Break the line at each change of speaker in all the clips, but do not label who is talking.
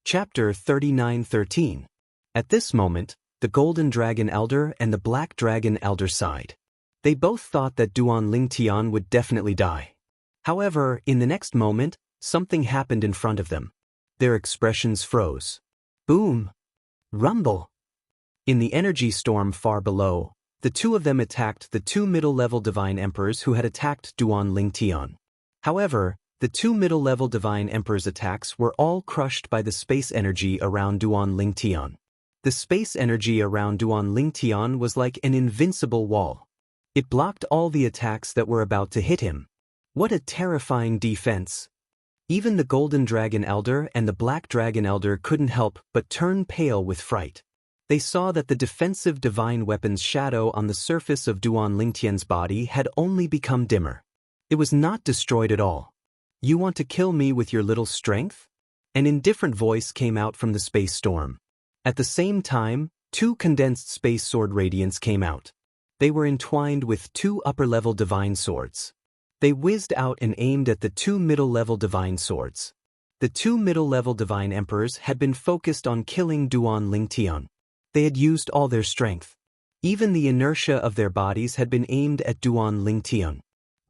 Chapter 39:13. At this moment, the Golden Dragon Elder and the Black Dragon Elder sighed. They both thought that Duan Lingtian would definitely die. However, in the next moment, something happened in front of them. Their expressions froze. Boom! Rumble! In the energy storm far below, the two of them attacked the two middle-level Divine Emperors who had attacked Duan Lingtian. However, the two middle-level Divine Emperors' attacks were all crushed by the space energy around Duan Lingtian. The space energy around Duan Lingtian was like an invincible wall. It blocked all the attacks that were about to hit him. What a terrifying defense! Even the Golden Dragon Elder and the Black Dragon Elder couldn't help but turn pale with fright. They saw that the defensive divine weapon's shadow on the surface of Duan Lingtian's body had only become dimmer. It was not destroyed at all. "You want to kill me with your little strength?" An indifferent voice came out from the space storm. At the same time, two condensed space sword radiants came out. They were entwined with two upper-level divine swords. They whizzed out and aimed at the two middle-level divine swords. The two middle-level divine emperors had been focused on killing Duan Lingtian. They had used all their strength. Even the inertia of their bodies had been aimed at Duan Lingtian.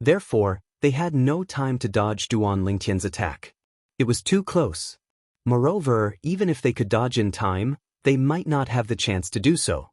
Therefore, they had no time to dodge Duan Lingtian's attack. It was too close. Moreover, even if they could dodge in time, they might not have the chance to do so.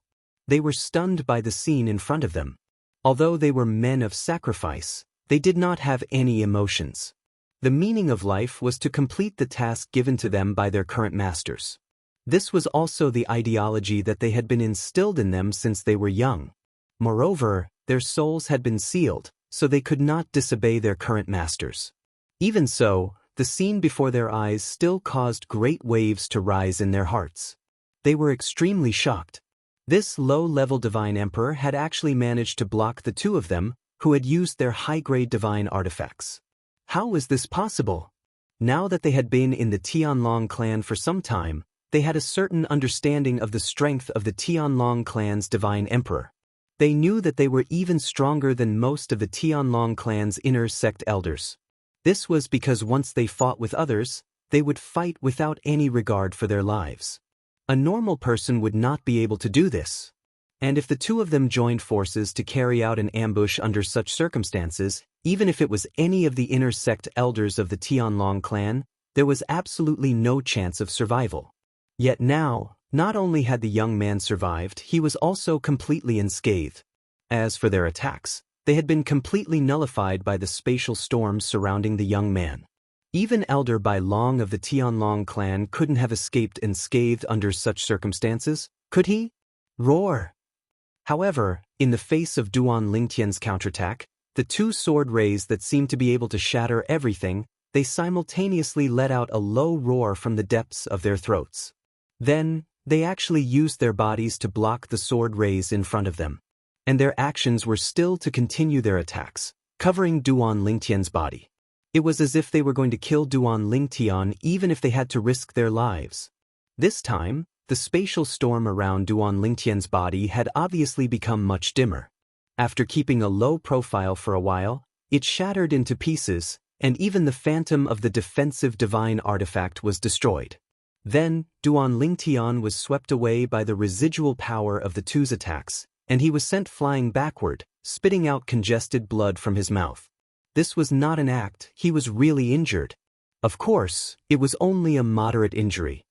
They were stunned by the scene in front of them. Although they were men of sacrifice, they did not have any emotions. The meaning of life was to complete the task given to them by their current masters. This was also the ideology that they had been instilled in them since they were young. Moreover, their souls had been sealed, so they could not disobey their current masters. Even so, the scene before their eyes still caused great waves to rise in their hearts. They were extremely shocked. This low-level divine emperor had actually managed to block the two of them, who had used their high-grade divine artifacts. How was this possible? Now that they had been in the Tianlong clan for some time, they had a certain understanding of the strength of the Tianlong clan's divine emperor. They knew that they were even stronger than most of the Tianlong clan's inner sect elders. This was because once they fought with others, they would fight without any regard for their lives. A normal person would not be able to do this. And if the two of them joined forces to carry out an ambush under such circumstances, even if it was any of the inner sect elders of the Tianlong clan, there was absolutely no chance of survival. Yet now, not only had the young man survived, he was also completely unscathed. As for their attacks, they had been completely nullified by the spatial storms surrounding the young man. Even Elder Bai Long of the Tianlong clan couldn't have escaped unscathed under such circumstances, could he? Roar! However, in the face of Duan Lingtian's counterattack, the two sword rays that seemed to be able to shatter everything, they simultaneously let out a low roar from the depths of their throats. Then, they actually used their bodies to block the sword rays in front of them. And their actions were still to continue their attacks, covering Duan Lingtian's body. It was as if they were going to kill Duan Lingtian even if they had to risk their lives. This time, the spatial storm around Duan Lingtian's body had obviously become much dimmer. After keeping a low profile for a while, it shattered into pieces, and even the phantom of the defensive divine artifact was destroyed. Then, Duan Lingtian was swept away by the residual power of the two's attacks, and he was sent flying backward, spitting out congested blood from his mouth. This was not an act, he was really injured. Of course, it was only a moderate injury.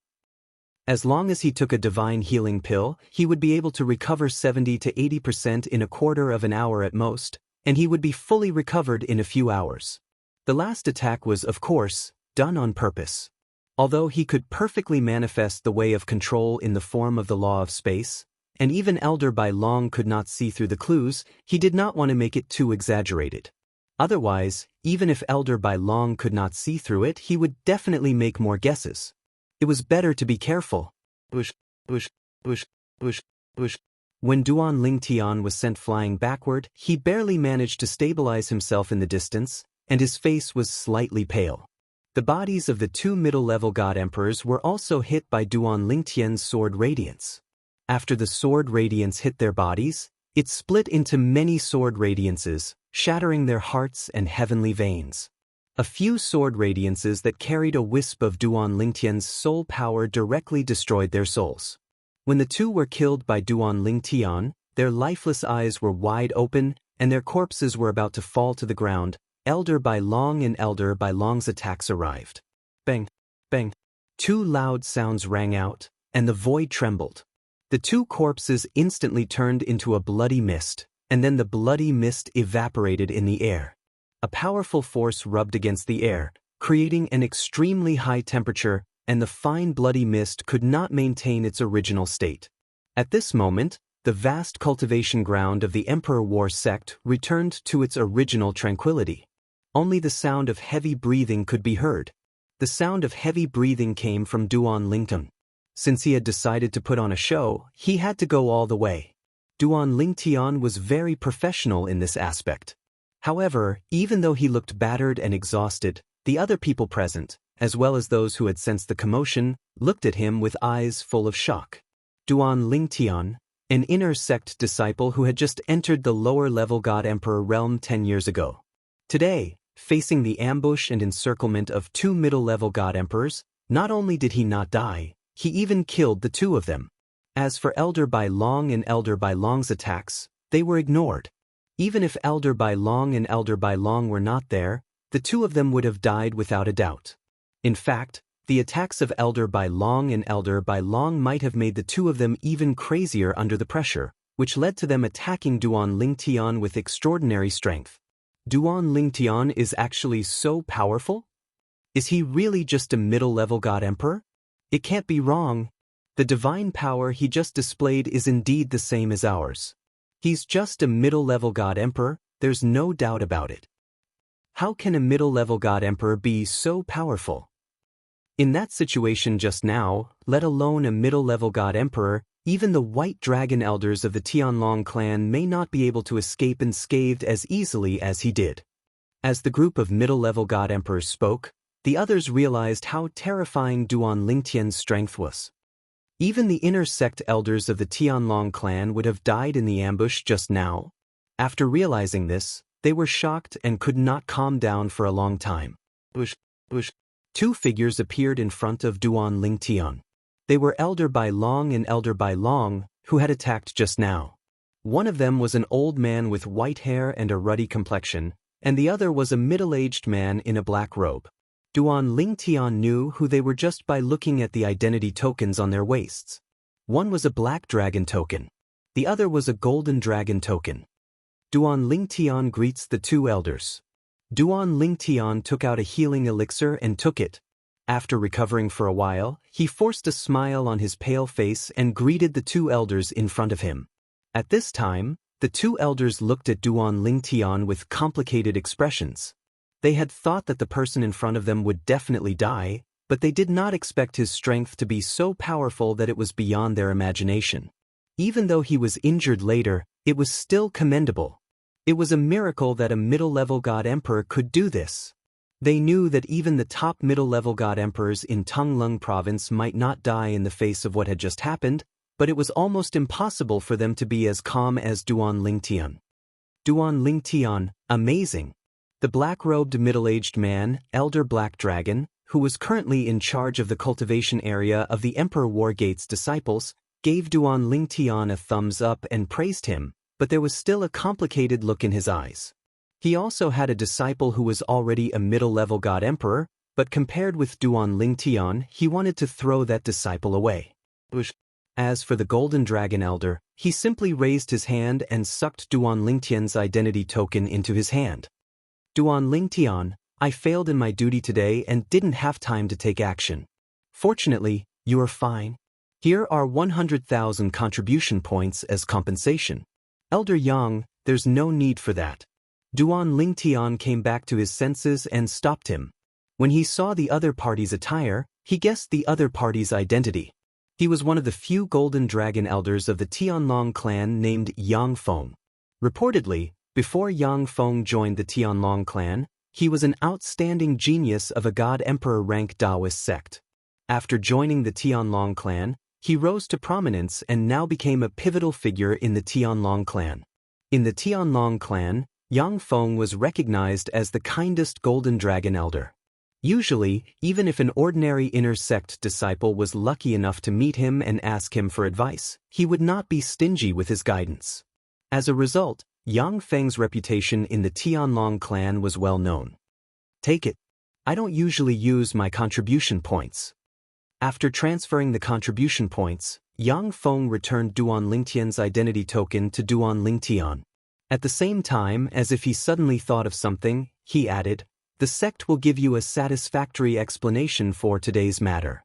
As long as he took a divine healing pill, he would be able to recover 70 to 80% in a quarter of an hour at most, and he would be fully recovered in a few hours. The last attack was, of course, done on purpose. Although he could perfectly manifest the way of control in the form of the law of space, and even Elder Bai Long could not see through the clues, he did not want to make it too exaggerated. Otherwise, even if Elder Bai Long could not see through it, he would definitely make more guesses. It was better to be careful. Bush, bush, bush, bush, bush. When Duan Lingtian was sent flying backward, he barely managed to stabilize himself in the distance, and his face was slightly pale. The bodies of the two middle-level god emperors were also hit by Duan Lingtian's sword radiance. After the sword radiance hit their bodies, it split into many sword radiances, shattering their hearts and heavenly veins. A few sword radiances that carried a wisp of Duan Lingtian's soul power directly destroyed their souls. When the two were killed by Duan Lingtian, their lifeless eyes were wide open, and their corpses were about to fall to the ground. Elder Bai Long and Elder Bai Long's attacks arrived. Bang! Bang! Two loud sounds rang out, and the void trembled. The two corpses instantly turned into a bloody mist, and then the bloody mist evaporated in the air. A powerful force rubbed against the air, creating an extremely high temperature, and the fine bloody mist could not maintain its original state. At this moment, the vast cultivation ground of the Emperor War sect returned to its original tranquility. Only the sound of heavy breathing could be heard. The sound of heavy breathing came from Duan Lingtian. Since he had decided to put on a show, he had to go all the way. Duan Lingtian was very professional in this aspect. However, even though he looked battered and exhausted, the other people present, as well as those who had sensed the commotion, looked at him with eyes full of shock. Duan Lingtian, an inner sect disciple who had just entered the lower-level God Emperor realm 10 years ago. Today, facing the ambush and encirclement of two middle-level God Emperors, not only did he not die, he even killed the two of them. As for Elder Bai Long and Elder Bai Long's attacks, they were ignored. Even if Elder Bai Long and Elder Bai Long were not there, the two of them would have died without a doubt. In fact, the attacks of Elder Bai Long and Elder Bai Long might have made the two of them even crazier under the pressure, which led to them attacking Duan Lingtian with extraordinary strength. Duan Lingtian is actually so powerful? Is he really just a middle-level God Emperor? It can't be wrong. The divine power he just displayed is indeed the same as ours. He's just a middle-level God Emperor, there's no doubt about it. How can a middle-level God Emperor be so powerful? In that situation just now, let alone a middle-level God Emperor, even the White Dragon Elders of the Tianlong clan may not be able to escape unscathed as easily as he did. As the group of middle-level God Emperors spoke, the others realized how terrifying Duan Lingtian's strength was. Even the inner sect elders of the Tianlong clan would have died in the ambush just now. After realizing this, they were shocked and could not calm down for a long time. Two figures appeared in front of Duan Lingtian. They were Elder Bai Long and Elder Bai Long, who had attacked just now. One of them was an old man with white hair and a ruddy complexion, and the other was a middle-aged man in a black robe. Duan Lingtian knew who they were just by looking at the identity tokens on their waists. One was a black dragon token. The other was a golden dragon token. Duan Lingtian greets the two elders. Duan Lingtian took out a healing elixir and took it. After recovering for a while, he forced a smile on his pale face and greeted the two elders in front of him. At this time, the two elders looked at Duan Lingtian with complicated expressions. They had thought that the person in front of them would definitely die, but they did not expect his strength to be so powerful that it was beyond their imagination. Even though he was injured later, it was still commendable. It was a miracle that a middle-level God Emperor could do this. They knew that even the top middle-level God Emperors in Tonglung province might not die in the face of what had just happened, but it was almost impossible for them to be as calm as Duan Lingtian. Duan Lingtian, amazing. The black-robed middle-aged man, Elder Black Dragon, who was currently in charge of the cultivation area of the Emperor Wargate's disciples, gave Duan Lingtian a thumbs up and praised him, but there was still a complicated look in his eyes. He also had a disciple who was already a middle-level God Emperor, but compared with Duan Lingtian, he wanted to throw that disciple away. As for the Golden Dragon Elder, he simply raised his hand and sucked Duan Lingtian's identity token into his hand. Duan Lingtian, I failed in my duty today and didn't have time to take action. Fortunately, you are fine. Here are 100,000 contribution points as compensation. Elder Yang, there's no need for that. Duan Lingtian came back to his senses and stopped him. When he saw the other party's attire, he guessed the other party's identity. He was one of the few Golden Dragon Elders of the Tianlong clan named Yang Feng. Reportedly, before Yang Feng joined the Tianlong clan, he was an outstanding genius of a God Emperor rank Taoist sect. After joining the Tianlong clan, he rose to prominence and now became a pivotal figure in the Tianlong clan. In the Tianlong clan, Yang Feng was recognized as the kindest golden dragon elder. Usually, even if an ordinary inner sect disciple was lucky enough to meet him and ask him for advice, he would not be stingy with his guidance. As a result, Yang Feng's reputation in the Tianlong clan was well known. Take it. I don't usually use my contribution points. After transferring the contribution points, Yang Feng returned Duan Lingtian's identity token to Duan Lingtian. At the same time, as if he suddenly thought of something, he added, "The sect will give you a satisfactory explanation for today's matter."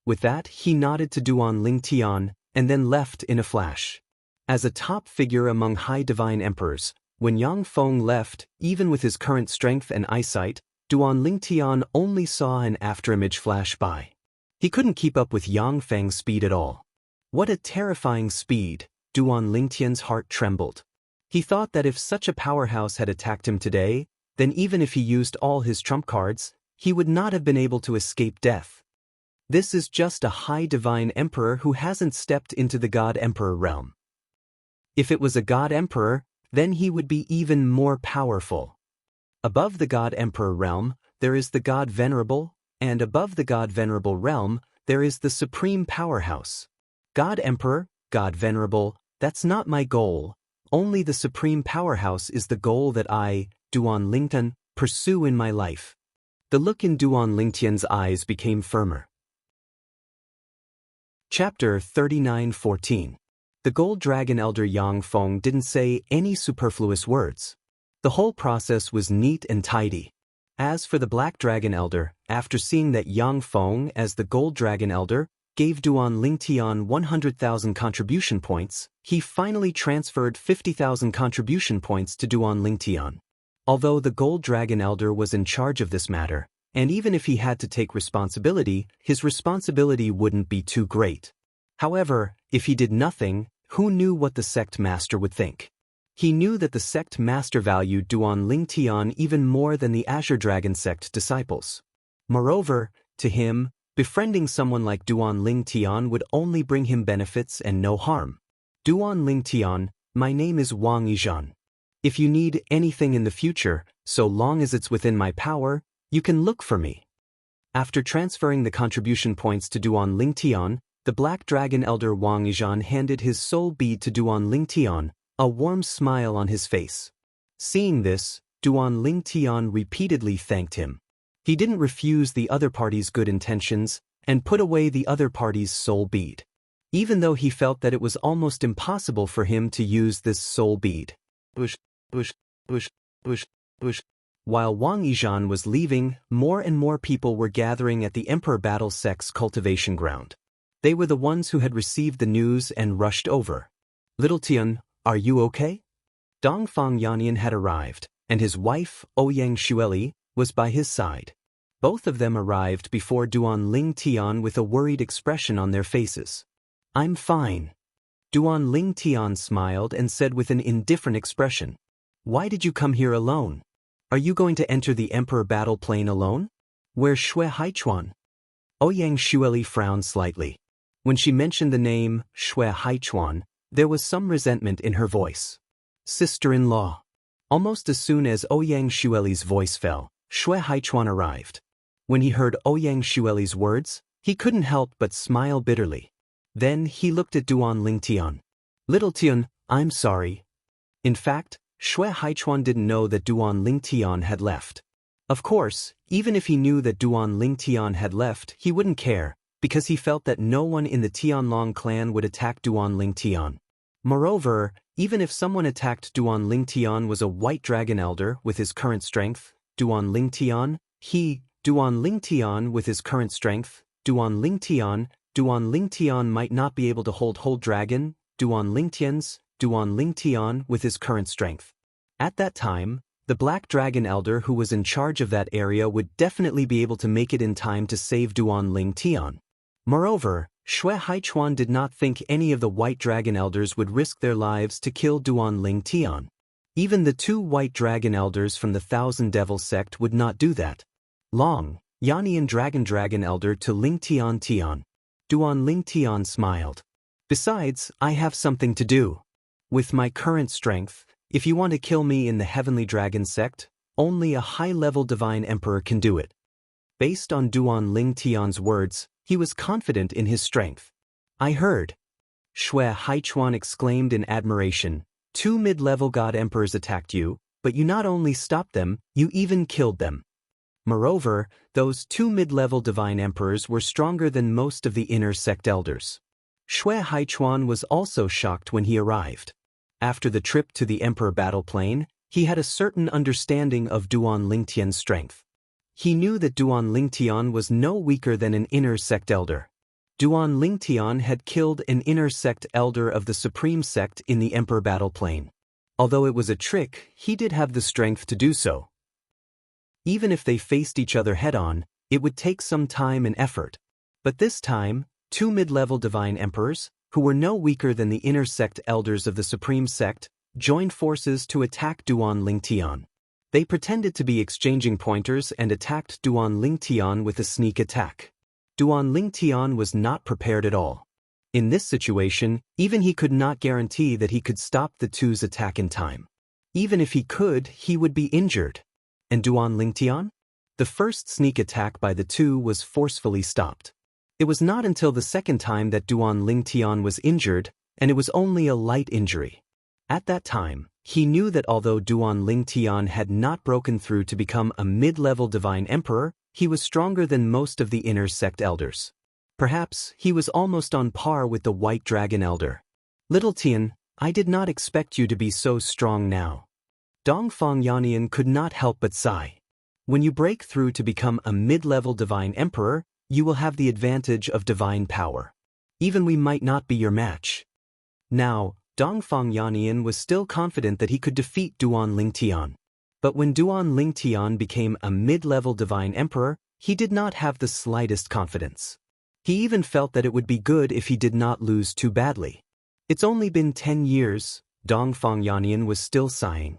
With that, he nodded to Duan Lingtian, and then left in a flash. As a top figure among high divine emperors, when Yang Feng left, even with his current strength and eyesight, Duan Lingtian only saw an afterimage flash by. He couldn't keep up with Yang Feng's speed at all. What a terrifying speed! Duan Lingtian's heart trembled. He thought that if such a powerhouse had attacked him today, then even if he used all his trump cards, he would not have been able to escape death. This is just a high divine emperor who hasn't stepped into the God Emperor realm. If it was a God Emperor, then he would be even more powerful. Above the God Emperor realm, there is the God Venerable, and above the God Venerable realm, there is the Supreme Powerhouse. God Emperor, God Venerable, that's not my goal. Only the Supreme Powerhouse is the goal that I, Duan Lingtian, pursue in my life. The look in Duan Lingtian's eyes became firmer. Chapter 39:14. The Gold Dragon Elder Yang Feng didn't say any superfluous words. The whole process was neat and tidy. As for the Black Dragon Elder, after seeing that Yang Feng, as the Gold Dragon Elder, gave Duan Lingtian 100,000 contribution points, he finally transferred 50,000 contribution points to Duan Lingtian. Although the Gold Dragon Elder was in charge of this matter, and even if he had to take responsibility, his responsibility wouldn't be too great. However, if he did nothing, who knew what the sect master would think? He knew that the sect master valued Duan Lingtian even more than the Azure Dragon sect disciples. Moreover, to him, befriending someone like Duan Lingtian would only bring him benefits and no harm. Duan Lingtian, my name is Wang Yizhan. If you need anything in the future, so long as it's within my power, you can look for me. After transferring the contribution points to Duan Lingtian, the Black Dragon Elder Wang Yizhan handed his soul bead to Duan Lingtian, a warm smile on his face. Seeing this, Duan Lingtian repeatedly thanked him. He didn't refuse the other party's good intentions and put away the other party's soul bead, even though he felt that it was almost impossible for him to use this soul bead. Bush. While Wang Yizhan was leaving, more and more people were gathering at the Emperor Battle Sect's cultivation ground. They were the ones who had received the news and rushed over. Little Tian, are you okay? Dongfang Yannian had arrived, and his wife, Ouyang Xueli, was by his side. Both of them arrived before Duan Lingtian with a worried expression on their faces. I'm fine. Duan Lingtian smiled and said with an indifferent expression, Why did you come here alone? Are you going to enter the Emperor battle plane alone? Where's Shui Haichuan? Ouyang Xueli frowned slightly. When she mentioned the name Shui Haichuan, there was some resentment in her voice. Sister-in-law. Almost as soon as Ouyang Xueli's voice fell, Shui Haichuan arrived. When he heard Ouyang Xueli's words, he couldn't help but smile bitterly. Then he looked at Duan Lingtian. Little Tian, I'm sorry. In fact, Shui Haichuan didn't know that Duan Lingtian had left. Of course, even if he knew that Duan Lingtian had left, he wouldn't care, because he felt that no one in the Tianlong clan would attack Duan Lingtian. Moreover, even if someone attacked Duan Lingtian was a White Dragon Elder with his current strength, Duan Lingtian with his current strength, Duan Lingtian might not be able to hold Whole Dragon, Duan Lingtian with his current strength. At that time, the Black Dragon Elder who was in charge of that area would definitely be able to make it in time to save Duan Lingtian. Moreover, Shui Haichuan did not think any of the White Dragon Elders would risk their lives to kill Duan Lingtian. Even the two White Dragon Elders from the Thousand Devil sect would not do that. Long, Yannian Dragon Elder to Lingtian Tian. Duan Lingtian smiled. Besides, I have something to do. With my current strength, If you want to kill me in the Heavenly Dragon sect, only a high-level divine emperor can do it. Based on Duan Ling Tian's words, he was confident in his strength. I heard. Shui Haichuan exclaimed in admiration. 2 mid-level god emperors attacked you, but you not only stopped them, you even killed them. Moreover, those 2 mid-level divine emperors were stronger than most of the inner sect elders. Shui Haichuan was also shocked when he arrived. After the trip to the emperor battle plane, he had a certain understanding of Duan Lingtian's strength. He knew that Duan Lingtian was no weaker than an inner sect elder. Duan Lingtian had killed an inner sect elder of the supreme sect in the emperor battle plane. Although it was a trick, he did have the strength to do so. Even if they faced each other head-on, it would take some time and effort. But this time, 2 mid-level divine emperors, who were no weaker than the inner sect elders of the supreme sect, joined forces to attack Duan Lingtian. They pretended to be exchanging pointers and attacked Duan Lingtian with a sneak attack. Duan Lingtian was not prepared at all. In this situation, even he could not guarantee that he could stop the two's attack in time. Even if he could, he would be injured. And Duan Lingtian? The first sneak attack by the two was forcefully stopped. It was not until the second time that Duan Lingtian was injured, and it was only a light injury. At that time, he knew that although Duan Lingtian had not broken through to become a mid-level divine emperor, he was stronger than most of the inner sect elders. Perhaps he was almost on par with the White Dragon Elder. Little Tian, I did not expect you to be so strong now. Dongfang Yannian could not help but sigh. When you break through to become a mid-level divine emperor, you will have the advantage of divine power. Even we might not be your match. Now, Dongfang Yannian was still confident that he could defeat Duan Lingtian. But when Duan Lingtian became a mid-level divine emperor, he did not have the slightest confidence. He even felt that it would be good if he did not lose too badly. It's only been 10 years, Dongfang Yannian was still sighing.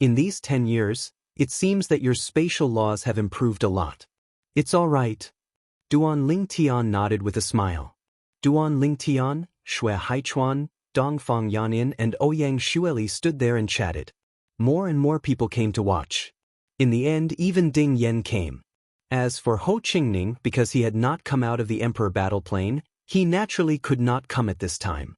In these 10 years, it seems that your spatial laws have improved a lot. It's all right. Duan Lingtian nodded with a smile. Duan Lingtian, Shui Haichuan, Dongfang Yannian and Ouyang Xueli stood there and chatted. More and more people came to watch. In the end, even Ding Yan came. As for Ho Qingning, because he had not come out of the emperor battle plane, he naturally could not come at this time.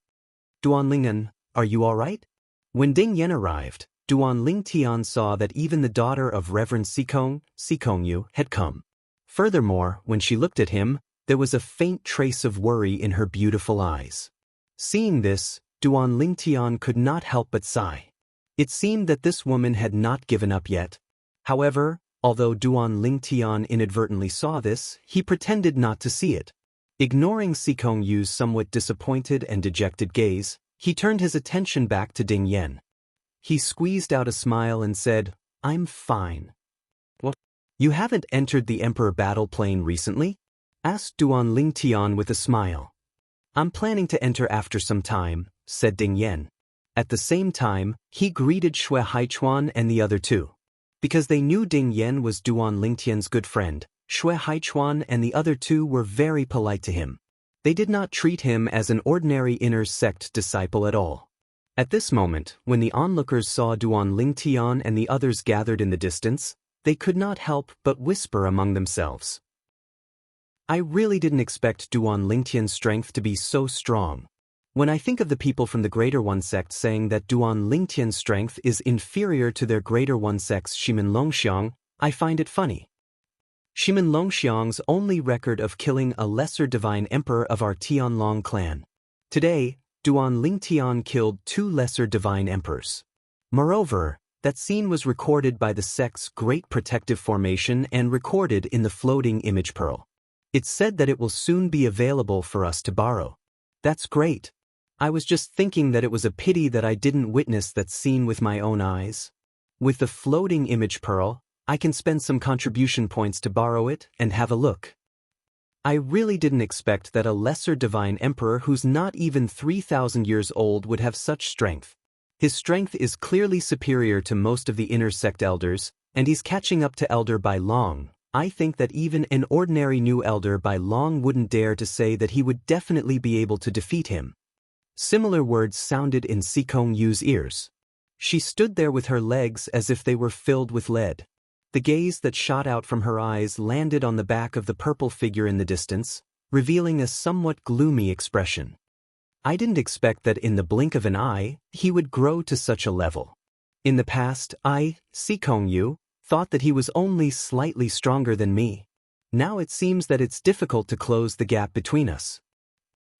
Duan Lingyan, are you all right? When Ding Yan arrived, Duan Lingtian saw that even the daughter of Reverend Sikongyu, had come. Furthermore, when she looked at him, there was a faint trace of worry in her beautiful eyes. Seeing this, Duan Lingtian could not help but sigh. It seemed that this woman had not given up yet. However, although Duan Lingtian inadvertently saw this, he pretended not to see it. Ignoring Sikongyu's somewhat disappointed and dejected gaze, he turned his attention back to Ding Yan. He squeezed out a smile and said, I'm fine. What? You haven't entered the emperor battle plane recently? Asked Duan Lingtian with a smile. I'm planning to enter after some time, said Ding Yan. At the same time, he greeted Shui Haichuan and the other two. Because they knew Ding Yan was Duan Lingtian's good friend, Shui Haichuan and the other two were very polite to him. They did not treat him as an ordinary inner sect disciple at all. At this moment, when the onlookers saw Duan Lingtian and the others gathered in the distance, they could not help but whisper among themselves. I really didn't expect Duan Lingtian's strength to be so strong. When I think of the people from the Greater One sect saying that Duan Lingtian's strength is inferior to their Greater One sect's Shimen Longxiang, I find it funny. Shimen Longxiang's only record of killing a lesser divine emperor of our Tianlong clan. Today, Duan Lingtian killed 2 lesser divine emperors. Moreover, that scene was recorded by the sect's Great Protective Formation and recorded in the floating image pearl. It's said that it will soon be available for us to borrow. That's great. I was just thinking that it was a pity that I didn't witness that scene with my own eyes. With the floating image pearl, I can spend some contribution points to borrow it and have a look. I really didn't expect that a lesser divine emperor who's not even 3,000 years old would have such strength. His strength is clearly superior to most of the inner sect elders, and he's catching up to Elder Bai Long. I think that even an ordinary new Elder Bai Long wouldn't dare to say that he would definitely be able to defeat him. Similar words sounded in Sikongyu's ears. She stood there with her legs as if they were filled with lead. The gaze that shot out from her eyes landed on the back of the purple figure in the distance, revealing a somewhat gloomy expression. I didn't expect that in the blink of an eye, he would grow to such a level. In the past, Sikong-yu, thought that he was only slightly stronger than me. Now it seems that it's difficult to close the gap between us.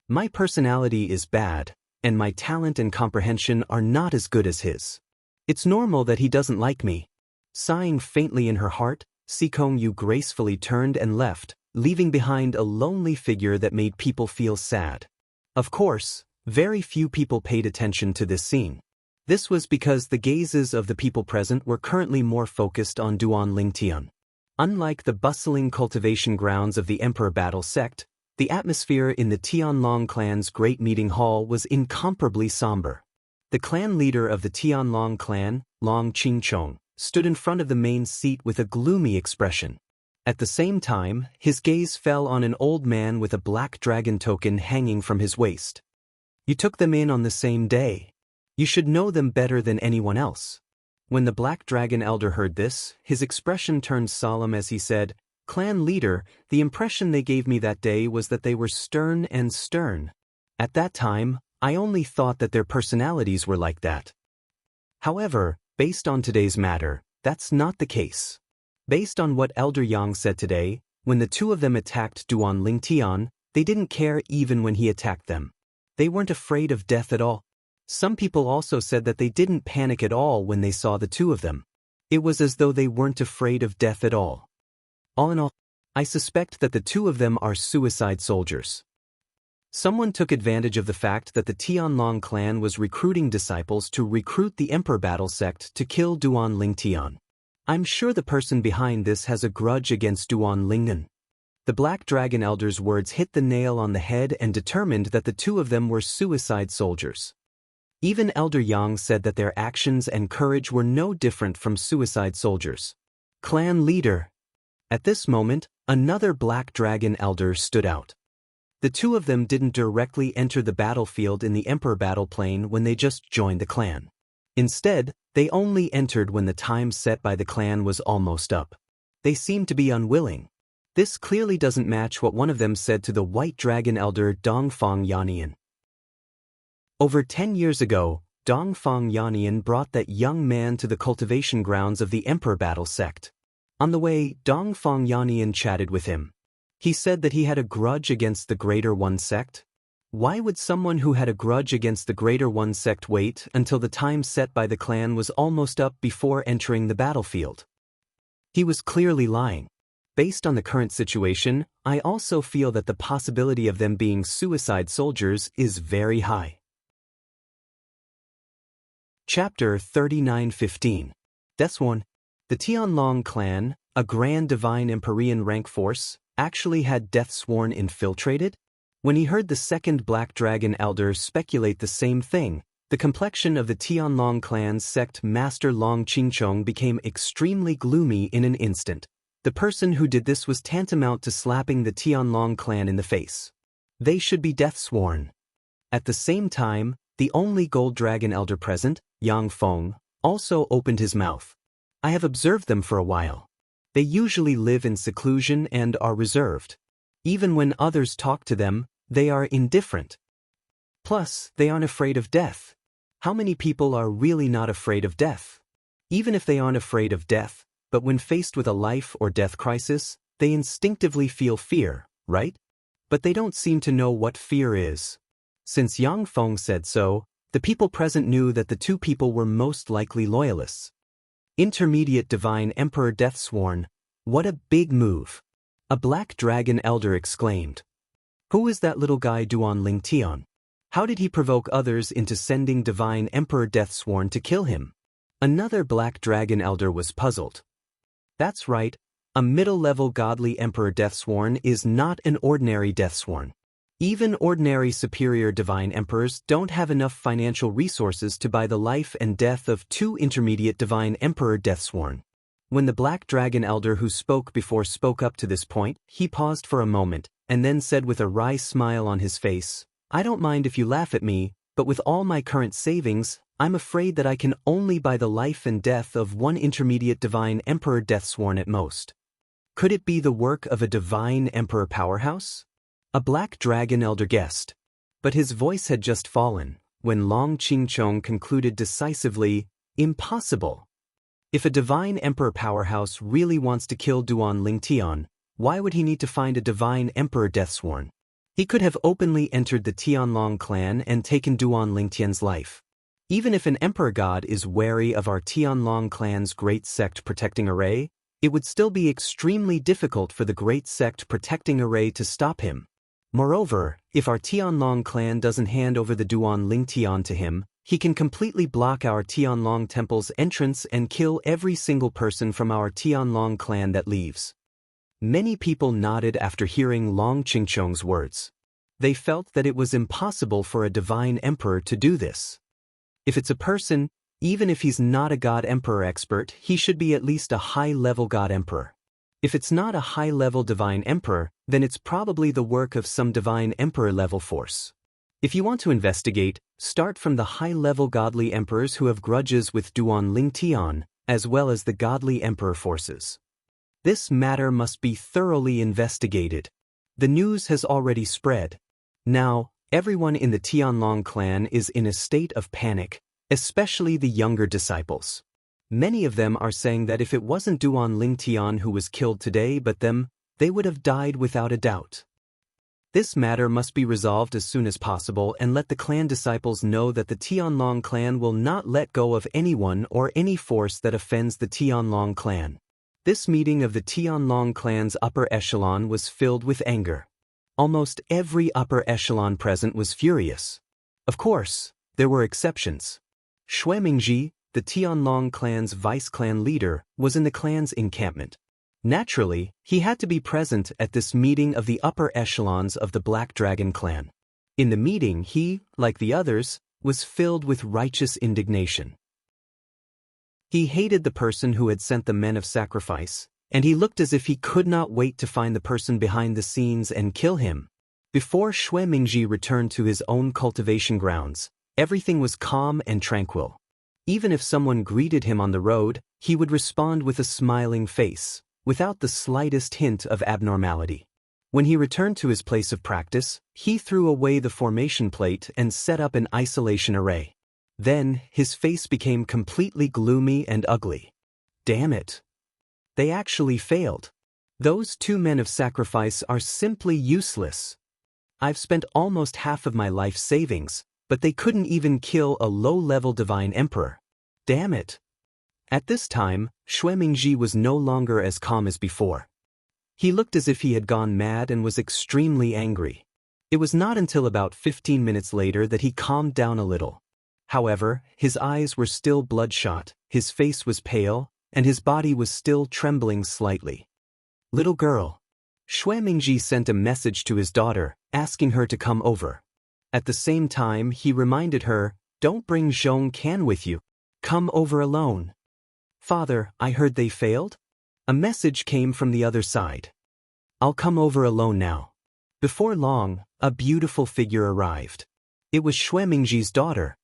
My personality is bad, and my talent and comprehension are not as good as his. It's normal that he doesn't like me. Sighing faintly in her heart, Sikong-yu gracefully turned and left, leaving behind a lonely figure that made people feel sad. Of course, very few people paid attention to this scene. This was because the gazes of the people present were currently more focused on Duan Lingtian. Unlike the bustling cultivation grounds of the Emperor Battle Sect, the atmosphere in the Tianlong clan's great meeting hall was incomparably somber. The clan leader of the Tianlong clan, Long Qingchong, stood in front of the main seat with a gloomy expression. At the same time, his gaze fell on an old man with a black dragon token hanging from his waist. You took them in on the same day. You should know them better than anyone else. When the Black Dragon Elder heard this, his expression turned solemn as he said, "Clan leader, the impression they gave me that day was that they were stern and stern. At that time, I only thought that their personalities were like that. However, based on today's matter, that's not the case. Based on what Elder Yang said today, when the two of them attacked Duan Lingtian, they didn't care even when he attacked them. They weren't afraid of death at all. Some people also said that they didn't panic at all when they saw the two of them. It was as though they weren't afraid of death at all. All in all, I suspect that the two of them are suicide soldiers. Someone took advantage of the fact that the Tianlong clan was recruiting disciples to recruit the Emperor Battle Sect to kill Duan Lingtian. I'm sure the person behind this has a grudge against Duan Lingnan." The Black Dragon Elder's words hit the nail on the head and determined that the two of them were suicide soldiers. Even Elder Yang said that their actions and courage were no different from suicide soldiers. Clan leader. At this moment, another Black Dragon Elder stood out. The two of them didn't directly enter the battlefield in the Emperor Battle Plane when they just joined the clan. Instead, they only entered when the time set by the clan was almost up. They seemed to be unwilling. This clearly doesn't match what one of them said to the White Dragon Elder Dongfang Yannian. Over 10 years ago, Dongfang Yannian brought that young man to the cultivation grounds of the Emperor Battle Sect. On the way, Dongfang Yannian chatted with him. He said that he had a grudge against the Greater One Sect. Why would someone who had a grudge against the Greater One Sect wait until the time set by the clan was almost up before entering the battlefield? He was clearly lying. Based on the current situation, I also feel that the possibility of them being suicide soldiers is very high. Chapter 39:15. Deathsworn. The Tianlong clan, a Grand Divine Empyrean rank force, actually had Deathsworn infiltrated? When he heard the second Black Dragon Elder speculate the same thing, the complexion of the Tianlong clan's sect master Long Qingchong became extremely gloomy in an instant. The person who did this was tantamount to slapping the Tianlong clan in the face. They should be Deathsworn. At the same time, the only Gold Dragon Elder present, Yang Feng, also opened his mouth. I have observed them for a while. They usually live in seclusion and are reserved. Even when others talk to them, they are indifferent. Plus, they aren't afraid of death. How many people are really not afraid of death? Even if they aren't afraid of death, but when faced with a life or death crisis, they instinctively feel fear, right? But they don't seem to know what fear is. Since Yang Feng said so, the people present knew that the two people were most likely loyalists. Intermediate Divine Emperor Deathsworn, what a big move! A Black Dragon Elder exclaimed. Who is that little guy Duan Lingtian? How did he provoke others into sending Divine Emperor Deathsworn to kill him? Another Black Dragon Elder was puzzled. That's right, a middle-level godly Emperor Deathsworn is not an ordinary Deathsworn. Even ordinary superior divine emperors don't have enough financial resources to buy the life and death of two intermediate divine emperor Deathsworn. When the Black Dragon Elder who spoke before spoke up to this point, he paused for a moment, and then said with a wry smile on his face, I don't mind if you laugh at me, but with all my current savings, I'm afraid that I can only buy the life and death of one intermediate divine emperor deathsworn at most. Could it be the work of a divine emperor powerhouse? A black dragon elder guessed. But his voice had just fallen, when Long Qingchong concluded decisively, impossible. If a divine emperor powerhouse really wants to kill Duan Lingtian, why would he need to find a divine emperor deathsworn? He could have openly entered the Tianlong clan and taken Duan Lingtian's life. Even if an emperor god is wary of our Tianlong clan's great sect protecting array, it would still be extremely difficult for the great sect protecting array to stop him. Moreover, if our Tianlong clan doesn't hand over the Duan Lingtian to him, he can completely block our Tianlong temple's entrance and kill every single person from our Tianlong clan that leaves. Many people nodded after hearing Long Qingchong's words. They felt that it was impossible for a divine emperor to do this. If it's a person, even if he's not a god emperor expert, he should be at least a high-level god emperor. If it's not a high-level divine emperor, then it's probably the work of some divine emperor-level force. If you want to investigate, start from the high-level godly emperors who have grudges with Duan Lingtian, as well as the godly emperor forces. This matter must be thoroughly investigated. The news has already spread. Now, everyone in the Tianlong clan is in a state of panic, especially the younger disciples. Many of them are saying that if it wasn't Duan Lingtian who was killed today but them, they would have died without a doubt. This matter must be resolved as soon as possible and let the clan disciples know that the Tianlong clan will not let go of anyone or any force that offends the Tianlong clan. This meeting of the Tianlong clan's upper echelon was filled with anger. Almost every upper echelon present was furious. Of course, there were exceptions. Shui Mingji, the Tianlong clan's vice-clan leader, was in the clan's encampment. Naturally, he had to be present at this meeting of the upper echelons of the Black Dragon clan. In the meeting he, like the others, was filled with righteous indignation. He hated the person who had sent the men of sacrifice, and he looked as if he could not wait to find the person behind the scenes and kill him. Before Shui Mingji returned to his own cultivation grounds, everything was calm and tranquil. Even if someone greeted him on the road, he would respond with a smiling face, without the slightest hint of abnormality. When he returned to his place of practice, he threw away the formation plate and set up an isolation array. Then, his face became completely gloomy and ugly. Damn it. They actually failed. Those two men of sacrifice are simply useless. I've spent almost half of my life savings, but they couldn't even kill a low-level divine emperor. Damn it. At this time, Shui Mingji was no longer as calm as before. He looked as if he had gone mad and was extremely angry. It was not until about 15 minutes later that he calmed down a little. However, his eyes were still bloodshot, his face was pale, and his body was still trembling slightly. Little girl. Shui Mingji sent a message to his daughter, asking her to come over. At the same time, he reminded her, "Don't bring Zhong Can with you. Come over alone." "Father, I heard they failed?" A message came from the other side. "I'll come over alone now." Before long, a beautiful figure arrived. It was Shui Mingji's daughter.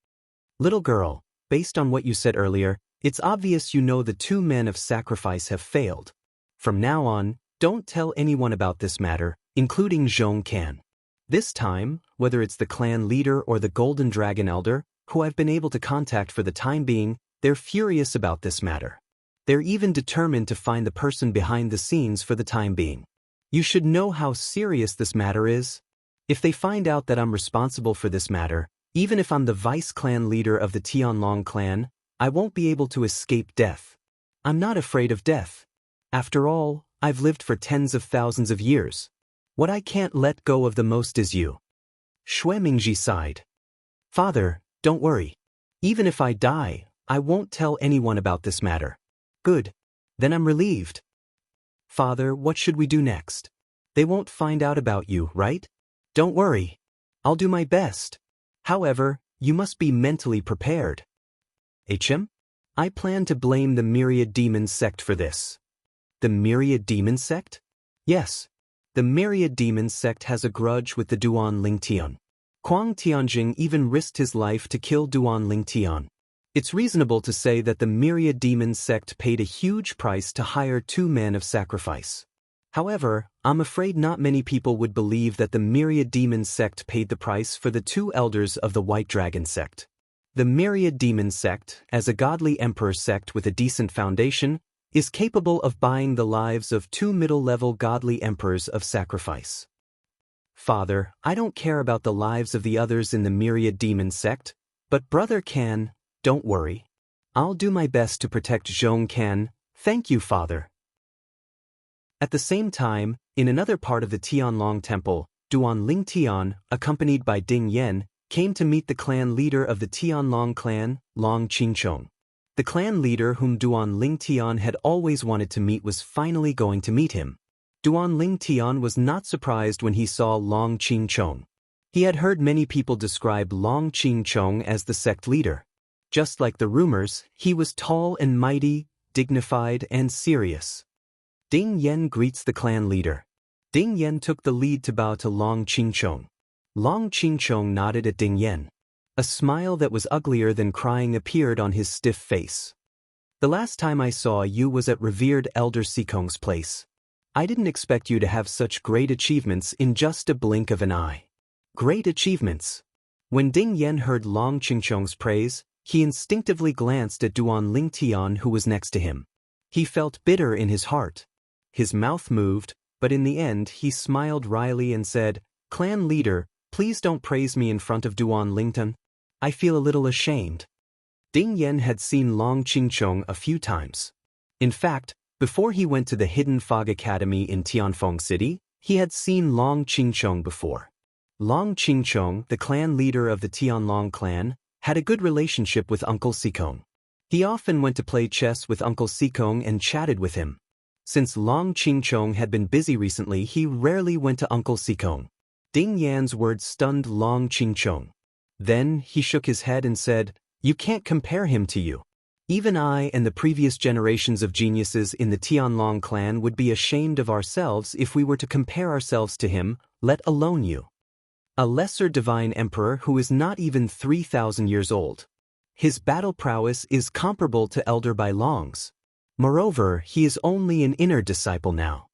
"Little girl, based on what you said earlier, it's obvious you know the two men of sacrifice have failed. From now on, don't tell anyone about this matter, including Zhong Can. This time, whether it's the clan leader or the Golden Dragon Elder, who I've been able to contact for the time being, they're furious about this matter. They're even determined to find the person behind the scenes for the time being. You should know how serious this matter is. If they find out that I'm responsible for this matter, even if I'm the vice-clan leader of the Tianlong clan, I won't be able to escape death. I'm not afraid of death. After all, I've lived for tens of thousands of years. What I can't let go of the most is you." Shui Mingji sighed. "Father, don't worry. Even if I die, I won't tell anyone about this matter." "Good. Then I'm relieved." "Father, what should we do next? They won't find out about you, right?" "Don't worry. I'll do my best. However, you must be mentally prepared." "HM? I plan to blame the Myriad Demon sect for this." "The Myriad Demon sect?" "Yes. The Myriad Demon sect has a grudge with the Duan Lingtian. Huang Tianjing even risked his life to kill Duan Lingtian. It's reasonable to say that the myriad demon sect paid a huge price to hire 2 men of sacrifice. However, I'm afraid not many people would believe that the myriad demon sect paid the price for the 2 elders of the White Dragon sect. The myriad demon sect, as a godly emperor sect with a decent foundation, is capable of buying the lives of 2 middle-level godly emperors of sacrifice. Father, I don't care about the lives of the others in the myriad demon sect, but brother Can, don't worry. I'll do my best to protect Zhong Can, thank you, father. At the same time, in another part of the Tianlong Temple, Duan Lingtian, accompanied by Ding Yan, came to meet the clan leader of the Tianlong clan, Long Qingchong. The clan leader whom Duan Lingtian had always wanted to meet was finally going to meet him. Duan Lingtian was not surprised when he saw Long Qingchong. He had heard many people describe Long Qingchong as the sect leader. Just like the rumors, he was tall and mighty, dignified and serious. Ding Yan greets the clan leader. Ding Yan took the lead to bow to Long Qingchong. Long Qingchong nodded at Ding Yan. A smile that was uglier than crying appeared on his stiff face. The last time I saw you was at revered Elder Sikong's place. I didn't expect you to have such great achievements in just a blink of an eye. Great achievements. When Ding Yan heard Long Qingchong's praise, he instinctively glanced at Duan Lingtian who was next to him. He felt bitter in his heart. His mouth moved, but in the end he smiled wryly and said, "Clan leader, please don't praise me in front of Duan Lingtian. I feel a little ashamed." Ding Yan had seen Long Qingchong a few times. In fact, before he went to the Hidden Fog Academy in Tianfeng City, he had seen Long Qingchong before. Long Qingchong, the clan leader of the Tianlong clan, had a good relationship with Uncle Sikong. He often went to play chess with Uncle Sikong and chatted with him. Since Long Qingchong had been busy recently, he rarely went to Uncle Sikong. Ding Yan's words stunned Long Qingchong. Then he shook his head and said, "You can't compare him to you. Even I and the previous generations of geniuses in the Tianlong clan would be ashamed of ourselves if we were to compare ourselves to him, let alone you. A lesser divine emperor who is not even 3,000 years old. His battle prowess is comparable to Elder Bai Long's. Moreover, he is only an inner disciple now.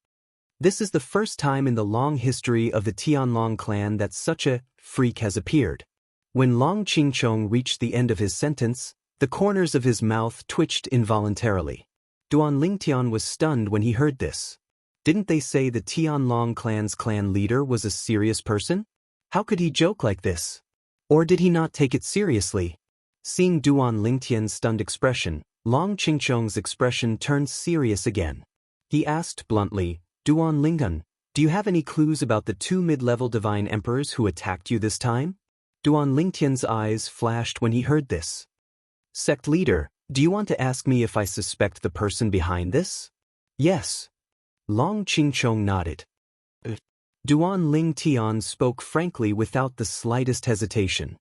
This is the first time in the long history of the Tianlong clan that such a freak has appeared." When Long Qingchong reached the end of his sentence, the corners of his mouth twitched involuntarily. Duan Lingtian was stunned when he heard this. Didn't they say the Tianlong clan's clan leader was a serious person? How could he joke like this? Or did he not take it seriously? Seeing Duan Lingtian's stunned expression, Long Qingchong's expression turned serious again. He asked bluntly, "Duan Lingtian, do you have any clues about the 2 mid-level divine emperors who attacked you this time?" Duan Lingtian's eyes flashed when he heard this. "Sect leader, do you want to ask me if I suspect the person behind this?" "Yes." Long Qingchong nodded. Duan Lingtian spoke frankly without the slightest hesitation.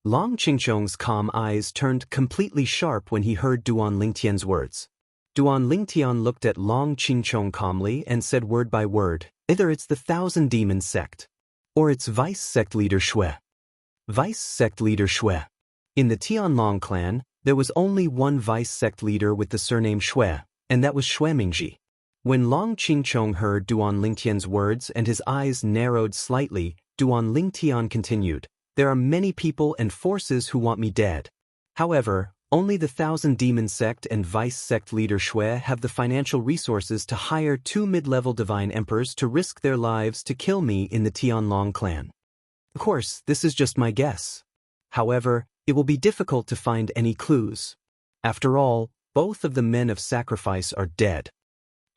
Long Qingchong's calm eyes turned completely sharp when he heard Duan Lingtian's words. Duan Lingtian looked at Long Qingchong calmly and said word by word, "Either it's the Thousand Demon sect, or it's Vice Sect Leader Shui." Vice Sect Leader Shui. In the Tianlong clan, there was only one Vice Sect leader with the surname Shui, and that was Shui Mingji. When Long Qingchong heard Duan Lingtian's words and his eyes narrowed slightly, Duan Lingtian continued, "There are many people and forces who want me dead. However, only the Thousand Demon sect and Vice Sect Leader Shui have the financial resources to hire 2 mid-level divine emperors to risk their lives to kill me in the Tianlong clan. Of course, this is just my guess. However, it will be difficult to find any clues. After all, both of the men of sacrifice are dead."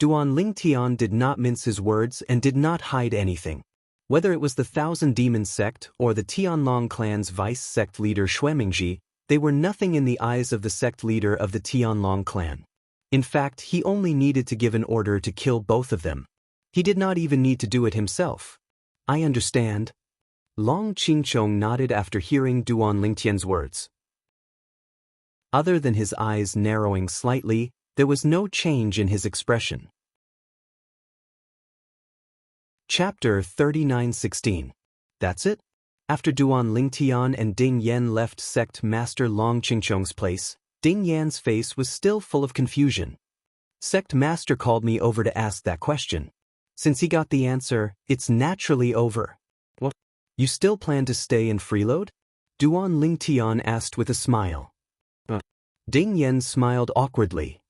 Duan Lingtian did not mince his words and did not hide anything. Whether it was the Thousand Demon sect or the Tianlong clan's Vice Sect Leader Shui Mingji, they were nothing in the eyes of the sect leader of the Tianlong clan. In fact, he only needed to give an order to kill both of them. He did not even need to do it himself. "I understand." Long Qingchong nodded after hearing Duan Lingtian's words. Other than his eyes narrowing slightly, there was no change in his expression. Chapter 39:16. That's it? After Duan Lingtian and Ding Yan left Sect Master Long Qingchong's place, Ding Yan's face was still full of confusion. Sect Master called me over to ask that question. Since he got the answer, it's naturally over. What? You still plan to stay and freeload? Duan Lingtian asked with a smile. Ding Yan smiled awkwardly.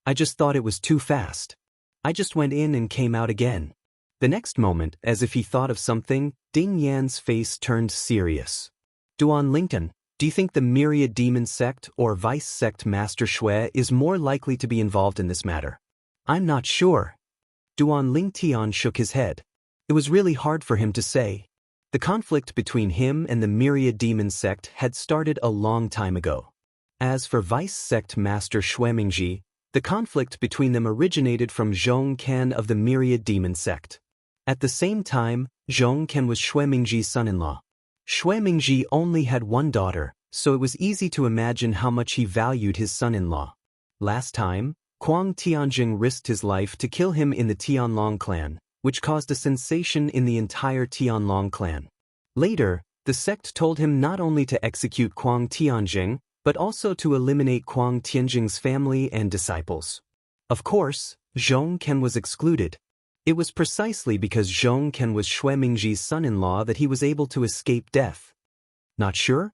I just thought it was too fast. I just went in and came out again. The next moment, as if he thought of something, Ding Yan's face turned serious. Duan Lingtian, do you think the Myriad Demon Sect or Vice Sect Master Shui is more likely to be involved in this matter? I'm not sure. Duan Lingtian shook his head. It was really hard for him to say. The conflict between him and the Myriad Demon Sect had started a long time ago. As for Vice Sect Master Shui Mingji, the conflict between them originated from Zhong Can of the Myriad Demon Sect. At the same time, Zhong Can was Shui Mingji's son-in-law. Shui Mingji only had one daughter, so it was easy to imagine how much he valued his son-in-law. Last time, Kuang Tianjing risked his life to kill him in the Tianlong clan, which caused a sensation in the entire Tianlong clan. Later, the sect told him not only to execute Kuang Tianjing, but also to eliminate Kuang Tianjing's family and disciples. Of course, Zhong Can was excluded. It was precisely because Zhong Can was Shui Mingji's son-in-law that he was able to escape death. Not sure?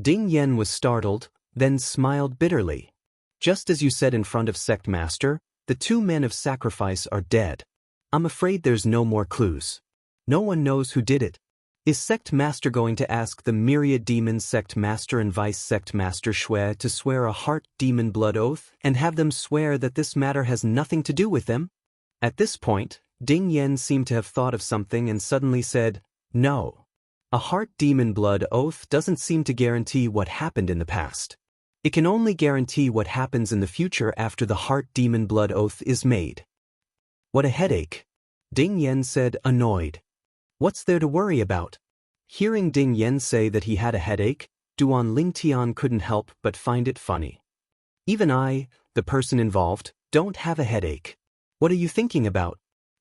Ding Yan was startled, then smiled bitterly. Just as you said in front of Sect Master, the two men of sacrifice are dead. I'm afraid there's no more clues. No one knows who did it. Is Sect Master going to ask the Myriad Demon Sect Master and Vice Sect Master Shui to swear a heart demon blood oath and have them swear that this matter has nothing to do with them? At this point, Ding Yan seemed to have thought of something and suddenly said, no. A heart demon blood oath doesn't seem to guarantee what happened in the past. It can only guarantee what happens in the future after the heart demon blood oath is made. What a headache. Ding Yan said, annoyed. What's there to worry about? Hearing Ding Yan say that he had a headache, Duan Lingtian couldn't help but find it funny. Even I, the person involved, don't have a headache. What are you thinking about?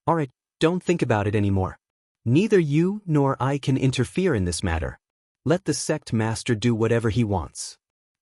Alright, don't think about it anymore. Neither you nor I can interfere in this matter. Let the sect master do whatever he wants.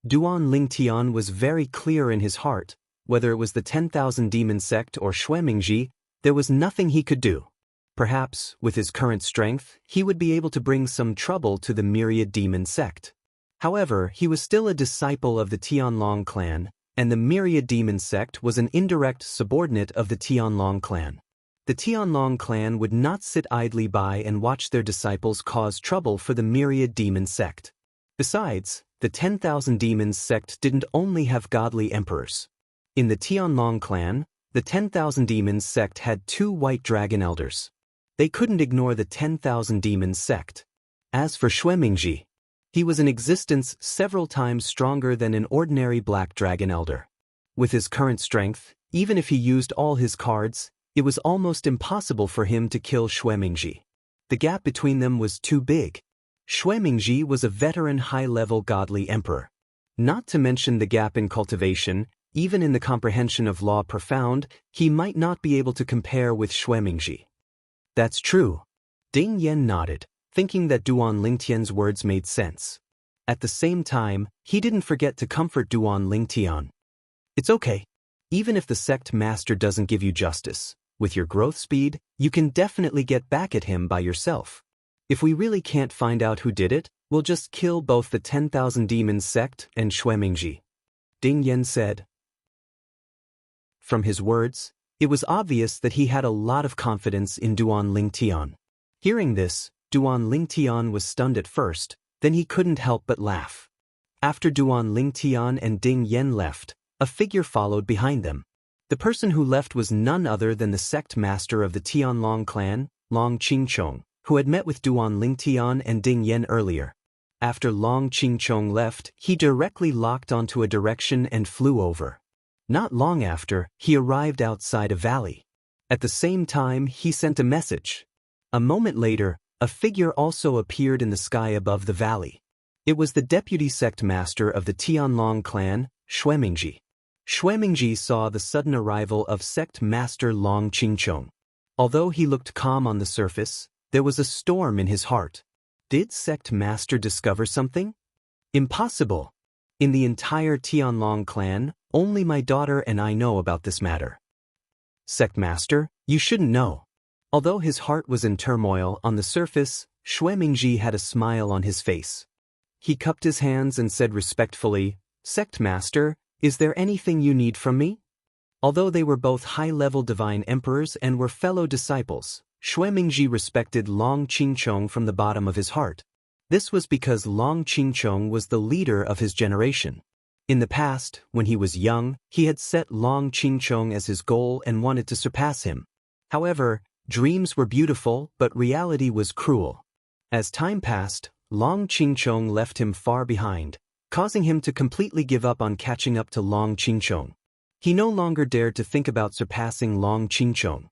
Duan Lingtian was very clear in his heart, whether it was the 10,000 demon sect or Shui Mingji, there was nothing he could do. Perhaps, with his current strength, he would be able to bring some trouble to the Myriad Demon Sect. However, he was still a disciple of the Tianlong clan, and the Myriad Demon Sect was an indirect subordinate of the Tianlong clan. The Tianlong clan would not sit idly by and watch their disciples cause trouble for the Myriad Demon Sect. Besides, the 10,000 Demons Sect didn't only have godly emperors. In the Tianlong clan, the 10,000 Demons Sect had 2 white dragon elders. They couldn't ignore the 10,000 Demons Sect. As for Shui Mingji, he was in existence several times stronger than an ordinary black dragon elder. With his current strength, even if he used all his cards, it was almost impossible for him to kill Shui Mingji. The gap between them was too big. Shui Mingji was a veteran high-level godly emperor. Not to mention the gap in cultivation, even in the comprehension of law profound, he might not be able to compare with Shui Mingji. That's true. Ding Yan nodded, thinking that Duan Lingtian's words made sense. At the same time, he didn't forget to comfort Duan Lingtian. It's okay. Even if the sect master doesn't give you justice, with your growth speed, you can definitely get back at him by yourself. If we really can't find out who did it, we'll just kill both the 10,000 Demons Sect and Shui Mingji. Ding Yan said. From his words, it was obvious that he had a lot of confidence in Duan Lingtian. Hearing this, Duan Lingtian was stunned at first, then he couldn't help but laugh. After Duan Lingtian and Ding Yan left, a figure followed behind them. The person who left was none other than the sect master of the Tianlong clan, Long Qingchong, who had met with Duan Lingtian and Ding Yan earlier. After Long Qingchong left, he directly locked onto a direction and flew over. Not long after, he arrived outside a valley. At the same time, he sent a message. A moment later, a figure also appeared in the sky above the valley. It was the deputy sect master of the Tianlong clan, Shui Mingji. Shui Mingji saw the sudden arrival of sect master Long Qingchong. Although he looked calm on the surface, there was a storm in his heart. Did sect master discover something? Impossible. In the entire Tianlong clan, only my daughter and I know about this matter. Sect master, you shouldn't know. Although his heart was in turmoil on the surface, Shui Mingji had a smile on his face. He cupped his hands and said respectfully, Sect master, is there anything you need from me? Although they were both high-level divine emperors and were fellow disciples, Shui Mingji respected Long Qingchong from the bottom of his heart. This was because Long Qingchong was the leader of his generation. In the past, when he was young, he had set Long Qingchong as his goal and wanted to surpass him. However, dreams were beautiful, but reality was cruel. As time passed, Long Qingchong left him far behind, causing him to completely give up on catching up to Long Qingchong. He no longer dared to think about surpassing Long Qingchong.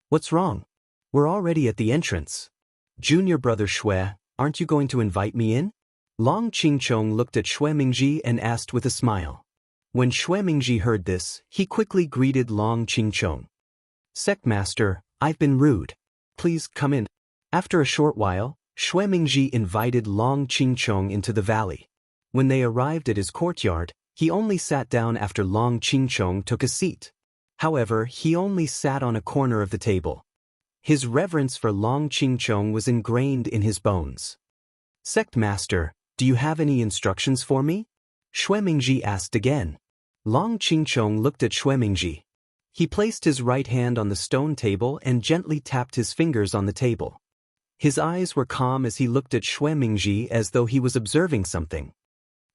What's wrong? We're already at the entrance. Junior brother Shui, aren't you going to invite me in? Long Qingchong looked at Shui Mingji and asked with a smile. When Shui Mingji heard this, he quickly greeted Long Qingchong. Sect master, I've been rude. Please come in. After a short while, Shui Mingji invited Long Qingchong into the valley. When they arrived at his courtyard, he only sat down after Long Qingchong took a seat. However, he only sat on a corner of the table. His reverence for Long Qingchong was ingrained in his bones. Sect master, do you have any instructions for me? Shui Mingji asked again. Long Qingchong looked at Shui Mingji. He placed his right hand on the stone table and gently tapped his fingers on the table. His eyes were calm as he looked at Shui Mingji as though he was observing something.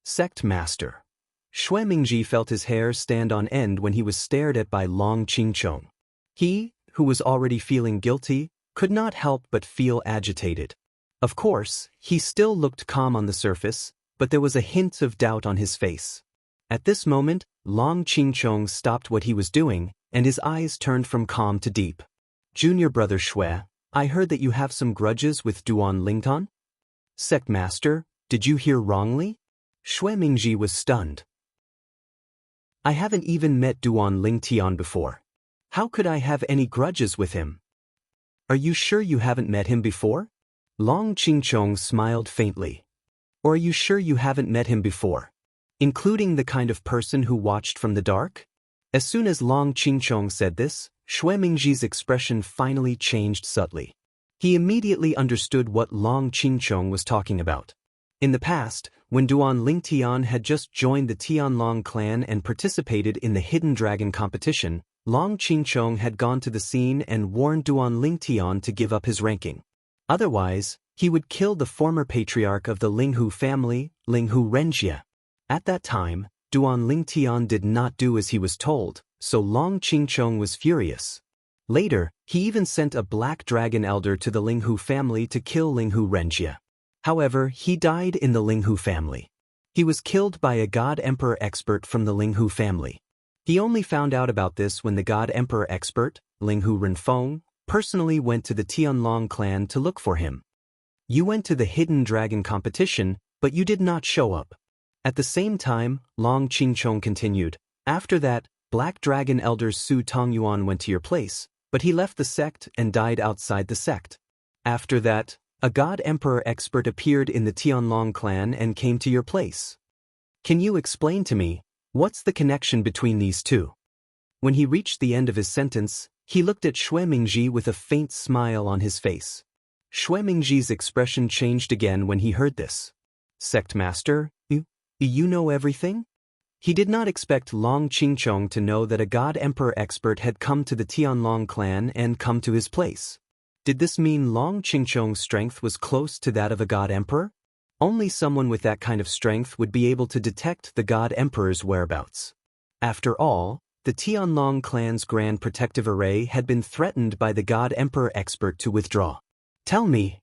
Sect master. Shui Mingji felt his hair stand on end when he was stared at by Long Qingchong. He, who was already feeling guilty, could not help but feel agitated. Of course, he still looked calm on the surface, but there was a hint of doubt on his face. At this moment, Long Qingchong stopped what he was doing, and his eyes turned from calm to deep. Junior brother Shui, I heard that you have some grudges with Duan Lingtan? Sect master, did you hear wrongly? Shui Mingji was stunned. I haven't even met Duan Lingtian before. How could I have any grudges with him? Are you sure you haven't met him before? Long Qingchong smiled faintly. Or are you sure you haven't met him before? Including the kind of person who watched from the dark? As soon as Long Qingchong said this, Shui Mingji's expression finally changed subtly. He immediately understood what Long Qingchong was talking about. In the past, when Duan Lingtian had just joined the Tianlong clan and participated in the Hidden Dragon competition, Long Qingchong had gone to the scene and warned Duan Lingtian to give up his ranking. Otherwise, he would kill the former patriarch of the Linghu family, Linghu Renjie. At that time, Duan Lingtian did not do as he was told, so Long Qingchong was furious. Later, he even sent a black dragon elder to the Linghu family to kill Linghu Renjie. However, he died in the Linghu family. He was killed by a God Emperor expert from the Linghu family. He only found out about this when the God Emperor expert, Linghu Renfeng, personally went to the Tianlong clan to look for him. You went to the Hidden Dragon competition, but you did not show up. At the same time, Long Qingchong continued, after that, Black Dragon Elder Su Tongyuan went to your place, but he left the sect and died outside the sect. After that, a God Emperor expert appeared in the Tianlong clan and came to your place. Can you explain to me, what's the connection between these two? When he reached the end of his sentence, he looked at Shui Mingji with a faint smile on his face. Shui Mingji's expression changed again when he heard this. Sect master, you know everything? He did not expect Long Qingchong to know that a God Emperor expert had come to the Tianlong clan and come to his place. Did this mean Long Qingchong's strength was close to that of a God Emperor? Only someone with that kind of strength would be able to detect the God Emperor's whereabouts. After all, the Tianlong clan's Grand Protective Array had been threatened by the God Emperor expert to withdraw. Tell me.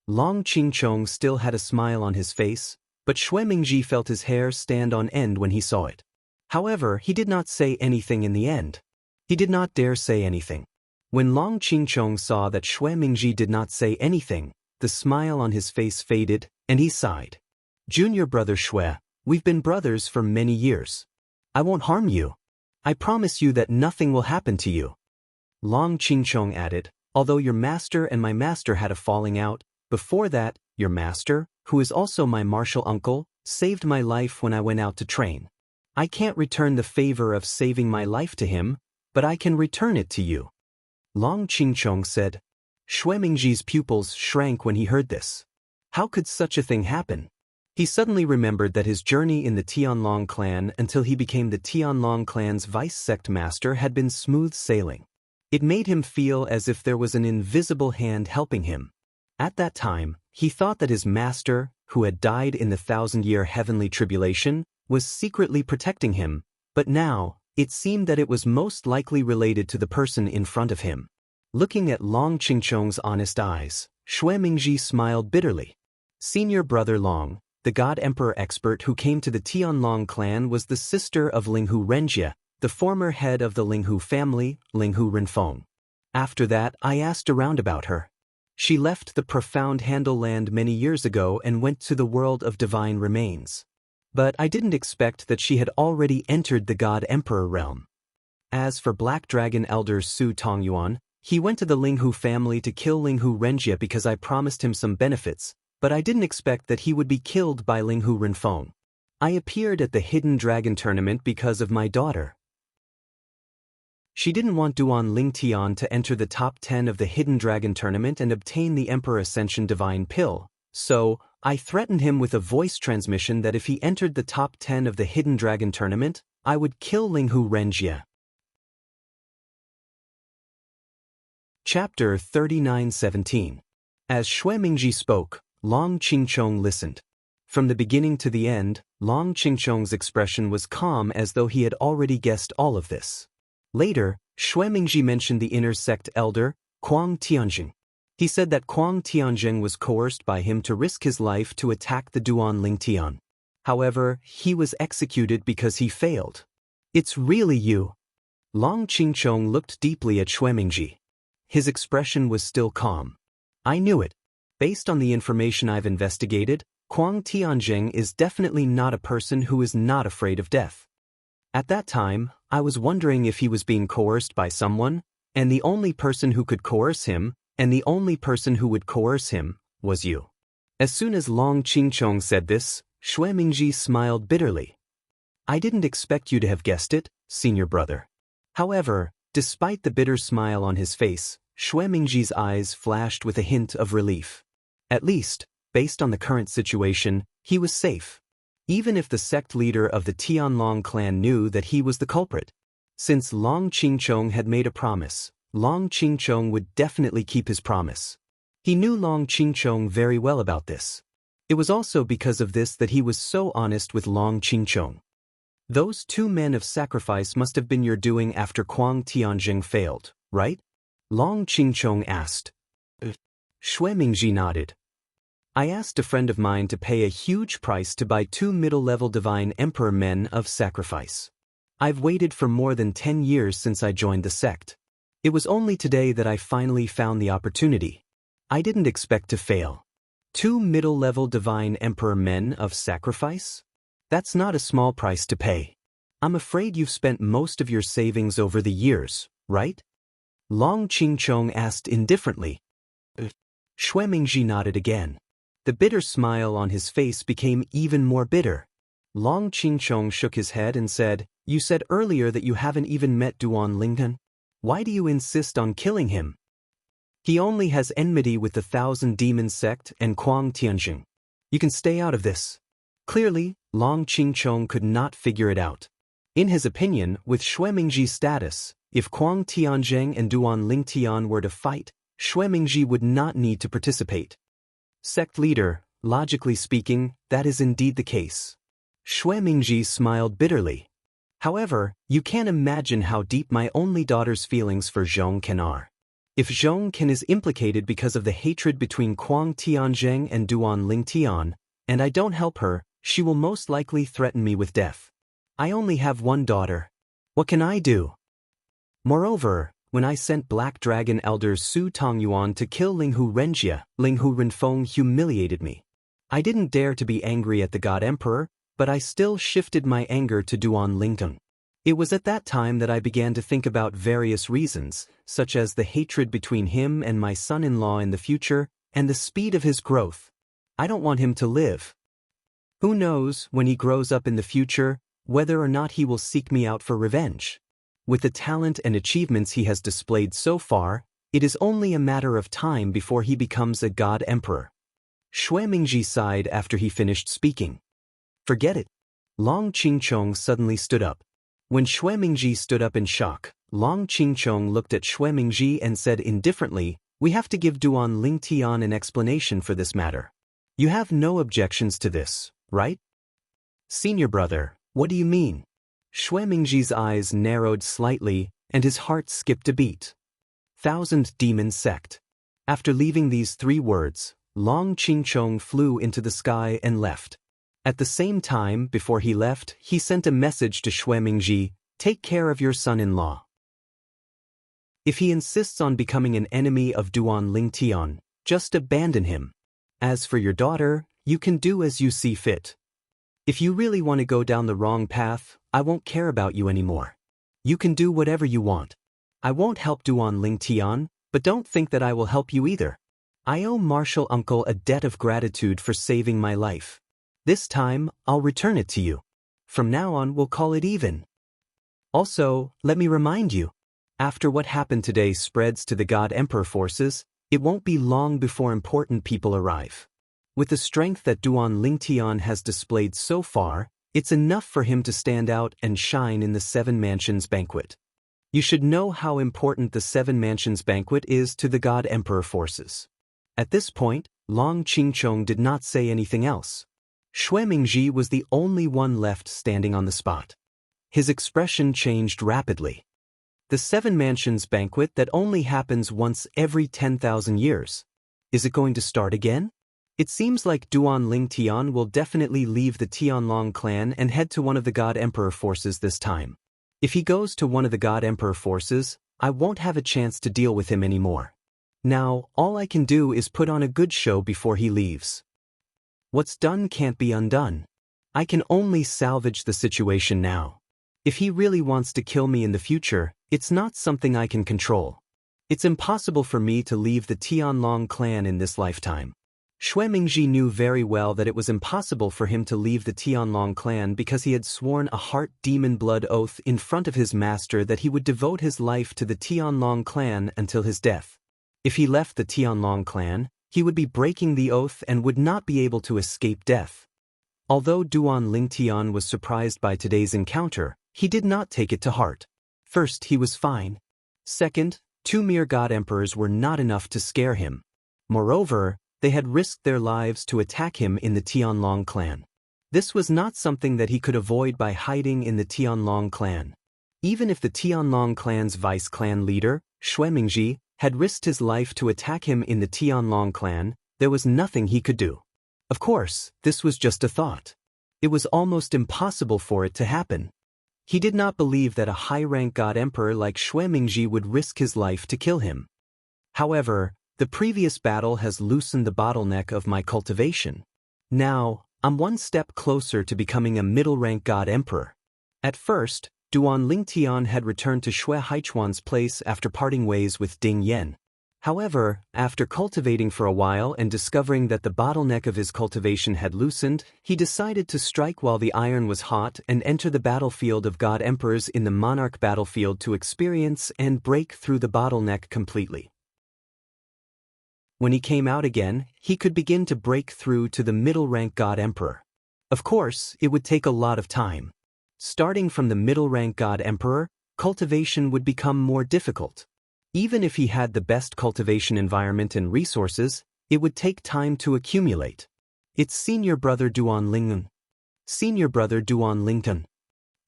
Long Qingchong still had a smile on his face, but Shui Mingji felt his hair stand on end when he saw it. However, he did not say anything in the end. He did not dare say anything. When Long Qingchong saw that Shui Mingji did not say anything, the smile on his face faded, and he sighed. Junior brother Shui, we've been brothers for many years. I won't harm you. I promise you that nothing will happen to you. Long Qingchong added, although your master and my master had a falling out, before that, your master, who is also my martial uncle, saved my life when I went out to train. I can't return the favor of saving my life to him, but I can return it to you." Long Qingchong said. Shui Mingji's pupils shrank when he heard this. How could such a thing happen? He suddenly remembered that his journey in the Tianlong clan until he became the Tianlong clan's vice-sect master had been smooth sailing. It made him feel as if there was an invisible hand helping him. At that time, he thought that his master, who had died in the 1,000-year heavenly tribulation, was secretly protecting him, but now, it seemed that it was most likely related to the person in front of him. Looking at Long Qingchong's honest eyes, Shui Mingji smiled bitterly. Senior brother Long, the God Emperor expert who came to the Tianlong clan, was the sister of Linghu Renjie, the former head of the Linghu family, Linghu Renfeng. After that, I asked around about her. She left the profound Handle land many years ago and went to the world of divine remains. But I didn't expect that she had already entered the God Emperor realm. As for Black Dragon Elder Su Tongyuan, he went to the Linghu family to kill Linghu Renjie because I promised him some benefits, but I didn't expect that he would be killed by Linghu Renfeng. I appeared at the Hidden Dragon tournament because of my daughter. She didn't want Duan Lingtian to enter the top 10 of the Hidden Dragon tournament and obtain the Emperor Ascension Divine Pill, so I threatened him with a voice transmission that if he entered the top 10 of the Hidden Dragon tournament, I would kill Linghu Renjie. Chapter 39:17. As Shui Mingji spoke, Long Qingchong listened. From the beginning to the end, Long Qingchong's expression was calm as though he had already guessed all of this. Later, Shui Mingji mentioned the inner sect elder, Kuang Tianjing. He said that Kuang Tianjing was coerced by him to risk his life to attack the Duan Lingtian. However, he was executed because he failed. "It's really you." Long Qingchong looked deeply at Shui Mingji. His expression was still calm. "I knew it. Based on the information I've investigated, Kuang Tianjing is definitely not a person who is not afraid of death. At that time, I was wondering if he was being coerced by someone, and the only person who could coerce him, was you." As soon as Long Qingchong said this, Shui Mingji smiled bitterly. "I didn't expect you to have guessed it, senior brother." However, despite the bitter smile on his face, Shui Mingji's eyes flashed with a hint of relief. At least, based on the current situation, he was safe. Even if the sect leader of the Tianlong clan knew that he was the culprit. Since Long Qingchong had made a promise, Long Qingchong would definitely keep his promise. He knew Long Qingchong very well about this. It was also because of this that he was so honest with Long Qingchong. "Those 2 men of sacrifice must have been your doing after Kuang Tianjing failed, right?" Long Qingchong asked. Shui Mingji nodded. "I asked a friend of mine to pay a huge price to buy 2 middle-level divine emperor men of sacrifice. I've waited for more than 10 years since I joined the sect. It was only today that I finally found the opportunity. I didn't expect to fail. 2 middle-level divine emperor men of sacrifice? That's not a small price to pay. I'm afraid you've spent most of your savings over the years, right?" Long Qingchong asked indifferently. Shui Mingji nodded again. The bitter smile on his face became even more bitter. Long Qingchong shook his head and said, "You said earlier that you haven't even met Duan Lingtian. Why do you insist on killing him? He only has enmity with the 1,000 Demon sect and Kuang Tianjing. You can stay out of this." Clearly, Long Qingchong could not figure it out. In his opinion, with Shui Mingji's status, if Kuang Tianjing and Duan Lingtian were to fight, Shui Mingji would not need to participate. Sect leader, logically speaking, that is indeed the case. Shui Mingji smiled bitterly. "However, you can't imagine how deep my only daughter's feelings for Zhong Ken are. If Zhong Ken is implicated because of the hatred between Kuang Tianjing and Duan Lingtian, and I don't help her, she will most likely threaten me with death. I only have one daughter. What can I do? Moreover, when I sent Black Dragon Elder Su Tongyuan to kill Linghu Renjie, Linghu Renfeng humiliated me. I didn't dare to be angry at the God Emperor, but I still shifted my anger to Duan Lingtian. It was at that time that I began to think about various reasons, such as the hatred between him and my son-in-law in the future, and the speed of his growth. I don't want him to live. Who knows, when he grows up in the future, whether or not he will seek me out for revenge. With the talent and achievements he has displayed so far, it is only a matter of time before he becomes a god emperor. Xue Mingji sighed after he finished speaking. Forget it. Long Qingchong suddenly stood up. When Xue Mingji stood up in shock, Long Qingchong looked at Xue Mingji and said indifferently, "We have to give Duan Lingtian an explanation for this matter. You have no objections to this, right?" "Senior brother, what do you mean?" Xue Mingji's eyes narrowed slightly, and his heart skipped a beat. Thousand Demon Sect. After leaving these 3 words, Long Qingchong flew into the sky and left. At the same time, before he left, he sent a message to Xue Mingji, "Take care of your son-in-law. If he insists on becoming an enemy of Duan Lingtian, just abandon him. As for your daughter, you can do as you see fit. If you really want to go down the wrong path, I won't care about you anymore. You can do whatever you want. I won't help Duan Lingtian, but don't think that I will help you either. I owe Martial Uncle a debt of gratitude for saving my life. This time, I'll return it to you. From now on, we'll call it even. Also, let me remind you, after what happened today spreads to the God Emperor forces, it won't be long before important people arrive. With the strength that Duan Lingtian has displayed so far, it's enough for him to stand out and shine in the 7 Mansions banquet. You should know how important the 7 Mansions banquet is to the God Emperor forces." At this point, Long Qingchong did not say anything else. Xue Mingji was the only one left standing on the spot. His expression changed rapidly. The 7 Mansions banquet that only happens once every 10,000 years. Is it going to start again? It seems like Duan Lingtian will definitely leave the Tianlong clan and head to one of the God Emperor forces this time. If he goes to one of the God Emperor forces, I won't have a chance to deal with him anymore. Now, all I can do is put on a good show before he leaves. What's done can't be undone. I can only salvage the situation now. If he really wants to kill me in the future, it's not something I can control. It's impossible for me to leave the Tianlong clan in this lifetime. Xue Mingji knew very well that it was impossible for him to leave the Tianlong clan because he had sworn a heart demon blood oath in front of his master that he would devote his life to the Tianlong clan until his death. If he left the Tianlong clan, he would be breaking the oath and would not be able to escape death. Although Duan Lingtian was surprised by today's encounter, he did not take it to heart. First, he was fine. Second, 2 mere God Emperors were not enough to scare him. Moreover, they had risked their lives to attack him in the Tianlong clan. This was not something that he could avoid by hiding in the Tianlong clan. Even if the Tianlong clan's vice-clan leader, Xue Mingji, had risked his life to attack him in the Tianlong clan, there was nothing he could do. Of course, this was just a thought. It was almost impossible for it to happen. He did not believe that a high-rank God Emperor like Xue Mingji would risk his life to kill him. However, the previous battle has loosened the bottleneck of my cultivation. Now, I'm one step closer to becoming a middle-rank God Emperor. At first, Duan Lingtian had returned to Xue Haichuan's place after parting ways with Ding Yan. However, after cultivating for a while and discovering that the bottleneck of his cultivation had loosened, he decided to strike while the iron was hot and enter the battlefield of God Emperors in the Monarch battlefield to experience and break through the bottleneck completely. When he came out again, he could begin to break through to the middle-rank God Emperor. Of course, it would take a lot of time. Starting from the middle-rank God Emperor, cultivation would become more difficult. Even if he had the best cultivation environment and resources, it would take time to accumulate. It's senior brother Duan Lingtan. Senior brother Duan Lingtan.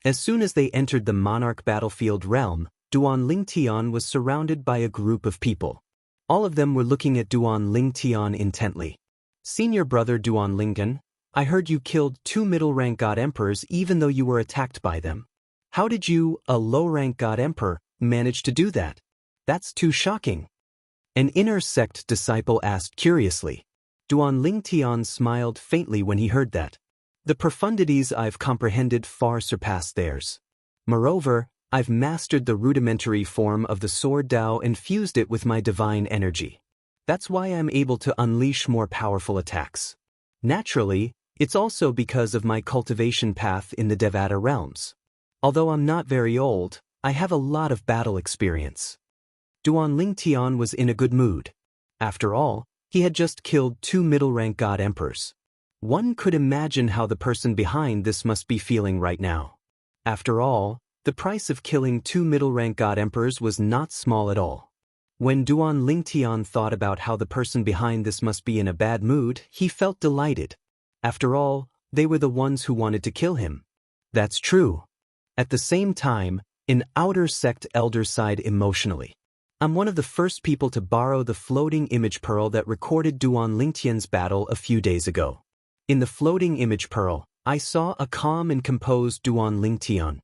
As soon as they entered the Monarch battlefield realm, Duan Lingtian was surrounded by a group of people. All of them were looking at Duan Lingtian intently. Senior brother Duan Lingtan, I heard you killed 2 middle-rank God Emperors even though you were attacked by them. How did you, a low-rank God Emperor, manage to do that? That's too shocking. An inner sect disciple asked curiously. Duan Lingtian smiled faintly when he heard that. The profundities I've comprehended far surpass theirs. Moreover, I've mastered the rudimentary form of the sword Dao and fused it with my divine energy. That's why I'm able to unleash more powerful attacks. Naturally, it's also because of my cultivation path in the Devata realms. Although I'm not very old, I have a lot of battle experience. Duan Lingtian was in a good mood. After all, he had just killed 2 middle-rank god emperors. One could imagine how the person behind this must be feeling right now. After all, the price of killing 2 middle-rank god emperors was not small at all. When Duan Lingtian thought about how the person behind this must be in a bad mood, he felt delighted. After all, they were the ones who wanted to kill him. That's true. At the same time, an outer sect elder sighed emotionally. I'm one of the first people to borrow the floating image pearl that recorded Duan Lingtian's battle a few days ago. In the floating image pearl, I saw a calm and composed Duan Lingtian.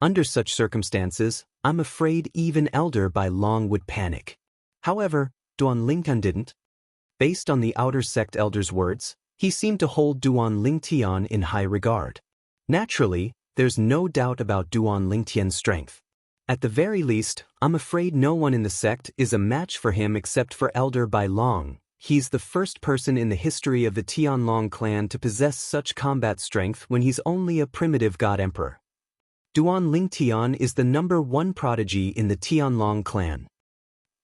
Under such circumstances, I'm afraid even Elder by Long would panic. However, Duan Lingtian didn't. Based on the outer sect elder's words, he seemed to hold Duan Lingtian in high regard. Naturally, there's no doubt about Duan Lingtian's strength. At the very least, I'm afraid no one in the sect is a match for him except for Elder by Long. He's the first person in the history of the Tianlong clan to possess such combat strength when he's only a primitive god emperor. Duan Lingtian is the #1 prodigy in the Tianlong clan.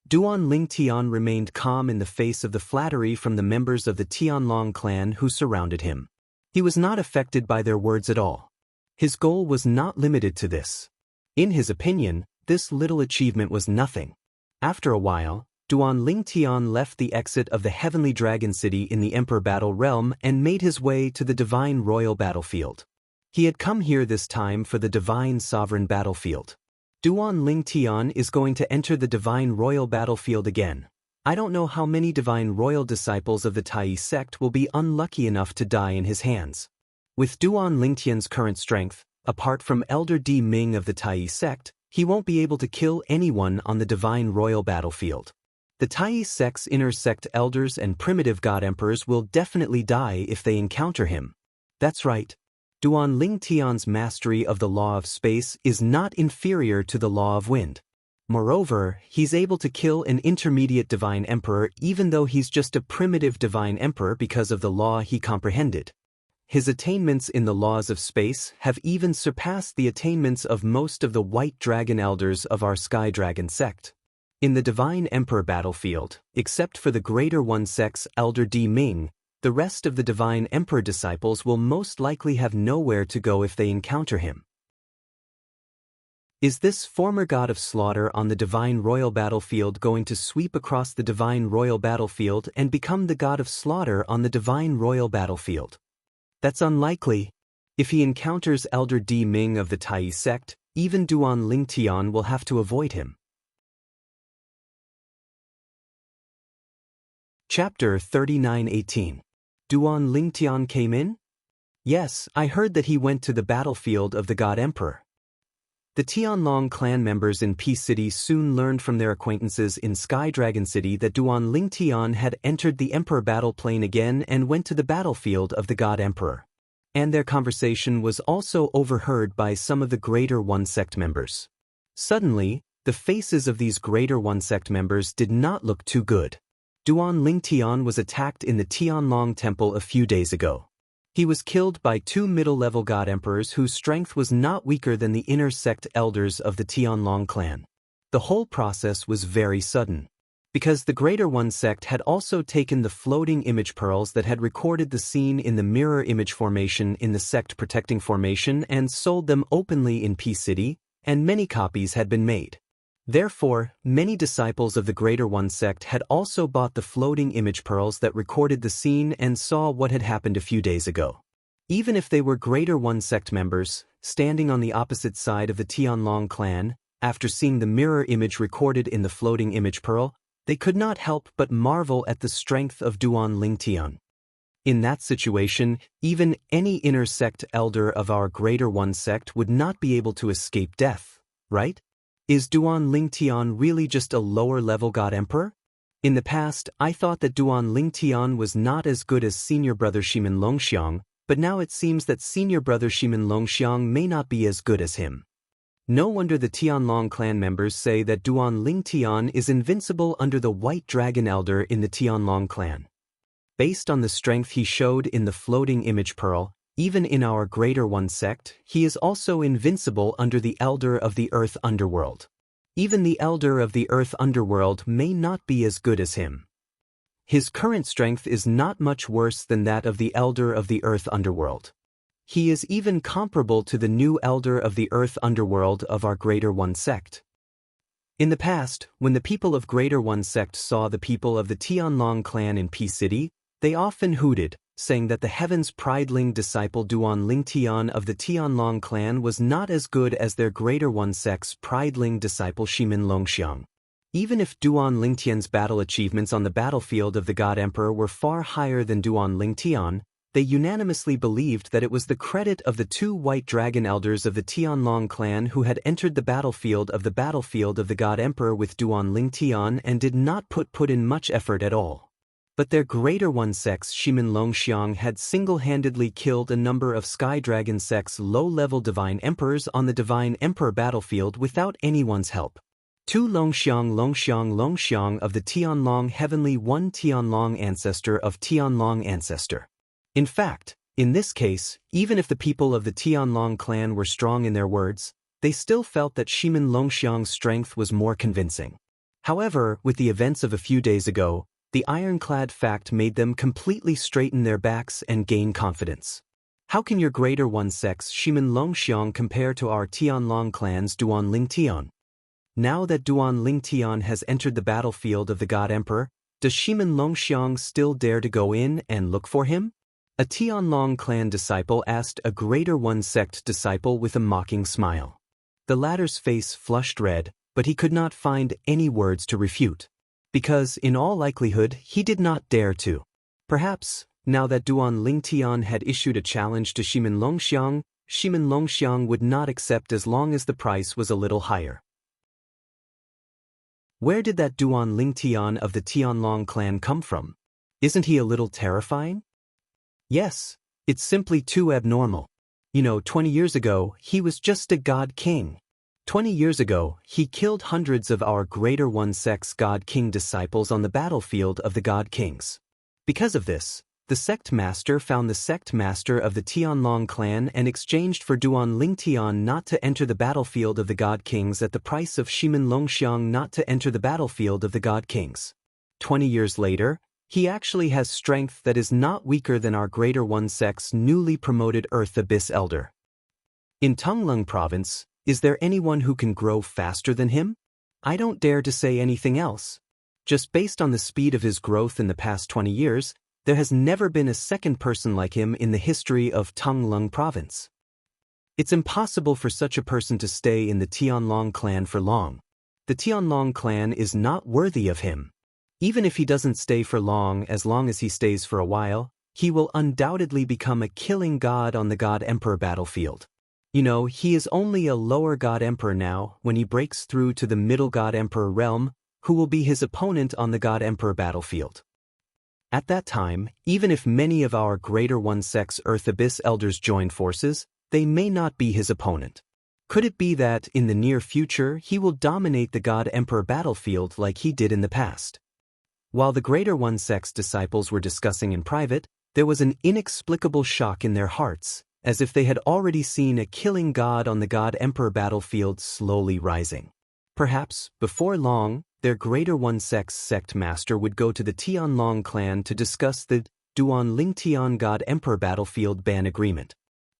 Duan Lingtian remained calm in the face of the flattery from the members of the Tianlong clan who surrounded him. He was not affected by their words at all. His goal was not limited to this. In his opinion, this little achievement was nothing. After a while, Duan Lingtian left the exit of the Heavenly Dragon City in the Emperor Battle Realm and made his way to the Divine Royal Battlefield. He had come here this time for the Divine Sovereign Battlefield. Duan Lingtian is going to enter the Divine Royal Battlefield again. I don't know how many Divine Royal disciples of the Tai sect will be unlucky enough to die in his hands. With Duan Lingtian's current strength, apart from Elder Di Ming of the Tai sect, he won't be able to kill anyone on the Divine Royal Battlefield. The Tai sect's inner sect elders and primitive god emperors will definitely die if they encounter him. That's right. Duan Lingtian's mastery of the law of space is not inferior to the law of wind. Moreover, he's able to kill an intermediate divine emperor even though he's just a primitive divine emperor because of the law he comprehended. His attainments in the laws of space have even surpassed the attainments of most of the white dragon elders of our Sky Dragon sect. In the Divine Emperor battlefield, except for the Greater One sect's Elder Di Ming, the rest of the Divine Emperor disciples will most likely have nowhere to go if they encounter him. Is this former god of slaughter on the Divine Royal Battlefield going to sweep across the Divine Royal Battlefield and become the god of slaughter on the Divine Royal Battlefield? That's unlikely. If he encounters Elder Di Ming of the Tai sect, even Duan Lingtian will have to avoid him. Chapter 39:18. Duan Lingtian came in? Yes, I heard that he went to the battlefield of the God Emperor. The Tianlong clan members in Peace City soon learned from their acquaintances in Sky Dragon City that Duan Lingtian had entered the Emperor battle plane again and went to the battlefield of the God Emperor. And their conversation was also overheard by some of the Greater One Sect members. Suddenly, the faces of these Greater One Sect members did not look too good. Duan Lingtian was attacked in the Tianlong Temple a few days ago. He was killed by 2 middle-level god emperors whose strength was not weaker than the inner sect elders of the Tianlong clan. The whole process was very sudden. Because the Greater One sect had also taken the floating image pearls that had recorded the scene in the mirror image formation in the sect protecting formation and sold them openly in Peace City, and many copies had been made. Therefore, many disciples of the Greater One sect had also bought the floating image pearls that recorded the scene and saw what had happened a few days ago. Even if they were Greater One sect members, standing on the opposite side of the Tianlong clan, after seeing the mirror image recorded in the floating image pearl, they could not help but marvel at the strength of Duan Lingtian. In that situation, even any inner sect elder of our Greater One sect would not be able to escape death, right? Is Duan Lingtian really just a lower-level god emperor? In the past, I thought that Duan Lingtian was not as good as senior brother Shimin Longxiang, but now it seems that senior brother Shimin Longxiang may not be as good as him. No wonder the Tianlong clan members say that Duan Lingtian is invincible under the White Dragon Elder in the Tianlong clan. Based on the strength he showed in the floating image pearl, even in our Greater One sect, he is also invincible under the Elder of the Earth Underworld. Even the Elder of the Earth Underworld may not be as good as him. His current strength is not much worse than that of the Elder of the Earth Underworld. He is even comparable to the new Elder of the Earth Underworld of our Greater One sect. In the past, when the people of Greater One sect saw the people of the Tianlong clan in Peace City, they often hooted, saying that the Heaven's Prideling disciple Duan Lingtian of the Tianlong clan was not as good as their Greater One sect's Prideling disciple Shimin Longxiang. Even if Duan Lingtian's battle achievements on the battlefield of the God Emperor were far higher than Duan Lingtian, they unanimously believed that it was the credit of the two white dragon elders of the Tianlong clan who had entered the battlefield of the God Emperor with Duan Lingtian and did not put in much effort at all. But their Greater One sect's Shimin Longxiang had single-handedly killed a number of Sky Dragon sect's low-level Divine Emperors on the Divine Emperor battlefield without anyone's help. 2 Longxiang of the Tianlong Heavenly 1 Tianlong Ancestor of Tianlong Ancestor. In fact, in this case, even if the people of the Tianlong clan were strong in their words, they still felt that Shimin Longxiang's strength was more convincing. However, with the events of a few days ago, the ironclad fact made them completely straighten their backs and gain confidence. How can your Greater One sect's Shimin Longxiang compare to our Tianlong clan's Duan Lingtian? Now that Duan Lingtian has entered the battlefield of the God Emperor, does Shimin Longxiang still dare to go in and look for him? A Tianlong clan disciple asked a Greater One sect disciple with a mocking smile. The latter's face flushed red, but he could not find any words to refute. Because, in all likelihood, he did not dare to. Perhaps, now that Duan Lingtian had issued a challenge to Shimin Longxiang would not accept as long as the price was a little higher. Where did that Duan Lingtian of the Tianlong clan come from? Isn't he a little terrifying? Yes, it's simply too abnormal. 20 years ago, he was just a God King. 20 years ago, he killed hundreds of our Greater One sect's God King disciples on the battlefield of the God Kings. Because of this, the sect master found the sect master of the Tianlong clan and exchanged for Duan Lingtian not to enter the battlefield of the God Kings at the price of Shimin Longxiang not to enter the battlefield of the God Kings. 20 years later, he actually has strength that is not weaker than our Greater One sect's newly promoted Earth Abyss Elder. In Tonglung Province, is there anyone who can grow faster than him? I don't dare to say anything else. Just based on the speed of his growth in the past 20 years, there has never been a second person like him in the history of Tonglung Province. It's impossible for such a person to stay in the Tianlong clan for long. The Tianlong clan is not worthy of him. Even if he doesn't stay for long as he stays for a while, he will undoubtedly become a killing god on the God Emperor battlefield. He is only a lower God Emperor now. When he breaks through to the middle God Emperor realm, who will be his opponent on the God Emperor battlefield. At that time, even if many of our Greater One sect's Earth Abyss Elders join forces, they may not be his opponent. Could it be that, in the near future, he will dominate the God Emperor battlefield like he did in the past? While the Greater One sect's disciples were discussing in private, there was an inexplicable shock in their hearts, as if they had already seen a killing god on the God Emperor battlefield slowly rising. Perhaps, before long, their Greater One sect's sect master would go to the Tianlong clan to discuss the Duan Lingtian God Emperor battlefield ban agreement.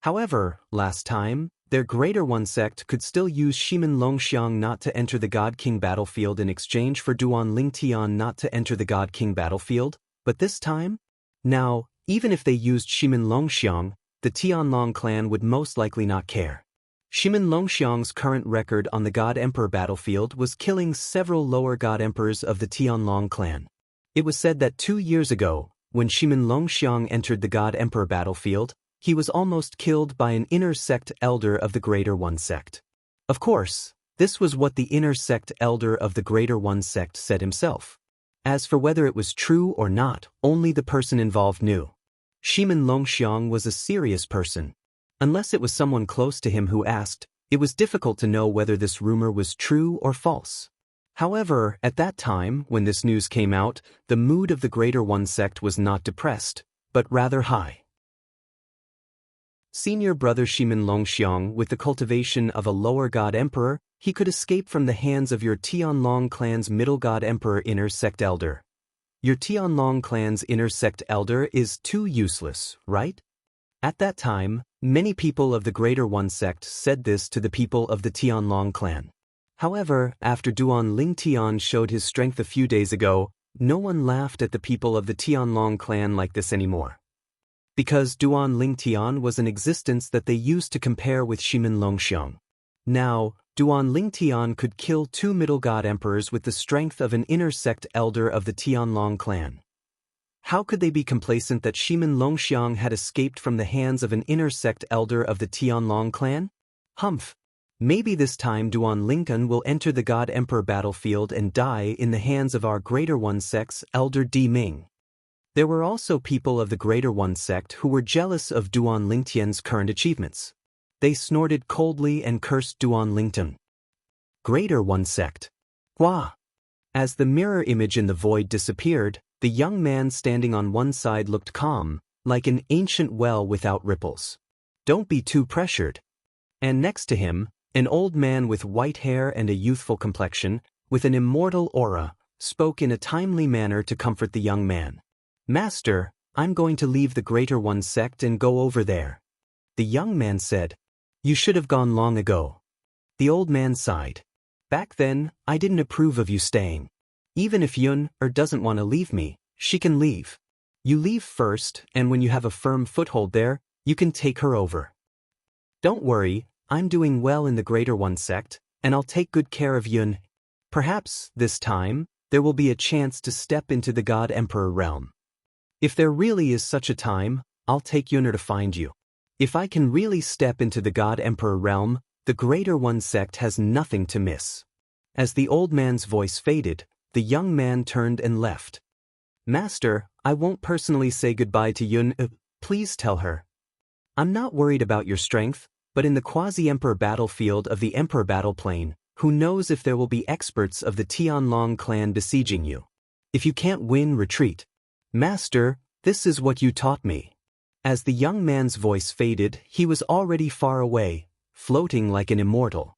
However, last time, their Greater One sect could still use Shimin Longxiang not to enter the God King battlefield in exchange for Duan Lingtian not to enter the God King battlefield, but this time? Now, even if they used Shimin Longxiang, the Tianlong clan would most likely not care. Shimin Longxiang's current record on the God Emperor battlefield was killing several lower God Emperors of the Tianlong clan. It was said that 2 years ago, when Shimin Longxiang entered the God Emperor battlefield, he was almost killed by an inner sect elder of the Greater One sect. Of course, this was what the inner sect elder of the Greater One sect said himself. As for whether it was true or not, only the person involved knew. Shimin Longxiang was a serious person. Unless it was someone close to him who asked, it was difficult to know whether this rumor was true or false. However, at that time, when this news came out, the mood of the Greater One sect was not depressed, but rather high. Senior brother Shimin Longxiang, with the cultivation of a lower god emperor, he could escape from the hands of your Tianlong clan's middle god emperor inner sect elder. Your Tianlong clan's inner sect elder is too useless, right? At that time, many people of the Greater One sect said this to the people of the Tianlong clan. However, after Duan Lingtian showed his strength a few days ago, no one laughed at the people of the Tianlong clan like this anymore. Because Duan Lingtian was an existence that they used to compare with Shimin Longxiang. Now, Duan Lingtian could kill 2 middle god emperors with the strength of an inner sect elder of the Tianlong clan. How could they be complacent that Shimin Longxiang had escaped from the hands of an inner sect elder of the Tianlong clan? Humph! Maybe this time Duan Lincoln will enter the God Emperor battlefield and die in the hands of our Greater One sect's elder Di Ming. There were also people of the Greater One sect who were jealous of Duan Lingtian's current achievements. They snorted coldly and cursed Duan Lingtian. Greater One sect. Hua! As the mirror image in the void disappeared, the young man standing on one side looked calm, like an ancient well without ripples. Don't be too pressured. And next to him, an old man with white hair and a youthful complexion, with an immortal aura, spoke in a timely manner to comfort the young man. Master, I'm going to leave the Greater One sect and go over there. The young man said, You should have gone long ago. The old man sighed. Back then, I didn't approve of you staying. Even if Yun doesn't want to leave me, she can leave. You leave first, and when you have a firm foothold there, you can take her over. Don't worry, I'm doing well in the Greater One sect, and I'll take good care of Yun. Perhaps, this time, there will be a chance to step into the God Emperor realm. If there really is such a time, I'll take Yun'er to find you. If I can really step into the God Emperor realm, the Greater One sect has nothing to miss. As the old man's voice faded, the young man turned and left. Master, I won't personally say goodbye to Yun, please tell her. I'm not worried about your strength, but in the quasi-emperor battlefield of the emperor battle plane, who knows if there will be experts of the Tianlong clan besieging you. If you can't win, retreat. Master, this is what you taught me. As the young man's voice faded, he was already far away, floating like an immortal.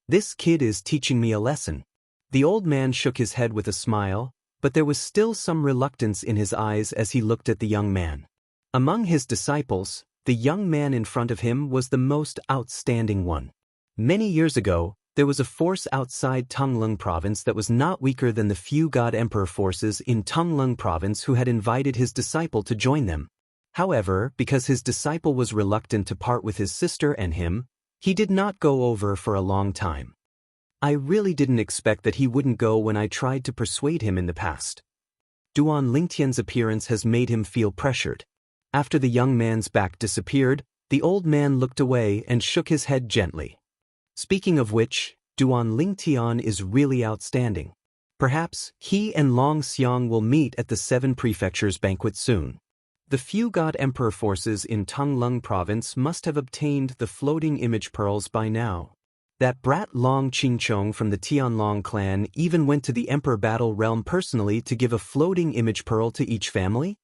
This kid is teaching me a lesson. The old man shook his head with a smile, but there was still some reluctance in his eyes as he looked at the young man. Among his disciples, the young man in front of him was the most outstanding one. Many years ago, there was a force outside Tonglung province that was not weaker than the few God Emperor forces in Tonglung province who had invited his disciple to join them. However, because his disciple was reluctant to part with his sister and him, he did not go over for a long time. I really didn't expect that he wouldn't go when I tried to persuade him in the past. Duan Lingtian's appearance has made him feel pressured. After the young man's back disappeared, the old man looked away and shook his head gently. Speaking of which, Duan Lingtian is really outstanding. Perhaps he and Long Xiang will meet at the 7 Prefectures banquet soon. The few God Emperor forces in Tonglung province must have obtained the floating image pearls by now. That brat Long Qingchong from the Tianlong clan even went to the Emperor battle realm personally to give a floating image pearl to each family?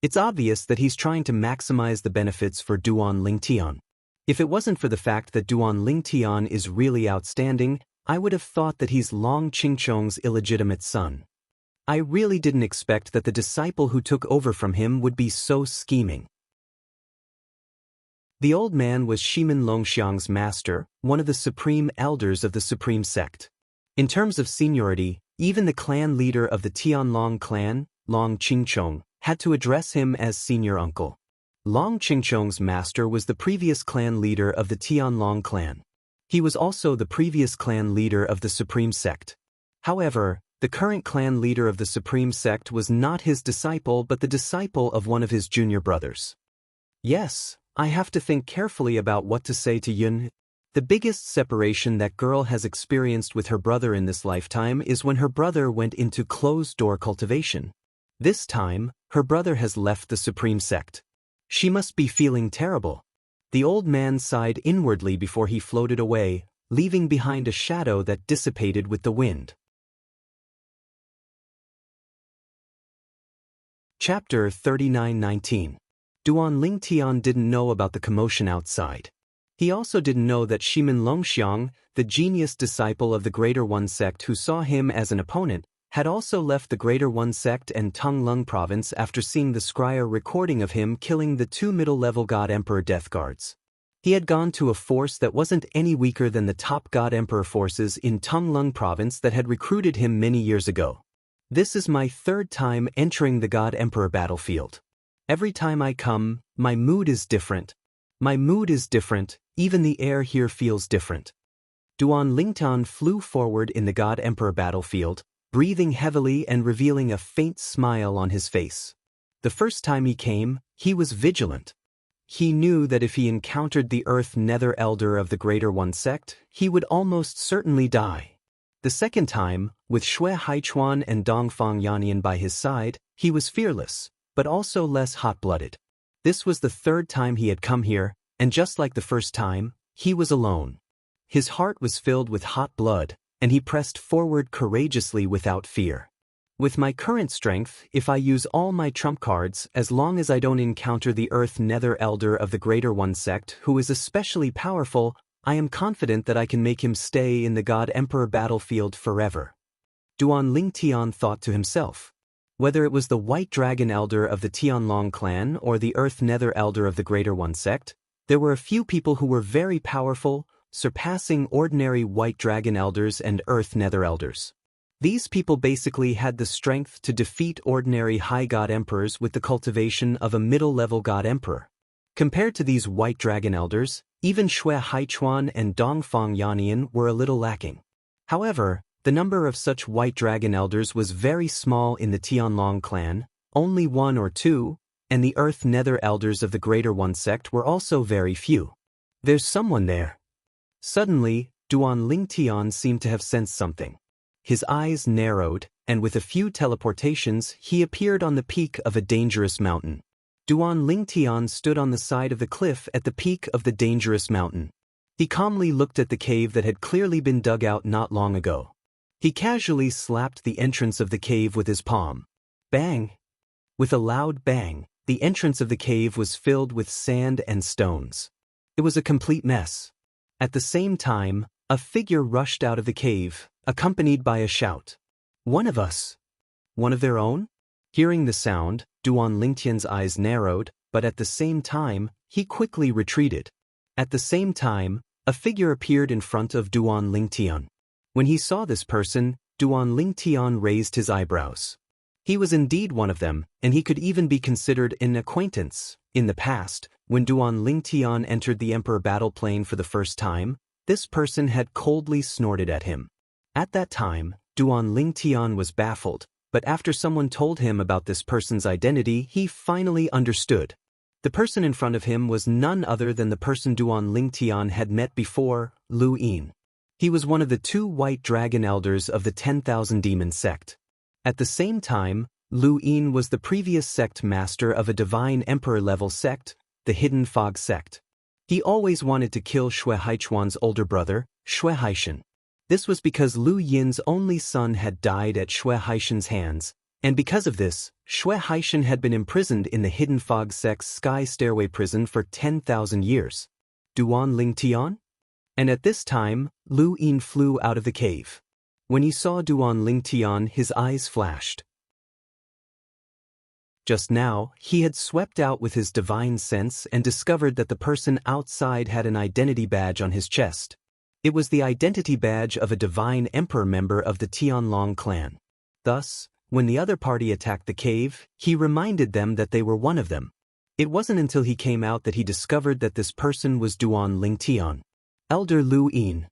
It's obvious that he's trying to maximize the benefits for Duan Lingtian. If it wasn't for the fact that Duan Lingtian is really outstanding, I would have thought that he's Long Qingchong's illegitimate son. I really didn't expect that the disciple who took over from him would be so scheming. The old man was Shimin Longxiang's master, one of the supreme elders of the supreme sect. In terms of seniority, even the clan leader of the Tianlong clan, Long Qingchong, had to address him as senior uncle. Long Qingchong's master was the previous clan leader of the Tianlong clan. He was also the previous clan leader of the supreme sect. However, the current clan leader of the supreme sect was not his disciple but the disciple of one of his junior brothers. Yes, I have to think carefully about what to say to Yun. The biggest separation that girl has experienced with her brother in this lifetime is when her brother went into closed-door cultivation. This time, her brother has left the supreme sect. She must be feeling terrible. The old man sighed inwardly before he floated away, leaving behind a shadow that dissipated with the wind. Chapter 39:19. Duan Lingtian didn't know about the commotion outside. He also didn't know that Shimin Longxiang, the genius disciple of the Greater One sect who saw him as an opponent, had also left the Greater One sect and Tonglung province after seeing the scryer recording of him killing the 2 middle-level God Emperor Death Guards. He had gone to a force that wasn't any weaker than the top God Emperor forces in Tonglung province that had recruited him many years ago. This is my 3rd time entering the God Emperor battlefield. Every time I come, my mood is different. My mood is different, even the air here feels different. Duan Lingtian flew forward in the God Emperor battlefield, breathing heavily and revealing a faint smile on his face. The first time he came, he was vigilant. He knew that if he encountered the Earth Nether Elder of the Greater One sect, he would almost certainly die. The second time, with Xue Haichuan and Dongfang Yannian by his side, he was fearless, but also less hot-blooded. This was the 3rd time he had come here, and just like the first time, he was alone. His heart was filled with hot blood, and he pressed forward courageously without fear. With my current strength, if I use all my trump cards, as long as I don't encounter the Earth Nether Elder of the Greater One sect who is especially powerful, I am confident that I can make him stay in the God Emperor battlefield forever. Duan Lingtian thought to himself. Whether it was the White Dragon Elder of the Tianlong clan or the Earth Nether Elder of the Greater One sect, there were a few people who were very powerful, surpassing ordinary White Dragon Elders and Earth Nether Elders. These people basically had the strength to defeat ordinary High God Emperors with the cultivation of a middle-level God Emperor. Compared to these White Dragon Elders, even Xue Haichuan and Dongfang Yannian were a little lacking. However, the number of such White Dragon Elders was very small in the Tianlong clan, only 1 or 2, and the Earth Nether Elders of the Greater One sect were also very few. There's someone there. Suddenly, Duan Lingtian seemed to have sensed something. His eyes narrowed, and with a few teleportations, he appeared on the peak of a dangerous mountain. Duan Lingtian stood on the side of the cliff at the peak of the dangerous mountain. He calmly looked at the cave that had clearly been dug out not long ago. He casually slapped the entrance of the cave with his palm. Bang! With a loud bang, the entrance of the cave was filled with sand and stones. It was a complete mess. At the same time, a figure rushed out of the cave, accompanied by a shout. One of us! One of their own? Hearing the sound, Duan Lingtian's eyes narrowed, but at the same time, he quickly retreated. At the same time, a figure appeared in front of Duan Lingtian. When he saw this person, Duan Lingtian raised his eyebrows. He was indeed one of them, and he could even be considered an acquaintance. In the past, when Duan Lingtian entered the Emperor battle plane for the first time, this person had coldly snorted at him. At that time, Duan Lingtian was baffled, but after someone told him about this person's identity, he finally understood. The person in front of him was none other than the person Duan Lingtian had met before, Lu Yin. He was one of the 2 White Dragon Elders of the 10,000 Demon sect. At the same time, Lu Yin was the previous sect master of a Divine Emperor-level sect, the Hidden Fog sect. He always wanted to kill Xue Haichuan's older brother, Xue Haishan. This was because Lu Yin's only son had died at Xue Haishan's hands, and because of this, Xue Haishan had been imprisoned in the Hidden Fog sect's Sky Stairway prison for 10,000 years. Duan Lingtian? And at this time, Lu Yin flew out of the cave. When he saw Duan Lingtian, his eyes flashed. Just now, he had swept out with his divine sense and discovered that the person outside had an identity badge on his chest. It was the identity badge of a Divine Emperor member of the Tianlong clan. Thus, when the other party attacked the cave, he reminded them that they were one of them. It wasn't until he came out that he discovered that this person was Duan Lingtian. Elder Lu Yin.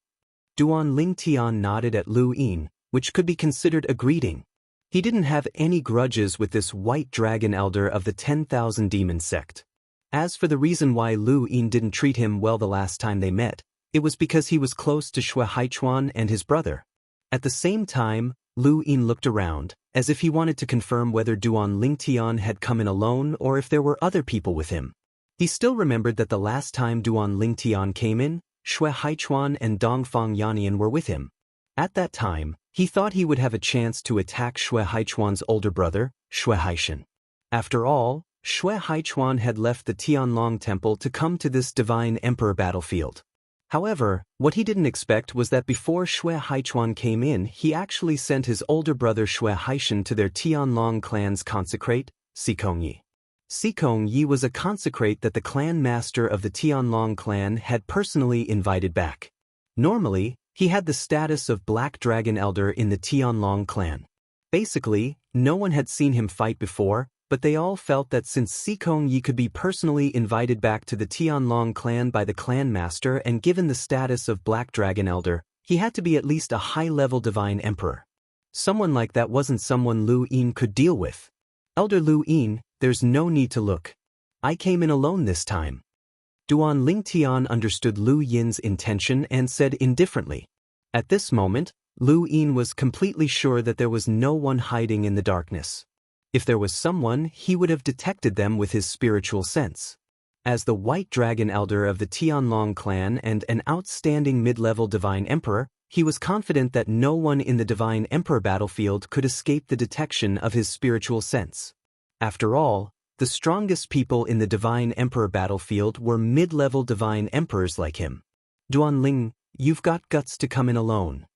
Duan Lingtian nodded at Lu Yin, which could be considered a greeting. He didn't have any grudges with this White Dragon Elder of the 10,000 Demon sect. As for the reason why Lu Yin didn't treat him well the last time they met, it was because he was close to Xue Haichuan and his brother. At the same time, Lu Yin looked around, as if he wanted to confirm whether Duan Lingtian had come in alone or if there were other people with him. He still remembered that the last time Duan Lingtian came in, Xue Haichuan and Dongfang Yannian were with him. At that time, he thought he would have a chance to attack Xue Haichuan's older brother, Xue Haishan. After all, Shui Haichuan had left the Tianlong Temple to come to this divine emperor battlefield. However, what he didn't expect was that before Shui Haichuan came in, he actually sent his older brother Shui Haishan to their Tianlong clan's consecrate, Sikong Yi. Sikong Yi was a consecrate that the clan master of the Tianlong clan had personally invited back. Normally, he had the status of Black Dragon Elder in the Tianlong clan. Basically, no one had seen him fight before, but they all felt that since Sikong Yi could be personally invited back to the Tianlong clan by the clan master and given the status of Black Dragon Elder, he had to be at least a high-level divine emperor. Someone like that wasn't someone Lu Yin could deal with. Elder Lu Yin, there's no need to look. I came in alone this time. Duan Lingtian understood Lu Yin's intention and said indifferently. At this moment, Lu Yin was completely sure that there was no one hiding in the darkness. If there was someone, he would have detected them with his spiritual sense. As the White Dragon Elder of the Tianlong clan and an outstanding mid-level Divine Emperor, he was confident that no one in the Divine Emperor battlefield could escape the detection of his spiritual sense. After all, the strongest people in the Divine Emperor battlefield were mid-level Divine Emperors like him. Duan Ling, you've got guts to come in alone.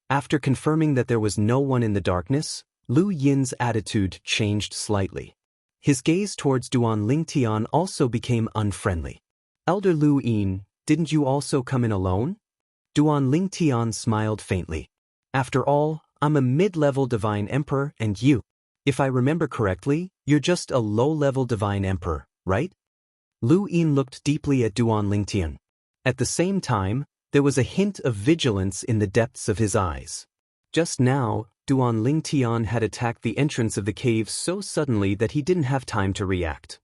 After confirming that there was no one in the darkness, Lu Yin's attitude changed slightly. His gaze towards Duan Lingtian also became unfriendly. Elder Lu Yin, didn't you also come in alone? Duan Lingtian smiled faintly. After all, I'm a mid-level Divine Emperor and you, if I remember correctly, you're just a low-level Divine Emperor, right? Lu Yin looked deeply at Duan Lingtian. At the same time, there was a hint of vigilance in the depths of his eyes. Just now, Duan Lingtian had attacked the entrance of the cave so suddenly that he didn't have time to react.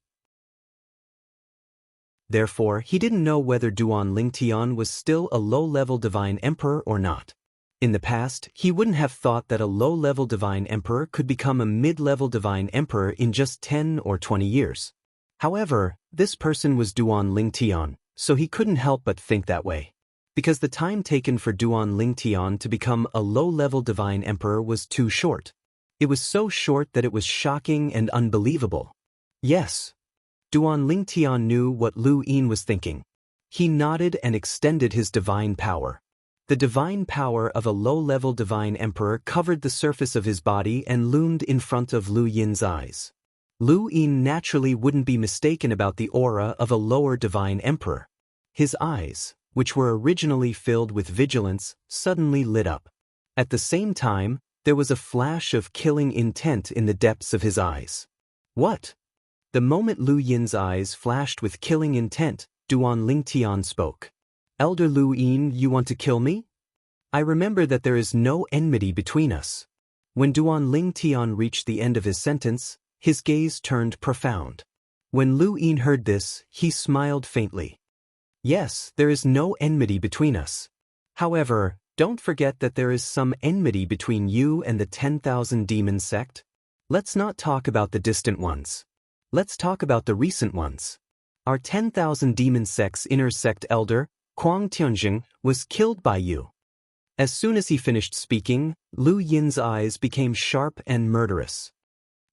Therefore, he didn't know whether Duan Lingtian was still a low-level Divine Emperor or not. In the past, he wouldn't have thought that a low-level Divine Emperor could become a mid-level Divine Emperor in just 10 or 20 years. However, this person was Duan Lingtian, so he couldn't help but think that way. Because the time taken for Duan Lingtian to become a low-level Divine Emperor was too short. It was so short that it was shocking and unbelievable. Yes. Duan Lingtian knew what Lu Yin was thinking. He nodded and extended his divine power. The divine power of a low-level Divine Emperor covered the surface of his body and loomed in front of Lu Yin's eyes. Lu Yin naturally wouldn't be mistaken about the aura of a lower Divine Emperor. His eyes, which were originally filled with vigilance, suddenly lit up. At the same time, there was a flash of killing intent in the depths of his eyes. What? The moment Lu Yin's eyes flashed with killing intent, Duan Lingtian spoke. Elder Lu Yin, you want to kill me? I remember that there is no enmity between us. When Duan Lingtian reached the end of his sentence, his gaze turned profound. When Lu Yin heard this, he smiled faintly. Yes, there is no enmity between us. However, don't forget that there is some enmity between you and the 10,000 demon sect. Let's not talk about the distant ones. Let's talk about the recent ones. Our 10,000 demon sect's inner sect elder, Kuang Tianjing, was killed by you. As soon as he finished speaking, Lu Yin's eyes became sharp and murderous.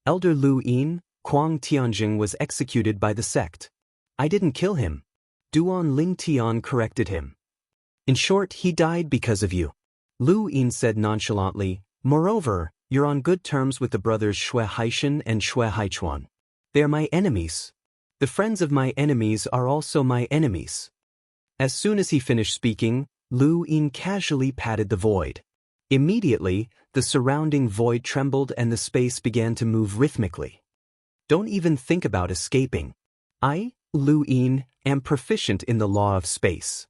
Elder Lu Yin, Kuang Tianjing was executed by the sect. I didn't kill him. Duan Lingtian corrected him. In short, he died because of you. Lu Yin said nonchalantly, moreover, you're on good terms with the brothers Shui Haishan and Shui Haichuan. They are my enemies. The friends of my enemies are also my enemies. As soon as he finished speaking, Lu Yin casually patted the void. Immediately, the surrounding void trembled and the space began to move rhythmically. Don't even think about escaping. I, Lu Yin, am proficient in the law of space.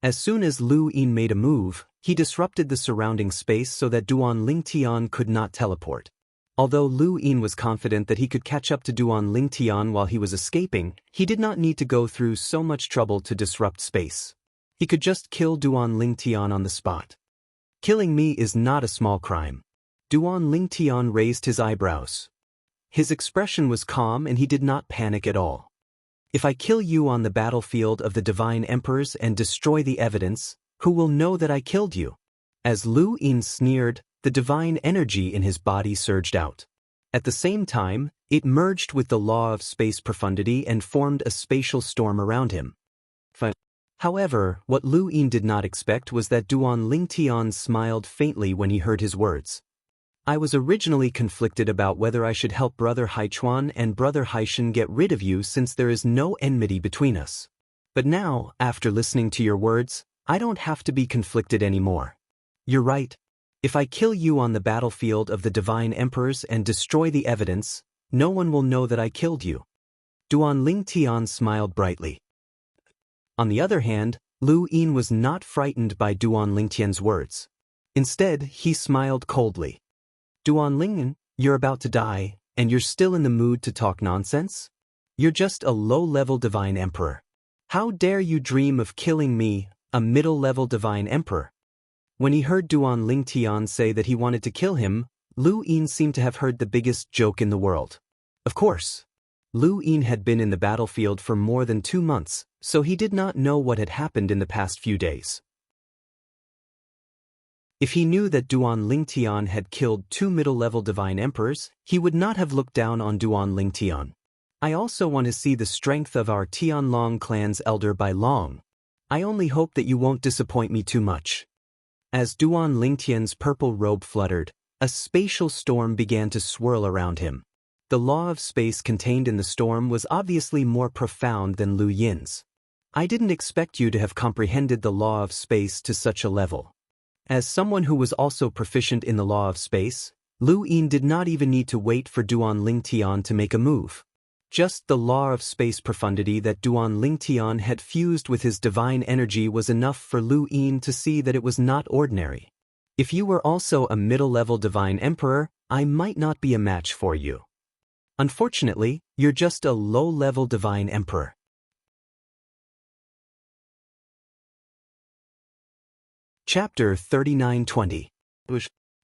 As soon as Lu Yin made a move, he disrupted the surrounding space so that Duan Lingtian could not teleport. Although Lu Yin was confident that he could catch up to Duan Lingtian while he was escaping, he did not need to go through so much trouble to disrupt space. He could just kill Duan Lingtian on the spot. Killing me is not a small crime. Duan Lingtian raised his eyebrows. His expression was calm and he did not panic at all. If I kill you on the battlefield of the Divine Emperors and destroy the evidence, who will know that I killed you? As Lu Yin sneered, the divine energy in his body surged out. At the same time, It merged with the law of space profundity and formed a spatial storm around him. However, what Lu Yin did not expect was that Duan Lingtian smiled faintly when he heard his words. I was originally conflicted about whether I should help Brother Haichuan and Brother Haishan get rid of you since there is no enmity between us. But now, after listening to your words, I don't have to be conflicted anymore. You're right. If I kill you on the battlefield of the Divine Emperors and destroy the evidence, no one will know that I killed you. Duan Lingtian smiled brightly. On the other hand, Lu Yin was not frightened by Duan Lingtian's words. Instead, he smiled coldly. Duan Lingtian, you're about to die, and you're still in the mood to talk nonsense? You're just a low-level Divine Emperor. How dare you dream of killing me, a middle-level Divine Emperor? When he heard Duan Lingtian say that he wanted to kill him, Lu Yin seemed to have heard the biggest joke in the world. Of course. Lu Yin had been in the battlefield for more than 2 months, so he did not know what had happened in the past few days. If he knew that Duan Lingtian had killed 2 middle-level Divine Emperors, he would not have looked down on Duan Lingtian. I also want to see the strength of our Tianlong clan's elder by long. I only hope that you won't disappoint me too much. As Duan Lingtian's purple robe fluttered, a spatial storm began to swirl around him. The law of space contained in the storm was obviously more profound than Lu Yin's. I didn't expect you to have comprehended the law of space to such a level. As someone who was also proficient in the law of space, Lu Yin did not even need to wait for Duan Lingtian to make a move. Just the law of space profundity that Duan Lingtian had fused with his divine energy was enough for Lu Yin to see that it was not ordinary. If you were also a middle-level Divine Emperor, I might not be a match for you. Unfortunately, you're just a low-level Divine Emperor. Chapter 39-20.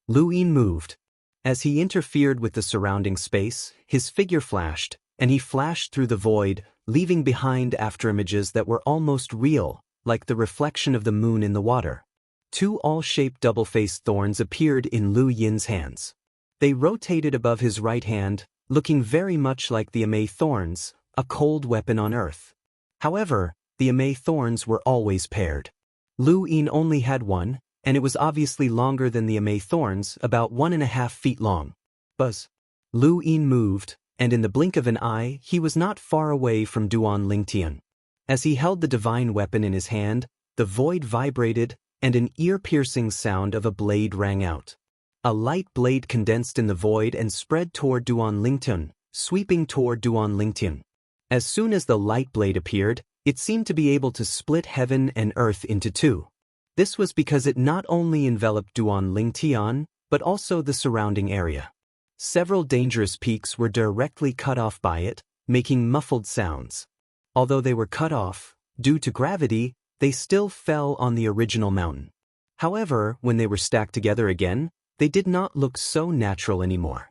Lu Yin moved. As he interfered with the surrounding space, his figure flashed, and he flashed through the void, leaving behind afterimages that were almost real, like the reflection of the moon in the water. 2 all-shaped double-faced thorns appeared in Lu Yin's hands. They rotated above his right hand, looking very much like the Amei thorns, a cold weapon on earth. However, the Amei thorns were always paired. Lu Yin only had one, and it was obviously longer than the Amei thorns, about 1.5 feet long. Buzz. Lu Yin moved, and in the blink of an eye he was not far away from Duan Lingtian. As he held the divine weapon in his hand, the void vibrated, and an ear-piercing sound of a blade rang out. A light blade condensed in the void and spread toward Duan Lingtian, sweeping toward Duan Lingtian. As soon as the light blade appeared, it seemed to be able to split heaven and earth into 2. This was because it not only enveloped Duan Lingtian, but also the surrounding area. Several dangerous peaks were directly cut off by it, making muffled sounds. Although they were cut off, due to gravity, they still fell on the original mountain. However, when they were stacked together again, they did not look so natural anymore.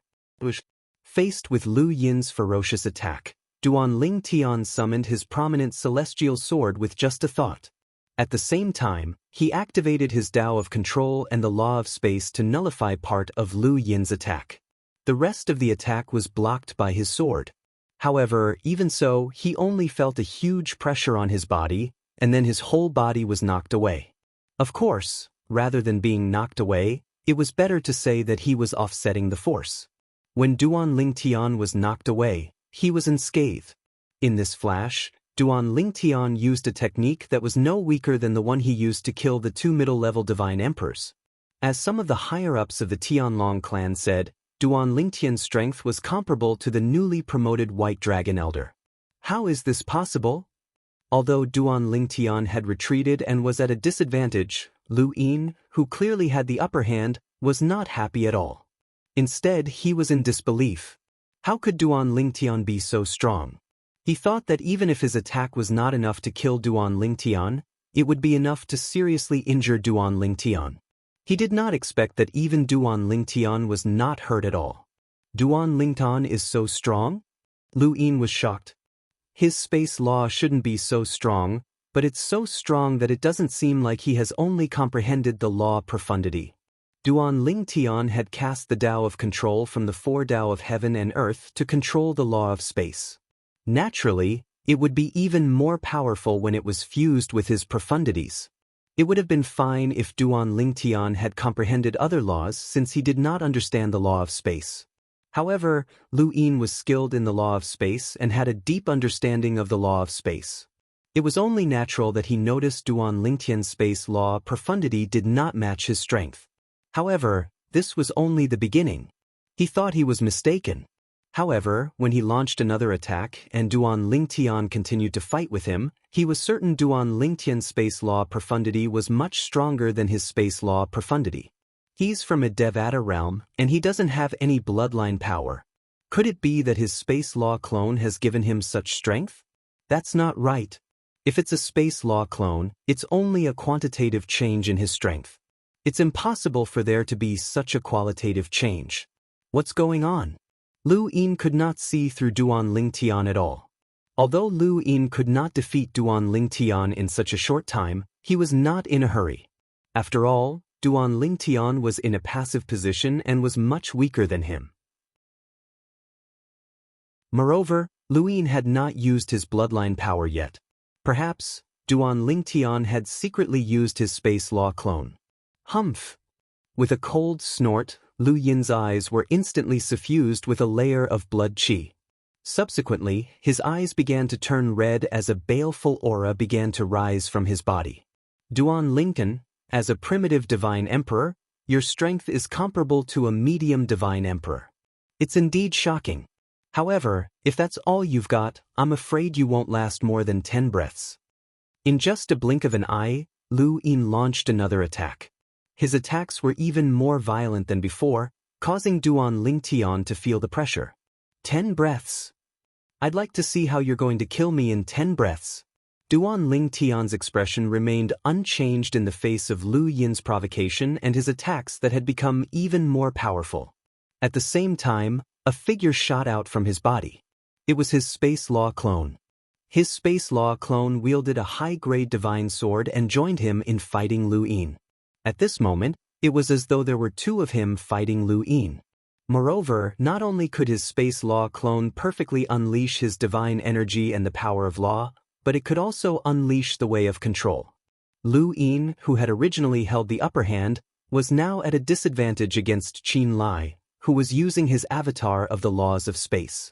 Faced with Lu Yin's ferocious attack, Duan Lingtian summoned his prominent celestial sword with just a thought. At the same time, he activated his Tao of control and the law of space to nullify part of Lu Yin's attack. The rest of the attack was blocked by his sword. However, even so, he only felt a huge pressure on his body, and then his whole body was knocked away. Of course, rather than being knocked away, it was better to say that he was offsetting the force. When Duan Lingtian was knocked away, he was unscathed. In this flash, Duan Lingtian used a technique that was no weaker than the one he used to kill the 2 middle-level Divine Emperors. As some of the higher-ups of the Tianlong clan said, Duan Lingtian's strength was comparable to the newly promoted White Dragon Elder. How is this possible? Although Duan Lingtian had retreated and was at a disadvantage, Lu Yin, who clearly had the upper hand, was not happy at all. Instead, he was in disbelief. How could Duan Lingtian be so strong? He thought that even if his attack was not enough to kill Duan Lingtian, it would be enough to seriously injure Duan Lingtian. He did not expect that even Duan Lingtian was not hurt at all. Duan Lingtian is so strong? Lu Yin was shocked. His space law shouldn't be so strong, but it's so strong that it doesn't seem like he has only comprehended the law of profundity. Duan Ling Tian had cast the Tao of control from the four Tao of heaven and earth to control the law of space. Naturally, it would be even more powerful when it was fused with his profundities. It would have been fine if Duan Ling Tian had comprehended other laws since he did not understand the law of space. However, Lu Yin was skilled in the law of space and had a deep understanding of the law of space. It was only natural that he noticed Duan Lingtian's space law profundity did not match his strength. However, this was only the beginning. He thought he was mistaken. However, when he launched another attack and Duan Lingtian continued to fight with him, he was certain Duan Lingtian's space law profundity was much stronger than his space law profundity. He's from a Devata realm, and he doesn't have any bloodline power. Could it be that his space law clone has given him such strength? That's not right. If it's a space law clone, it's only a quantitative change in his strength. It's impossible for there to be such a qualitative change. What's going on? Lu Yin could not see through Duan Lingtian at all. Although Lu Yin could not defeat Duan Lingtian in such a short time, he was not in a hurry. After all, Duan Lingtian was in a passive position and was much weaker than him. Moreover, Lu Yin had not used his bloodline power yet. Perhaps, Duan Lingtian had secretly used his space law clone. Humph! With a cold snort, Lu Yin's eyes were instantly suffused with a layer of blood qi. Subsequently, his eyes began to turn red as a baleful aura began to rise from his body. Duan Lingtian, as a primitive divine emperor, your strength is comparable to a medium divine emperor. It's indeed shocking. However, if that's all you've got, I'm afraid you won't last more than 10 breaths. In just a blink of an eye, Lu Yin launched another attack. His attacks were even more violent than before, causing Duan Lingtian to feel the pressure. 10 breaths. I'd like to see how you're going to kill me in 10 breaths. Duan Lingtian's expression remained unchanged in the face of Lu Yin's provocation and his attacks that had become even more powerful. At the same time, a figure shot out from his body. It was his space law clone. His space law clone wielded a high-grade divine sword and joined him in fighting Lu Yin. At this moment, it was as though there were two of him fighting Lu Yin. Moreover, not only could his space law clone perfectly unleash his divine energy and the power of law, but it could also unleash the way of control. Lu Yin, who had originally held the upper hand, was now at a disadvantage against Qin Lai, who was using his avatar of the laws of space.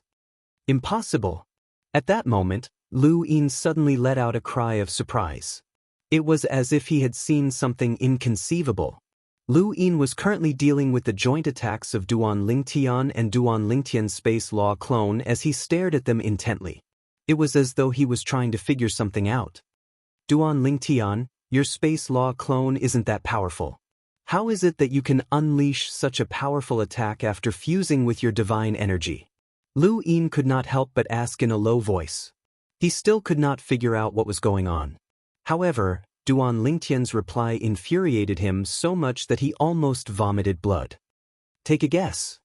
Impossible! At that moment, Lu Yin suddenly let out a cry of surprise. It was as if he had seen something inconceivable. Lu Yin was currently dealing with the joint attacks of Duan Lingtian and Duan Lingtian's space law clone as he stared at them intently. It was as though he was trying to figure something out. Duan Lingtian, your space law clone isn't that powerful. How is it that you can unleash such a powerful attack after fusing with your divine energy? Lu Yin could not help but ask in a low voice. He still could not figure out what was going on. However, Duan Lingtian's reply infuriated him so much that he almost vomited blood. Take a guess.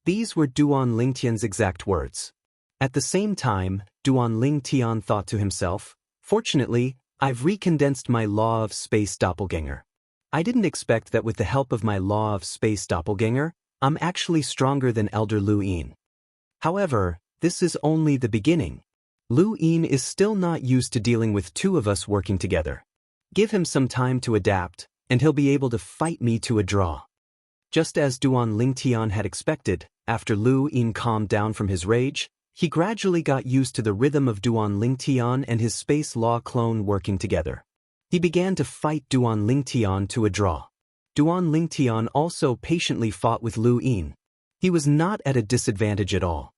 These were Duan Lingtian's exact words. At the same time, Duan Lingtian thought to himself, fortunately, I've recondensed my law of space doppelganger. I didn't expect that with the help of my law of space doppelganger, I'm actually stronger than Elder Lu Yin. However, this is only the beginning. Lu Yin is still not used to dealing with two of us working together. Give him some time to adapt, and he'll be able to fight me to a draw. Just as Duan Lingtian had expected, after Lu Yin calmed down from his rage, he gradually got used to the rhythm of Duan Lingtian and his space law clone working together. He began to fight Duan Lingtian to a draw. Duan Lingtian also patiently fought with Lu Yin. He was not at a disadvantage at all.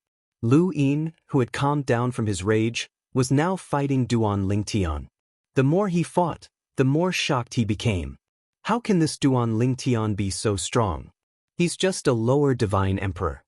Lu Yin, who had calmed down from his rage, was now fighting Duan Lingtian. The more he fought, the more shocked he became. How can this Duan Lingtian be so strong? He's just a lower divine emperor.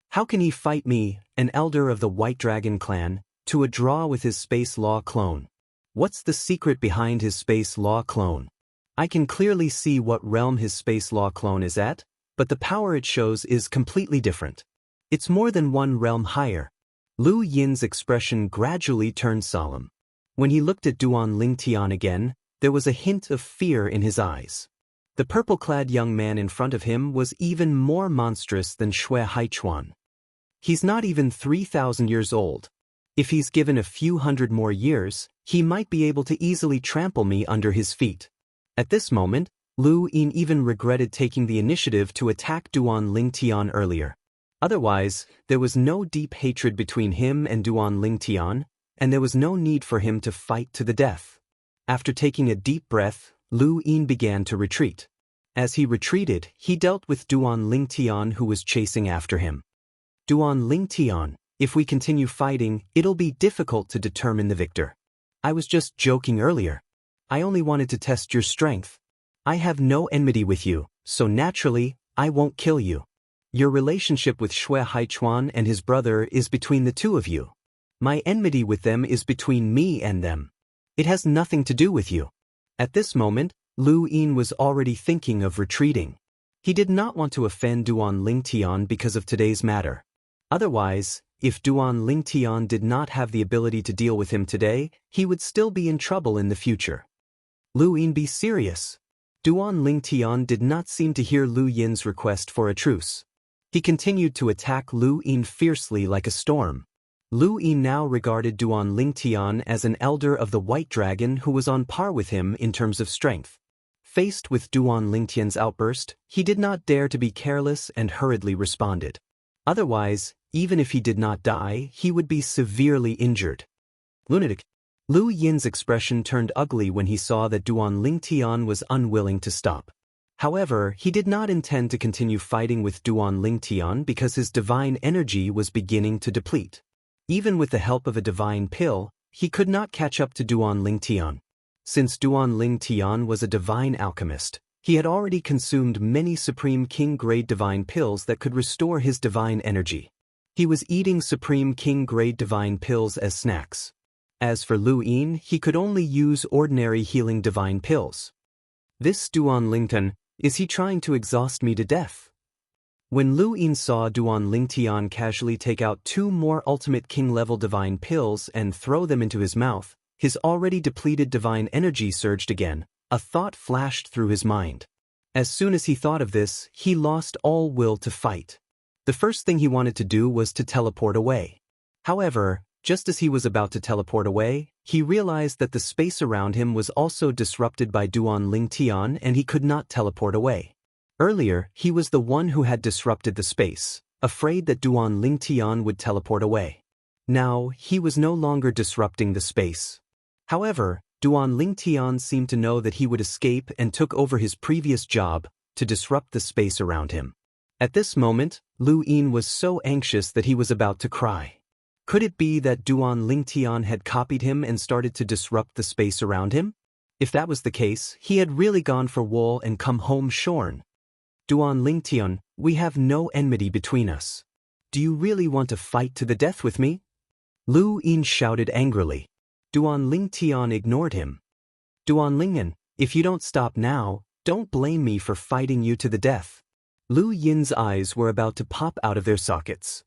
How can he fight me, an elder of the White Dragon clan, to a draw with his space law clone? What's the secret behind his space law clone? I can clearly see what realm his space law clone is at, but the power it shows is completely different. It's more than one realm higher. Lu Yin's expression gradually turned solemn. When he looked at Duan Lingtian again, there was a hint of fear in his eyes. The purple-clad young man in front of him was even more monstrous than Shui Haichuan. He's not even 3,000 years old. If he's given a few hundred more years, he might be able to easily trample me under his feet. At this moment, Lu Yin even regretted taking the initiative to attack Duan Lingtian earlier. Otherwise, there was no deep hatred between him and Duan Lingtian, and there was no need for him to fight to the death. After taking a deep breath, Lu Yin began to retreat. As he retreated, he dealt with Duan Lingtian, who was chasing after him. Duan Lingtian, if we continue fighting, it'll be difficult to determine the victor. I was just joking earlier. I only wanted to test your strength. I have no enmity with you, so naturally, I won't kill you. Your relationship with Shui Haichuan and his brother is between the two of you. My enmity with them is between me and them. It has nothing to do with you. At this moment, Lu Yin was already thinking of retreating. He did not want to offend Duan Lingtian because of today's matter. Otherwise, if Duan Lingtian did not have the ability to deal with him today, he would still be in trouble in the future. Lu Yin, be serious. Duan Lingtian did not seem to hear Lu Yin's request for a truce. He continued to attack Lu Yin fiercely like a storm. Lu Yin now regarded Duan Lingtian as an elder of the White Dragon who was on par with him in terms of strength. Faced with Duan Lingtian's outburst, he did not dare to be careless and hurriedly responded. Otherwise, even if he did not die, he would be severely injured. Lunatic. Lu Yin's expression turned ugly when he saw that Duan Lingtian was unwilling to stop. However, he did not intend to continue fighting with Duan Lingtian because his divine energy was beginning to deplete. Even with the help of a divine pill, he could not catch up to Duan Lingtian. Since Duan Lingtian was a divine alchemist, he had already consumed many Supreme King-grade divine pills that could restore his divine energy. He was eating Supreme King-grade divine pills as snacks. As for Lu Yin, he could only use ordinary healing divine pills. This Duan Lingtian, is he trying to exhaust me to death? When Lu Yin saw Duan Lingtian casually take out 2 more ultimate king-level divine pills and throw them into his mouth, his already depleted divine energy surged again. A thought flashed through his mind. As soon as he thought of this, he lost all will to fight. The first thing he wanted to do was to teleport away. However, just as he was about to teleport away, he realized that the space around him was also disrupted by Duan Lingtian and he could not teleport away. Earlier, he was the one who had disrupted the space, afraid that Duan Lingtian would teleport away. Now, he was no longer disrupting the space. However, Duan Lingtian seemed to know that he would escape and took over his previous job to disrupt the space around him. At this moment, Lu Yin was so anxious that he was about to cry. Could it be that Duan Lingtian had copied him and started to disrupt the space around him? If that was the case, he had really gone for wool and come home shorn. Duan Lingtian, we have no enmity between us. Do you really want to fight to the death with me? Lu Yin shouted angrily. Duan Lingtian ignored him. Duan Lingyan, if you don't stop now, don't blame me for fighting you to the death. Lu Yin's eyes were about to pop out of their sockets.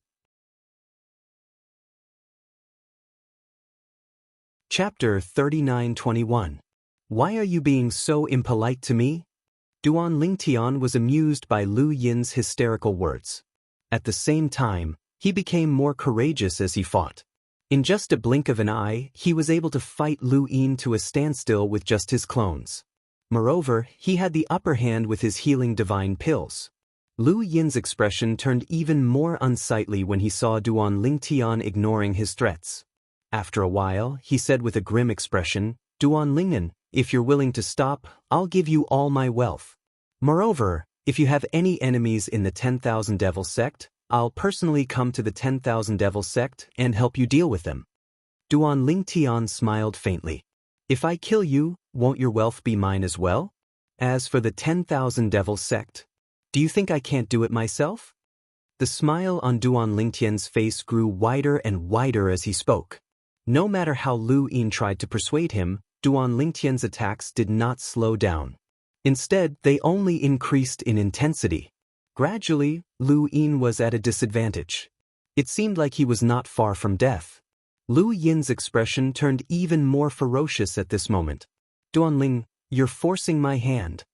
Chapter 39:21. Why are you being so impolite to me? Duan Lingtian was amused by Lu Yin's hysterical words. At the same time, he became more courageous as he fought. In just a blink of an eye, he was able to fight Lu Yin to a standstill with just his clones. Moreover, he had the upper hand with his healing divine pills. Lu Yin's expression turned even more unsightly when he saw Duan Lingtian ignoring his threats. After a while, he said with a grim expression, Duan Lingyan, if you're willing to stop, I'll give you all my wealth. Moreover, if you have any enemies in the 10,000 Devil sect, I'll personally come to the 10,000 Devil sect and help you deal with them. Duan Lingtian smiled faintly. If I kill you, won't your wealth be mine as well? As for the 10,000 Devil sect, do you think I can't do it myself? The smile on Duan Lingtian's face grew wider and wider as he spoke. No matter how Lu Yin tried to persuade him, Duan Lingtian's attacks did not slow down. Instead, they only increased in intensity. Gradually, Lu Yin was at a disadvantage. It seemed like he was not far from death. Lu Yin's expression turned even more ferocious at this moment. Duan Ling, you're forcing my hand.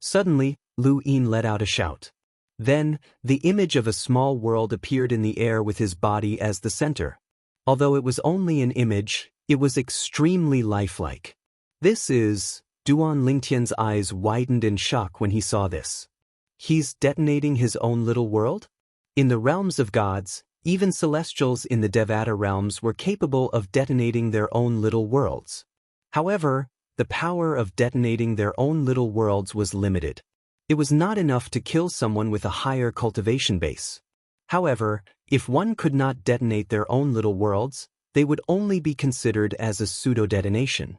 Suddenly, Lu Yin let out a shout. Then, the image of a small world appeared in the air with his body as the center. Although it was only an image, it was extremely lifelike. This is... Duan Lingtian's eyes widened in shock when he saw this. He's detonating his own little world? In the realms of gods, even celestials in the Devata realms were capable of detonating their own little worlds. However, the power of detonating their own little worlds was limited. It was not enough to kill someone with a higher cultivation base. However, if one could not detonate their own little worlds, they would only be considered as a pseudo-detonation.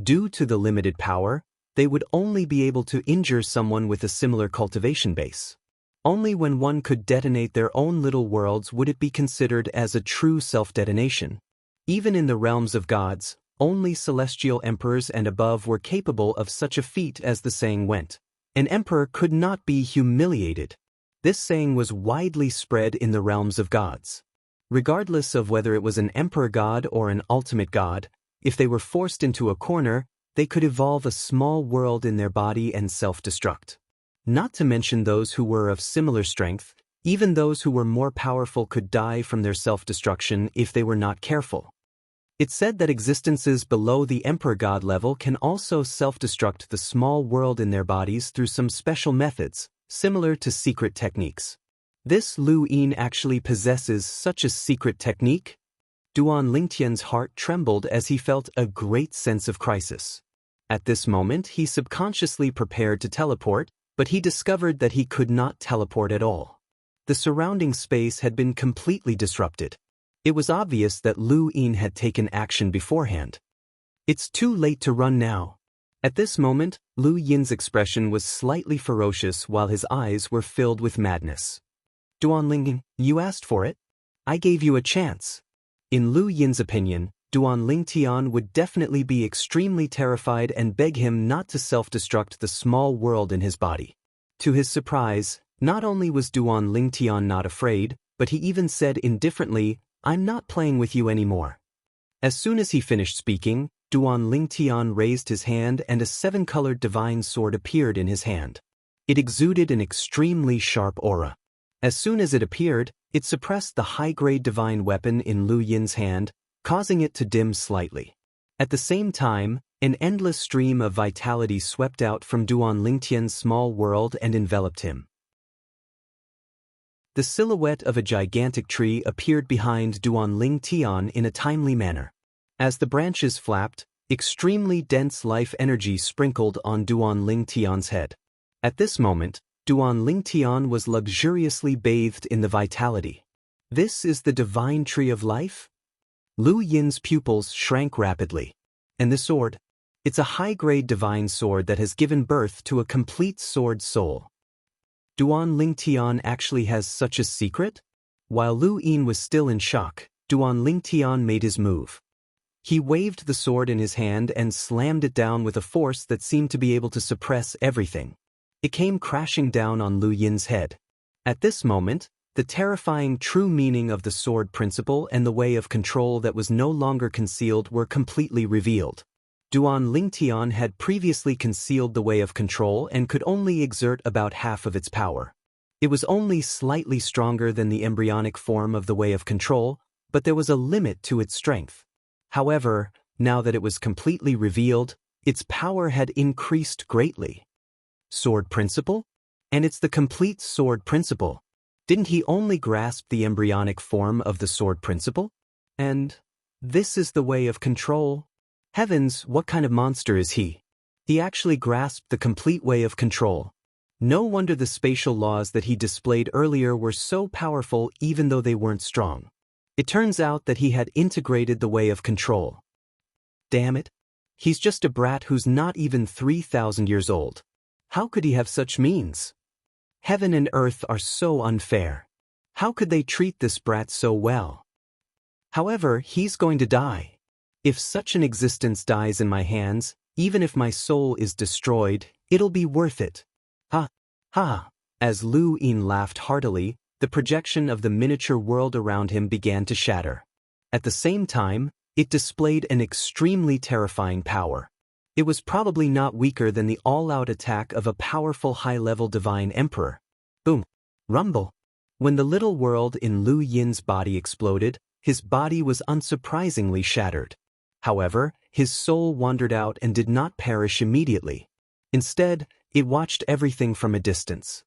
Due to the limited power, they would only be able to injure someone with a similar cultivation base. Only when one could detonate their own little worlds would it be considered as a true self-detonation. Even in the realms of gods, only celestial emperors and above were capable of such a feat, as the saying went. An emperor could not be humiliated. This saying was widely spread in the realms of gods. Regardless of whether it was an emperor god or an ultimate god, if they were forced into a corner, they could evolve a small world in their body and self-destruct. Not to mention those who were of similar strength, even those who were more powerful could die from their self-destruction if they were not careful. It's said that existences below the emperor god level can also self-destruct the small world in their bodies through some special methods, similar to secret techniques. This Lu Yin actually possesses such a secret technique? Duan Lingtian's heart trembled as he felt a great sense of crisis. At this moment he subconsciously prepared to teleport, but he discovered that he could not teleport at all. The surrounding space had been completely disrupted. It was obvious that Lu Yin had taken action beforehand. It's too late to run now. At this moment, Lu Yin's expression was slightly ferocious while his eyes were filled with madness. Duan Lingtian, you asked for it? I gave you a chance. In Lu Yin's opinion, Duan Lingtian would definitely be extremely terrified and beg him not to self-destruct the small world in his body. To his surprise, not only was Duan Lingtian not afraid, but he even said indifferently, "I'm not playing with you anymore." As soon as he finished speaking, Duan Lingtian raised his hand and a 7-colored divine sword appeared in his hand. It exuded an extremely sharp aura. As soon as it appeared, it suppressed the high-grade divine weapon in Lu Yin's hand, causing it to dim slightly. At the same time, an endless stream of vitality swept out from Duan Lingtian's small world and enveloped him. The silhouette of a gigantic tree appeared behind Duan Lingtian in a timely manner. As the branches flapped, extremely dense life energy sprinkled on Duan Lingtian's head. At this moment, Duan Lingtian was luxuriously bathed in the vitality. This is the divine tree of life? Lu Yin's pupils shrank rapidly. And the sword? It's a high-grade divine sword that has given birth to a complete sword soul. Duan Lingtian actually has such a secret? While Lu Yin was still in shock, Duan Lingtian made his move. He waved the sword in his hand and slammed it down with a force that seemed to be able to suppress everything. It came crashing down on Lu Yin's head. At this moment, the terrifying true meaning of the sword principle and the way of control that was no longer concealed were completely revealed. Duan Lingtian had previously concealed the way of control and could only exert about half of its power. It was only slightly stronger than the embryonic form of the way of control, but there was a limit to its strength. However, now that it was completely revealed, its power had increased greatly. Sword principle? And it's the complete sword principle. Didn't he only grasp the embryonic form of the sword principle? And this is the way of control? Heavens, what kind of monster is he? He actually grasped the complete way of control. No wonder the spatial laws that he displayed earlier were so powerful even though they weren't strong. It turns out that he had integrated the way of control. Damn it. He's just a brat who's not even 3,000 years old. How could he have such means? Heaven and earth are so unfair. How could they treat this brat so well? However, he's going to die. If such an existence dies in my hands, even if my soul is destroyed, it'll be worth it. Ha! Ha! As Lu Yin laughed heartily, the projection of the miniature world around him began to shatter. At the same time, it displayed an extremely terrifying power. It was probably not weaker than the all-out attack of a powerful high-level divine emperor. Boom. Rumble. When the little world in Lu Yin's body exploded, his body was unsurprisingly shattered. However, his soul wandered out and did not perish immediately. Instead, it watched everything from a distance.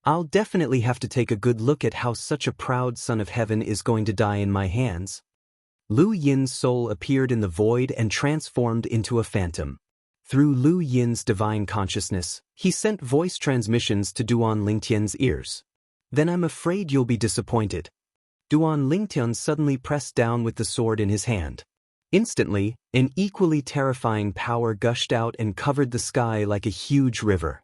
I'll definitely have to take a good look at how such a proud son of heaven is going to die in my hands. Lu Yin's soul appeared in the void and transformed into a phantom. Through Lu Yin's divine consciousness, he sent voice transmissions to Duan Lingtian's ears. Then I'm afraid you'll be disappointed. Duan Lingtian suddenly pressed down with the sword in his hand. Instantly, an equally terrifying power gushed out and covered the sky like a huge river.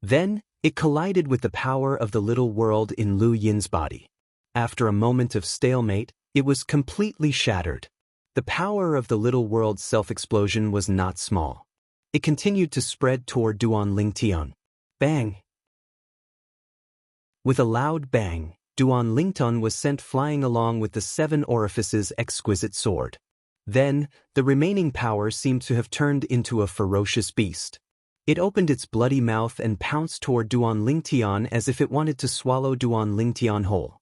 Then, it collided with the power of the little world in Lu Yin's body. After a moment of stalemate, it was completely shattered. The power of the little world's self-explosion was not small. It continued to spread toward Duan Lingtian. Bang! With a loud bang, Duan Lingtian was sent flying along with the 7 orifices exquisite sword. Then, the remaining power seemed to have turned into a ferocious beast. It opened its bloody mouth and pounced toward Duan Lingtian as if it wanted to swallow Duan Lingtian whole.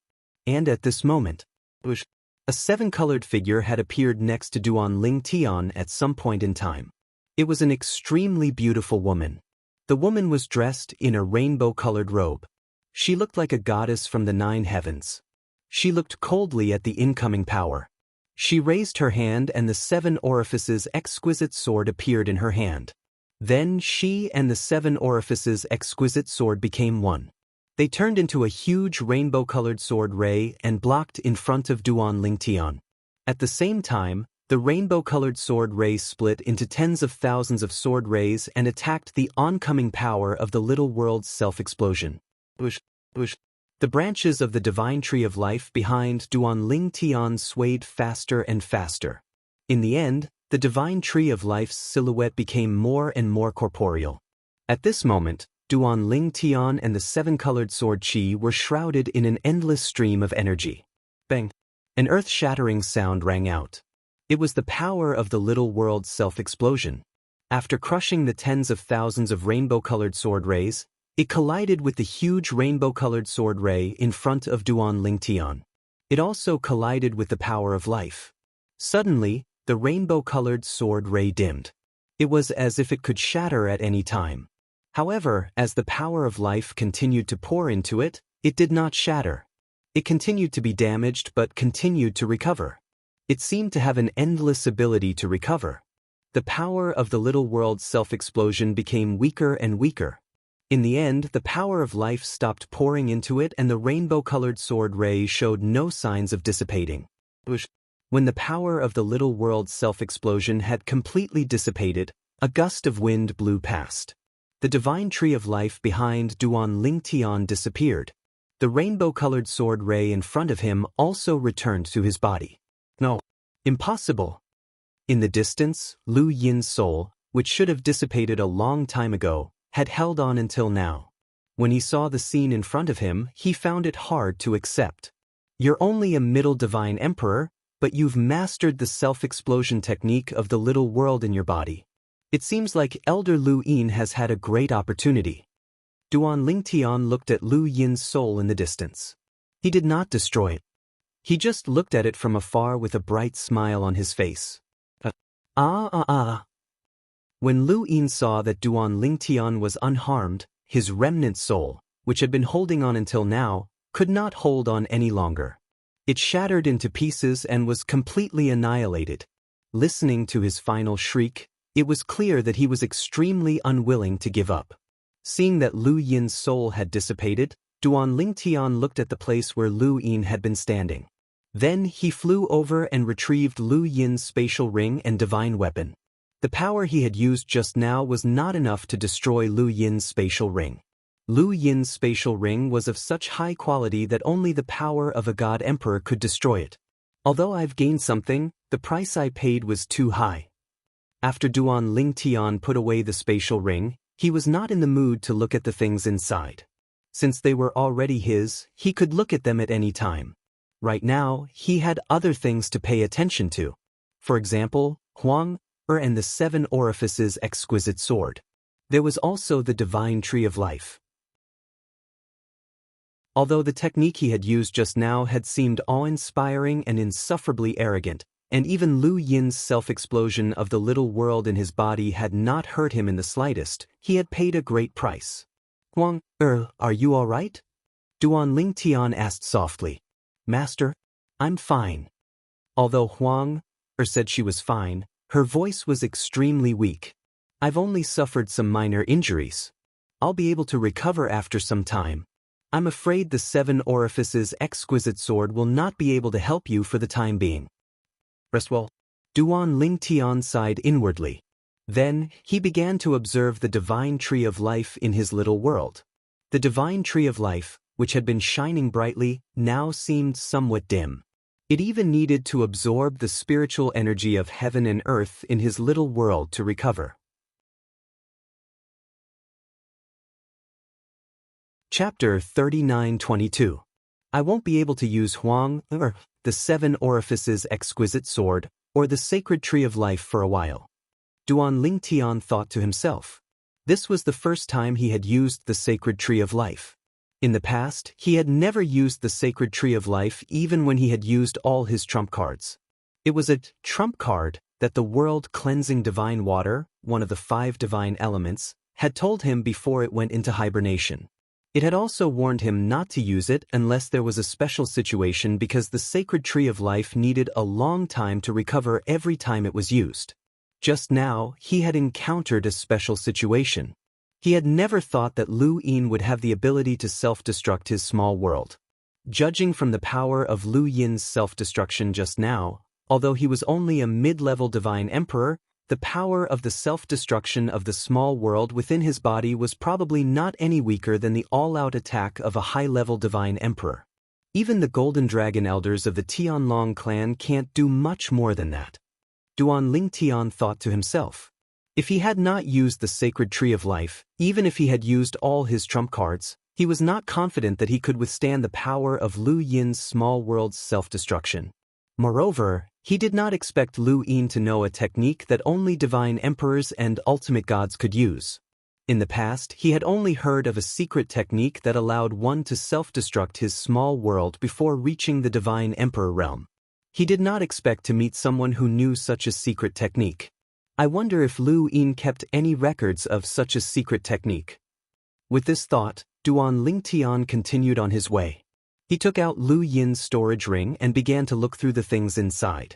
And at this moment, a 7-colored figure had appeared next to Duan Lingtian at some point in time. It was an extremely beautiful woman. The woman was dressed in a rainbow-colored robe. She looked like a goddess from the 9 heavens. She looked coldly at the incoming power. She raised her hand and the 7 orifices exquisite sword appeared in her hand. Then she and the 7 orifices exquisite sword became one. They turned into a huge rainbow-colored sword ray and blocked in front of Duan Lingtian. At the same time, the rainbow-colored sword ray split into tens of thousands of sword rays and attacked the oncoming power of the little world's self-explosion. The branches of the divine tree of life behind Duan Lingtian swayed faster and faster. In the end, the divine tree of life's silhouette became more and more corporeal. At this moment, Duan Lingtian and the 7-colored sword Qi were shrouded in an endless stream of energy. Bang! An earth-shattering sound rang out. It was the power of the little world's self-explosion. After crushing the tens of thousands of rainbow-colored sword rays, it collided with the huge rainbow-colored sword ray in front of Duan Lingtian. It also collided with the power of life. Suddenly, the rainbow-colored sword ray dimmed. It was as if it could shatter at any time. However, as the power of life continued to pour into it, it did not shatter. It continued to be damaged but continued to recover. It seemed to have an endless ability to recover. The power of the little world's self-explosion became weaker and weaker. In the end, the power of life stopped pouring into it and the rainbow-colored sword ray showed no signs of dissipating. When the power of the little world's self-explosion had completely dissipated, a gust of wind blew past. The divine tree of life behind Duan Lingtian disappeared. The rainbow-colored sword ray in front of him also returned to his body. No. Impossible. In the distance, Lu Yin's soul, which should have dissipated a long time ago, had held on until now. When he saw the scene in front of him, he found it hard to accept. You're only a middle divine emperor, but you've mastered the self-explosion technique of the little world in your body. It seems like Elder Lu Yin has had a great opportunity. Duan Lingtian looked at Lu Yin's soul in the distance. He did not destroy it. He just looked at it from afar with a bright smile on his face. When Lu Yin saw that Duan Lingtian was unharmed, his remnant soul, which had been holding on until now, could not hold on any longer. It shattered into pieces and was completely annihilated. Listening to his final shriek, it was clear that he was extremely unwilling to give up. Seeing that Lu Yin's soul had dissipated, Duan Lingtian looked at the place where Lu Yin had been standing. Then he flew over and retrieved Lu Yin's spatial ring and divine weapon. The power he had used just now was not enough to destroy Lu Yin's spatial ring. Lu Yin's spatial ring was of such high quality that only the power of a god emperor could destroy it. Although I've gained something, the price I paid was too high. After Duan Lingtian put away the spatial ring, he was not in the mood to look at the things inside. Since they were already his, he could look at them at any time. Right now, he had other things to pay attention to. For example, Huang, and the 7 orifices exquisite sword. There was also the divine tree of life. Although the technique he had used just now had seemed awe-inspiring and insufferably arrogant, and even Lu Yin's self-explosion of the little world in his body had not hurt him in the slightest, he had paid a great price. Huang, are you all right? Duan Lingtian asked softly. Master, I'm fine. Although Huang said she was fine, her voice was extremely weak. I've only suffered some minor injuries. I'll be able to recover after some time. I'm afraid the 7 orifices exquisite sword will not be able to help you for the time being. Rest well. Duan Lingtian sighed inwardly. Then, he began to observe the divine tree of life in his little world. The divine tree of life, which had been shining brightly, now seemed somewhat dim. It even needed to absorb the spiritual energy of heaven and earth in his little world to recover. Chapter 39:22. I won't be able to use Huang, the 7 orifices exquisite sword, or the sacred tree of life for a while. Duan Lingtian thought to himself. This was the first time he had used the sacred tree of life. In the past, he had never used the sacred tree of life even when he had used all his trump cards. It was a trump card that the world-cleansing divine water, one of the 5 divine elements, had told him before it went into hibernation. It had also warned him not to use it unless there was a special situation because the sacred tree of life needed a long time to recover every time it was used. Just now, he had encountered a special situation. He had never thought that Lu Yin would have the ability to self-destruct his small world. Judging from the power of Lu Yin's self-destruction just now, although he was only a mid-level divine emperor, the power of the self-destruction of the small world within his body was probably not any weaker than the all-out attack of a high-level divine emperor. Even the Golden Dragon elders of the Tianlong clan can't do much more than that. Duan Lingtian thought to himself. If he had not used the sacred tree of life, even if he had used all his trump cards, he was not confident that he could withstand the power of Lu Yin's small world's self-destruction. Moreover, he did not expect Lu Yin to know a technique that only divine emperors and ultimate gods could use. In the past, he had only heard of a secret technique that allowed one to self-destruct his small world before reaching the divine emperor realm. He did not expect to meet someone who knew such a secret technique. I wonder if Lu Yin kept any records of such a secret technique. With this thought, Duan Lingtian continued on his way. He took out Lu Yin's storage ring and began to look through the things inside.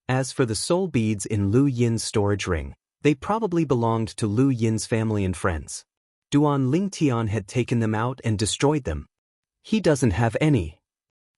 As for the soul beads in Lu Yin's storage ring, they probably belonged to Lu Yin's family and friends. Duan Lingtian had taken them out and destroyed them. He doesn't have any.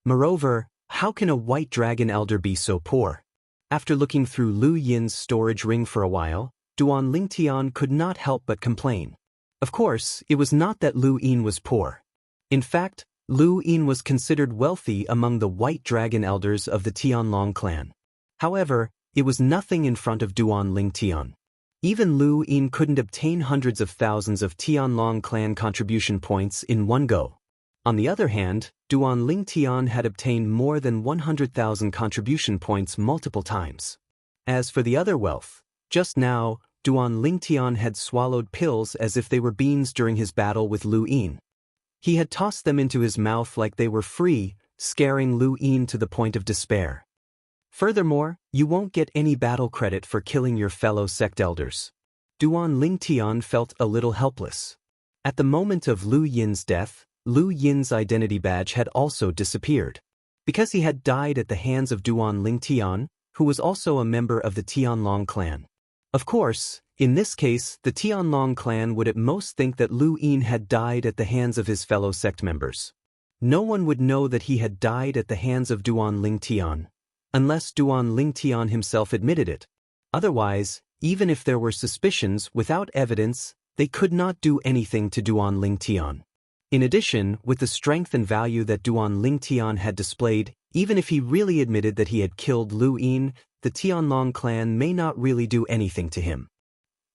Moreover, how can a white dragon elder be so poor? After looking through Lu Yin's storage ring for a while, Duan Lingtian could not help but complain. Of course, it was not that Lu Yin was poor. In fact, Lu Yin was considered wealthy among the white dragon elders of the Tianlong clan. However, it was nothing in front of Duan Lingtian. Even Lu Yin couldn't obtain hundreds of thousands of Tianlong clan contribution points in one go. On the other hand, Duan Lingtian had obtained more than 100,000 contribution points multiple times. As for the other wealth, just now, Duan Lingtian had swallowed pills as if they were beans during his battle with Lu Yin. He had tossed them into his mouth like they were free, scaring Lu Yin to the point of despair. Furthermore, you won't get any battle credit for killing your fellow sect elders. Duan Lingtian felt a little helpless. At the moment of Lu Yin's death, Lu Yin's identity badge had also disappeared. Because he had died at the hands of Duan Lingtian, who was also a member of the Tianlong clan. Of course, in this case, the Tianlong clan would at most think that Lu Yin had died at the hands of his fellow sect members. No one would know that he had died at the hands of Duan Lingtian, unless Duan Lingtian himself admitted it. Otherwise, even if there were suspicions without evidence, they could not do anything to Duan Lingtian. In addition, with the strength and value that Duan Lingtian had displayed, even if he really admitted that he had killed Lu Yin, the Tianlong clan may not really do anything to him.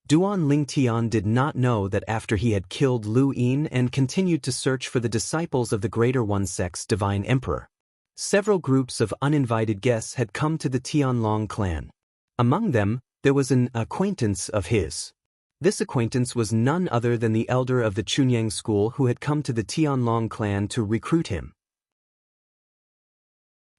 Duan Lingtian did not know that after he had killed Lu Yin and continued to search for the disciples of the Greater One Sect's divine emperor, several groups of uninvited guests had come to the Tianlong clan. Among them, there was an acquaintance of his. This acquaintance was none other than the elder of the Chunyang school who had come to the Tianlong clan to recruit him.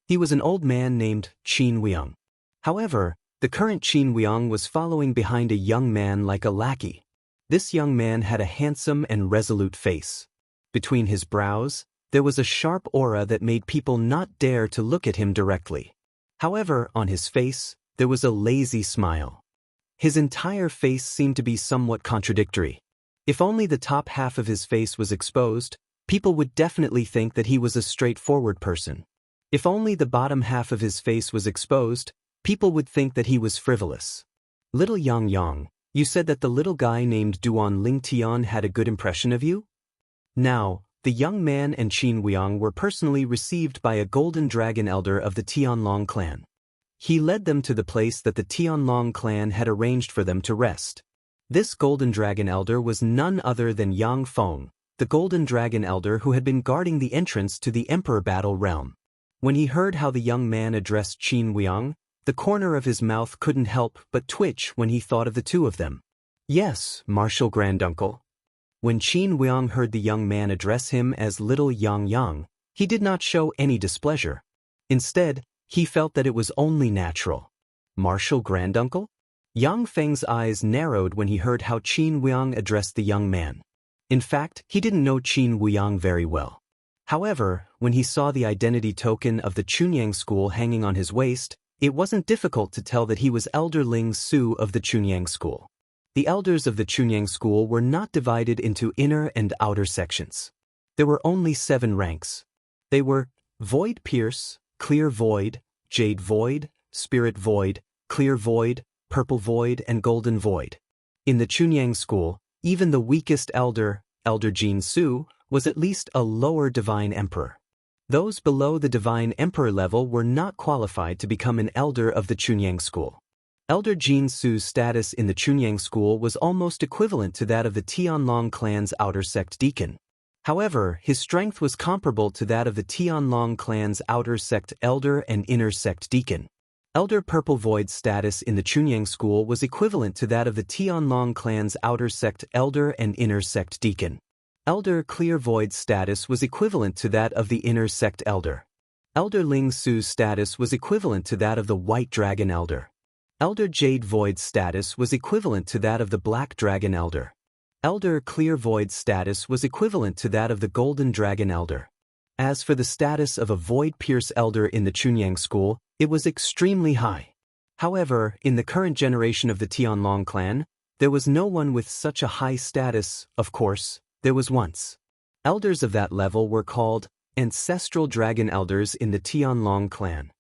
He was an old man named Qin Weong. However, the current Qin Weong was following behind a young man like a lackey. This young man had a handsome and resolute face. Between his brows, there was a sharp aura that made people not dare to look at him directly. However, on his face, there was a lazy smile. His entire face seemed to be somewhat contradictory. If only the top half of his face was exposed, people would definitely think that he was a straightforward person. If only the bottom half of his face was exposed, people would think that he was frivolous. Little Yang, you said that the little guy named Duan Lingtian had a good impression of you? Now, the young man and Qin Weong were personally received by a golden dragon elder of the Tianlong clan. He led them to the place that the Tianlong clan had arranged for them to rest. This golden dragon elder was none other than Yang Feng, the golden dragon elder who had been guarding the entrance to the Emperor Battle Realm. When he heard how the young man addressed Qin Weong, the corner of his mouth couldn't help but twitch when he thought of the two of them. Yes, Martial Granduncle. When Qin Weong heard the young man address him as Little Yang, he did not show any displeasure. Instead, he felt that it was only natural. Martial Granduncle? Yang Feng's eyes narrowed when he heard how Qin Weong addressed the young man. In fact, he didn't know Qin Weong very well. However, when he saw the identity token of the Chunyang school hanging on his waist, it wasn't difficult to tell that he was Elder Ling Su of the Chunyang school. The elders of the Chunyang school were not divided into inner and outer sections. There were only 7 ranks. They were Void Pierce, Clear Void, Jade Void, Spirit Void, Clear Void, Purple Void, and Golden Void. In the Chunyang school, even the weakest elder, Elder Jin Su, was at least a lower Divine Emperor. Those below the Divine Emperor level were not qualified to become an elder of the Chunyang school. Elder Jin Su's status in the Chunyang school was almost equivalent to that of the Tianlong clan's outer sect deacon. However, his strength was comparable to that of the Tianlong clan's outer sect elder and inner sect deacon. Elder Purple Void's status in the Chunyang school was equivalent to that of the Tianlong clan's outer sect elder and inner sect deacon. Elder Clear Void's status was equivalent to that of the inner sect elder. Elder Ling Su's status was equivalent to that of the White Dragon elder. Elder Jade Void's status was equivalent to that of the Black Dragon elder. Elder Clear Void's status was equivalent to that of the Golden Dragon elder. As for the status of a Void Pierce elder in the Chunyang school, it was extremely high. However, in the current generation of the Tianlong clan, there was no one with such a high status. Of course, there was once. Elders of that level were called Ancestral Dragon Elders in the Tianlong clan.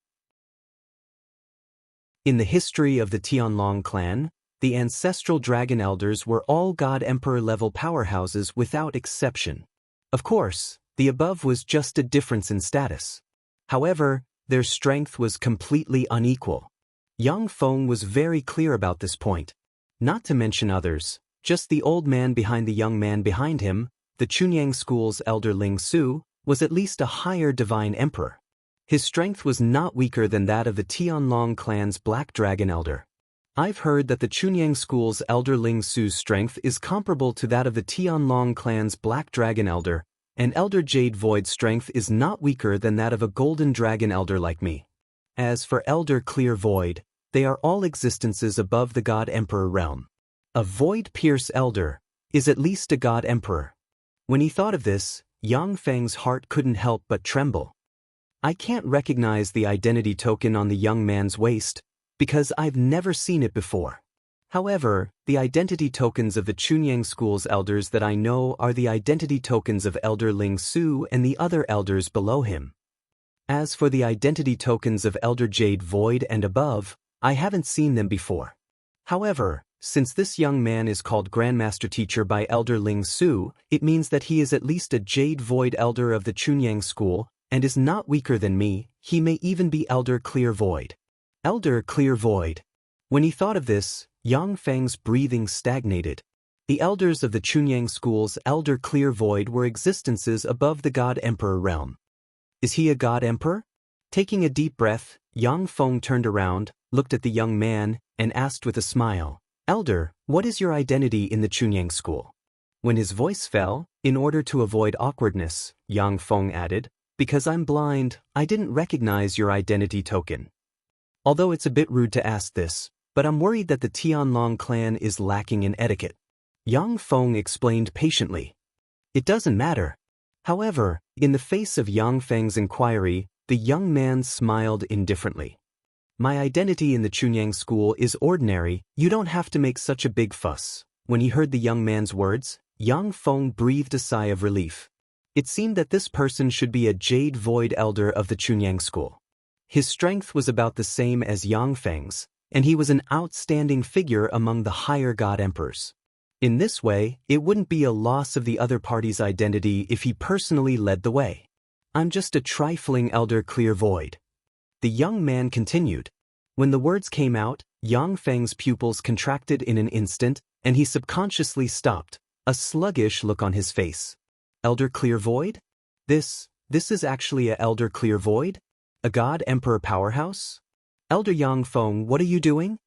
In the history of the Tianlong clan, the Ancestral Dragon Elders were all God Emperor level powerhouses without exception. Of course, the above was just a difference in status. However, their strength was completely unequal. Yang Feng was very clear about this point. Not to mention others, just the old man behind the young man behind him, the Chunyang school's Elder Ling Su, was at least a higher Divine Emperor. His strength was not weaker than that of the Tianlong clan's Black Dragon Elder. I've heard that the Chunyang school's Elder Ling Su's strength is comparable to that of the Tianlong clan's Black Dragon Elder, and Elder Jade Void's strength is not weaker than that of a Golden Dragon Elder like me. As for Elder Clear Void, they are all existences above the God Emperor realm. A Void Pierce Elder is at least a God Emperor. When he thought of this, Yang Feng's heart couldn't help but tremble. I can't recognize the identity token on the young man's waist, because I've never seen it before. However, the identity tokens of the Chunyang school's elders that I know are the identity tokens of Elder Ling Su and the other elders below him. As for the identity tokens of Elder Jade Void and above, I haven't seen them before. However, since this young man is called Grandmaster Teacher by Elder Ling Su, it means that he is at least a Jade Void elder of the Chunyang school, and is not weaker than me. He may even be Elder Clear Void. Elder Clear Void. When he thought of this, Yang Feng's breathing stagnated. The elders of the Chunyang school's Elder Clear Void were existences above the God Emperor realm. Is he a God Emperor? Taking a deep breath, Yang Feng turned around, looked at the young man, and asked with a smile, "Elder, what is your identity in the Chunyang school?" When his voice fell, in order to avoid awkwardness, Yang Feng added, "Because I'm blind, I didn't recognize your identity token. Although it's a bit rude to ask this, but I'm worried that the Tianlong clan is lacking in etiquette." Yang Feng explained patiently. It doesn't matter. However, in the face of Yang Feng's inquiry, the young man smiled indifferently. "My identity in the Chunyang school is ordinary, you don't have to make such a big fuss." When he heard the young man's words, Yang Feng breathed a sigh of relief. It seemed that this person should be a Jade Void Elder of the Chunyang school. His strength was about the same as Yang Feng's, and he was an outstanding figure among the higher God Emperors. In this way, it wouldn't be a loss of the other party's identity if he personally led the way. "I'm just a trifling Elder Clear Void." The young man continued. When the words came out, Yang Feng's pupils contracted in an instant, and he subconsciously stopped, a sluggish look on his face. "Elder Clear Void? This is actually a Elder Clear Void? A God Emperor powerhouse? Elder Yang Feng, what are you doing?"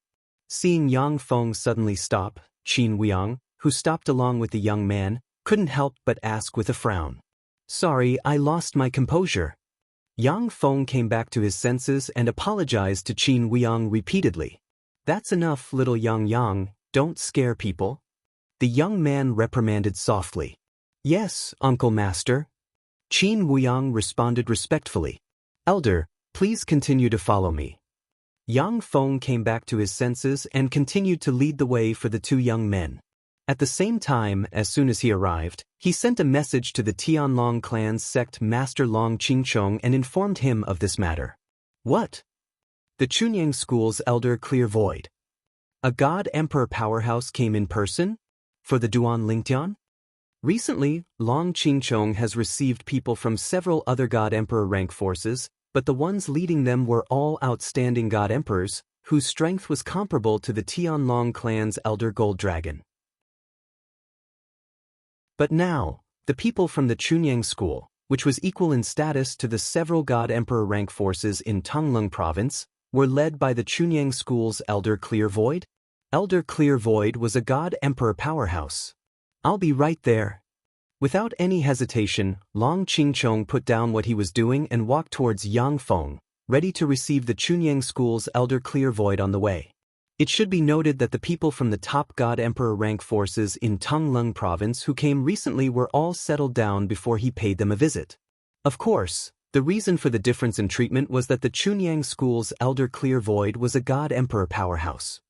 Seeing Yang Feng suddenly stop, Qin Weiyang, who stopped along with the young man, couldn't help but ask with a frown. "Sorry, I lost my composure." Yang Feng came back to his senses and apologized to Qin Weiyang repeatedly. "That's enough, little Yang, don't scare people." The young man reprimanded softly. "Yes, Uncle Master." Qin Weiyang responded respectfully. "Elder, please continue to follow me." Yang Feng came back to his senses and continued to lead the way for the two young men. At the same time, as soon as he arrived, he sent a message to the Tianlong clan's sect master Long Qingchong and informed him of this matter. "What? The Chunyang school's Elder Clear Void? A God Emperor powerhouse came in person? For the Duan Lingtian?" Recently, Long Qingchong has received people from several other God Emperor rank forces, but the ones leading them were all outstanding God Emperors, whose strength was comparable to the Tianlong clan's Elder Gold Dragon. But now, the people from the Chunyang school, which was equal in status to the several God Emperor rank forces in Tonglung province, were led by the Chunyang school's Elder Clear Void. Elder Clear Void was a God Emperor powerhouse. "I'll be right there." Without any hesitation, Long Qingchong put down what he was doing and walked towards Yang Feng, ready to receive the Chunyang school's Elder Clear Void on the way. It should be noted that the people from the top God Emperor rank forces in Tonglung province who came recently were all settled down before he paid them a visit. Of course, the reason for the difference in treatment was that the Chunyang school's Elder Clear Void was a God Emperor powerhouse.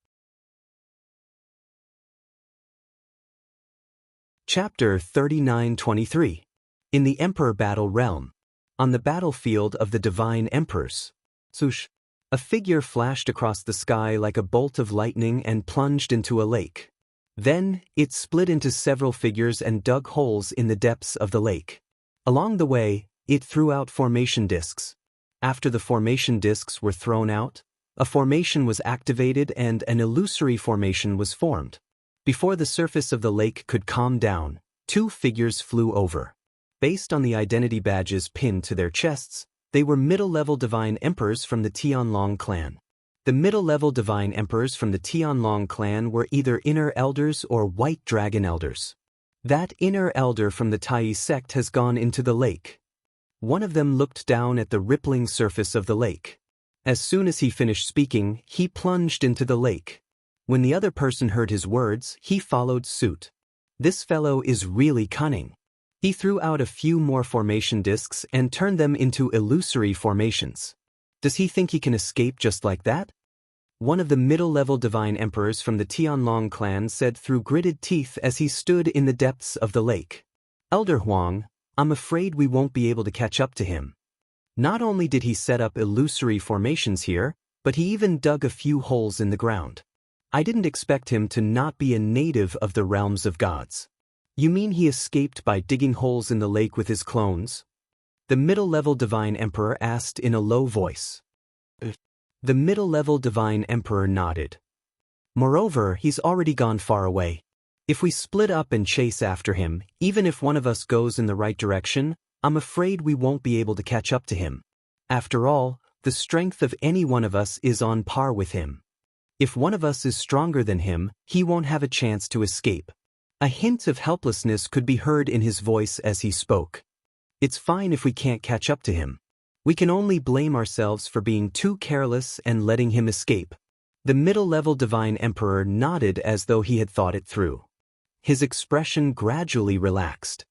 Chapter 39-23. In the Emperor Battle Realm. On the battlefield of the Divine Emperors. Swoosh. A figure flashed across the sky like a bolt of lightning and plunged into a lake. Then, it split into several figures and dug holes in the depths of the lake. Along the way, it threw out formation discs. After the formation discs were thrown out, a formation was activated and an illusory formation was formed. Before the surface of the lake could calm down, two figures flew over. Based on the identity badges pinned to their chests, they were middle-level Divine Emperors from the Tianlong clan. The middle-level Divine Emperors from the Tianlong clan were either Inner Elders or White Dragon Elders. That Inner Elder from the Tai sect has gone into the lake. One of them looked down at the rippling surface of the lake. As soon as he finished speaking, he plunged into the lake. When the other person heard his words, he followed suit. This fellow is really cunning. He threw out a few more formation discs and turned them into illusory formations. Does he think he can escape just like that? One of the middle-level Divine Emperors from the Tianlong clan said through gritted teeth as he stood in the depths of the lake. "Elder Huang, I'm afraid we won't be able to catch up to him." Not only did he set up illusory formations here, but he even dug a few holes in the ground. I didn't expect him to not be a native of the realms of gods. You mean he escaped by digging holes in the lake with his clones? The middle-level Divine Emperor asked in a low voice. The middle-level Divine Emperor nodded. Moreover, he's already gone far away. If we split up and chase after him, even if one of us goes in the right direction, I'm afraid we won't be able to catch up to him. After all, the strength of any one of us is on par with him. If one of us is stronger than him, he won't have a chance to escape. A hint of helplessness could be heard in his voice as he spoke. It's fine if we can't catch up to him. We can only blame ourselves for being too careless and letting him escape. The middle-level Divine Emperor nodded as though he had thought it through. His expression gradually relaxed.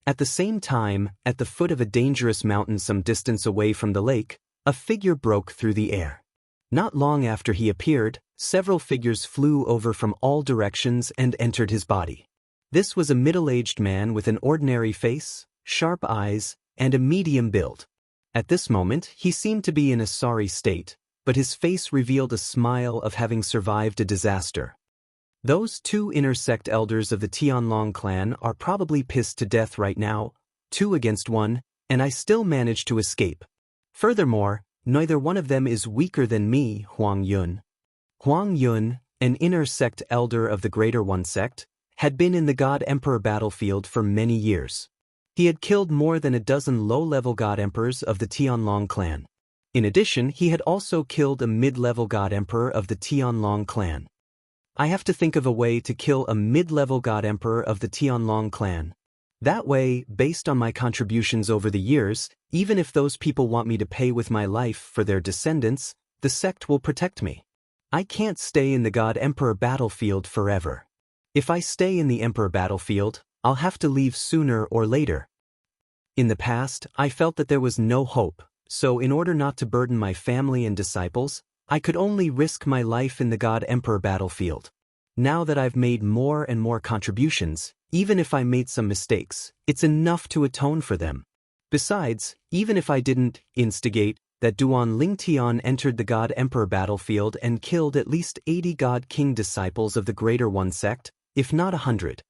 At the same time, at the foot of a dangerous mountain some distance away from the lake, a figure broke through the air. Not long after he appeared, several figures flew over from all directions and entered his body. This was a middle-aged man with an ordinary face, sharp eyes, and a medium build. At this moment, he seemed to be in a sorry state, but his face revealed a smile of having survived a disaster. Those two inner sect elders of the Tianlong clan are probably pissed to death right now, 2 against 1, and I still managed to escape. Furthermore, neither one of them is weaker than me, Huang Yun. Huang Yun, an inner sect elder of the Greater One sect, had been in the God Emperor battlefield for many years. He had killed more than a dozen low-level God Emperors of the Tianlong clan. In addition, he had also killed a mid-level God Emperor of the Tianlong clan. I have to think of a way to kill a mid-level God Emperor of the Tianlong clan. That way, based on my contributions over the years, even if those people want me to pay with my life for their descendants, the sect will protect me. I can't stay in the God Emperor battlefield forever. If I stay in the Emperor battlefield, I'll have to leave sooner or later. In the past, I felt that there was no hope, so in order not to burden my family and disciples, I could only risk my life in the God Emperor battlefield. Now that I've made more and more contributions, even if I made some mistakes, it's enough to atone for them. Besides, even if I didn't instigate that Duan Lingtian entered the God Emperor battlefield and killed at least 80 God King disciples of the Greater One sect, if not 100.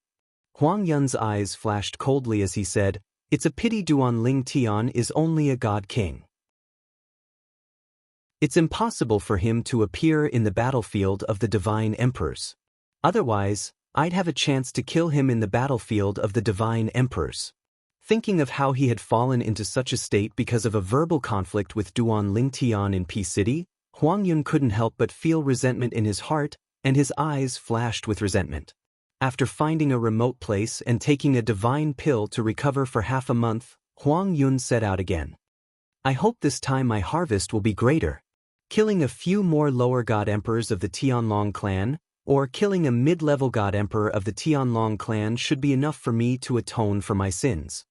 Huang Yun's eyes flashed coldly as he said, "It's a pity Duan Lingtian is only a God King. It's impossible for him to appear in the battlefield of the Divine Emperors. Otherwise, I'd have a chance to kill him in the battlefield of the Divine Emperors." Thinking of how he had fallen into such a state because of a verbal conflict with Duan Lingtian in Peace City, Huang Yun couldn't help but feel resentment in his heart, and his eyes flashed with resentment. After finding a remote place and taking a divine pill to recover for half a month, Huang Yun set out again. I hope this time my harvest will be greater. Killing a few more lower God Emperors of the Tianlong clan, or killing a mid-level God Emperor of the Tianlong clan should be enough for me to atone for my sins.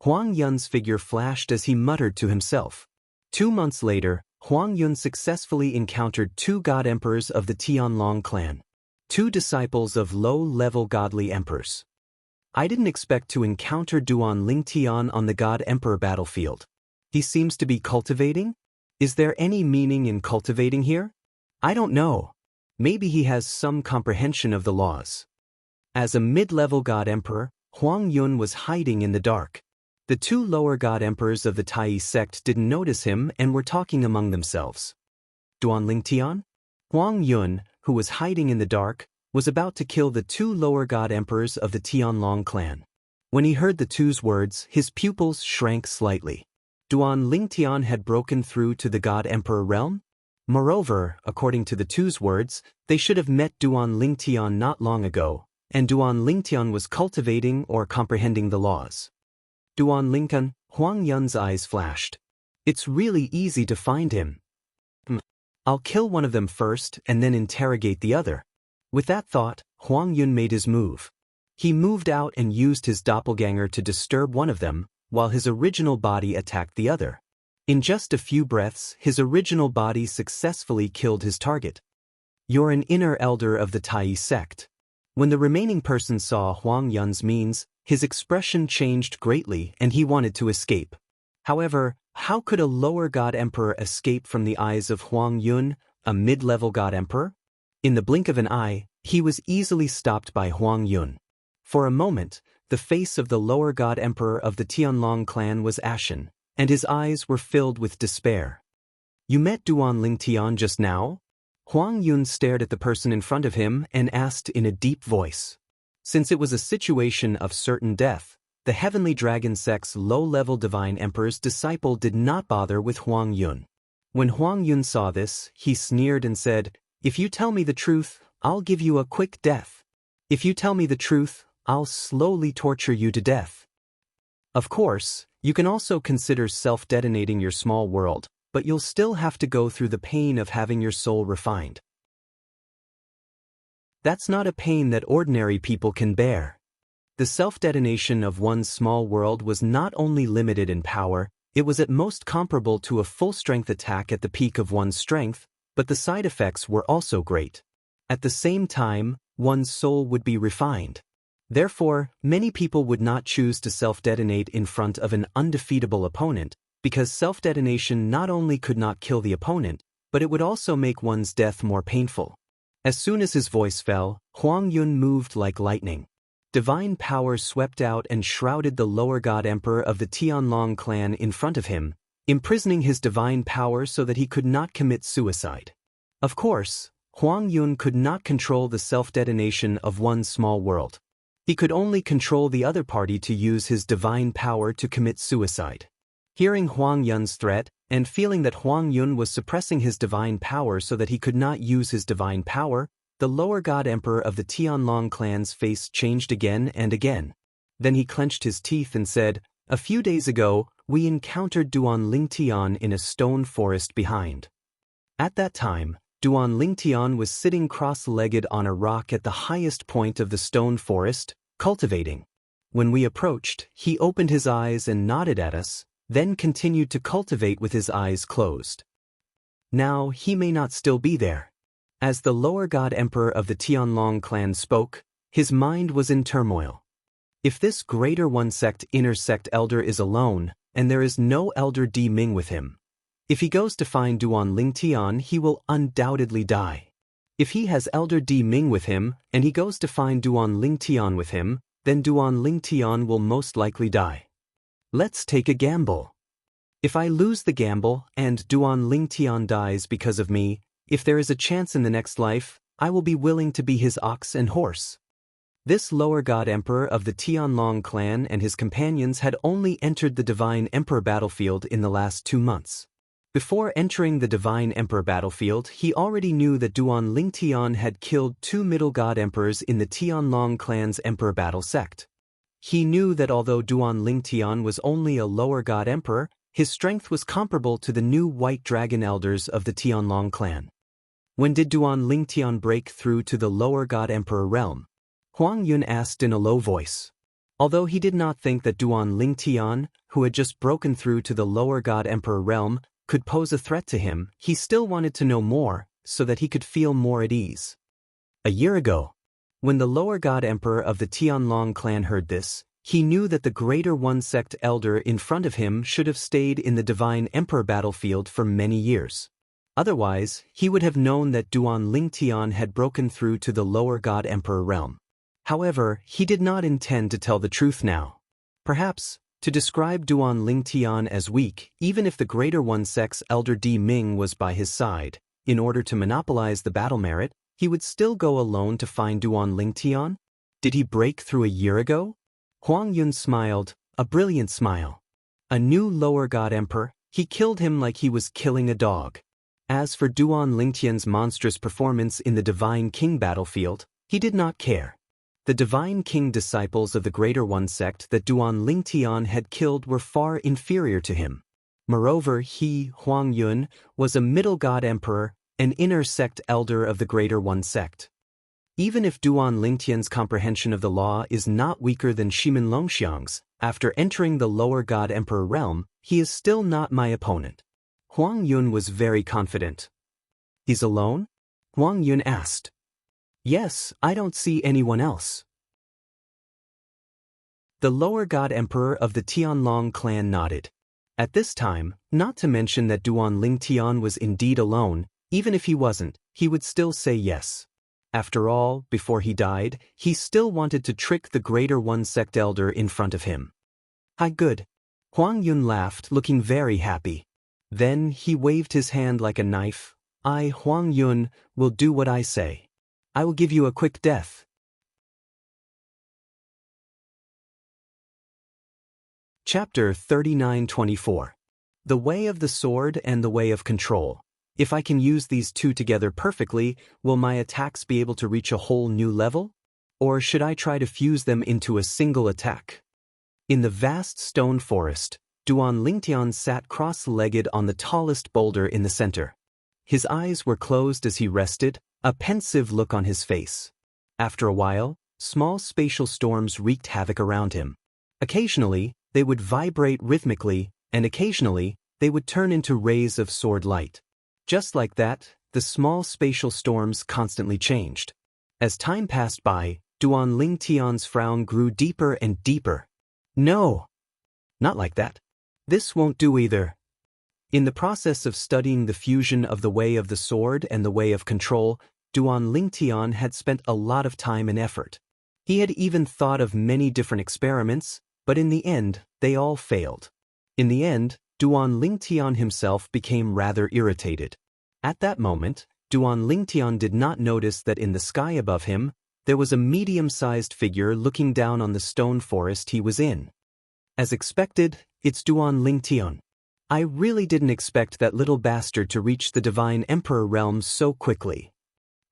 Huang Yun's figure flashed as he muttered to himself. 2 months later, Huang Yun successfully encountered 2 God Emperors of the Tianlong clan. 2 disciples of low-level godly emperors. I didn't expect to encounter Duan Lingtian on the God Emperor battlefield. He seems to be cultivating? Is there any meaning in cultivating here? I don't know. Maybe he has some comprehension of the laws. As a mid-level God Emperor, Huang Yun was hiding in the dark. The 2 lower God Emperors of the Tai sect didn't notice him and were talking among themselves. Duan Lingtian? Huang Yun, who was hiding in the dark, was about to kill the 2 lower God Emperors of the Tianlong clan. When he heard the 2's words, his pupils shrank slightly. Duan Lingtian had broken through to the God Emperor realm? Moreover, according to the 2's words, they should have met Duan Lingtian not long ago, and Duan Lingtian was cultivating or comprehending the laws. Duan Lingtian, Huang Yun's eyes flashed. It's really easy to find him. I'll kill one of them first and then interrogate the other. With that thought, Huang Yun made his move. He moved out and used his doppelganger to disturb one of them, while his original body attacked the other. In just a few breaths, his original body successfully killed his target. You're an inner elder of the Tai sect. When the remaining person saw Huang Yun's means, his expression changed greatly and he wanted to escape. However, how could a lower God Emperor escape from the eyes of Huang Yun, a mid-level God Emperor? In the blink of an eye, he was easily stopped by Huang Yun. For a moment, the face of the lower God Emperor of the Tianlong clan was ashen, and his eyes were filled with despair. You met Duan Lingtian just now? Huang Yun stared at the person in front of him and asked in a deep voice. Since it was a situation of certain death, the Heavenly Dragon sect's low-level Divine Emperor's disciple did not bother with Huang Yun. When Huang Yun saw this, he sneered and said, "If you tell me the truth, I'll give you a quick death. If you tell me the truth, I'll slowly torture you to death." Of course, you can also consider self-detonating your small world, but you'll still have to go through the pain of having your soul refined. That's not a pain that ordinary people can bear. The self-detonation of one's small world was not only limited in power, it was at most comparable to a full-strength attack at the peak of one's strength, but the side effects were also great. At the same time, one's soul would be refined. Therefore, many people would not choose to self-detonate in front of an undefeatable opponent, because self-detonation not only could not kill the opponent, but it would also make one's death more painful. As soon as his voice fell, Huang Yun moved like lightning. Divine power swept out and shrouded the lower god emperor of the Tianlong clan in front of him, imprisoning his divine power so that he could not commit suicide. Of course, Huang Yun could not control the self-detonation of one small world. He could only control the other party to use his divine power to commit suicide. Hearing Huang Yun's threat, and feeling that Huang Yun was suppressing his divine power so that he could not use his divine power, the lower god emperor of the Tianlong clan's face changed again and again. Then he clenched his teeth and said, "A few days ago, we encountered Duan Lingtian in a stone forest behind." At that time, Duan Lingtian was sitting cross-legged on a rock at the highest point of the stone forest, cultivating. When we approached, he opened his eyes and nodded at us, then continued to cultivate with his eyes closed. Now he may not still be there. As the lower god emperor of the Tianlong clan spoke, his mind was in turmoil. If this greater one-sect inner sect elder is alone, and there is no elder Di Ming with him, if he goes to find Duan Lingtian, he will undoubtedly die. If he has elder Di Ming with him, and he goes to find Duan Lingtian with him, then Duan Lingtian will most likely die. Let's take a gamble. If I lose the gamble, and Duan Lingtian dies because of me, if there is a chance in the next life, I will be willing to be his ox and horse. This lower god emperor of the Tianlong clan and his companions had only entered the divine emperor battlefield in the last 2 months. Before entering the divine emperor battlefield, he already knew that Duan Lingtian had killed 2 middle god emperors in the Tianlong clan's emperor battle sect. He knew that although Duan Lingtian was only a lower god emperor, his strength was comparable to the new white dragon elders of the Tianlong clan. When did Duan Lingtian break through to the lower god emperor realm? Huang Yun asked in a low voice. Although he did not think that Duan Lingtian, who had just broken through to the lower god emperor realm, could pose a threat to him, he still wanted to know more, so that he could feel more at ease. A year ago, when the lower god emperor of the Tianlong clan heard this, he knew that the greater one-sect elder in front of him should have stayed in the divine emperor battlefield for many years. Otherwise, he would have known that Duan Lingtian had broken through to the lower god emperor realm. However, he did not intend to tell the truth now. Perhaps, to describe Duan Lingtian as weak, even if the greater one-sect's elder Di Ming was by his side, in order to monopolize the battle merit, he would still go alone to find Duan Lingtian? Did he break through a year ago? Huang Yun smiled, a brilliant smile. A new lower god emperor, he killed him like he was killing a dog. As for Duan Lingtian's monstrous performance in the Divine King battlefield, he did not care. The Divine King disciples of the Greater One sect that Duan Lingtian had killed were far inferior to him. Moreover, he, Huang Yun, was a middle god emperor, an inner sect elder of the Greater One sect. Even if Duan Lingtian's comprehension of the law is not weaker than Shimin Longxiang's, after entering the lower god emperor realm, he is still not my opponent. Huang Yun was very confident. He's alone? Huang Yun asked. Yes, I don't see anyone else. The lower god emperor of the Tianlong clan nodded. At this time, not to mention that Duan Lingtian was indeed alone, even if he wasn't, he would still say yes. After all, before he died, he still wanted to trick the greater one sect elder in front of him. Hi, good. Huang Yun laughed, looking very happy. Then he waved his hand like a knife. I, Huang Yun, will do what I say. I will give you a quick death. Chapter 39-24. The way of the sword and the way of control. If I can use these two together perfectly, will my attacks be able to reach a whole new level? Or should I try to fuse them into a single attack? In the vast stone forest, Duan Lingtian sat cross-legged on the tallest boulder in the center. His eyes were closed as he rested, a pensive look on his face. After a while, small spatial storms wreaked havoc around him. Occasionally, they would vibrate rhythmically, and occasionally, they would turn into rays of sword light. Just like that, the small spatial storms constantly changed. As time passed by, Duan Lingtian's frown grew deeper and deeper. No! Not like that. This won't do either. In the process of studying the fusion of the way of the sword and the way of control, Duan Lingtian had spent a lot of time and effort. He had even thought of many different experiments, but in the end, they all failed. In the end, Duan Lingtian himself became rather irritated. At that moment, Duan Lingtian did not notice that in the sky above him, there was a medium-sized figure looking down on the stone forest he was in. As expected, it's Duan Lingtian. I really didn't expect that little bastard to reach the Divine Emperor realm so quickly.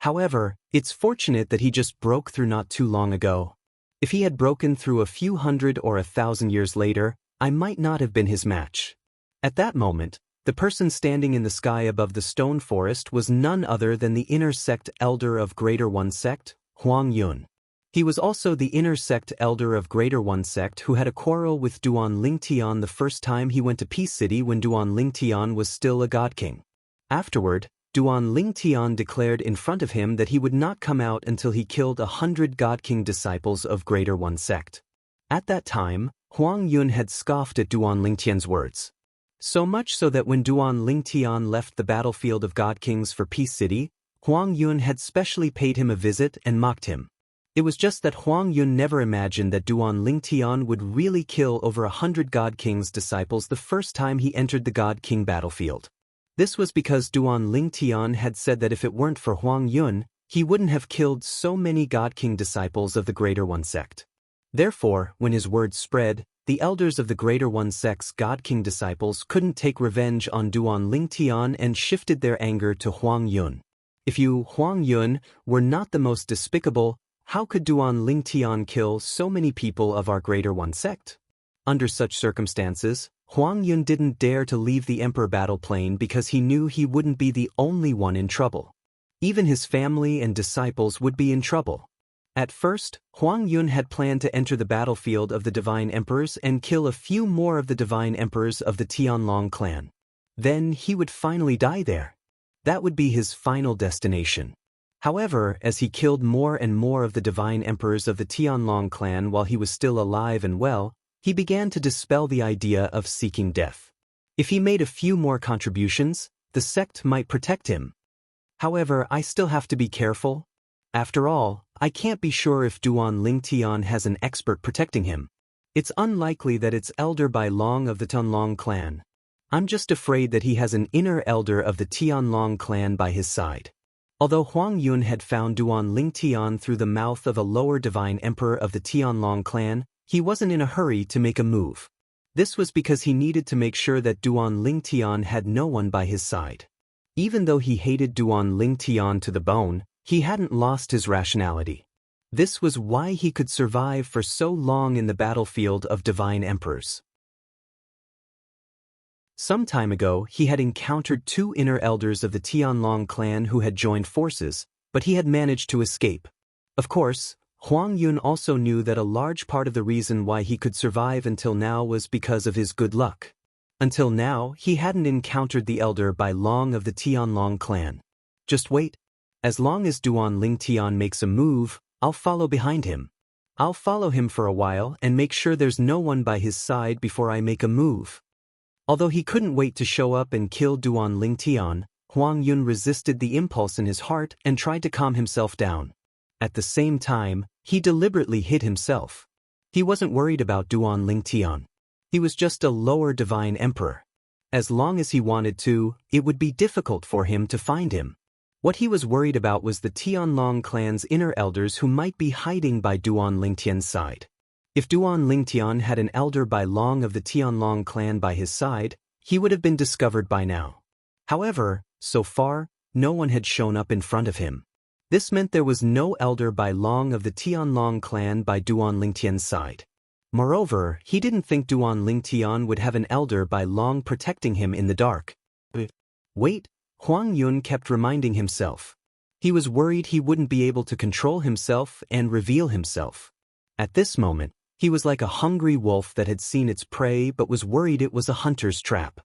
However, it's fortunate that he just broke through not too long ago. If he had broken through a few hundred or 1,000 years later, I might not have been his match. At that moment, the person standing in the sky above the stone forest was none other than the inner sect elder of Greater One Sect, Huang Yun. He was also the inner sect elder of Greater One Sect who had a quarrel with Duan Lingtian the first time he went to Peace City when Duan Lingtian was still a god king. Afterward, Duan Lingtian declared in front of him that he would not come out until he killed 100 god king disciples of Greater One Sect. At that time, Huang Yun had scoffed at Duan Lingtian's words. So much so that when Duan Lingtian left the battlefield of God Kings for Peace City, Huang Yun had specially paid him a visit and mocked him. It was just that Huang Yun never imagined that Duan Lingtian would really kill over 100 God King's disciples the first time he entered the God King battlefield. This was because Duan Lingtian had said that if it weren't for Huang Yun, he wouldn't have killed so many God King disciples of the Greater One Sect. Therefore, when his words spread, the elders of the Greater One Sect's God King disciples couldn't take revenge on Duan Lingtian and shifted their anger to Huang Yun. If you, Huang Yun, were not the most despicable, how could Duan Lingtian kill so many people of our Greater One Sect? Under such circumstances, Huang Yun didn't dare to leave the Emperor battle plane because he knew he wouldn't be the only one in trouble. Even his family and disciples would be in trouble. At first, Huang Yun had planned to enter the battlefield of the Divine Emperors and kill a few more of the Divine Emperors of the Tianlong clan. Then he would finally die there. That would be his final destination. However, as he killed more and more of the Divine Emperors of the Tianlong clan while he was still alive and well, he began to dispel the idea of seeking death. If he made a few more contributions, the sect might protect him. However, I still have to be careful. After all, I can't be sure if Duan Lingtian has an expert protecting him. It's unlikely that it's Elder Bai Long of the Tianlong clan. I'm just afraid that he has an inner elder of the Tianlong clan by his side. Although Huang Yun had found Duan Lingtian through the mouth of a lower divine emperor of the Tianlong clan, he wasn't in a hurry to make a move. This was because he needed to make sure that Duan Lingtian had no one by his side. Even though he hated Duan Lingtian to the bone, he hadn't lost his rationality. This was why he could survive for so long in the battlefield of divine emperors. Some time ago, he had encountered two inner elders of the Tianlong clan who had joined forces, but he had managed to escape. Of course, Huang Yun also knew that a large part of the reason why he could survive until now was because of his good luck. Until now, he hadn't encountered the elder Bai Long of the Tianlong clan. Just wait. As long as Duan Lingtian makes a move, I'll follow behind him. I'll follow him for a while and make sure there's no one by his side before I make a move. Although he couldn't wait to show up and kill Duan Lingtian, Huang Yun resisted the impulse in his heart and tried to calm himself down. At the same time, he deliberately hid himself. He wasn't worried about Duan Lingtian. He was just a lower divine emperor. As long as he wanted to, it would be difficult for him to find him. What he was worried about was the Tianlong clan's inner elders who might be hiding by Duan Lingtian's side. If Duan Lingtian had an elder Bai Long of the Tianlong clan by his side, he would have been discovered by now. However, so far, no one had shown up in front of him. This meant there was no elder by Long of the Tianlong clan by Duan Lingtian's side. Moreover, he didn't think Duan Lingtian would have an elder by Long protecting him in the dark. Wait, Huang Yun kept reminding himself. He was worried he wouldn't be able to control himself and reveal himself. At this moment, he was like a hungry wolf that had seen its prey but was worried it was a hunter's trap.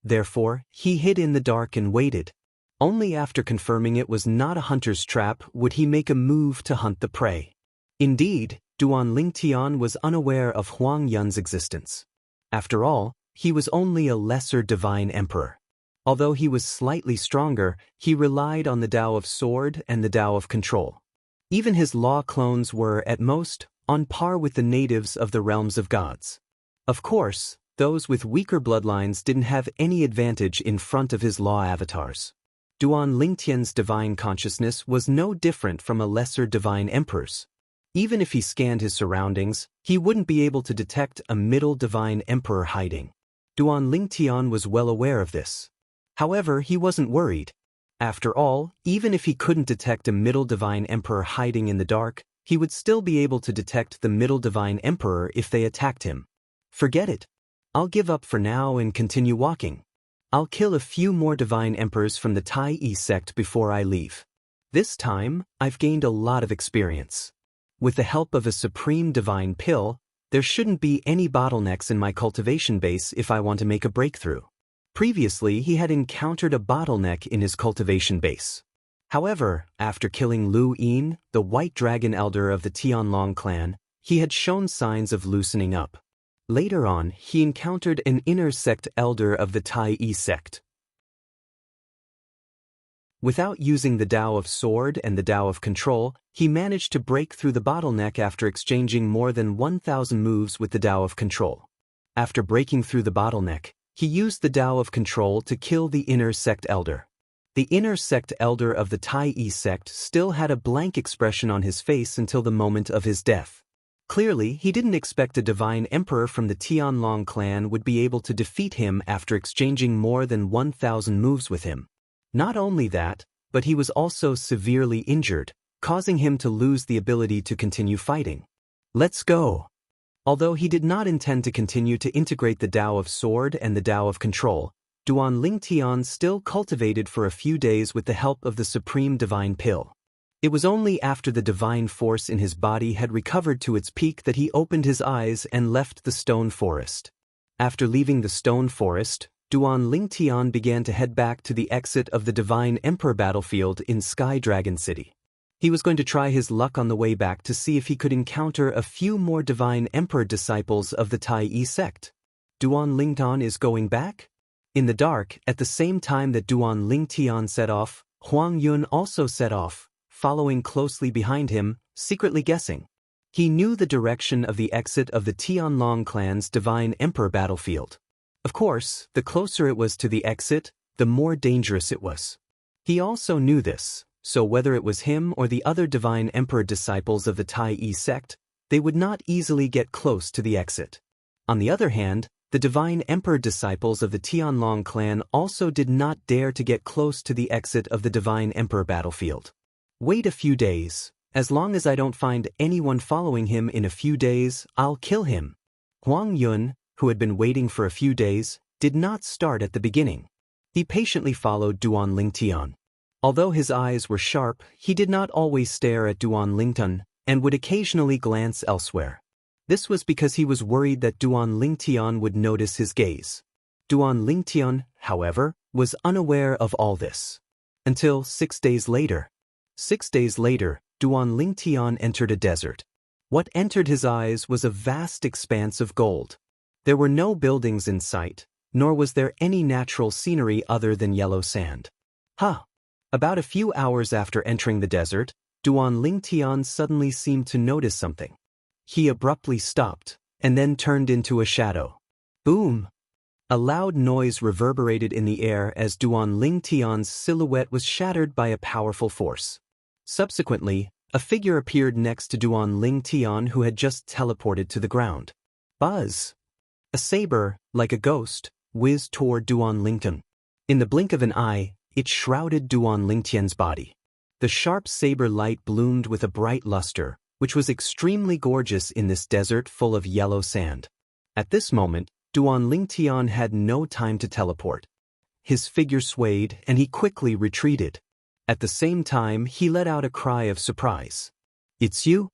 Therefore, he hid in the dark and waited. Only after confirming it was not a hunter's trap would he make a move to hunt the prey. Indeed, Duan Lingtian was unaware of Huang Yun's existence. After all, he was only a lesser divine emperor. Although he was slightly stronger, he relied on the Tao of Sword and the Tao of Control. Even his law clones were, at most, on par with the natives of the realms of gods. Of course, those with weaker bloodlines didn't have any advantage in front of his law avatars. Duan Lingtian's divine consciousness was no different from a lesser divine emperor's. Even if he scanned his surroundings, he wouldn't be able to detect a middle divine emperor hiding. Duan Lingtian was well aware of this. However, he wasn't worried. After all, even if he couldn't detect a middle divine emperor hiding in the dark, he would still be able to detect the middle divine emperor if they attacked him. Forget it. I'll give up for now and continue walking. I'll kill a few more divine emperors from the Tai sect before I leave. This time, I've gained a lot of experience. With the help of a supreme divine pill, there shouldn't be any bottlenecks in my cultivation base if I want to make a breakthrough. Previously, he had encountered a bottleneck in his cultivation base. However, after killing Lu Yin, the White Dragon Elder of the Tianlong clan, he had shown signs of loosening up. Later on, he encountered an inner sect elder of the Tai sect. Without using the Tao of Sword and the Tao of Control, he managed to break through the bottleneck after exchanging more than 1,000 moves with the Tao of Control. After breaking through the bottleneck, he used the Tao of Control to kill the inner sect elder. The inner sect elder of the Tai sect still had a blank expression on his face until the moment of his death. Clearly, he didn't expect a divine emperor from the Tianlong clan would be able to defeat him after exchanging more than 1,000 moves with him. Not only that, but he was also severely injured, causing him to lose the ability to continue fighting. Let's go. Although he did not intend to continue to integrate the Tao of Sword and the Tao of Control, Duan Lingtian still cultivated for a few days with the help of the Supreme Divine Pill. It was only after the divine force in his body had recovered to its peak that he opened his eyes and left the stone forest. After leaving the stone forest, Duan Lingtian began to head back to the exit of the Divine Emperor battlefield in Sky Dragon City. He was going to try his luck on the way back to see if he could encounter a few more Divine Emperor disciples of the Tai sect. Duan Lingtian is going back? In the dark, at the same time that Duan Lingtian set off, Huang Yun also set off, following closely behind him, secretly guessing. He knew the direction of the exit of the Tianlong clan's Divine Emperor battlefield. Of course, the closer it was to the exit, the more dangerous it was. He also knew this, so whether it was him or the other Divine Emperor disciples of the Tai sect, they would not easily get close to the exit. On the other hand, the Divine Emperor disciples of the Tianlong clan also did not dare to get close to the exit of the Divine Emperor battlefield. Wait a few days. As long as I don't find anyone following him in a few days, I'll kill him. Huang Yun, who had been waiting for a few days, did not start at the beginning. He patiently followed Duan Lingtian. Although his eyes were sharp, he did not always stare at Duan Lingtian and would occasionally glance elsewhere. This was because he was worried that Duan Lingtian would notice his gaze. Duan Lingtian, however, was unaware of all this. Until 6 days later. 6 days later, Duan Lingtian entered a desert. What entered his eyes was a vast expanse of gold. There were no buildings in sight, nor was there any natural scenery other than yellow sand. About a few hours after entering the desert, Duan Lingtian suddenly seemed to notice something. He abruptly stopped, and then turned into a shadow. Boom! A loud noise reverberated in the air as Duan Lingtian's silhouette was shattered by a powerful force. Subsequently, a figure appeared next to Duan Lingtian who had just teleported to the ground. Buzz! A saber, like a ghost, whizzed toward Duan Lingtian. In the blink of an eye, it shrouded Duan Lingtian's body. The sharp saber light bloomed with a bright luster, which was extremely gorgeous in this desert full of yellow sand. At this moment, Duan Lingtian had no time to teleport. His figure swayed, and he quickly retreated. At the same time, he let out a cry of surprise. "It's you?"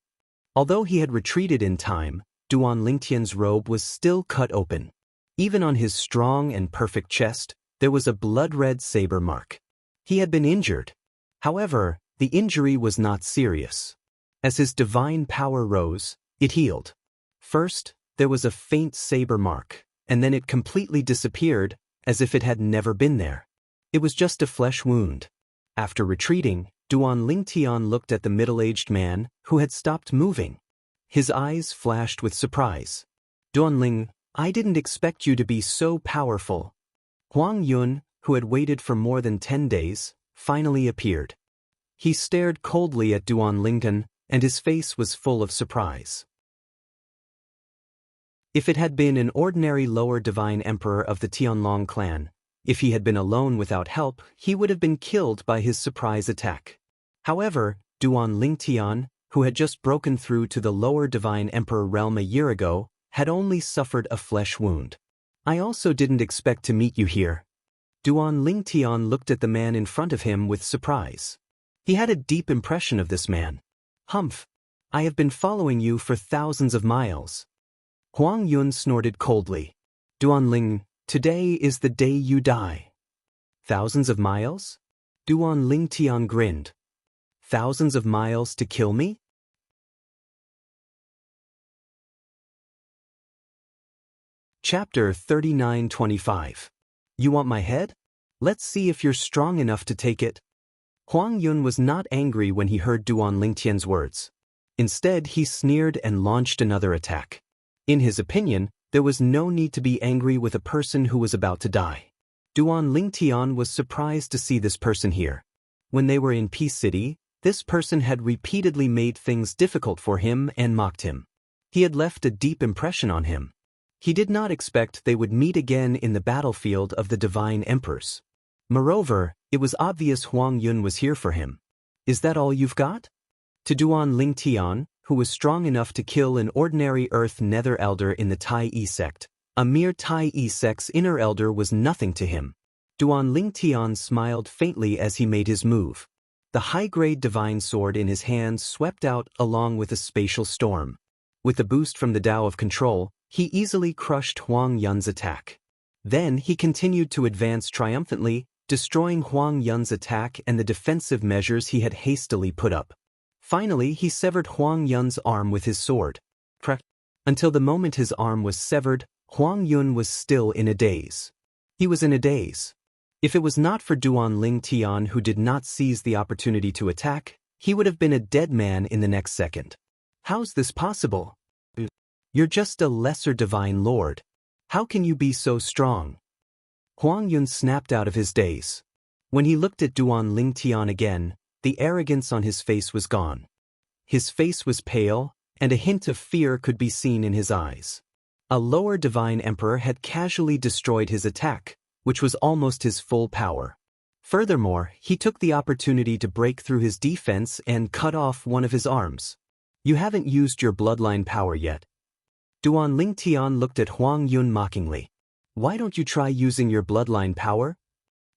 Although he had retreated in time, Duan Lingtian's robe was still cut open. Even on his strong and perfect chest, there was a blood-red saber mark. He had been injured. However, the injury was not serious. As his divine power rose, it healed. First, there was a faint saber mark, and then it completely disappeared, as if it had never been there. It was just a flesh wound. After retreating, Duan Lingtian looked at the middle-aged man, who had stopped moving. His eyes flashed with surprise. "Duan Ling, I didn't expect you to be so powerful." Huang Yun, who had waited for more than 10 days, finally appeared. He stared coldly at Duan Lingtian, and his face was full of surprise. If it had been an ordinary lower divine emperor of the Tianlong clan, if he had been alone without help, he would have been killed by his surprise attack. However, Duan Lingtian, who had just broken through to the lower divine emperor realm a year ago, had only suffered a flesh wound. "I also didn't expect to meet you here." Duan Lingtian looked at the man in front of him with surprise. He had a deep impression of this man. "Humph! I have been following you for thousands of miles." Huang Yun snorted coldly. "Duan Ling, today is the day you die." "Thousands of miles?" Duan Lingtian grinned. "Thousands of miles to kill me?" Chapter 39-25. You want my head? Let's see if you're strong enough to take it. Huang Yun was not angry when he heard Duan Lingtian's words. Instead, he sneered and launched another attack. In his opinion, there was no need to be angry with a person who was about to die. Duan Lingtian was surprised to see this person here. When they were in Peace City, this person had repeatedly made things difficult for him and mocked him. He had left a deep impression on him. He did not expect they would meet again in the battlefield of the Divine Emperors. Moreover, it was obvious Huang Yun was here for him. "Is that all you've got?" To Duan Lingtian, who was strong enough to kill an ordinary Earth Nether Elder in the Tai Yi sect, a mere Tai Yi sect's inner elder was nothing to him. Duan Lingtian smiled faintly as he made his move. The high-grade divine sword in his hands swept out along with a spatial storm. With a boost from the Tao of Control, he easily crushed Huang Yun's attack. Then he continued to advance triumphantly, destroying Huang Yun's attack and the defensive measures he had hastily put up. Finally, he severed Huang Yun's arm with his sword. Until the moment his arm was severed, Huang Yun was still in a daze. He was in a daze. If it was not for Duan Lingtian, who did not seize the opportunity to attack, he would have been a dead man in the next second. "How's this possible? You're just a lesser divine lord. How can you be so strong?" Huang Yun snapped out of his daze. When he looked at Duan Lingtian again, the arrogance on his face was gone. His face was pale, and a hint of fear could be seen in his eyes. A lower divine emperor had casually destroyed his attack, which was almost his full power. Furthermore, he took the opportunity to break through his defense and cut off one of his arms. "You haven't used your bloodline power yet." Duan Lingtian looked at Huang Yun mockingly. "Why don't you try using your bloodline power?"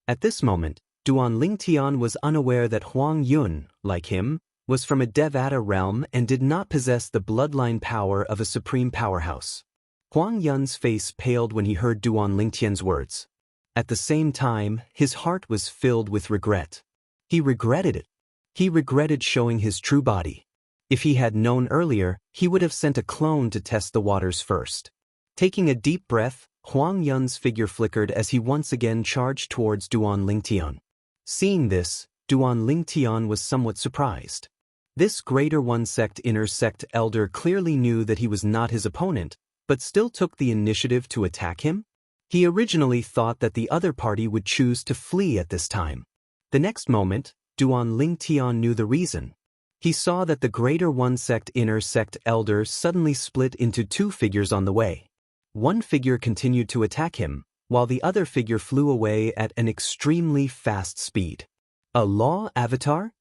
At this moment, Duan Lingtian was unaware that Huang Yun, like him, was from a Devata realm and did not possess the bloodline power of a supreme powerhouse. Huang Yun's face paled when he heard Duan Lingtian's words. At the same time, his heart was filled with regret. He regretted it. He regretted showing his true body. If he had known earlier, he would have sent a clone to test the waters first. Taking a deep breath, Huang Yun's figure flickered as he once again charged towards Duan Lingtian. Seeing this, Duan Lingtian was somewhat surprised. This Greater One Sect Inner Sect Elder clearly knew that he was not his opponent, but still took the initiative to attack him? He originally thought that the other party would choose to flee at this time. The next moment, Duan Lingtian knew the reason. He saw that the Greater One Sect Inner Sect Elder suddenly split into two figures on the way. One figure continued to attack him, while the other figure flew away at an extremely fast speed. A law avatar?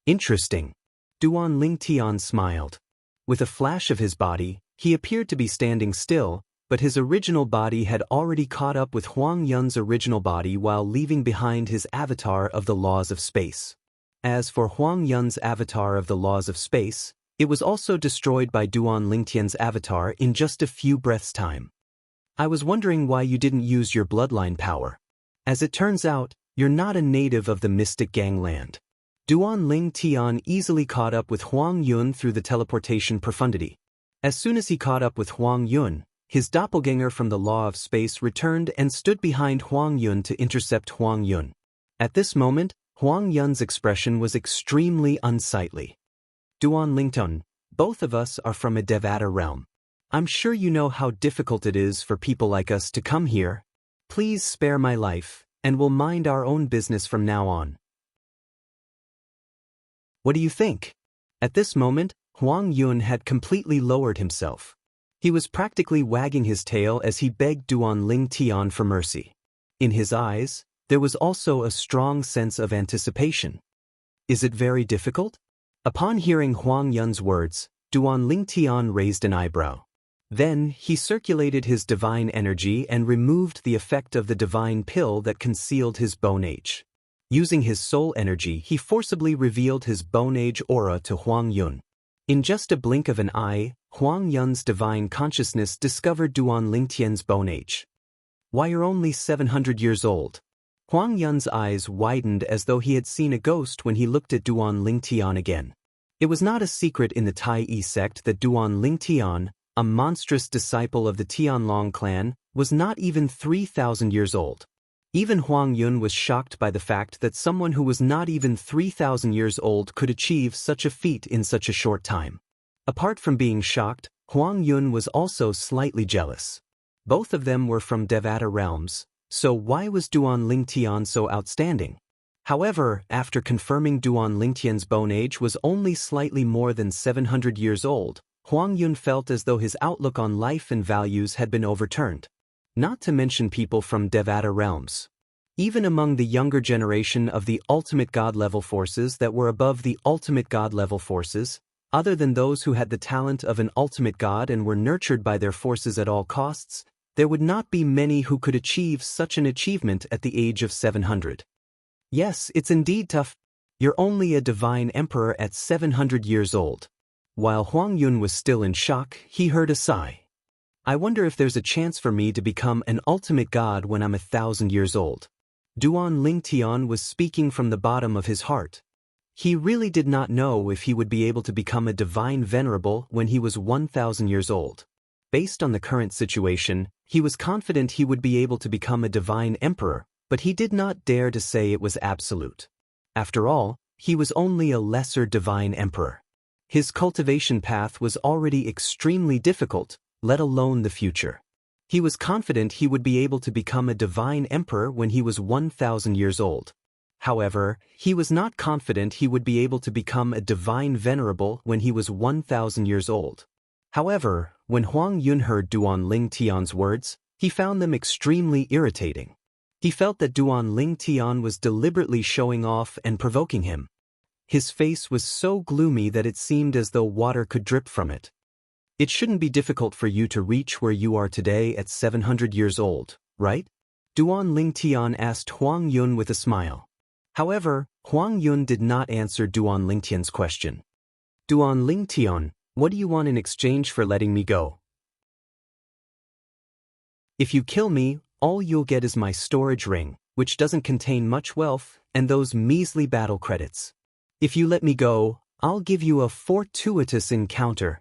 Interesting. Duan Lingtian smiled. With a flash of his body, he appeared to be standing still, but his original body had already caught up with Huang Yun's original body while leaving behind his avatar of the laws of space. As for Huang Yun's avatar of the laws of space, it was also destroyed by Duan Lingtian's avatar in just a few breaths' time. I was wondering why you didn't use your bloodline power. As it turns out, you're not a native of the Mystic Gangland. Duan Lingtian easily caught up with Huang Yun through the teleportation profundity. As soon as he caught up with Huang Yun, his doppelganger from the Law of Space returned and stood behind Huang Yun to intercept Huang Yun. At this moment, Huang Yun's expression was extremely unsightly. Duan Lingtian, both of us are from a Devata realm. I'm sure you know how difficult it is for people like us to come here. Please spare my life, and we'll mind our own business from now on. What do you think? At this moment, Huang Yun had completely lowered himself. He was practically wagging his tail as he begged Duan Lingtian for mercy. In his eyes, there was also a strong sense of anticipation. Is it very difficult? Upon hearing Huang Yun's words, Duan Lingtian raised an eyebrow. Then, he circulated his divine energy and removed the effect of the divine pill that concealed his Bone Age. Using his soul energy, he forcibly revealed his Bone Age aura to Huang Yun. In just a blink of an eye, Huang Yun's divine consciousness discovered Duan Lingtian's Bone Age. Why, you're only 700 years old. Huang Yun's eyes widened as though he had seen a ghost when he looked at Duan Lingtian again. It was not a secret in the Tai Yi sect that Duan Lingtian, a monstrous disciple of the Tianlong clan, was not even 3,000 years old. Even Huang Yun was shocked by the fact that someone who was not even 3,000 years old could achieve such a feat in such a short time. Apart from being shocked, Huang Yun was also slightly jealous. Both of them were from Devata realms, so why was Duan Lingtian so outstanding? However, after confirming Duan Lingtian's Bone Age was only slightly more than 700 years old, Huang Yun felt as though his outlook on life and values had been overturned. Not to mention people from Devata realms. Even among the younger generation of the ultimate god-level forces that were above the ultimate god-level forces, other than those who had the talent of an ultimate god and were nurtured by their forces at all costs, there would not be many who could achieve such an achievement at the age of 700. Yes, it's indeed tough. You're only a divine emperor at 700 years old. While Huang Yun was still in shock, he heard a sigh. I wonder if there's a chance for me to become an ultimate god when I'm 1,000 years old. Duan Lingtian was speaking from the bottom of his heart. He really did not know if he would be able to become a divine venerable when he was 1,000 years old. Based on the current situation, he was confident he would be able to become a divine emperor, but he did not dare to say it was absolute. After all, he was only a lesser divine emperor. His cultivation path was already extremely difficult, let alone the future. He was confident he would be able to become a divine emperor when he was 1,000 years old. However, he was not confident he would be able to become a divine venerable when he was 1,000 years old. However, when Huang Yun heard Duan Lingtian's words, he found them extremely irritating. He felt that Duan Lingtian was deliberately showing off and provoking him. His face was so gloomy that it seemed as though water could drip from it. It shouldn't be difficult for you to reach where you are today at 700 years old, right? Duan Lingtian asked Huang Yun with a smile. However, Huang Yun did not answer Duan Lingtian's question. Duan Lingtian, what do you want in exchange for letting me go? If you kill me, all you'll get is my storage ring, which doesn't contain much wealth, and those measly battle credits. If you let me go, I'll give you a fortuitous encounter.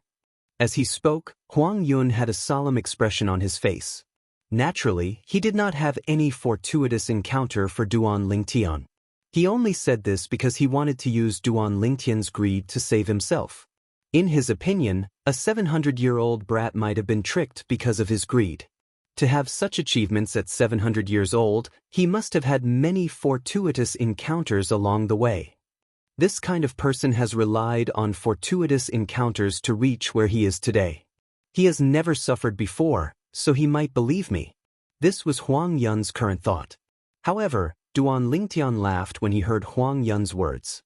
As he spoke, Huang Yun had a solemn expression on his face. Naturally, he did not have any fortuitous encounter for Duan Lingtian. He only said this because he wanted to use Duan Lingtian's greed to save himself. In his opinion, a 700-year-old brat might have been tricked because of his greed. To have such achievements at 700 years old, he must have had many fortuitous encounters along the way. This kind of person has relied on fortuitous encounters to reach where he is today. He has never suffered before, so he might believe me. This was Huang Yun's current thought. However, Duan Lingtian laughed when he heard Huang Yun's words.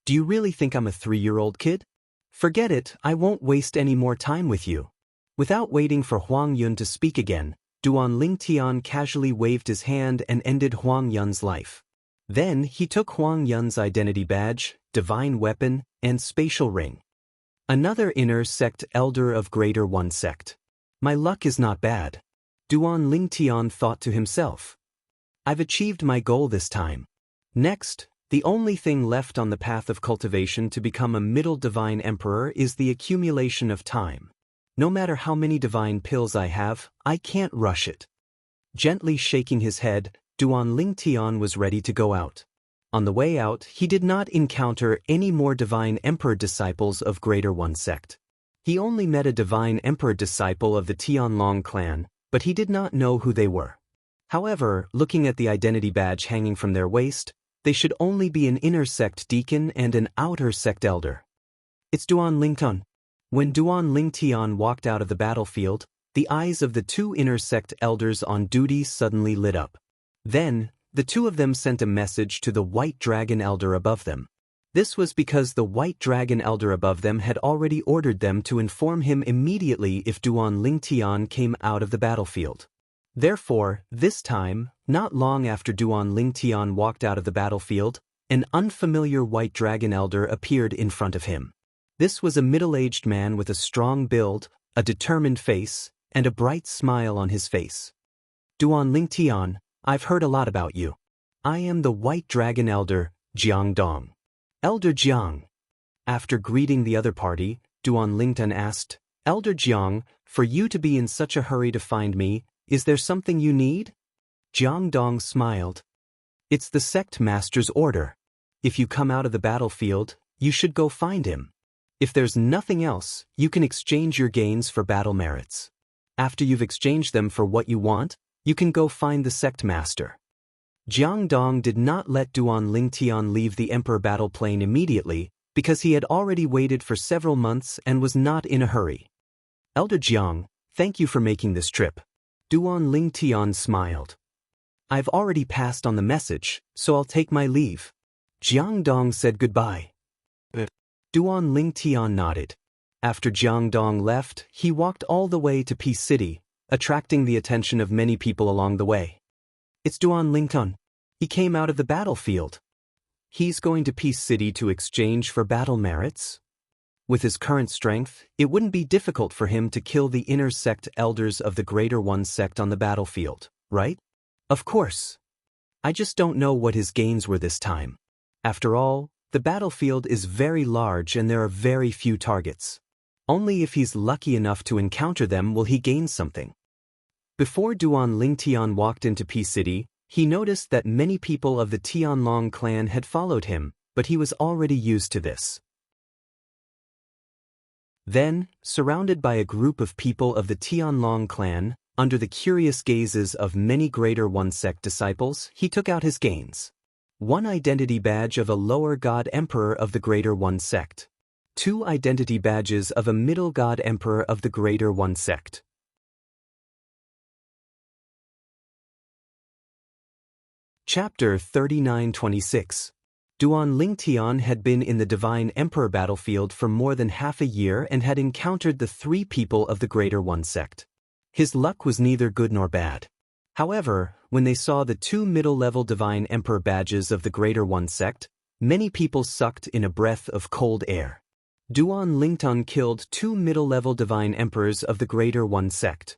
Do you really think I'm a 3-year-old kid? Forget it, I won't waste any more time with you. Without waiting for Huang Yun to speak again, Duan Lingtian casually waved his hand and ended Huang Yun's life. Then he took Huang Yun's identity badge, divine weapon, and spatial ring. Another inner sect elder of Greater One sect. My luck is not bad. Duan Lingtian thought to himself. I've achieved my goal this time. Next, the only thing left on the path of cultivation to become a middle divine emperor is the accumulation of time. No matter how many divine pills I have, I can't rush it. Gently shaking his head, Duan Lingtian was ready to go out. On the way out, he did not encounter any more divine emperor disciples of Greater One sect. He only met a divine emperor disciple of the Tianlong clan, but he did not know who they were. However, looking at the identity badge hanging from their waist, they should only be an inner sect deacon and an outer sect elder. It's Duan Lingtian. When Duan Lingtian walked out of the battlefield, the eyes of the two inner sect elders on duty suddenly lit up. Then, the two of them sent a message to the White Dragon Elder above them. This was because the White Dragon Elder above them had already ordered them to inform him immediately if Duan Lingtian came out of the battlefield. Therefore, this time, not long after Duan Lingtian walked out of the battlefield, an unfamiliar White Dragon Elder appeared in front of him. This was a middle-aged man with a strong build, a determined face, and a bright smile on his face. Duan Lingtian, I've heard a lot about you. I am the White Dragon Elder, Jiang Dong. Elder Jiang. After greeting the other party, Duan Lingtian asked, Elder Jiang, for you to be in such a hurry to find me, is there something you need? Jiang Dong smiled. It's the sect master's order. If you come out of the battlefield, you should go find him. If there's nothing else, you can exchange your gains for battle merits. After you've exchanged them for what you want, you can go find the sect master. Jiang Dong did not let Duan Lingtian leave the Emperor battle plane immediately because he had already waited for several months and was not in a hurry. Elder Jiang, thank you for making this trip. Duan Lingtian smiled. I've already passed on the message, so I'll take my leave. Jiang Dong said goodbye. Duan Lingtian nodded. After Jiang Dong left, he walked all the way to Peace City, attracting the attention of many people along the way. It's Duan Lingtian. He came out of the battlefield. He's going to Peace City to exchange for battle merits? With his current strength, it wouldn't be difficult for him to kill the inner sect elders of the Greater One sect on the battlefield, right? Of course. I just don't know what his gains were this time. After all, the battlefield is very large and there are very few targets. Only if he's lucky enough to encounter them will he gain something. Before Duan Lingtian walked into Peace City, he noticed that many people of the Tianlong clan had followed him, but he was already used to this. Then, surrounded by a group of people of the Tianlong clan, under the curious gazes of many Greater One sect disciples, he took out his gains. 1 identity badge of a lower god emperor of the Greater One sect. 2 identity badges of a middle god emperor of the Greater One sect. Chapter 3926. Duan Lingtian had been in the Divine Emperor battlefield for more than half a year and had encountered the 3 people of the Greater One sect. His luck was neither good nor bad. However, when they saw the 2 middle-level Divine Emperor badges of the Greater One sect, many people sucked in a breath of cold air. Duan Lingtian killed 2 middle-level Divine Emperors of the Greater One sect.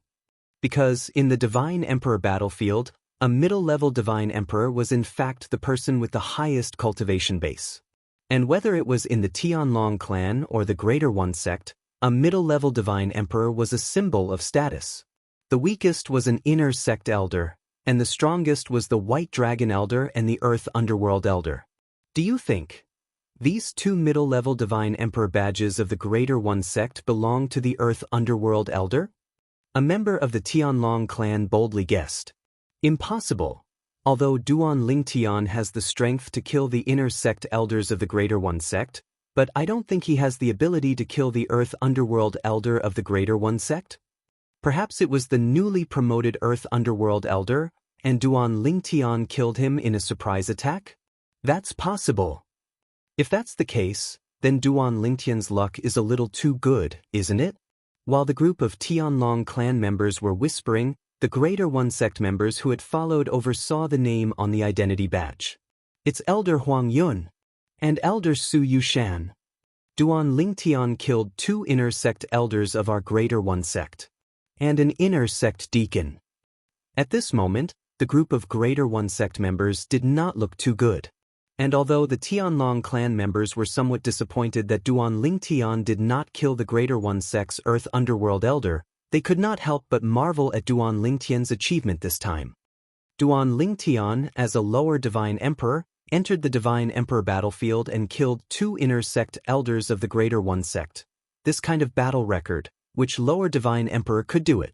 Because, in the Divine Emperor battlefield, a middle-level Divine Emperor was in fact the person with the highest cultivation base. And whether it was in the Tianlong clan or the Greater One sect, a middle-level Divine Emperor was a symbol of status. The weakest was an inner sect elder, and the strongest was the White Dragon Elder and the Earth Underworld Elder. Do you think these 2 middle-level Divine Emperor badges of the Greater One sect belong to the Earth Underworld Elder? A member of the Tianlong clan boldly guessed. Impossible. Although Duan Lingtian has the strength to kill the inner sect elders of the Greater One sect, but I don't think he has the ability to kill the Earth Underworld Elder of the Greater One sect. Perhaps it was the newly promoted Earth Underworld Elder, and Duan Lingtian killed him in a surprise attack? That's possible. If that's the case, then Duan Lingtian's luck is a little too good, isn't it? While the group of Tianlong clan members were whispering, the Greater One Sect members who had followed oversaw the name on the identity badge. It's Elder Huang Yun and Elder Su Yushan. Duan Lingtian killed 2 inner sect elders of our Greater One Sect and an inner sect deacon. At this moment, the group of Greater One Sect members did not look too good. And although the Tianlong clan members were somewhat disappointed that Duan Lingtian did not kill the Greater One Sect's Earth Underworld Elder, they could not help but marvel at Duan Lingtian's achievement this time. Duan Lingtian, as a lower Divine Emperor, entered the Divine Emperor battlefield and killed 2 inner sect elders of the Greater One Sect. This kind of battle record, which lower Divine Emperor could do it.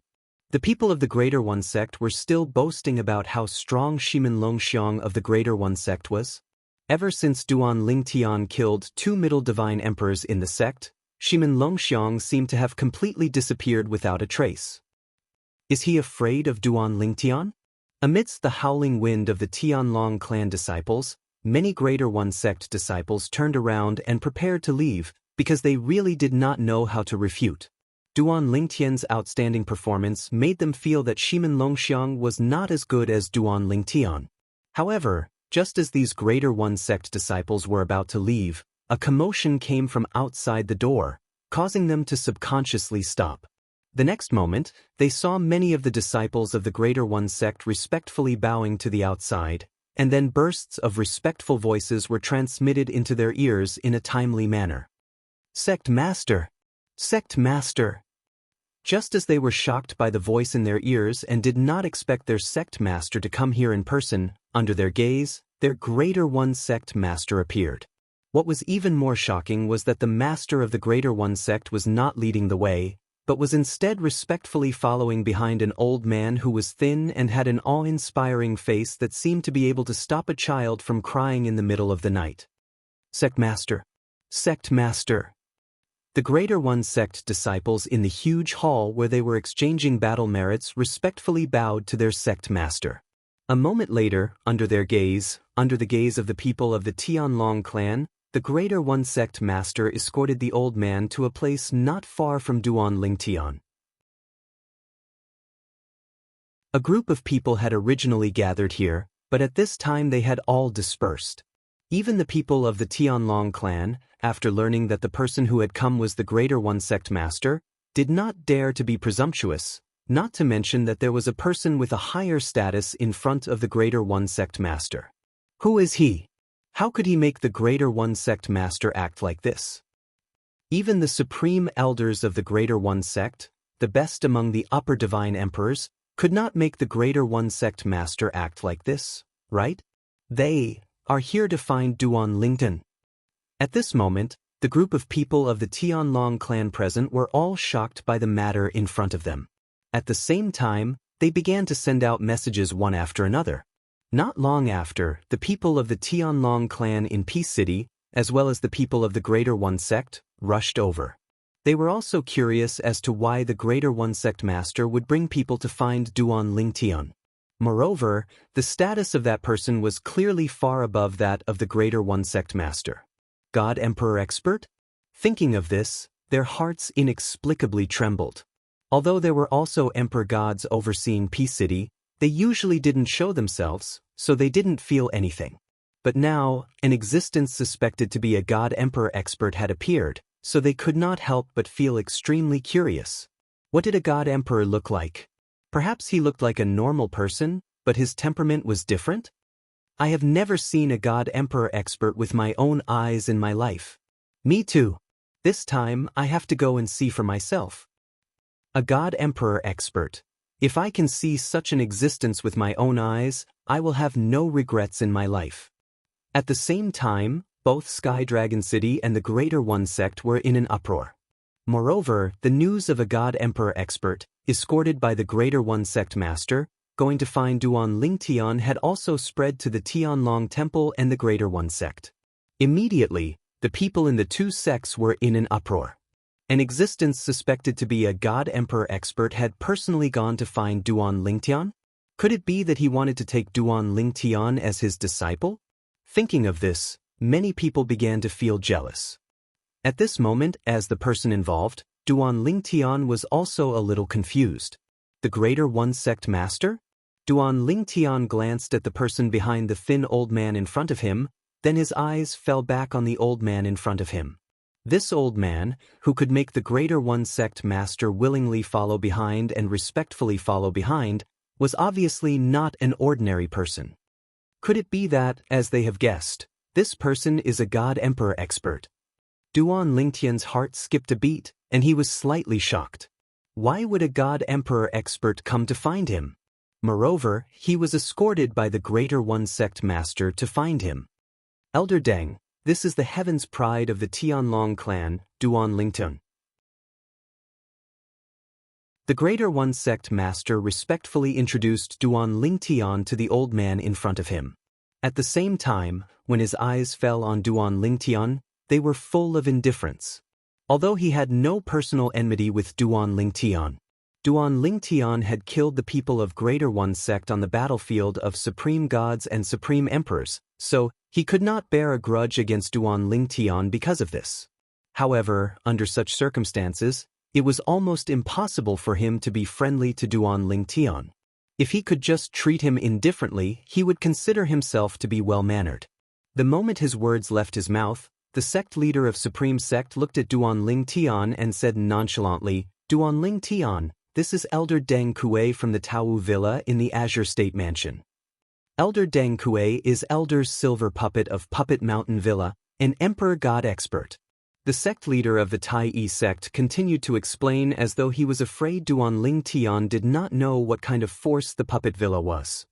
The people of the Greater One Sect were still boasting about how strong Shimin Longxiang of the Greater One Sect was. Ever since Duan Lingtian killed 2 middle Divine Emperors in the sect, Shimin Longxiang seemed to have completely disappeared without a trace. Is he afraid of Duan Lingtian? Amidst the howling wind of the Tianlong clan disciples, many Greater One Sect disciples turned around and prepared to leave because they really did not know how to refute. Duan Lingtian's outstanding performance made them feel that Shimin Longxiang was not as good as Duan Lingtian. However, just as these Greater One Sect disciples were about to leave, a commotion came from outside the door, causing them to subconsciously stop. The next moment, they saw many of the disciples of the Greater One Sect respectfully bowing to the outside, and then bursts of respectful voices were transmitted into their ears in a timely manner. "Sect Master! Sect Master!" Just as they were shocked by the voice in their ears and did not expect their sect master to come here in person, under their gaze, their Greater One Sect master appeared. What was even more shocking was that the master of the Greater One Sect was not leading the way, but was instead respectfully following behind an old man who was thin and had an awe-inspiring face that seemed to be able to stop a child from crying in the middle of the night. "Sect Master! Sect Master!" The Greater One Sect disciples in the huge hall where they were exchanging battle merits respectfully bowed to their sect master. A moment later, under the gaze of the people of the Tianlong clan, the Greater One Sect master escorted the old man to a place not far from Duan Lingtian. A group of people had originally gathered here, but at this time they had all dispersed. Even the people of the Tianlong clan, after learning that the person who had come was the Greater One Sect master, did not dare to be presumptuous, not to mention that there was a person with a higher status in front of the Greater One Sect master. Who is he? How could he make the Greater One Sect master act like this? Even the supreme elders of the Greater One Sect, the best among the upper Divine Emperors, could not make the Greater One Sect master act like this, right? They are here to find Duan Lingtian. At this moment, the group of people of the Tianlong clan present were all shocked by the matter in front of them. At the same time, they began to send out messages one after another. Not long after, the people of the Tianlong clan in Peace City, as well as the people of the Greater One Sect, rushed over. They were also curious as to why the Greater One Sect master would bring people to find Duan Lingtian. Moreover, the status of that person was clearly far above that of the Greater One Sect master. God Emperor expert? Thinking of this, their hearts inexplicably trembled. Although there were also emperor gods overseeing Peace City, they usually didn't show themselves, so they didn't feel anything. But now, an existence suspected to be a God Emperor expert had appeared, so they could not help but feel extremely curious. What did a God Emperor look like? Perhaps he looked like a normal person, but his temperament was different? I have never seen a God Emperor expert with my own eyes in my life. Me too. This time, I have to go and see for myself. A God Emperor expert. If I can see such an existence with my own eyes, I will have no regrets in my life. At the same time, both Sky Dragon City and the Greater One Sect were in an uproar. Moreover, the news of a God Emperor expert, escorted by the Greater One Sect master, going to find Duan Lingtian had also spread to the Tianlong Temple and the Greater One Sect. Immediately, the people in the two sects were in an uproar. An existence suspected to be a god emperor expert had personally gone to find Duan Lingtian? Could it be that he wanted to take Duan Lingtian as his disciple? Thinking of this, many people began to feel jealous. At this moment, as the person involved, Duan Lingtian was also a little confused. The Greater One Sect Master? Duan Lingtian glanced at the person behind the thin old man in front of him, then his eyes fell back on the old man in front of him. This old man, who could make the Greater One Sect Master willingly follow behind and respectfully follow behind, was obviously not an ordinary person. Could it be that, as they have guessed, this person is a God Emperor expert? Duan Lingtian's heart skipped a beat, and he was slightly shocked. Why would a God Emperor expert come to find him? Moreover, he was escorted by the Greater One Sect Master to find him. Elder Deng, this is the heaven's pride of the Tianlong clan, Duan Lingtian. The Greater One Sect Master respectfully introduced Duan Lingtian to the old man in front of him. At the same time, when his eyes fell on Duan Lingtian, they were full of indifference. Although he had no personal enmity with Duan Lingtian, Duan Lingtian had killed the people of Greater One Sect on the battlefield of supreme gods and supreme emperors, so he could not bear a grudge against Duan Lingtian because of this. However, under such circumstances, it was almost impossible for him to be friendly to Duan Lingtian. If he could just treat him indifferently, he would consider himself to be well-mannered. The moment his words left his mouth, the sect leader of Supreme Sect looked at Duan Lingtian and said nonchalantly, "Duan Lingtian, this is Elder Deng Kuei from the Tao Villa in the Azure State Mansion." Elder Deng Kuei is Elder's silver puppet of Puppet Mountain Villa, an emperor god expert. The sect leader of the Tai Yi sect continued to explain as though he was afraid Duan Lingtian did not know what kind of force the Puppet Villa was.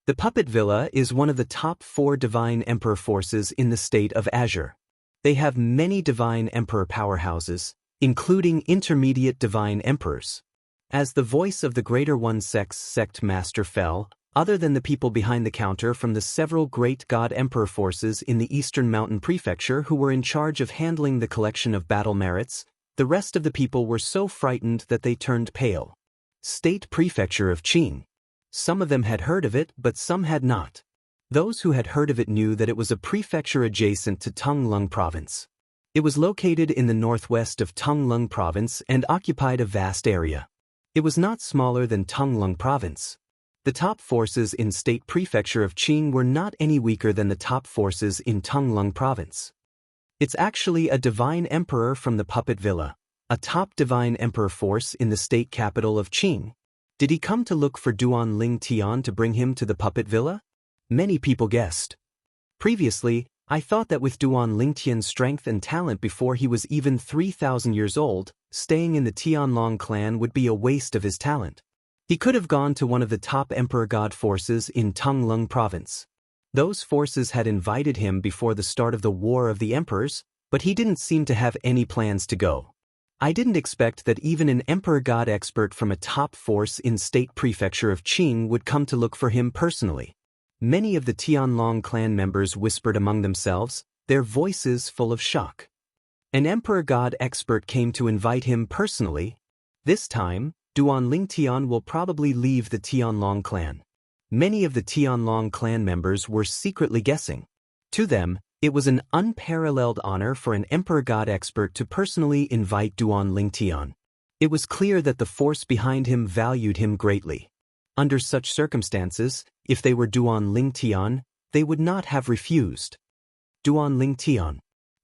The Puppet Villa is one of the top 4 divine emperor forces in the state of Azure. They have many divine emperor powerhouses, including intermediate divine emperors. As the voice of the Greater One Sect's sect master fell, other than the people behind the counter from the several great god emperor forces in the Eastern Mountain Prefecture who were in charge of handling the collection of battle merits, the rest of the people were so frightened that they turned pale. State Prefecture of Qing. Some of them had heard of it, but some had not. Those who had heard of it knew that it was a prefecture adjacent to Tonglung Province. It was located in the northwest of Tonglung Province and occupied a vast area. It was not smaller than Tonglung Province. The top forces in State Prefecture of Qing were not any weaker than the top forces in Tonglung Province. It's actually a divine emperor from the Puppet Villa, a top divine emperor force in the state capital of Qing. Did he come to look for Duan Lingtian to bring him to the Puppet Villa? Many people guessed. Previously, I thought that with Duan Lingtian's strength and talent before he was even 3,000 years old, staying in the Tianlong clan would be a waste of his talent. He could have gone to one of the top emperor god forces in Tonglung Province. Those forces had invited him before the start of the War of the Emperors, but he didn't seem to have any plans to go. I didn't expect that even an emperor god expert from a top force in State Prefecture of Qing would come to look for him personally. Many of the Tianlong clan members whispered among themselves, their voices full of shock. An emperor god expert came to invite him personally. This time, Duan Lingtian will probably leave the Tianlong clan. Many of the Tianlong clan members were secretly guessing. To them, it was an unparalleled honor for an emperor god expert to personally invite Duan Lingtian. It was clear that the force behind him valued him greatly. Under such circumstances, if they were Duan Lingtian, they would not have refused. Duan Lingtian.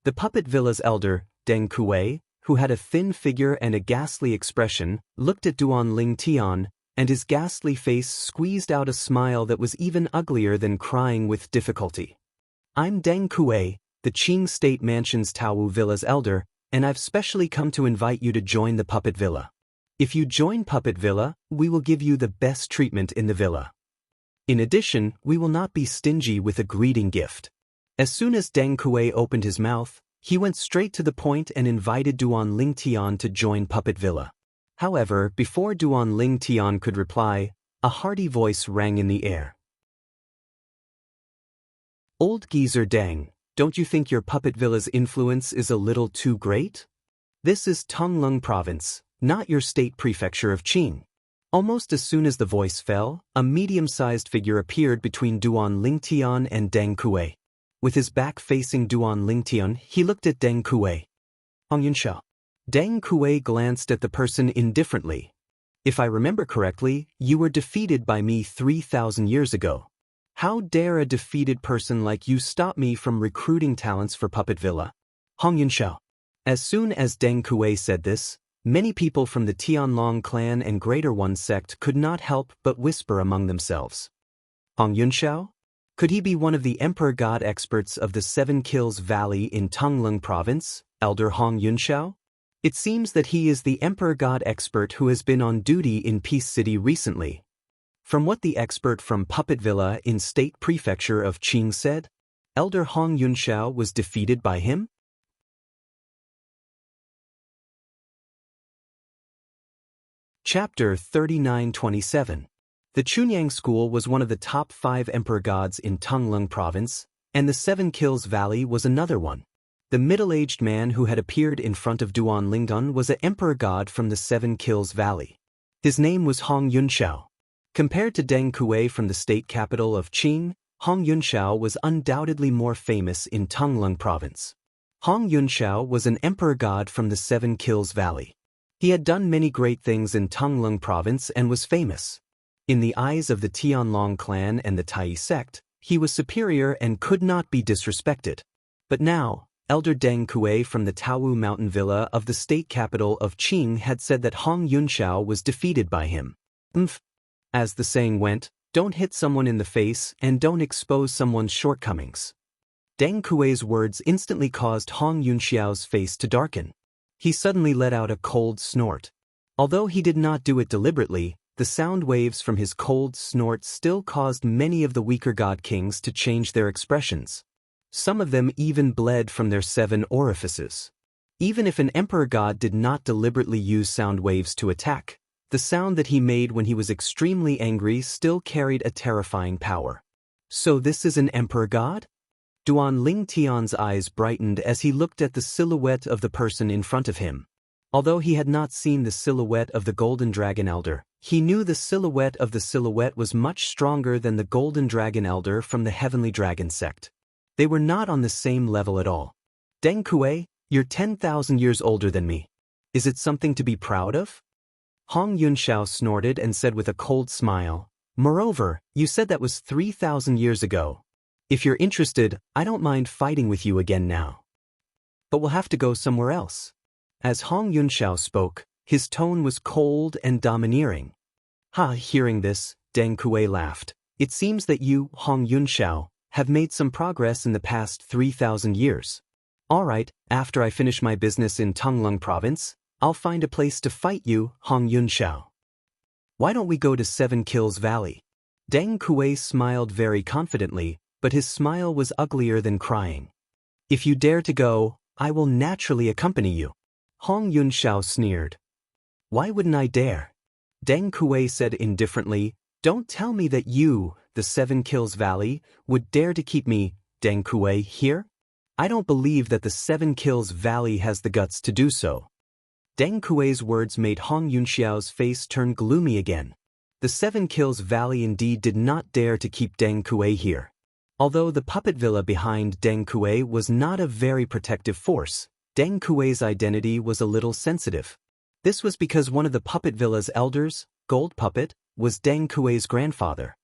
The Puppet Villa's elder, Deng Kuei, who had a thin figure and a ghastly expression, looked at Duan Lingtian, and his ghastly face squeezed out a smile that was even uglier than crying with difficulty. "I'm Deng Kuei, the Qing State Mansion's Tao Villa's elder, and I've specially come to invite you to join the Puppet Villa. If you join Puppet Villa, we will give you the best treatment in the villa. In addition, we will not be stingy with a greeting gift." As soon as Deng Kuei opened his mouth, he went straight to the point and invited Duan Lingtian to join Puppet Villa. However, before Duan Lingtian could reply, a hearty voice rang in the air. "Old geezer Deng, don't you think your Puppet Villa's influence is a little too great? This is Tonglung Province, not your state prefecture of Qing. Almost as soon as the voice fell, a medium-sized figure appeared between Duan Lingtian and Deng Kuei. With his back facing Duan Lingtian, he looked at Deng Kuei. Hong Yunxiao. Deng Kuei glanced at the person indifferently. If I remember correctly, you were defeated by me 3,000 years ago. How dare a defeated person like you stop me from recruiting talents for Puppet Villa? Hong Yunxiao. As soon as Deng Kuei said this, many people from the Tianlong clan and Greater One sect could not help but whisper among themselves. Hong Yunxiao? Could he be one of the Emperor God experts of the Seven Kills Valley in Tonglung Province, Elder Hong Yunxiao? It seems that he is the Emperor God expert who has been on duty in Peace City recently. From what the expert from Puppet Villa in State Prefecture of Qing said, Elder Hong Yunxiao was defeated by him? Chapter 3927. The Chunyang School was one of the top 5 Emperor Gods in Tonglung Province, and the Seven Kills Valley was another one. The middle-aged man who had appeared in front of Duan Lingdun was an Emperor God from the Seven Kills Valley. His name was Hong Yunxiao. Compared to Deng Kuei from the state capital of Qing, Hong Yunxiao was undoubtedly more famous in Tonglung Province. Hong Yunxiao was an Emperor God from the Seven Kills Valley. He had done many great things in Tonglung Province and was famous. In the eyes of the Tianlong clan and the Tai sect, he was superior and could not be disrespected. But now, Elder Deng Kuei from the Taowu Mountain Villa of the state capital of Qing had said that Hong Yunxiao was defeated by him. As the saying went, don't hit someone in the face and don't expose someone's shortcomings. Deng Kuei's words instantly caused Hong Yunxiao's face to darken. He suddenly let out a cold snort. Although he did not do it deliberately, the sound waves from his cold snort still caused many of the weaker god kings to change their expressions. Some of them even bled from their 7 orifices. Even if an emperor god did not deliberately use sound waves to attack, the sound that he made when he was extremely angry still carried a terrifying power. So this is an emperor god? Duan Lingtian's eyes brightened as he looked at the silhouette of the person in front of him. Although he had not seen the silhouette of the Golden Dragon Elder, he knew the silhouette of the silhouette was much stronger than the Golden Dragon Elder from the Heavenly Dragon sect. They were not on the same level at all. Deng Kuei, you're 10,000 years older than me. Is it something to be proud of? Hong Yunxiao snorted and said with a cold smile, moreover, you said that was 3,000 years ago. If you're interested, I don't mind fighting with you again now. But we'll have to go somewhere else. As Hong Yunxiao spoke, his tone was cold and domineering. Hearing this, Deng Kuei laughed. It seems that you, Hong Yunxiao, have made some progress in the past 3,000 years. All right, after I finish my business in Tonglung Province, I'll find a place to fight you, Hong Yunxiao. Why don't we go to Seven Kills Valley? Deng Kuei smiled very confidently, but his smile was uglier than crying. If you dare to go, I will naturally accompany you. Hong Yunxiao sneered. Why wouldn't I dare? Deng Kuei said indifferently, don't tell me that you, the Seven Kills Valley, would dare to keep me, Deng Kuei, here? I don't believe that the Seven Kills Valley has the guts to do so. Deng Kuei's words made Hong Yunxiao's face turn gloomy again. The Seven Kills Valley indeed did not dare to keep Deng Kuei here. Although the puppet villa behind Deng Kuei was not a very protective force, Deng Kuei's identity was a little sensitive. This was because one of the puppet villa's elders, Gold Puppet, was Deng Kuei's grandfather.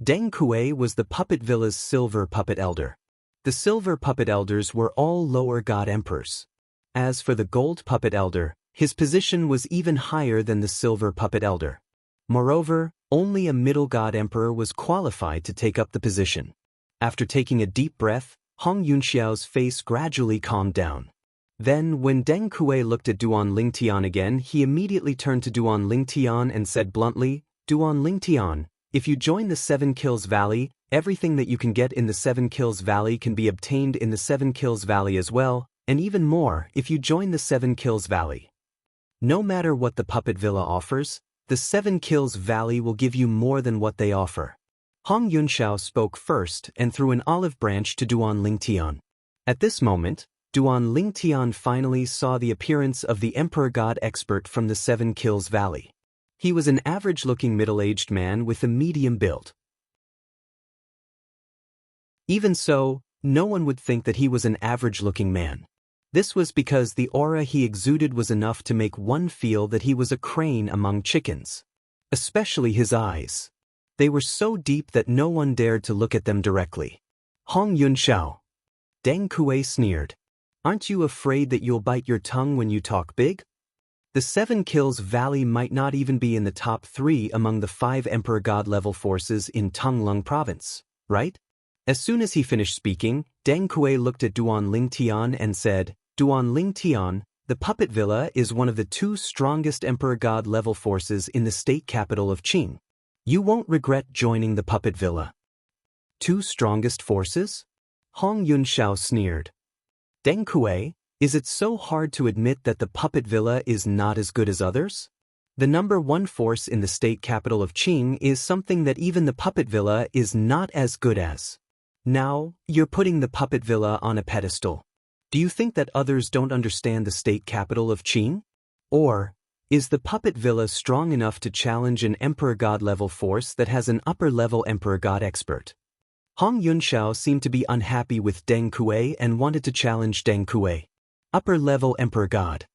Deng Kuei was the puppet villa's silver puppet elder. The silver puppet elders were all lower god emperors. As for the gold puppet elder, his position was even higher than the silver puppet elder. Moreover, only a middle god emperor was qualified to take up the position. After taking a deep breath, Hong Yunxiao's face gradually calmed down. Then, when Deng Kuei looked at Duan Lingtian again, he immediately turned to Duan Lingtian and said bluntly, Duan Lingtian, if you join the Seven Kills Valley, everything that you can get in the Seven Kills Valley can be obtained in the Seven Kills Valley as well, and even more if you join the Seven Kills Valley. No matter what the puppet villa offers, the Seven Kills Valley will give you more than what they offer. Hong Yunxiao spoke first and threw an olive branch to Duan Lingtian. At this moment, Duan Lingtian finally saw the appearance of the Emperor God expert from the Seven Kills Valley. He was an average-looking middle-aged man with a medium build. Even so, no one would think that he was an average-looking man. This was because the aura he exuded was enough to make one feel that he was a crane among chickens. Especially his eyes. They were so deep that no one dared to look at them directly. Hong Yunxiao. Deng Kuei sneered. Aren't you afraid that you'll bite your tongue when you talk big? The Seven Kills Valley might not even be in the top 3 among the 5 Emperor God level forces in Tonglung Province, right? As soon as he finished speaking, Deng Kuei looked at Duan Lingtian and said, Duan Lingtian, the Puppet Villa is one of the 2 strongest Emperor God level forces in the state capital of Qing. You won't regret joining the Puppet Villa. 2 strongest forces? Hong Yunxiao sneered. Deng Kuei, is it so hard to admit that the Puppet Villa is not as good as others? The number 1 force in the state capital of Qing is something that even the Puppet Villa is not as good as. Now, you're putting the Puppet Villa on a pedestal. Do you think that others don't understand the state capital of Qing? Or, is the Puppet Villa strong enough to challenge an Emperor God level force that has an upper-level Emperor God expert? Hong Yunxiao seemed to be unhappy with Deng Kuei and wanted to challenge Deng Kuei. Upper-level Emperor God.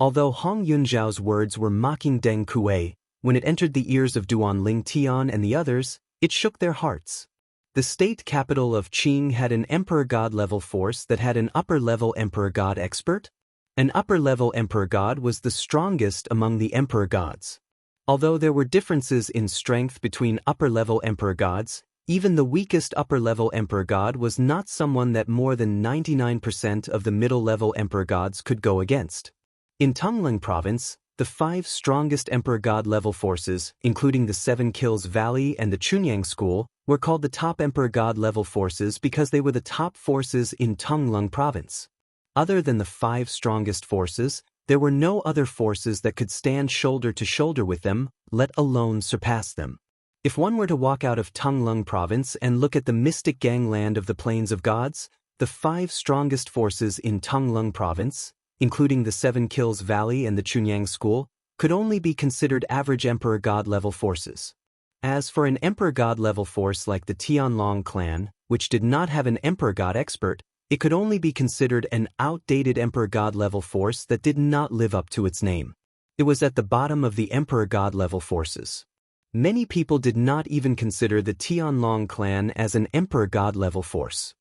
Although Hong Yunxiao's words were mocking Deng Kuei, when it entered the ears of Duan Lingtian and the others, it shook their hearts. The state capital of Qing had an Emperor God level force that had an upper-level Emperor God expert? An upper-level Emperor God was the strongest among the Emperor Gods. Although there were differences in strength between upper-level Emperor Gods, even the weakest upper-level Emperor God was not someone that more than 99% of the middle-level Emperor Gods could go against. In Tonglung Province, the 5 strongest Emperor God level forces, including the Seven Kills Valley and the Chunyang School, were called the top Emperor God level forces because they were the top forces in Tonglung Province. Other than the 5 strongest forces, there were no other forces that could stand shoulder to shoulder with them, let alone surpass them. If one were to walk out of Tonglung Province and look at the mystic gangland of the Plains of Gods, the 5 strongest forces in Tonglung Province, including the Seven Kills Valley and the Chunyang School, could only be considered average Emperor God level forces. As for an Emperor God level force like the Tianlong clan, which did not have an Emperor God expert, it could only be considered an outdated Emperor God level force that did not live up to its name. It was at the bottom of the Emperor God level forces. Many people did not even consider the Tianlong clan as an Emperor God level force.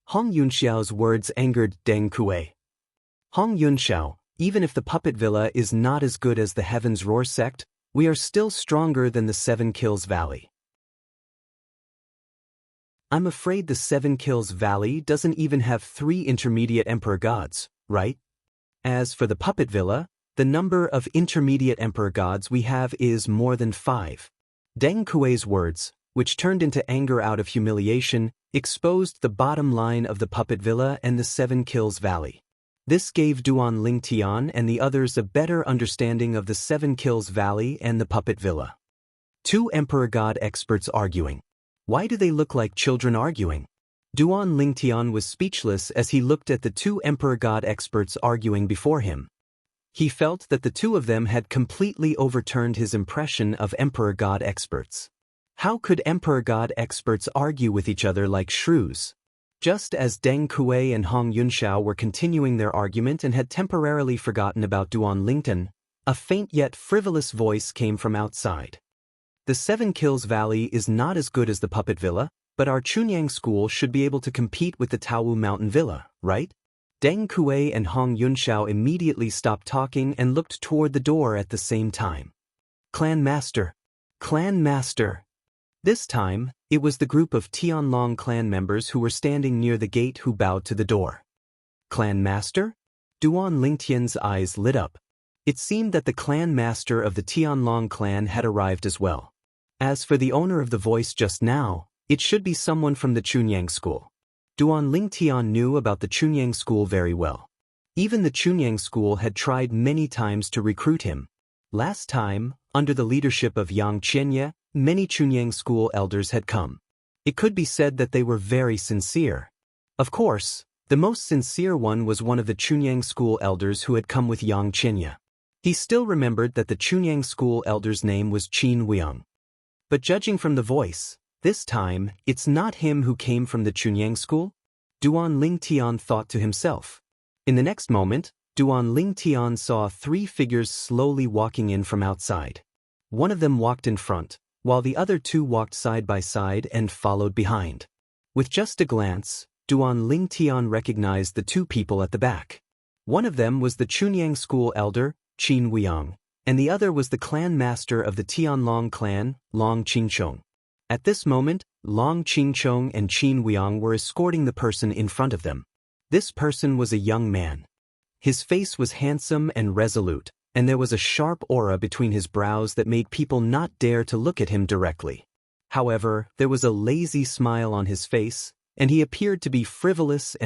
Hong Yunxiao's words angered Deng Kuei. Hong Yunxiao, even if the Puppet Villa is not as good as the Heaven's Roar sect, we are still stronger than the Seven Kills Valley. I'm afraid the Seven Kills Valley doesn't even have 3 intermediate Emperor Gods, right? As for the Puppet Villa, the number of intermediate Emperor Gods we have is more than 5. Deng Kuei's words, which turned into anger out of humiliation, exposed the bottom line of the Puppet Villa and the Seven Kills Valley. This gave Duan Lingtian and the others a better understanding of the Seven Kills Valley and the Puppet Villa. 2 Emperor God experts arguing. Why do they look like children arguing? Duan Lingtian was speechless as he looked at the 2 Emperor God experts arguing before him. He felt that the 2 of them had completely overturned his impression of Emperor God experts. How could Emperor God experts argue with each other like shrews? Just as Deng Kuei and Hong Yunxiao were continuing their argument and had temporarily forgotten about Duan Lingtian, a faint yet frivolous voice came from outside. The Seven Kills Valley is not as good as the Puppet Villa, but our Chunyang School should be able to compete with the Taowu Mountain Villa, right? Deng Kuei and Hong Yunxiao immediately stopped talking and looked toward the door at the same time. Clan Master! Clan Master! This time, it was the group of Tianlong clan members who were standing near the gate who bowed to the door. Clan Master? Duan Lingtian's eyes lit up. It seemed that the clan master of the Tianlong clan had arrived as well. As for the owner of the voice just now, it should be someone from the Chunyang School. Duan Lingtian knew about the Chunyang School very well. Even the Chunyang School had tried many times to recruit him. Last time, under the leadership of Yang Qianye, many Chunyang School elders had come. It could be said that they were very sincere. Of course, The most sincere one was one of the Chunyang school elders who had come with Yang Qinya. He still remembered that the Chunyang school elder's name was Qin Weong. But judging from the voice, this time, it's not him who came from the Chunyang school? Duan Lingtian thought to himself. In the next moment, Duan Lingtian saw 3 figures slowly walking in from outside. One of them walked in front, while the other 2 walked side by side and followed behind. With just a glance, Duan Lingtian recognized the 2 people at the back. One of them was the Chunyang school elder, Qin Weong, and the other was the clan master of the Tianlong clan, Long Qingchong. At this moment, Long Qingchong and Qin Weong were escorting the person in front of them. This person was a young man. His face was handsome and resolute, and there was a sharp aura between his brows that made people not dare to look at him directly. However, there was a lazy smile on his face, and he appeared to be frivolous.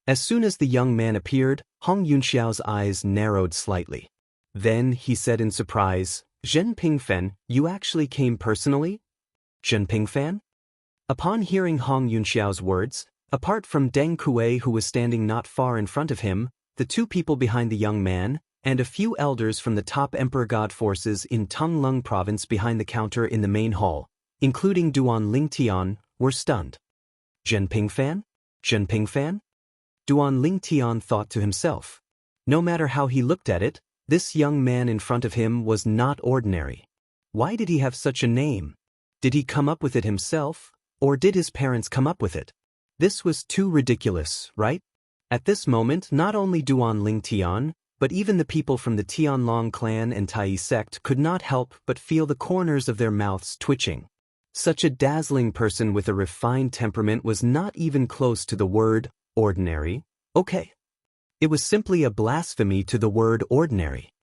As soon as the young man appeared, Hong Yunxiao's eyes narrowed slightly. Then he said in surprise, "Zhen Pingfen, you actually came personally? Zhen Pingfen?" Upon hearing Hong Yunxiao's words, apart from Deng Kuei who was standing not far in front of him, the 2 people behind the young man, and a few elders from the top emperor god forces in Tonglung province behind the counter in the main hall, including Duan Lingtian, were stunned. Zhen Pingfen? Zhen Pingfen? Duan Lingtian thought to himself. No matter how he looked at it, this young man in front of him was not ordinary. Why did he have such a name? Did he come up with it himself, or did his parents come up with it? This was too ridiculous, right? At this moment, not only Duan Lingtian, but even the people from the Tianlong clan and Tai sect could not help but feel the corners of their mouths twitching. Such a dazzling person with a refined temperament was not even close to the word ordinary. Okay. It was simply a blasphemy to the word ordinary.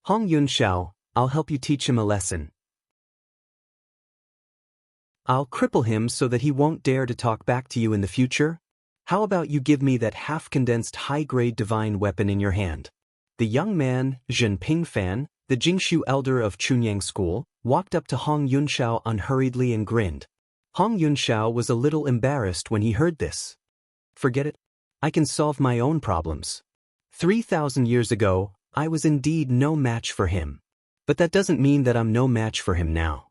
Hong Yunxiao, I'll help you teach him a lesson. I'll cripple him so that he won't dare to talk back to you in the future. How about you give me that half-condensed high-grade divine weapon in your hand? The young man, Zhen Pingfan, the Jingshu elder of Chunyang school, walked up to Hong Yunxiao unhurriedly and grinned. Hong Yunxiao was a little embarrassed when he heard this. Forget it. I can solve my own problems. 3,000 years ago, I was indeed no match for him. But that doesn't mean that I'm no match for him now.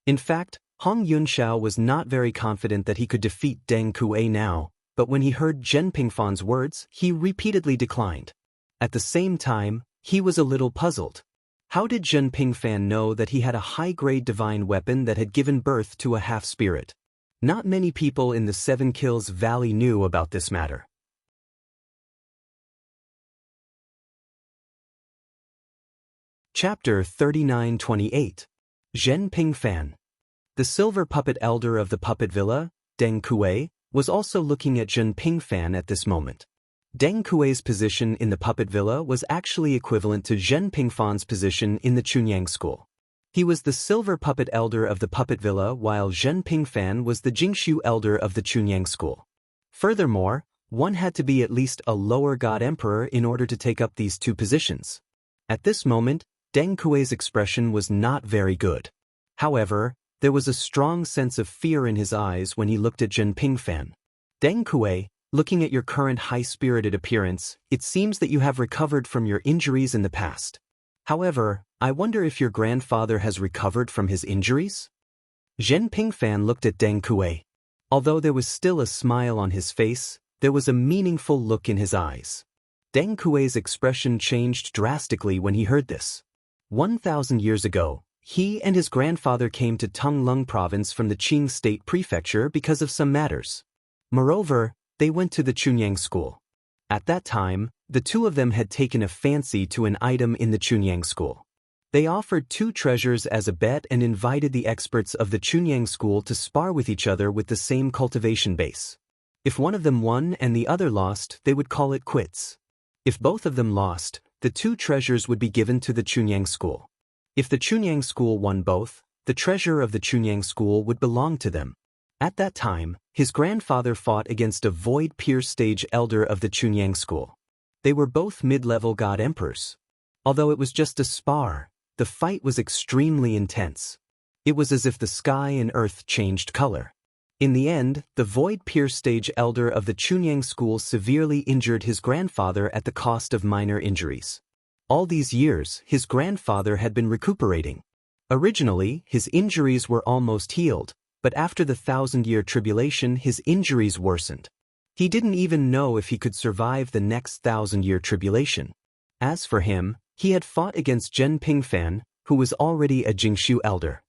In fact, Hong Yunxiao was not very confident that he could defeat Deng Kuei now, but when he heard Zhen Pingfan's words, he repeatedly declined. At the same time, he was a little puzzled. How did Zhen Pingfan know that he had a high-grade divine weapon that had given birth to a half-spirit? Not many people in the 7 Kills Valley knew about this matter. Chapter 39-28. Zhen Pingfan. The silver puppet elder of the puppet villa, Deng Kuei, was also looking at Zhen Pingfan at this moment. Deng Kuei's position in the puppet villa was actually equivalent to Zhen Pingfan's position in the Chunyang school. He was the silver puppet elder of the puppet villa while Zhen Pingfan was the Jingshu elder of the Chunyang school. Furthermore, one had to be at least a lower god emperor in order to take up these 2 positions. At this moment, Deng Kuei's expression was not very good. However, there was a strong sense of fear in his eyes when he looked at Zhen Pingfan. Deng Kuei, looking at your current high-spirited appearance, it seems that you have recovered from your injuries in the past. However, I wonder if your grandfather has recovered from his injuries? Zhen Pingfan looked at Deng Kuei. Although there was still a smile on his face, there was a meaningful look in his eyes. Deng Kuei's expression changed drastically when he heard this. 1,000 years ago, he and his grandfather came to Tonglung province from the Qing state prefecture because of some matters. Moreover, they went to the Chunyang school. At that time, the 2 of them had taken a fancy to an item in the Chunyang school. They offered 2 treasures as a bet and invited the experts of the Chunyang school to spar with each other with the same cultivation base. If one of them won and the other lost, they would call it quits. If both of them lost, the 2 treasures would be given to the Chunyang school. If the Chunyang school won both, the treasure of the Chunyang school would belong to them. At that time, his grandfather fought against a void peer stage elder of the Chunyang school. They were both mid-level god emperors. Although it was just a spar, the fight was extremely intense. It was as if the sky and earth changed color. In the end, the Void Peer Stage Elder of the Chunyang School severely injured his grandfather at the cost of minor injuries. All these years, his grandfather had been recuperating. Originally, his injuries were almost healed, but after the 1,000-year tribulation his injuries worsened. He didn't even know if he could survive the next 1,000-year tribulation. As for him, he had fought against Zhen Pingfan, who was already a Jingshu elder.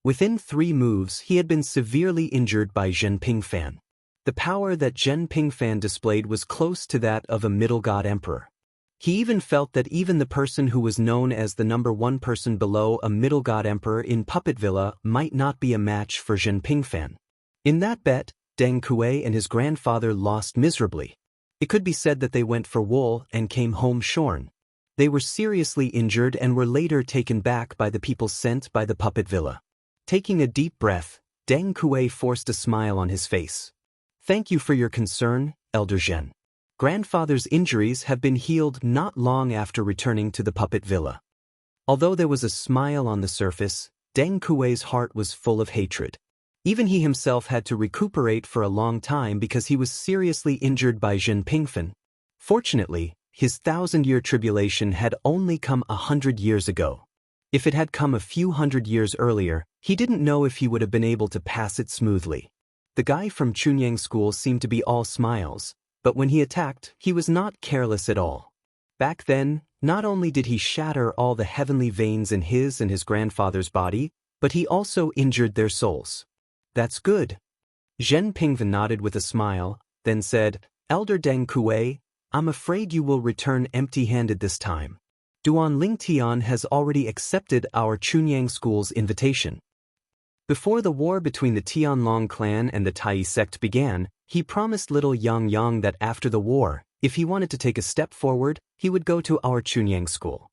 Within 3 moves he had been severely injured by Zhen Pingfan. The power that Zhen Pingfan displayed was close to that of a middle god emperor. He even felt that even the person who was known as the number 1 person below a middle god emperor in Puppet Villa might not be a match for Zhen Pingfan. In that bet, Deng Kuei and his grandfather lost miserably. It could be said that they went for wool and came home shorn. They were seriously injured and were later taken back by the people sent by the Puppet Villa. Taking a deep breath, Deng Kuei forced a smile on his face. "Thank you for your concern, Elder Zhen. Grandfather's injuries have been healed not long after returning to the Puppet Villa." Although there was a smile on the surface, Deng Kuei's heart was full of hatred. Even he himself had to recuperate for a long time because he was seriously injured by Zhen Pingfan. Fortunately, his 1,000-year tribulation had only come 100 years ago. If it had come a few hundred years earlier, he didn't know if he would have been able to pass it smoothly. The guy from Chunyang School seemed to be all smiles, but when he attacked, he was not careless at all. Back then, not only did he shatter all the heavenly veins in his and his grandfather's body, but he also injured their souls. "That's good." Zhen Pingfan nodded with a smile, then said, "Elder Deng Kuei, I'm afraid you will return empty-handed this time. Duan Lingtian has already accepted our Chunyang School's invitation." Before the war between the Tianlong clan and the Tai sect began, he promised little Yang Yang that after the war, if he wanted to take a step forward, he would go to our Chunyang School.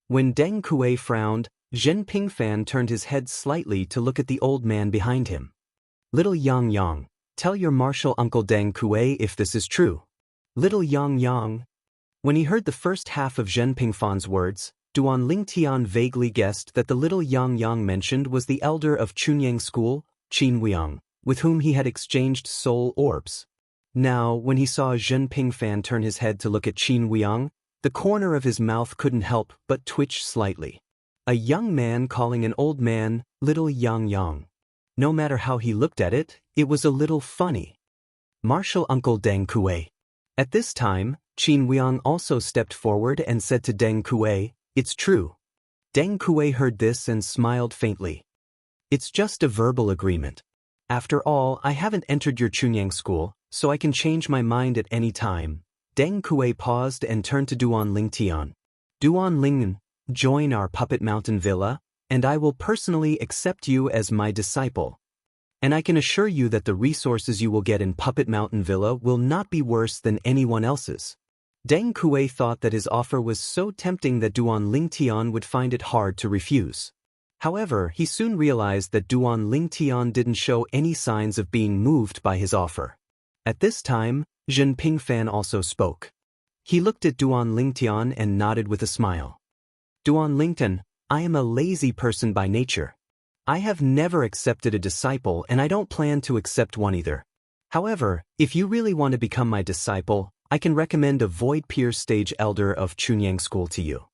When Deng Kuei frowned, Zhen Pingfan turned his head slightly to look at the old man behind him. "Little Yang Yang, tell your martial uncle Deng Kuei if this is true." Little Yang Yang. When he heard the first half of Zhen Pingfan's words, Duan Lingtian vaguely guessed that the little Yang Yang mentioned was the elder of Chunyang School, Qin Weiyang, with whom he had exchanged soul orbs. Now, when he saw Zhen Pingfan turn his head to look at Qin Weiyang, the corner of his mouth couldn't help but twitch slightly. A young man calling an old man little Yang Yang. No matter how he looked at it, it was a little funny. Martial Uncle Deng Kuei. At this time, Qin Weiyang also stepped forward and said to Deng Kuei, "It's true." Deng Kuei heard this and smiled faintly. "It's just a verbal agreement. After all, I haven't entered your Chunyang School, so I can change my mind at any time." Deng Kuei paused and turned to Duan Lingtian. "Duan Lingen, join our Puppet Mountain Villa, and I will personally accept you as my disciple. And I can assure you that the resources you will get in Puppet Mountain Villa will not be worse than anyone else's." Deng Kuei thought that his offer was so tempting that Duan Lingtian would find it hard to refuse. However, he soon realized that Duan Lingtian didn't show any signs of being moved by his offer. At this time, Zhen Pingfan also spoke. He looked at Duan Lingtian and nodded with a smile. "Duan Lingtian, I am a lazy person by nature. I have never accepted a disciple and I don't plan to accept one either. However, if you really want to become my disciple, I can recommend a Void Peer Stage Elder of Chunyang School to you.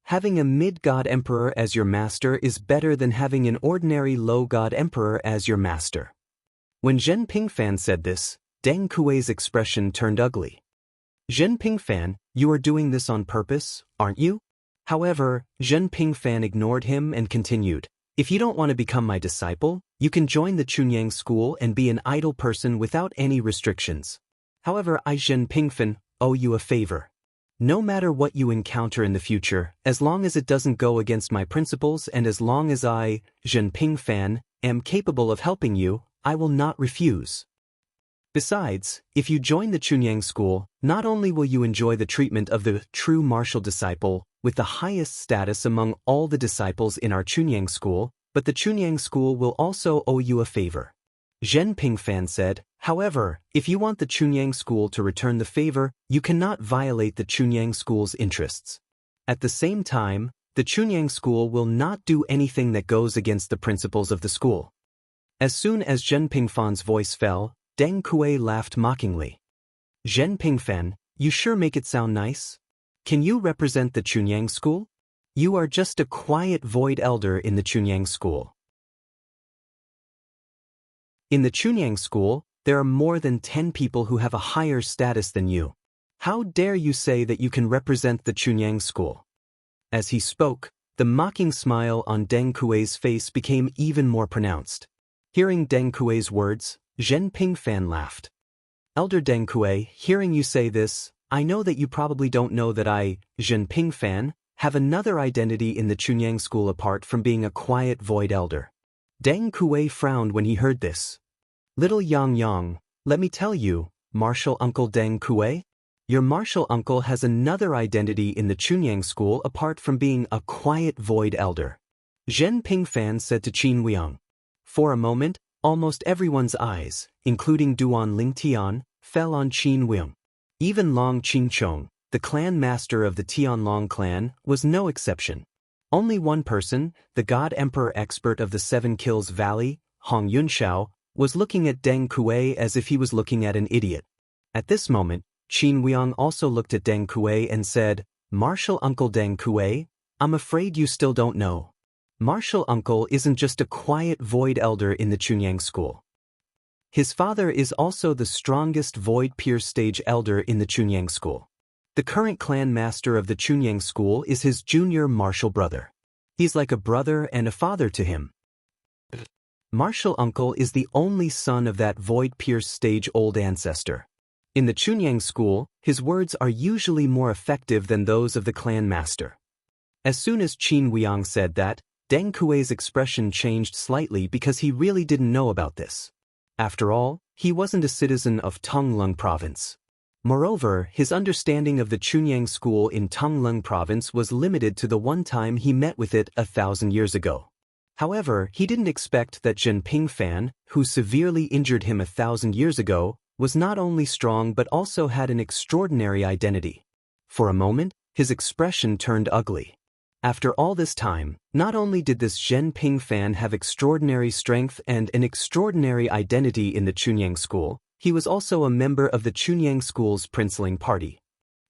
Having a mid-god emperor as your master is better than having an ordinary low-god emperor as your master." When Zhen Pingfan said this, Deng Kuei's expression turned ugly. "Zhen Pingfan, you are doing this on purpose, aren't you?" However, Zhen Pingfan ignored him and continued, "If you don't want to become my disciple, you can join the Chunyang School and be an idle person without any restrictions. However, I, Zhen Pingfan, owe you a favor. No matter what you encounter in the future, as long as it doesn't go against my principles and as long as I, Zhen Pingfan, am capable of helping you, I will not refuse. Besides, if you join the Chunyang School, not only will you enjoy the treatment of the true martial disciple, with the highest status among all the disciples in our Chunyang School, but the Chunyang School will also owe you a favor." Zhen Pingfan said, "However, if you want the Chunyang School to return the favor, you cannot violate the Chunyang School's interests. At the same time, the Chunyang School will not do anything that goes against the principles of the school." As soon as Zhen Pingfan's voice fell, Deng Kui laughed mockingly. Zhen Pingfan, you sure make it sound nice? Can you represent the Chunyang school? You are just a quiet void elder in the Chunyang school. In the Chunyang school, there are more than 10 people who have a higher status than you. How dare you say that you can represent the Chunyang school? As he spoke, the mocking smile on Deng Kui's face became even more pronounced. Hearing Deng Kui's words, Zhen Pingfan laughed. Elder Deng Kui, hearing you say this, I know that you probably don't know that I, Zhen Pingfan, have another identity in the Chunyang school apart from being a quiet void elder. Deng Kui frowned when he heard this. Little Yang, let me tell you, martial uncle Deng Kui, your martial uncle has another identity in the Chunyang school apart from being a quiet void elder. Zhen Pingfan said to Qin Weiyang. For a moment, almost everyone's eyes, including Duan Lingtian, fell on Qin Weiyang. Even Long Qingchong, the clan master of the Tianlong clan, was no exception. Only one person, the God Emperor expert of the Seven Kills Valley, Hong Yunxiao, was looking at Deng Kui as if he was looking at an idiot. At this moment, Qin Weiyang also looked at Deng Kui and said, Martial Uncle Deng Kui, I'm afraid you still don't know. Martial Uncle isn't just a quiet void elder in the Chunyang school. His father is also the strongest void peer stage elder in the Chunyang school. The current clan master of the Chunyang school is his junior martial brother. He's like a brother and a father to him. Martial Uncle is the only son of that void pierce stage old ancestor. In the Chunyang school, his words are usually more effective than those of the clan master. As soon as Qin Weiyang said that, Deng Kui's expression changed slightly because he really didn't know about this. After all, he wasn't a citizen of Tonglung province. Moreover, his understanding of the Chunyang school in Tonglung province was limited to the one time he met with it 1,000 years ago. However, he didn't expect that Zhen Pingfan, who severely injured him 1,000 years ago, was not only strong but also had an extraordinary identity. For a moment, his expression turned ugly. After all this time, not only did this Zhen Pingfan have extraordinary strength and an extraordinary identity in the Chunyang school, he was also a member of the Chunyang school's princeling party.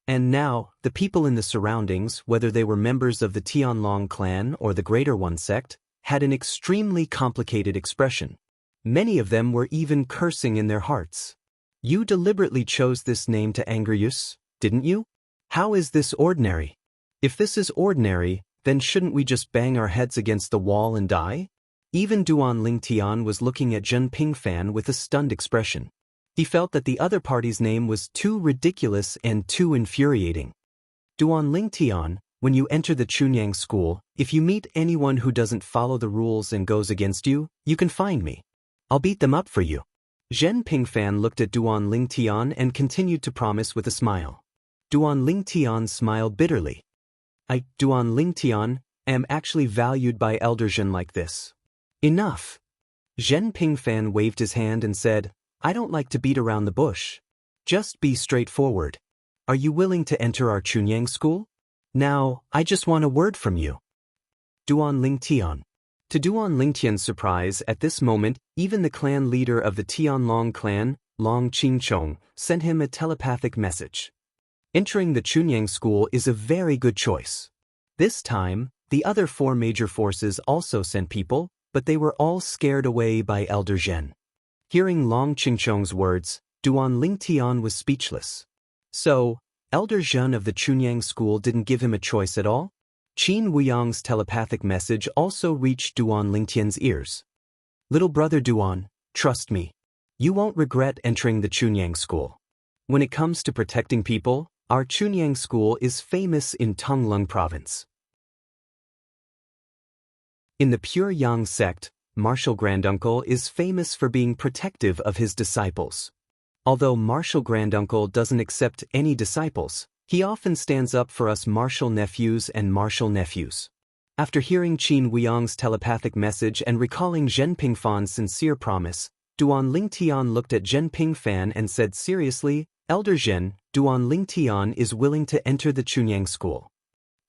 And now, the people in the surroundings, whether they were members of the Tianlong clan or the Greater One sect, had an extremely complicated expression. Many of them were even cursing in their hearts. You deliberately chose this name to anger us, didn't you? How is this ordinary? If this is ordinary, then shouldn't we just bang our heads against the wall and die? Even Duan Lingtian was looking at Zhen Pingfan with a stunned expression. He felt that the other party's name was too ridiculous and too infuriating. Duan Lingtian, when you enter the Chunyang school, if you meet anyone who doesn't follow the rules and goes against you, you can find me. I'll beat them up for you. Zhen Pingfan looked at Duan Lingtian and continued to promise with a smile. Duan Lingtian smiled bitterly. Duan Lingtian, am actually valued by Elder Zhen like this. Enough. Zhen Pingfan waved his hand and said, I don't like to beat around the bush. Just be straightforward. Are you willing to enter our Chunyang school? Now, I just want a word from you. Duan Lingtian. To Duan Lingtian's surprise, at this moment, even the clan leader of the Tianlong clan, Long Qingchong, sent him a telepathic message. Entering the Chunyang school is a very good choice. This time, the other 4 major forces also sent people, but they were all scared away by Elder Zhen. Hearing Long Qingchong's words, Duan Lingtian was speechless. So, Elder Zhen of the Chunyang school didn't give him a choice at all? Qin Weiyang's telepathic message also reached Duan Lingtian's ears. Little brother Duan, trust me. You won't regret entering the Chunyang school. When it comes to protecting people, our Chunyang school is famous in Tonglung province. In the Pure Yang sect, Martial Granduncle is famous for being protective of his disciples. Although Martial Granduncle doesn't accept any disciples, he often stands up for us martial nephews and martial nephews. After hearing Qin Weiyang's telepathic message and recalling Zhen Pingfan's sincere promise, Duan Lingtian looked at Zhen Pingfan and said seriously, Elder Zhen, Duan Lingtian is willing to enter the Chunyang school.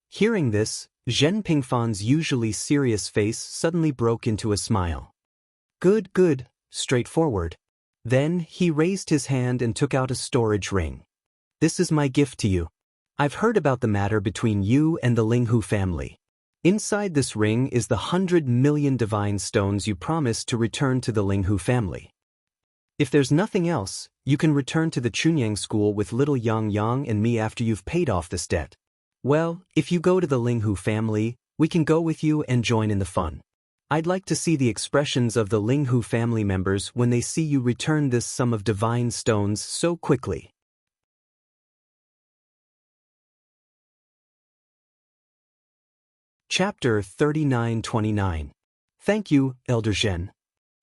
Hearing this, Zhen Pingfan's usually serious face suddenly broke into a smile. Good, good, straightforward. Then he raised his hand and took out a storage ring. This is my gift to you. I've heard about the matter between you and the Linghu family. Inside this ring is the 100 million divine stones you promised to return to the Linghu family. If there's nothing else, you can return to the Chunyang school with little Yang Yang and me after you've paid off this debt. Well, if you go to the Linghu family, we can go with you and join in the fun. I'd like to see the expressions of the Linghu family members when they see you return this sum of divine stones so quickly. Chapter 39-29. Thank you, Elder Zhen.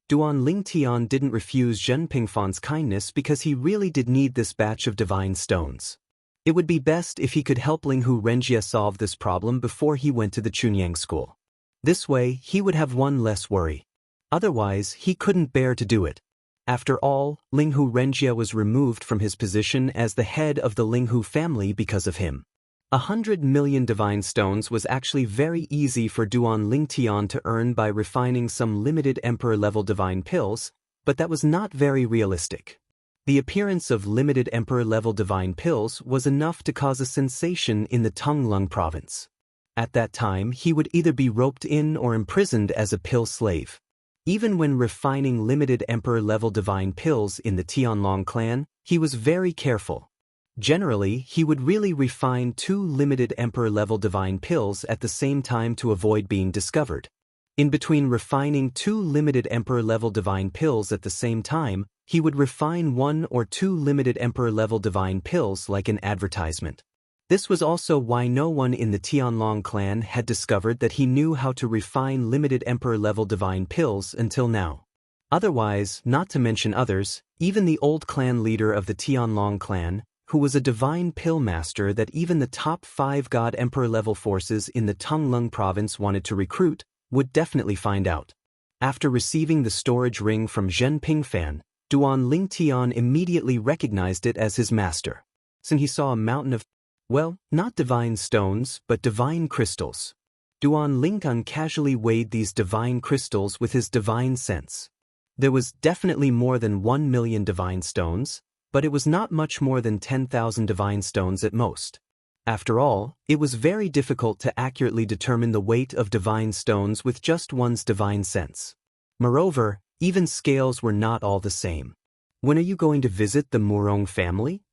Duan Lingtian didn't refuse Zhen Pingfan's kindness because he really did need this batch of divine stones. It would be best if he could help Linghu Renjie solve this problem before he went to the Chunyang school. This way, he would have one less worry. Otherwise, he couldn't bear to do it. After all, Linghu Renjie was removed from his position as the head of the Linghu family because of him. 100 million divine stones was actually very easy for Duan Lingtian to earn by refining some limited emperor-level divine pills, but that was not very realistic. The appearance of limited emperor-level divine pills was enough to cause a sensation in the Tonglung province. At that time, he would either be roped in or imprisoned as a pill slave. Even when refining limited emperor-level divine pills in the Tianlong clan, he was very careful. Generally, he would really refine 2 limited emperor-level divine pills at the same time to avoid being discovered. In between refining 2 limited emperor-level divine pills at the same time, he would refine 1 or 2 limited emperor-level divine pills like an advertisement. This was also why no one in the Tianlong clan had discovered that he knew how to refine limited emperor-level divine pills until now. Otherwise, not to mention others, even the old clan leader of the Tianlong clan, who was a divine pill master that even the top 5 God Emperor-level forces in the Tonglung province wanted to recruit, would definitely find out. After receiving the storage ring from Zhen Pingfan, Duan Lingtian immediately recognized it as his master. Soon he saw a mountain of, well, not divine stones, but divine crystals. Duan Lingtian casually weighed these divine crystals with his divine sense. There was definitely more than 1 million divine stones, but it was not much more than 10,000 divine stones at most. After all, it was very difficult to accurately determine the weight of divine stones with just one's divine sense. Moreover, even scales were not all the same. When are you going to visit the Murong family?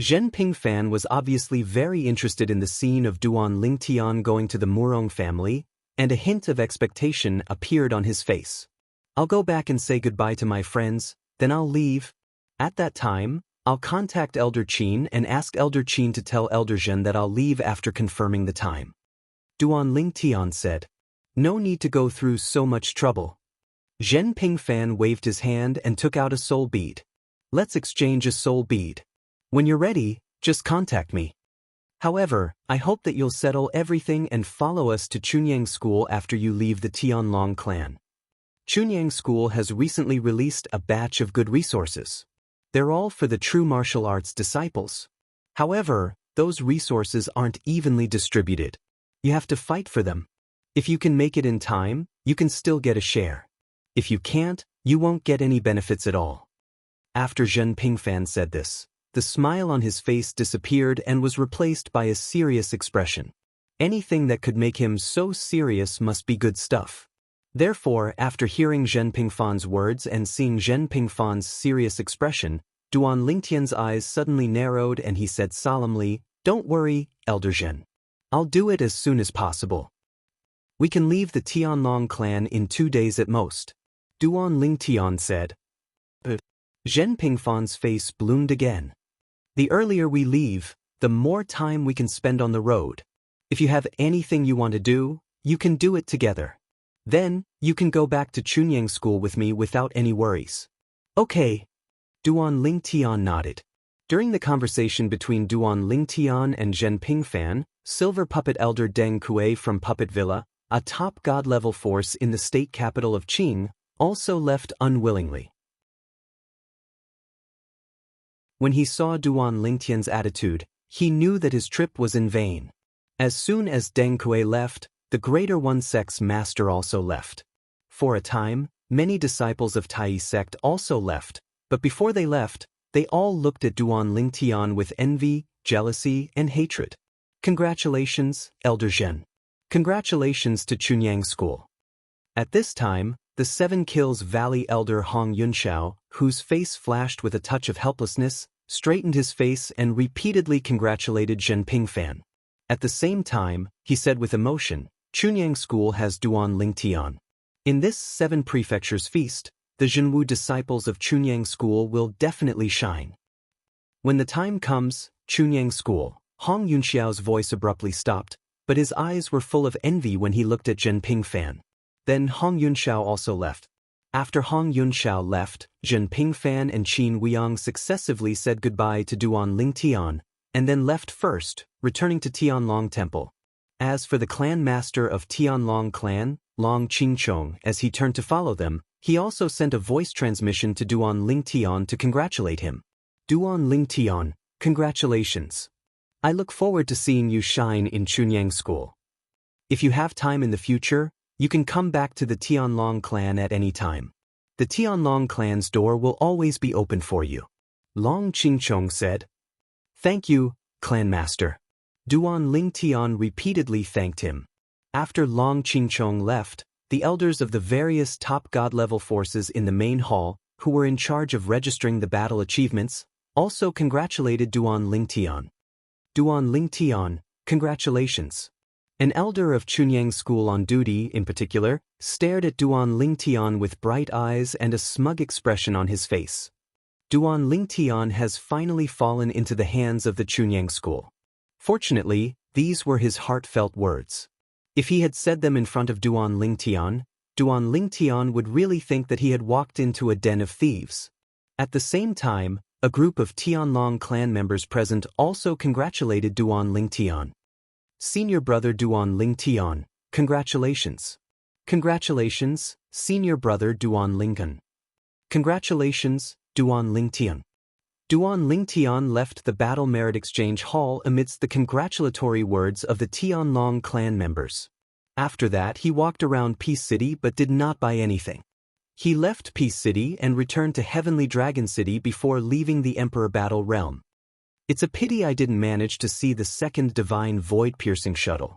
Zhen Pingfan was obviously very interested in the scene of Duan Lingtian going to the Murong family, and a hint of expectation appeared on his face. I'll go back and say goodbye to my friends, then I'll leave. At that time, I'll contact Elder Qin and ask Elder Qin to tell Elder Zhen that I'll leave after confirming the time. Duan Lingtian said. No need to go through so much trouble. Zhen Pingfan waved his hand and took out a soul bead. Let's exchange a soul bead. When you're ready, just contact me. However, I hope that you'll settle everything and follow us to Chunyang School after you leave the Tianlong clan. Chunyang School has recently released a batch of good resources. They're all for the true martial arts disciples. However, those resources aren't evenly distributed. You have to fight for them. If you can make it in time, you can still get a share. If you can't, you won't get any benefits at all. After Zhen Pingfan said this, the smile on his face disappeared and was replaced by a serious expression. Anything that could make him so serious must be good stuff. Therefore, after hearing Zhen Pingfan's words and seeing Zhen Pingfan's serious expression, Duan Lingtian's eyes suddenly narrowed and he said solemnly, Don't worry, Elder Zhen. I'll do it as soon as possible. We can leave the Tianlong clan in 2 days at most. Duan Lingtian said. Zhen Pingfan's face bloomed again. The earlier we leave, the more time we can spend on the road. If you have anything you want to do, you can do it together. Then, you can go back to Chunyang School with me without any worries. Okay. Duan Lingtian nodded. During the conversation between Duan Lingtian and Zhen Pingfan, Silver Puppet Elder Deng Kue from Puppet Villa, a top god-level force in the state capital of Qing, also left unwillingly. When he saw Duan Lingtian's attitude, he knew that his trip was in vain. As soon as Deng Kue left, the Greater One Sect's master also left. For a time, Many disciples of Tai sect also left, but before they left, they all looked at Duan Lingtian with envy, jealousy, and hatred. Congratulations, Elder Zhen. Congratulations to Chunyang School. At this time, the 7 Kills Valley elder Hong Yunxiao, whose face flashed with a touch of helplessness, straightened his face and repeatedly congratulated Zhenping Fan. At the same time, he said with emotion, Chunyang School has Duan Lingtian. In this 7 prefectures feast, the Zhenwu disciples of Chunyang School will definitely shine. When the time comes, Chunyang School, Hong Yunxiao's voice abruptly stopped, but his eyes were full of envy when he looked at Zhenping Fan. Then Hong Yunxiao also left. After Hong Yunxiao left, Zhenping Fan and Qin Weiyang successively said goodbye to Duan Lingtian, and then left first, returning to Tianlong Temple. As for the clan master of Tianlong clan, Long Qingchong, as he turned to follow them, he also sent a voice transmission to Duan Lingtian to congratulate him. Duan Lingtian, congratulations. I look forward to seeing you shine in Chunyang School. If you have time in the future, you can come back to the Tianlong clan at any time. The Tianlong clan's door will always be open for you. Long Qingchong said. Thank you, clan master. Duan Lingtian repeatedly thanked him. After Long Qingchong left, the elders of the various top god-level forces in the main hall, who were in charge of registering the battle achievements, also congratulated Duan Lingtian. Duan Lingtian, congratulations. An elder of Chunyang School on duty, in particular, stared at Duan Lingtian with bright eyes and a smug expression on his face. Duan Lingtian has finally fallen into the hands of the Chunyang School. Fortunately, these were his heartfelt words. If he had said them in front of Duan Lingtian would really think that he had walked into a den of thieves. At the same time, a group of Tianlong clan members present also congratulated Duan Lingtian. Senior brother Duan Lingtian, congratulations. Congratulations, senior brother Duan Lingtian. Congratulations, Duan Lingtian. Duan Lingtian left the Battle Merit Exchange Hall amidst the congratulatory words of the Tianlong clan members. After that, he walked around Peace City but did not buy anything. He left Peace City and returned to Heavenly Dragon City before leaving the Emperor Battle Realm. It's a pity I didn't manage to see the second Divine Void-Piercing Shuttle.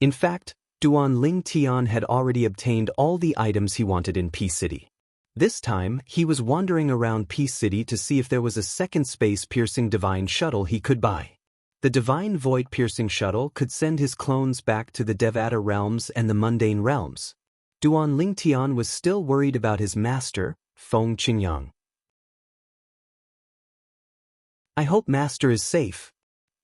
In fact, Duan Lingtian had already obtained all the items he wanted in Peace City. This time, he was wandering around Peace City to see if there was a second space-piercing Divine Shuttle he could buy. The Divine Void-Piercing Shuttle could send his clones back to the Devata realms and the mundane realms. Duan Lingtian was still worried about his master, Feng Qingyang. I hope Master is safe.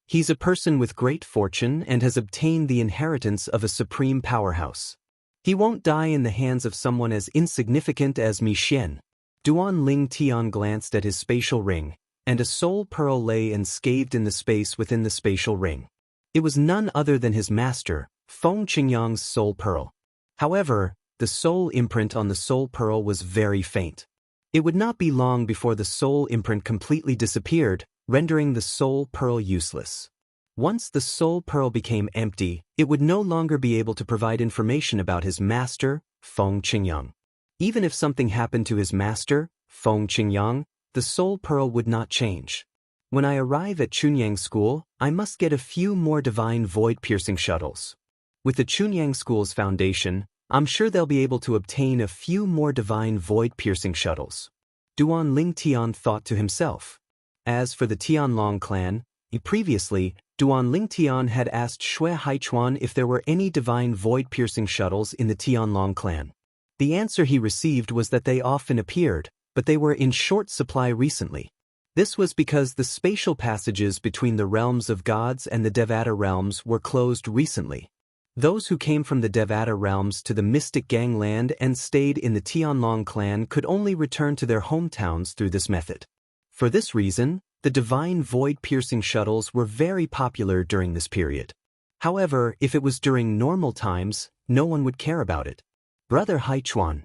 He's a person with great fortune and has obtained the inheritance of a supreme powerhouse. He won't die in the hands of someone as insignificant as Mi Xian. Duan Lingtian glanced at his spatial ring, and a soul pearl lay enscathed in the space within the spatial ring. It was none other than his master, Feng Qingyang's soul pearl. However, the soul imprint on the soul pearl was very faint. It would not be long before the soul imprint completely disappeared, rendering the soul pearl useless. Once the soul pearl became empty, it would no longer be able to provide information about his master, Feng Qingyang. Even if something happened to his master, Feng Qingyang, the soul pearl would not change. When I arrive at Chunyang School, I must get a few more Divine Void-Piercing Shuttles. With the Chunyang School's foundation, I'm sure they'll be able to obtain a few more Divine Void-Piercing Shuttles. Duan Lingtian thought to himself. As for the Tianlong clan, previously, Duan Lingtian had asked Xue Haichuan if there were any Divine Void-Piercing Shuttles in the Tianlong clan. The answer he received was that they often appeared, but they were in short supply recently. This was because the spatial passages between the realms of gods and the Devata realms were closed recently. Those who came from the Devata realms to the Mystic Gangland and stayed in the Tianlong clan could only return to their hometowns through this method. For this reason, the Divine Void-Piercing Shuttles were very popular during this period. However, if it was during normal times, no one would care about it. Brother Haichuan.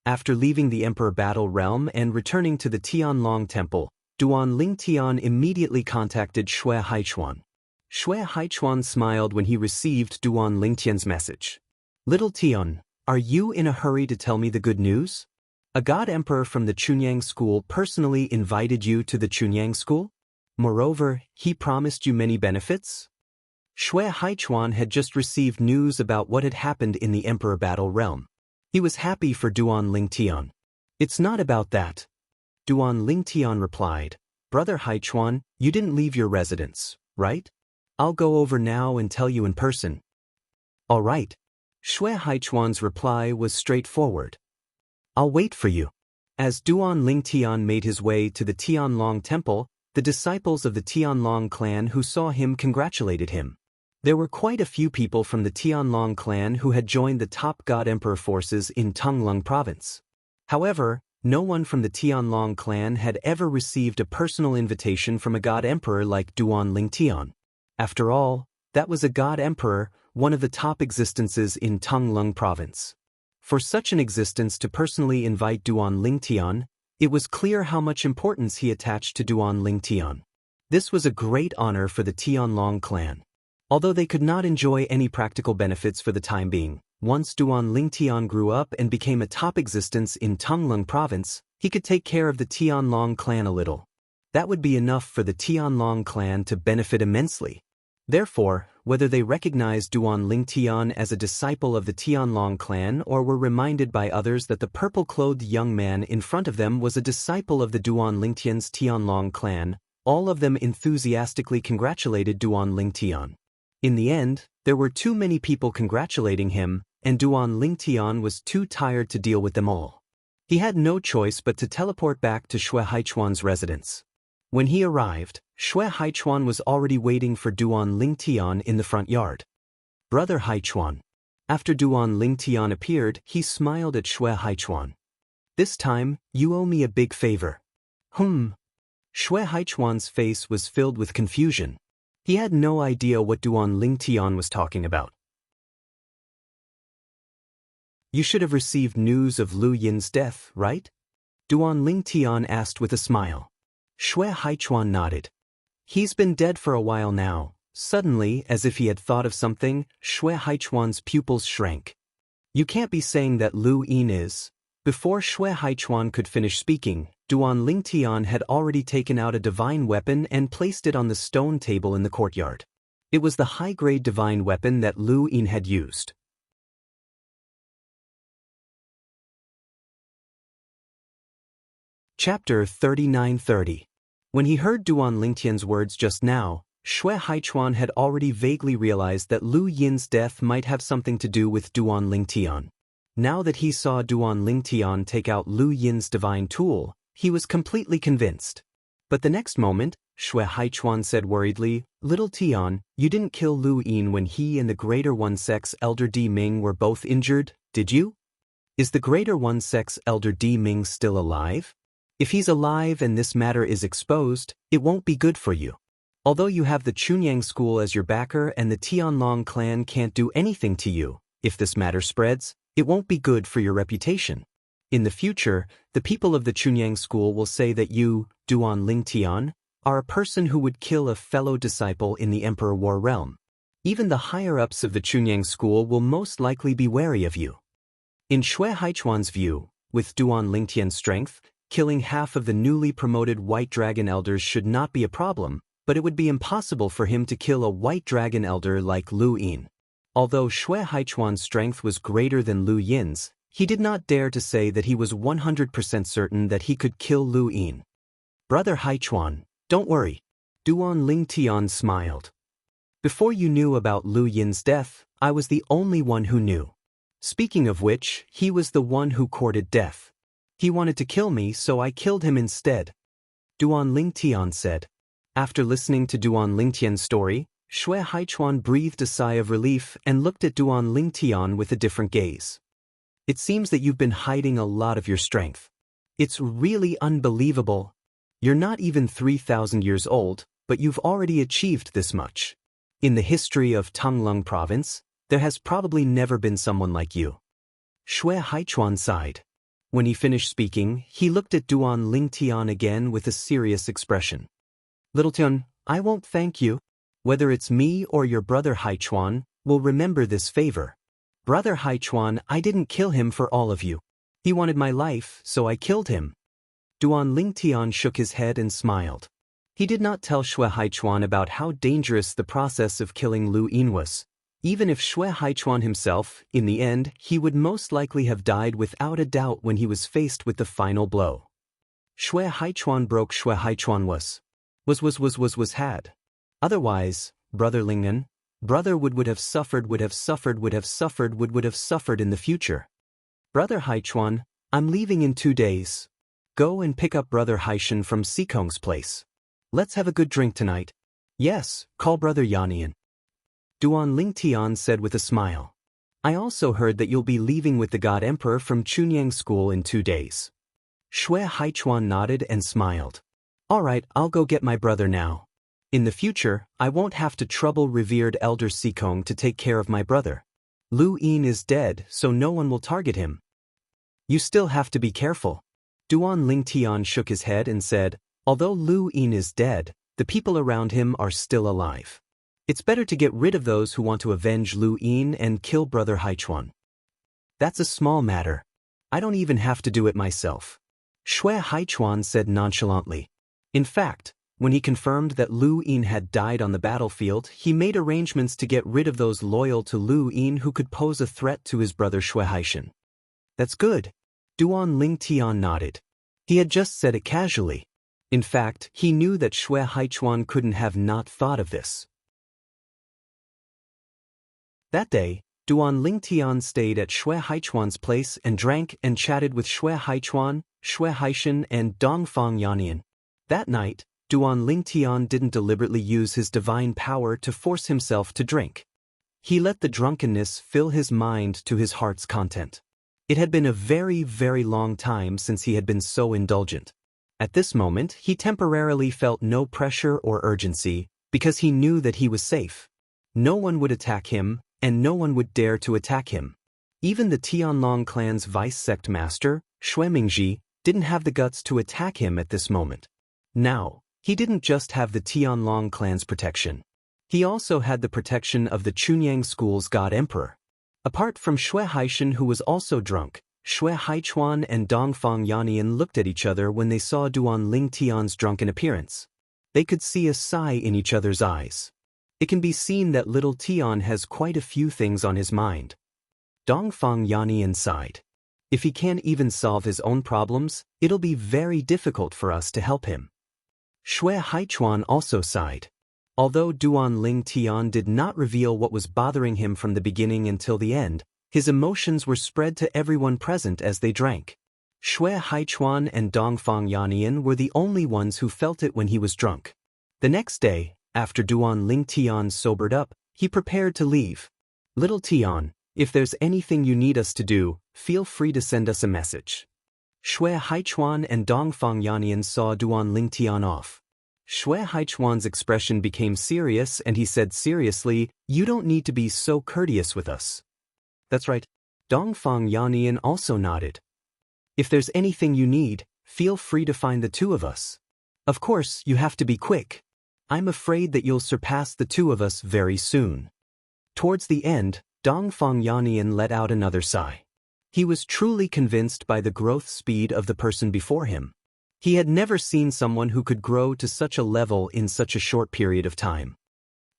After leaving the Emperor Battle Realm and returning to the Tianlong Temple, Duan Lingtian immediately contacted Xue Haichuan. Xue Haichuan smiled when he received Duan Lingtian's message. Little Tian, are you in a hurry to tell me the good news? A god emperor from the Chunyang school personally invited you to the Chunyang school? Moreover, he promised you many benefits? Shui Haichuan had just received news about what had happened in the emperor battle realm. He was happy for Duan Lingtian. It's not about that. Duan Lingtian replied, Brother Haichuan, you didn't leave your residence, right? I'll go over now and tell you in person. All right. Shui Haichuan's reply was straightforward. I'll wait for you. As Duan Lingtian made his way to the Tianlong temple, the disciples of the Tianlong clan who saw him congratulated him. There were quite a few people from the Tianlong clan who had joined the top god emperor forces in Tonglung province. However, no one from the Tianlong clan had ever received a personal invitation from a god emperor like Duan Lingtian. After all, that was a god emperor, one of the top existences in Tonglung province. For such an existence to personally invite Duan Lingtian, it was clear how much importance he attached to Duan Lingtian. This was a great honor for the Tianlong clan. Although they could not enjoy any practical benefits for the time being, once Duan Lingtian grew up and became a top existence in Tonglung province, he could take care of the Tianlong clan a little. That would be enough for the Tianlong clan to benefit immensely. Therefore, whether they recognized Duan Lingtian as a disciple of the Tianlong clan or were reminded by others that the purple-clothed young man in front of them was a disciple of the Duan Lingtian's Tianlong clan, all of them enthusiastically congratulated Duan Lingtian. In the end, there were too many people congratulating him, and Duan Lingtian was too tired to deal with them all. He had no choice but to teleport back to Shui Haichuan's residence. When he arrived, Shui Haichuan was already waiting for Duan Lingtian in the front yard. Brother Haichuan. After Duan Lingtian appeared, he smiled at Shui Haichuan. This time, you owe me a big favor. Shui Haichuan's face was filled with confusion. He had no idea what Duan Lingtian was talking about. You should have received news of Lu Yin's death, right? Duan Lingtian asked with a smile. Shui Haichuan nodded. He's been dead for a while now. Suddenly, as if he had thought of something, Shui Haichuan's pupils shrank. You can't be saying that Lu Yin is. Before Shui Haichuan could finish speaking, Duan Lingtian had already taken out a divine weapon and placed it on the stone table in the courtyard. It was the high-grade divine weapon that Lu Yin had used. Chapter 3930. When he heard Duan Lingtian's words just now, Shui Haichuan had already vaguely realized that Lu Yin's death might have something to do with Duan Lingtian. Now that he saw Duan Lingtian take out Lu Yin's divine tool, he was completely convinced. But the next moment, Shui Haichuan said worriedly, Little Tian, you didn't kill Lu Yin when he and the Greater One Sex Elder Di Ming were both injured, did you? Is the Greater One Sex Elder Di Ming still alive? If he's alive and this matter is exposed, it won't be good for you. Although you have the Chunyang school as your backer and the Tianlong clan can't do anything to you, if this matter spreads, it won't be good for your reputation. In the future, the people of the Chunyang school will say that you, Duan Lingtian, are a person who would kill a fellow disciple in the Emperor War realm. Even the higher-ups of the Chunyang school will most likely be wary of you. In Shui Haichuan's view, with Duan Lingtian's strength, killing half of the newly promoted White Dragon Elders should not be a problem, but it would be impossible for him to kill a White Dragon Elder like Lu Yin. Although Shui Haichuan's strength was greater than Lu Yin's, he did not dare to say that he was 100% certain that he could kill Lu Yin. Brother Haichuan, don't worry. Duan Lingtian smiled. Before you knew about Lu Yin's death, I was the only one who knew. Speaking of which, he was the one who courted death. He wanted to kill me, so I killed him instead. Duan Lingtian said. After listening to Duan Lingtian's story, Shui Haichuan breathed a sigh of relief and looked at Duan Lingtian with a different gaze. It seems that you've been hiding a lot of your strength. It's really unbelievable. You're not even 3,000 years old, but you've already achieved this much. In the history of Tonglung province, there has probably never been someone like you. Shui Haichuan sighed. When he finished speaking, he looked at Duan Lingtian again with a serious expression. Little Tian, I won't thank you. Whether it's me or your brother Haichuan, will remember this favor. Brother Haichuan, I didn't kill him for all of you. He wanted my life, so I killed him. Duan Lingtian shook his head and smiled. He did not tell Xue Haichuan about how dangerous the process of killing Lu Yin was. Even if Xue Haichuan himself, in the end, he would most likely have died without a doubt when he was faced with the final blow. Xue Haichuan broke Xue Haichuan was had. Otherwise, Brother Lingnan, Brother would have suffered in the future. Brother Haichuan, I'm leaving in 2 days. Go and pick up Brother Haishan from Sikong's place. Let's have a good drink tonight. Yes, call Brother Yanian. Duan Lingtian said with a smile. I also heard that you'll be leaving with the God Emperor from Chunyang School in 2 days. Xue Haichuan nodded and smiled. All right, I'll go get my brother now. In the future, I won't have to trouble revered Elder Sikong to take care of my brother. Lu Yin is dead, so no one will target him. You still have to be careful. Duan Lingtian shook his head and said, although Lu Yin is dead, the people around him are still alive. It's better to get rid of those who want to avenge Lu Yin and kill Brother Haichuan. That's a small matter. I don't even have to do it myself. Xue Haichuan said nonchalantly. In fact, when he confirmed that Lu Yin had died on the battlefield, he made arrangements to get rid of those loyal to Lu Yin who could pose a threat to his brother Xue Haishan. That's good. Duan Lingtian nodded. He had just said it casually. In fact, he knew that Xue Haichuan couldn't have not thought of this. That day, Duan Lingtian stayed at Xue Haichuan's place and drank and chatted with Xue Haichuan, Xue Haishan and Dongfang Yannian. That night, Duan Lingtian didn't deliberately use his divine power to force himself to drink. He let the drunkenness fill his mind to his heart's content. It had been a very, very long time since he had been so indulgent. At this moment, he temporarily felt no pressure or urgency, because he knew that he was safe. No one would attack him, and no one would dare to attack him. Even the Tianlong clan's vice sect master, Xue Mingji, didn't have the guts to attack him at this moment. Now, he didn't just have the Tianlong clan's protection. He also had the protection of the Chunyang School's God Emperor. Apart from Xue Haishan, who was also drunk, Xue Haichuan and Dongfang Yannian looked at each other when they saw Duan Lingtian's drunken appearance. They could see a sigh in each other's eyes. It can be seen that little Tian has quite a few things on his mind. Dongfang Yannian sighed. If he can't even solve his own problems, it'll be very difficult for us to help him. Xue Haichuan also sighed. Although Duan Lingtian did not reveal what was bothering him from the beginning until the end, his emotions were spread to everyone present as they drank. Xue Haichuan and Dongfang Yannian were the only ones who felt it when he was drunk. The next day, after Duan Lingtian sobered up, he prepared to leave. Little Tian, if there's anything you need us to do, feel free to send us a message. Xue Haichuan and Dongfang Yannian saw Duan Lingtian off. Xue Haichuan's expression became serious and he said seriously, you don't need to be so courteous with us. That's right. Dongfang Yannian also nodded. If there's anything you need, feel free to find the two of us. Of course, you have to be quick. I'm afraid that you'll surpass the two of us very soon. Towards the end, Dongfang Yannian let out another sigh. He was truly convinced by the growth speed of the person before him. He had never seen someone who could grow to such a level in such a short period of time.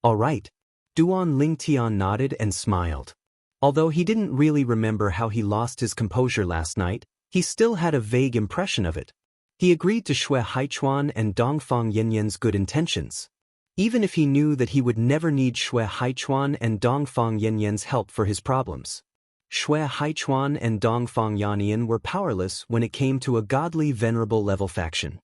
All right. Duan Lingtian nodded and smiled. Although he didn't really remember how he lost his composure last night, he still had a vague impression of it. He agreed to Xue Haichuan and Dongfang Yannian's good intentions. Even if he knew that he would never need Xue Haichuan and Dongfang Yannian's help for his problems. Xue Haichuan and Dongfang Yannian were powerless when it came to a godly venerable level faction.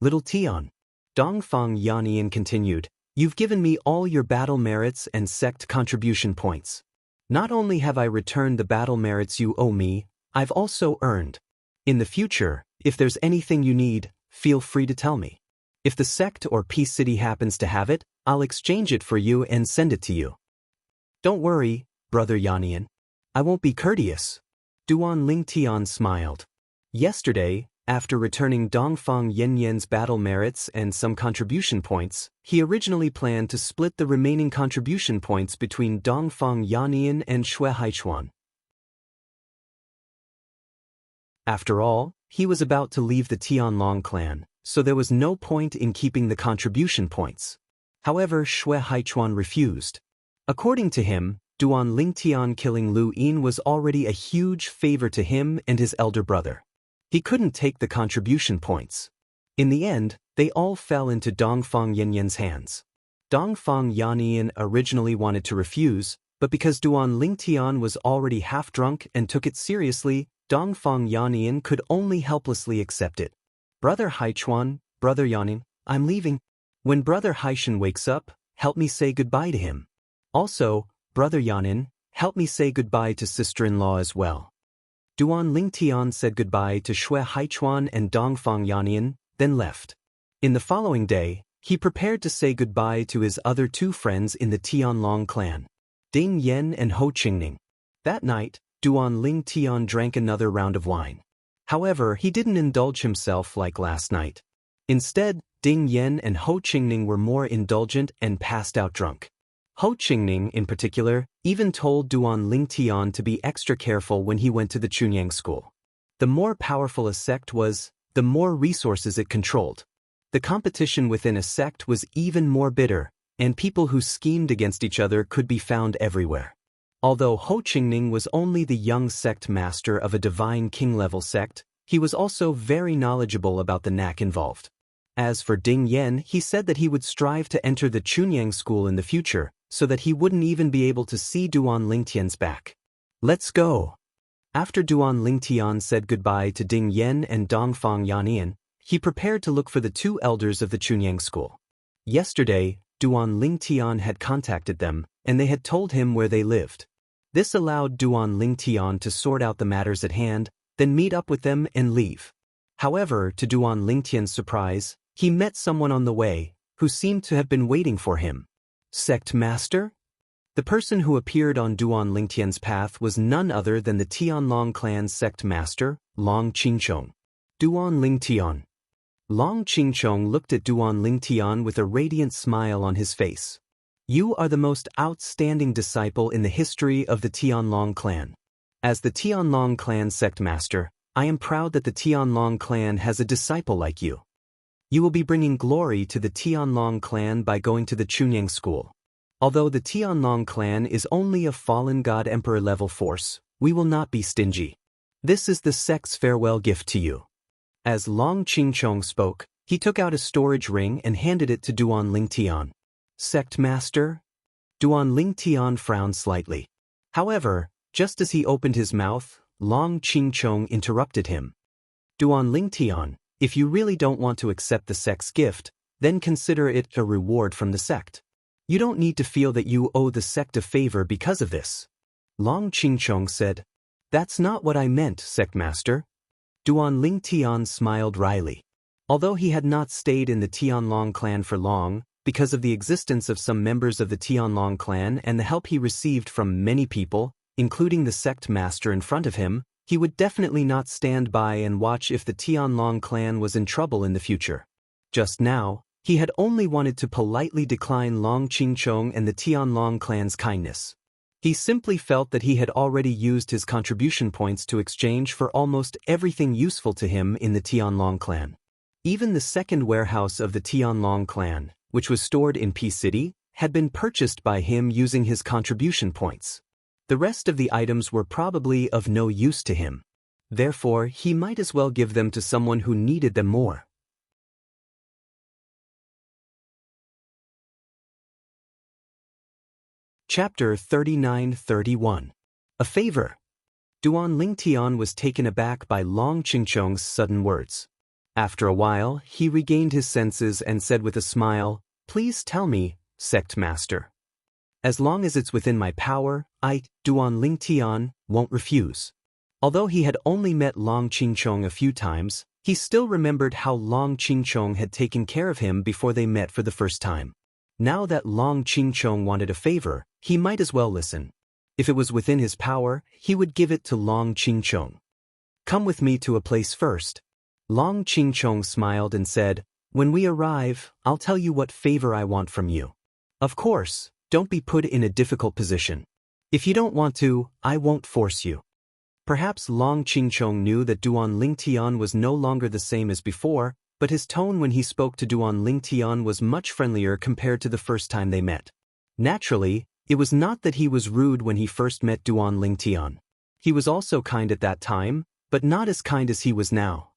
Little Tian. Dongfang Yannian continued, you've given me all your battle merits and sect contribution points. Not only have I returned the battle merits you owe me, I've also earned. In the future, if there's anything you need, feel free to tell me. If the sect or Peace City happens to have it, I'll exchange it for you and send it to you. Don't worry, Brother Yannian. I won't be courteous. Duan Lingtian smiled. Yesterday, after returning Dongfang Yannian's battle merits and some contribution points, he originally planned to split the remaining contribution points between Dongfang Yannian and Xue Haichuan. After all, he was about to leave the Tianlong clan, so there was no point in keeping the contribution points. However, Xue Haichuan refused. According to him, Duan Lingtian killing Lu Yin was already a huge favor to him and his elder brother. He couldn't take the contribution points. In the end, they all fell into Dongfang Yanyan's hands. Dongfang Yanyan originally wanted to refuse, but because Duan Lingtian was already half drunk and took it seriously, Dongfang Yanyan could only helplessly accept it. Brother Haichuan, Brother Yanyan, I'm leaving. When Brother Haishan wakes up, help me say goodbye to him. Also, Brother Yanyan, help me say goodbye to sister-in-law as well. Duan Lingtian said goodbye to Xue Haichuan and Dongfang Yanyan, then left. In the following day, he prepared to say goodbye to his other two friends in the Tianlong clan, Ding Yan and Ho Qingning. That night, Duan Lingtian drank another round of wine. However, he didn't indulge himself like last night. Instead, Ding Yan and Ho Qingning were more indulgent and passed out drunk. Ho Qingning, in particular, even told Duan Lingtian to be extra careful when he went to the Chunyang school. The more powerful a sect was, the more resources it controlled. The competition within a sect was even more bitter, and people who schemed against each other could be found everywhere. Although Ho Qingning was only the young sect master of a divine king-level sect, he was also very knowledgeable about the knack involved. As for Ding Yan, he said that he would strive to enter the Chunyang school in the future, so that he wouldn't even be able to see Duan Lingtian's back. Let's go. After Duan Lingtian said goodbye to Ding Yan and Dongfang Yanyan, he prepared to look for the two elders of the Chunyang school. Yesterday, Duan Lingtian had contacted them, and they had told him where they lived. This allowed Duan Lingtian to sort out the matters at hand, then meet up with them and leave. However, to Duan Lingtian's surprise, he met someone on the way, who seemed to have been waiting for him. Sect Master? The person who appeared on Duan Lingtian's path was none other than the Tianlong clan's sect master, Long Qingchong. Duan Lingtian. Long Qingchong looked at Duan Lingtian with a radiant smile on his face. You are the most outstanding disciple in the history of the Tianlong clan. As the Tianlong clan sect master, I am proud that the Tianlong clan has a disciple like you. You will be bringing glory to the Tianlong clan by going to the Chunyang school. Although the Tianlong clan is only a fallen god emperor level force, we will not be stingy. This is the sect's farewell gift to you. As Long Qingchong spoke, he took out a storage ring and handed it to Duan Lingtian. Sect Master? Duan Lingtian frowned slightly. However, just as he opened his mouth, Long Qingchong interrupted him. Duan Lingtian, if you really don't want to accept the sect's gift, then consider it a reward from the sect. You don't need to feel that you owe the sect a favor because of this. Long Qingchong said, That's not what I meant, sect master. Duan Lingtian smiled wryly. Although he had not stayed in the Tianlong clan for long, because of the existence of some members of the Tianlong clan and the help he received from many people, including the sect master in front of him, he would definitely not stand by and watch if the Tianlong clan was in trouble in the future. Just now, he had only wanted to politely decline Long Qingchong and the Tianlong clan's kindness. He simply felt that he had already used his contribution points to exchange for almost everything useful to him in the Tianlong clan. Even the second warehouse of the Tianlong clan, which was stored in P City, had been purchased by him using his contribution points. The rest of the items were probably of no use to him. Therefore, he might as well give them to someone who needed them more. Chapter 39-31. A favor. Duan Lingtian was taken aback by Long Qingchong's sudden words. After a while, he regained his senses and said with a smile, Please tell me, sect master. As long as it's within my power, I, Duan Lingtian, won't refuse. Although he had only met Long Qingchong a few times, he still remembered how Long Qingchong had taken care of him before they met for the first time. Now that Long Qingchong wanted a favor, he might as well listen. If it was within his power, he would give it to Long Qingchong. Come with me to a place first. Long Qingchong smiled and said, When we arrive, I'll tell you what favor I want from you. Of course, don't be put in a difficult position. If you don't want to, I won't force you. Perhaps Long Qingchong knew that Duan Lingtian was no longer the same as before, but his tone when he spoke to Duan Lingtian was much friendlier compared to the first time they met. Naturally, it was not that he was rude when he first met Duan Lingtian. He was also kind at that time, but not as kind as he was now.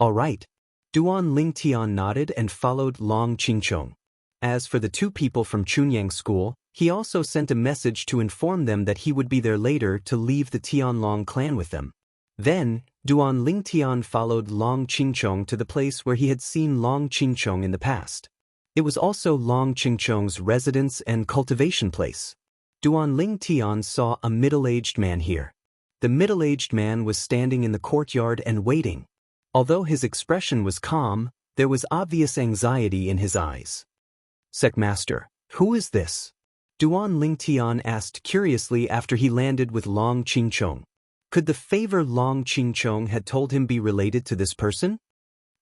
All right. Duan Lingtian nodded and followed Long Qingchong. As for the two people from Chunyang School, he also sent a message to inform them that he would be there later to leave the Tianlong clan with them. Then, Duan Lingtian followed Long Qingchong to the place where he had seen Long Qingchong in the past. It was also Long Qingchong's residence and cultivation place. Duan Lingtian saw a middle-aged man here. The middle-aged man was standing in the courtyard and waiting. Although his expression was calm, there was obvious anxiety in his eyes. "Secmaster, who is this?" Duan Lingtian asked curiously after he landed with Long Qingchong. Could the favor Long Qingchong had told him be related to this person?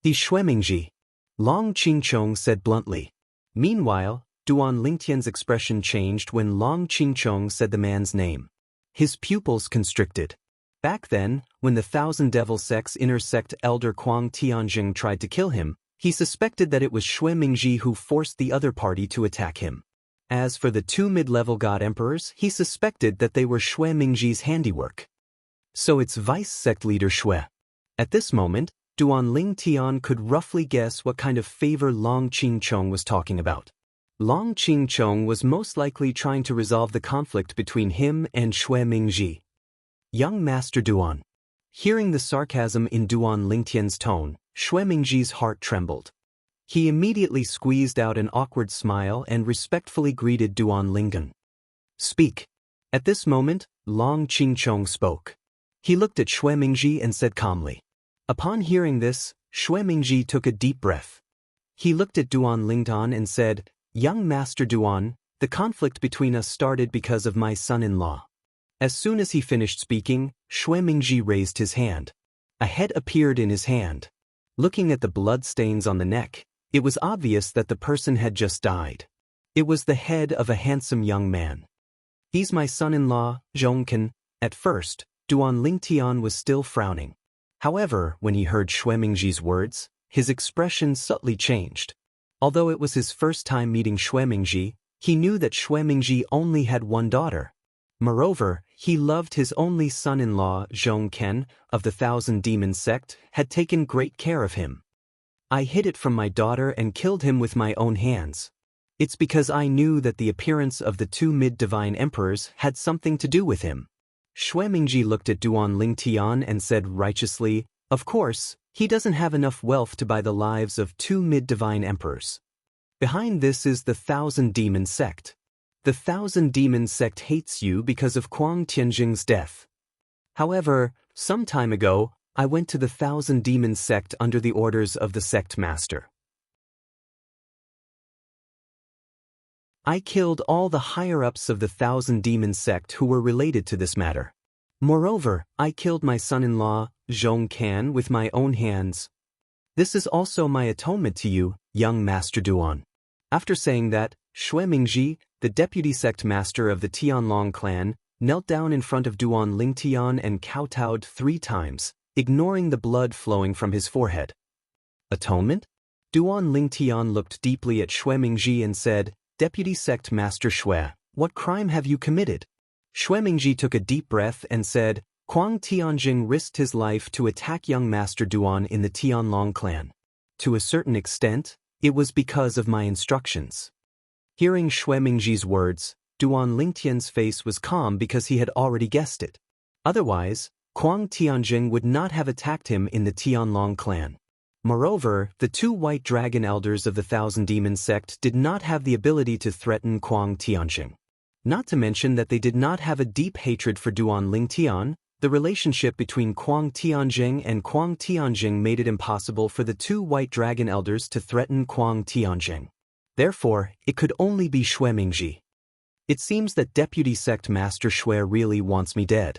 "Di Xuemingji," Long Qingchong said bluntly. Meanwhile, Duan Lingtian's expression changed when Long Qingchong said the man's name. His pupils constricted. Back then, when the Thousand Devil Sect's inner sect elder Kuang Tianjing tried to kill him, he suspected that it was Xuemingji who forced the other party to attack him. As for the two mid-level god emperors, he suspected that they were Xuemingji's handiwork. So it's vice sect leader Xue. At this moment, Duan Lingtian could roughly guess what kind of favor Long Qingchong was talking about. Long Qingchong was most likely trying to resolve the conflict between him and Xuemingji. "Young Master Duan." Hearing the sarcasm in Duan Lingtian's tone, Xuemingji's heart trembled. He immediately squeezed out an awkward smile and respectfully greeted Duan Lingen. "Speak." At this moment, Long Qingchong spoke. He looked at Xuemingji and said calmly. Upon hearing this, Xuemingji took a deep breath. He looked at Duan Lingtan and said, "Young Master Duan, the conflict between us started because of my son-in-law." As soon as he finished speaking, Xuemingji raised his hand. A head appeared in his hand. Looking at the blood stains on the neck, it was obvious that the person had just died. It was the head of a handsome young man. "He's my son-in-law, Zhongken." At first, Duan Lingtian was still frowning. However, when he heard Xuemingji's words, his expression subtly changed. Although it was his first time meeting Xuemingji, he knew that Xuemingji only had one daughter. Moreover, he loved his only son-in-law, Zhongken, of the Thousand Demon Sect, had taken great care of him. "I hid it from my daughter and killed him with my own hands. It's because I knew that the appearance of the two mid-divine emperors had something to do with him." Xuemingji looked at Duan Lingtian and said righteously, "Of course, he doesn't have enough wealth to buy the lives of two mid-divine emperors. Behind this is the Thousand Demon Sect. The Thousand Demon Sect hates you because of Kuang Tianjing's death. However, some time ago, I went to the Thousand Demon Sect under the orders of the sect master. I killed all the higher-ups of the Thousand Demon Sect who were related to this matter. Moreover, I killed my son-in-law, Zhongkan, with my own hands. This is also my atonement to you, young Master Duan." After saying that, Xuemingji, the deputy sect master of the Tianlong clan, knelt down in front of Duan Lingtian and kowtowed 3 times, ignoring the blood flowing from his forehead. "Atonement?" Duan Lingtian looked deeply at Xuemingji and said, "Deputy sect master Xue, what crime have you committed?" Xuemingji took a deep breath and said, "Kuang Tianjing risked his life to attack young Master Duan in the Tianlong clan. To a certain extent, it was because of my instructions." Hearing Xuemingji's words, Duan Lingtian's face was calm because he had already guessed it. Otherwise, Kuang Tianjing would not have attacked him in the Tianlong clan. Moreover, the 2 white dragon elders of the Thousand Demon Sect did not have the ability to threaten Kuang Tianjing. Not to mention that they did not have a deep hatred for Duan Lingtian. The relationship between Kuang Tianjing and Kuang Tianjing made it impossible for the 2 white dragon elders to threaten Kuang Tianjing. Therefore, it could only be Xuemingji. "It seems that Deputy Sect Master Xue really wants me dead,"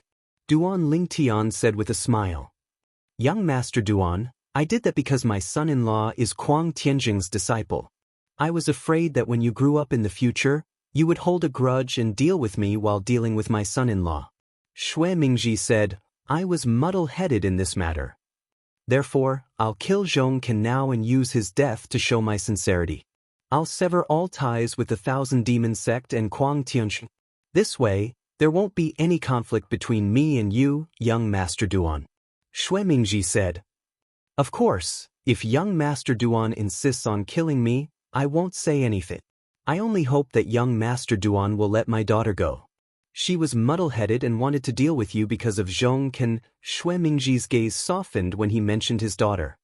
Duan Lingtian said with a smile. "Young Master Duan, I did that because my son-in-law is Kuang Tianjing's disciple. I was afraid that when you grew up in the future, you would hold a grudge and deal with me while dealing with my son-in-law." Xuemingji said, I was muddle-headed in this matter. Therefore, I'll kill Zhong Can now and use his death to show my sincerity. I'll sever all ties with the Thousand Demon Sect and Kuang Tianxin. This way, there won't be any conflict between me and you, young Master Duan. Shui Mingji said. Of course, if young Master Duan insists on killing me, I won't say anything. I only hope that young Master Duan will let my daughter go. She was muddle-headed and wanted to deal with you because of Zhong Can. Shui Mingji's gaze softened when he mentioned his daughter.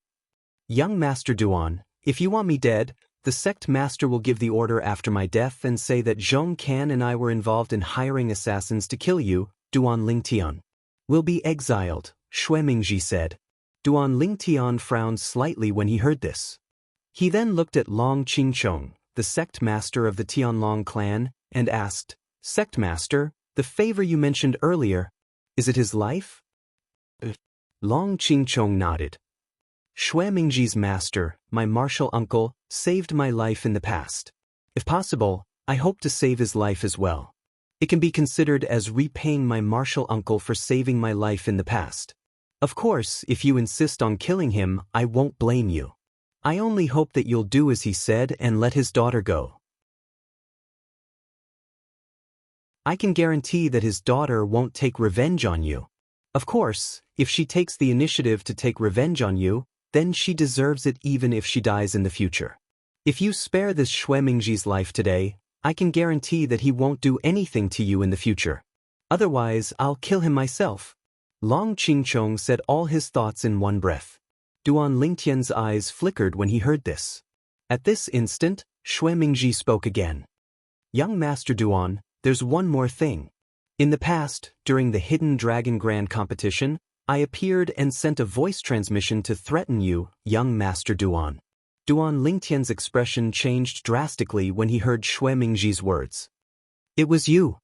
Young Master Duan, if you want me dead, the sect master will give the order after my death and say that Zhong Can and I were involved in hiring assassins to kill you, Duan Lingtian. We'll be exiled, Shui Mingji said. Duan Lingtian frowned slightly when he heard this. He then looked at Long Qingchong, the sect master of the Tianlong clan, and asked, Sect master, the favor you mentioned earlier, is it his life? Long Qingchong nodded. Shui Mingji's master, my martial uncle, saved my life in the past. If possible, I hope to save his life as well. It can be considered as repaying my martial uncle for saving my life in the past. Of course, if you insist on killing him, I won't blame you. I only hope that you'll do as he said and let his daughter go. I can guarantee that his daughter won't take revenge on you. Of course, if she takes the initiative to take revenge on you, then she deserves it even if she dies in the future. If you spare this Shui Mingji's life today, I can guarantee that he won't do anything to you in the future. Otherwise, I'll kill him myself. Long Qingchong said all his thoughts in one breath. Duan Lingtian's eyes flickered when he heard this. At this instant, Shui Mingji spoke again. Young Master Duan, there's one more thing. In the past, during the Hidden Dragon Grand competition, I appeared and sent a voice transmission to threaten you, young Master Duan. Duan Lingtian's expression changed drastically when he heard Shui Mingji's words. It was you.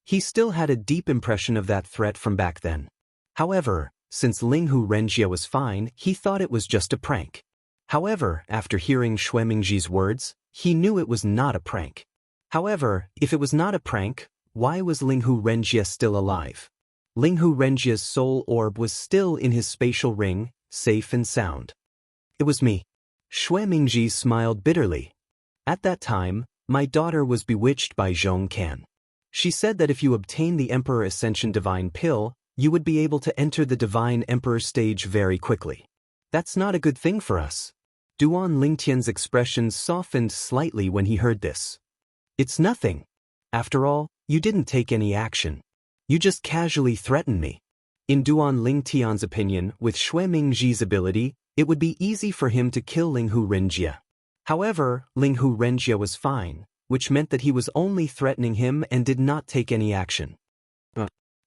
He still had a deep impression of that threat from back then. However, since Linghu Renjie was fine, he thought it was just a prank. However, after hearing Shui Mingji's words, he knew it was not a prank. However, if it was not a prank, why was Linghu Renjie still alive? Linghu Renjie's soul orb was still in his spatial ring, safe and sound. It was me. Shui Mingji smiled bitterly. At that time, my daughter was bewitched by Zhong Can. She said that if you obtain the Emperor Ascension Divine Pill, you would be able to enter the Divine Emperor stage very quickly. That's not a good thing for us. Duan Lingtian's expression softened slightly when he heard this. It's nothing. After all, you didn't take any action. You just casually threatened me. In Duan Lingtian's opinion, with Shui Mingji's ability, it would be easy for him to kill Linghu Renjie. However, Linghu Renjie was fine, which meant that he was only threatening him and did not take any action.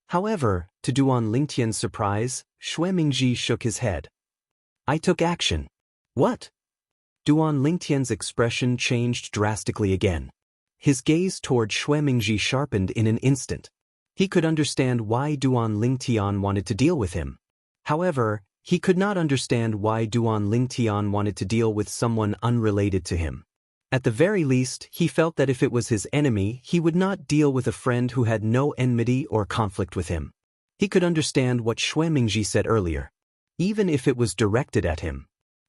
However, to Duan Lingtian's surprise, Shui Mingji shook his head. I took action. What? Duan Lingtian's expression changed drastically again. His gaze toward Shui Mingji sharpened in an instant. He could understand why Duan Lingtian wanted to deal with him. However, he could not understand why Duan Lingtian wanted to deal with someone unrelated to him. At the very least, he felt that if it was his enemy, he would not deal with a friend who had no enmity or conflict with him. He could understand what Shui Mingji said earlier, even if it was directed at him.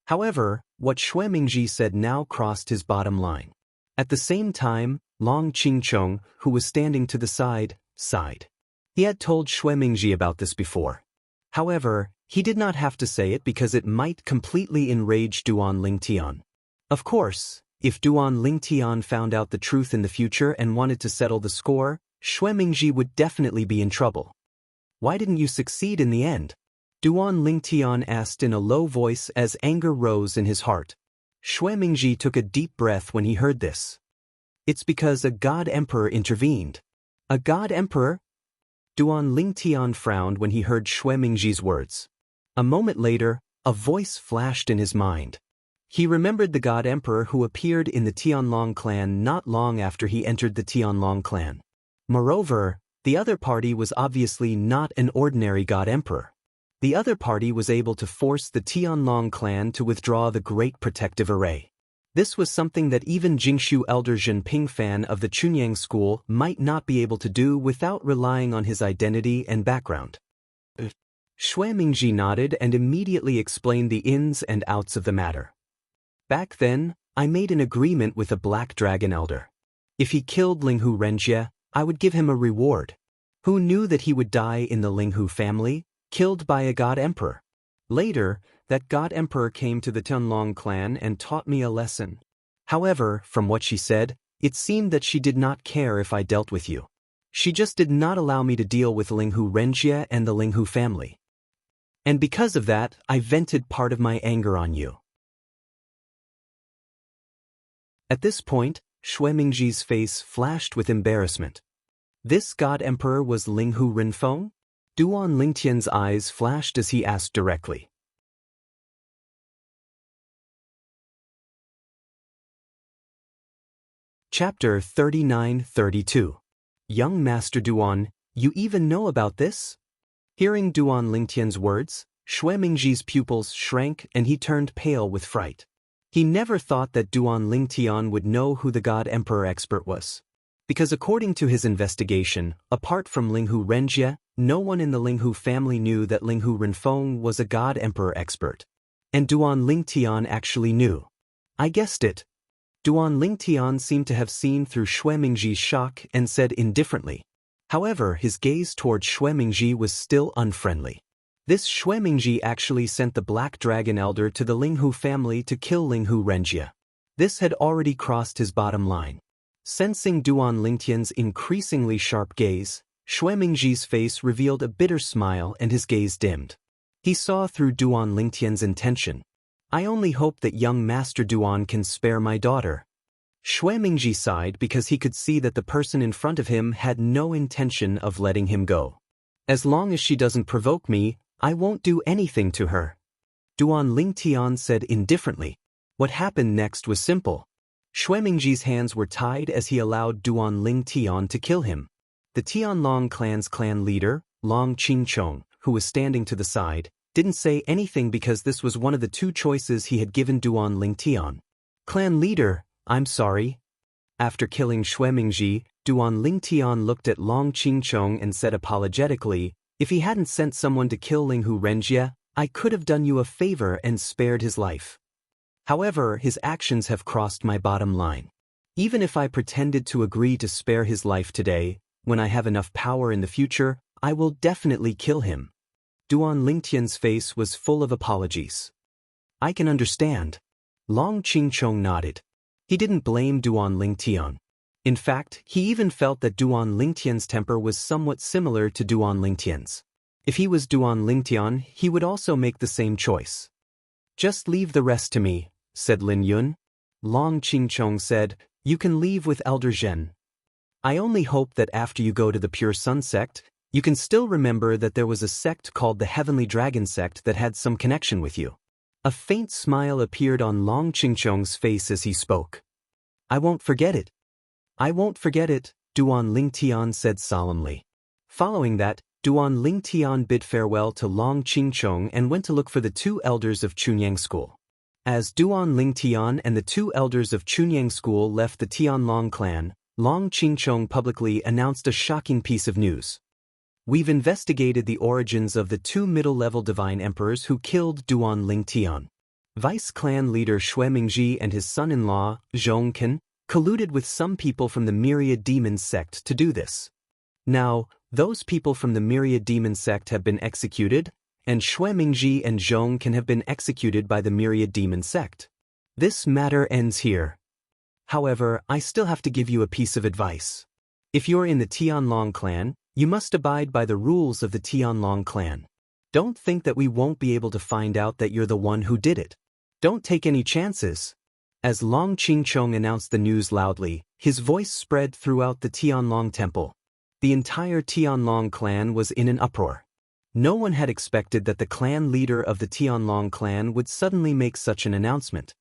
However, what Shui Mingji said now crossed his bottom line. At the same time, Long Qingchong, who was standing to the side, sighed. He had told Shui Mingji about this before. However, he did not have to say it because it might completely enrage Duan Lingtian. Of course, if Duan Lingtian found out the truth in the future and wanted to settle the score, Shui Mingji would definitely be in trouble. Why didn't you succeed in the end? Duan Lingtian asked in a low voice as anger rose in his heart. Shui Mingji took a deep breath when he heard this. It's because a God Emperor intervened. A God Emperor? Duan Lingtian frowned when he heard Shui Mingji's words. A moment later, a voice flashed in his mind. He remembered the God Emperor who appeared in the Tianlong clan not long after he entered the Tianlong clan. Moreover, the other party was obviously not an ordinary God Emperor. The other party was able to force the Tianlong clan to withdraw the Great Protective Array. This was something that even Jingshu Elder Jinping fan of the Chunyang school might not be able to do without relying on his identity and background. Shui Mingji nodded and immediately explained the ins and outs of the matter. Back then, I made an agreement with a Black Dragon Elder. If he killed Linghu Renjie, I would give him a reward. Who knew that he would die in the Linghu family, killed by a God Emperor? Later, that God Emperor came to the Tianlong clan and taught me a lesson. However, from what she said, it seemed that she did not care if I dealt with you. She just did not allow me to deal with Linghu Renjie and the Linghu family. And because of that, I vented part of my anger on you. At this point, Shui Mingji's face flashed with embarrassment. This God Emperor was Linghu Renfeng? Duan Lingtian's eyes flashed as he asked directly. Chapter 39-32. Young Master Duan, you even know about this? Hearing Duan Lingtian's words, Shui Mingji's pupils shrank and he turned pale with fright. He never thought that Duan Lingtian would know who the God Emperor expert was. Because according to his investigation, apart from Linghu Renjie, no one in the Linghu family knew that Linghu Renfeng was a God Emperor expert. And Duan Lingtian actually knew. I guessed it. Duan Lingtian seemed to have seen through Shui Mingji's shock and said indifferently. However, his gaze toward Shui Mingji was still unfriendly. This Shui Mingji actually sent the Black Dragon Elder to the Linghu family to kill Linghu Renjie. This had already crossed his bottom line. Sensing Duan Lingtian's increasingly sharp gaze, Shui Mingji's face revealed a bitter smile and his gaze dimmed. He saw through Duan Lingtian's intention. I only hope that young Master Duan can spare my daughter. Shui Mingji sighed because he could see that the person in front of him had no intention of letting him go. As long as she doesn't provoke me, I won't do anything to her. Duan Lingtian said indifferently. What happened next was simple. Shui Mingji's hands were tied as he allowed Duan Lingtian to kill him. The Tianlong clan's clan leader, Long Qingchong, who was standing to the side, didn't say anything because this was one of the two choices he had given Duan Lingtian. Clan leader, I'm sorry. After killing Shui Mingji, Duan Lingtian looked at Long Qingchong and said apologetically, if he hadn't sent someone to kill Linghu Renjie, I could have done you a favor and spared his life. However, his actions have crossed my bottom line. Even if I pretended to agree to spare his life today, when I have enough power in the future, I will definitely kill him. Duan Lingtian's face was full of apologies. I can understand. Long Qingchong nodded. He didn't blame Duan Lingtian. In fact, he even felt that Duan Lingtian's temper was somewhat similar to Duan Lingtian's. If he was Duan Lingtian, he would also make the same choice. Just leave the rest to me, said Lin Yun. Long Qingchong said, you can leave with Elder Zhen. I only hope that after you go to the Pure Sun sect, you can still remember that there was a sect called the Heavenly Dragon sect that had some connection with you. A faint smile appeared on Long Qingchong's face as he spoke. I won't forget it. I won't forget it, Duan Lingtian said solemnly. Following that, Duan Lingtian bid farewell to Long Qingchong and went to look for the two elders of Chunyang School. As Duan Lingtian and the two elders of Chunyang School left the Tianlong clan, Long Qingchong publicly announced a shocking piece of news. We've investigated the origins of the two middle-level divine emperors who killed Duan Lingtian. Vice clan leader Shui Mingji and his son-in-law, Zhongken, colluded with some people from the Myriad Demon sect to do this. Now, those people from the Myriad Demon sect have been executed, and Shui Mingji and Zhongken have been executed by the Myriad Demon sect. This matter ends here. However, I still have to give you a piece of advice. If you're in the Tianlong clan, you must abide by the rules of the Tianlong clan. Don't think that we won't be able to find out that you're the one who did it. Don't take any chances. As Long Qingchong announced the news loudly, his voice spread throughout the Tianlong temple. The entire Tianlong clan was in an uproar. No one had expected that the clan leader of the Tianlong clan would suddenly make such an announcement.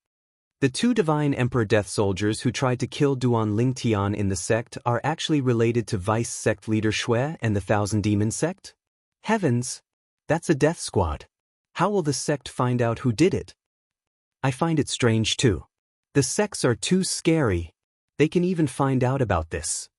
The two divine emperor death soldiers who tried to kill Duan Lingtian in the sect are actually related to vice sect leader Shui and the Thousand Demon sect? Heavens! That's a death squad. How will the sect find out who did it? I find it strange too. The sects are too scary. They can even find out about this.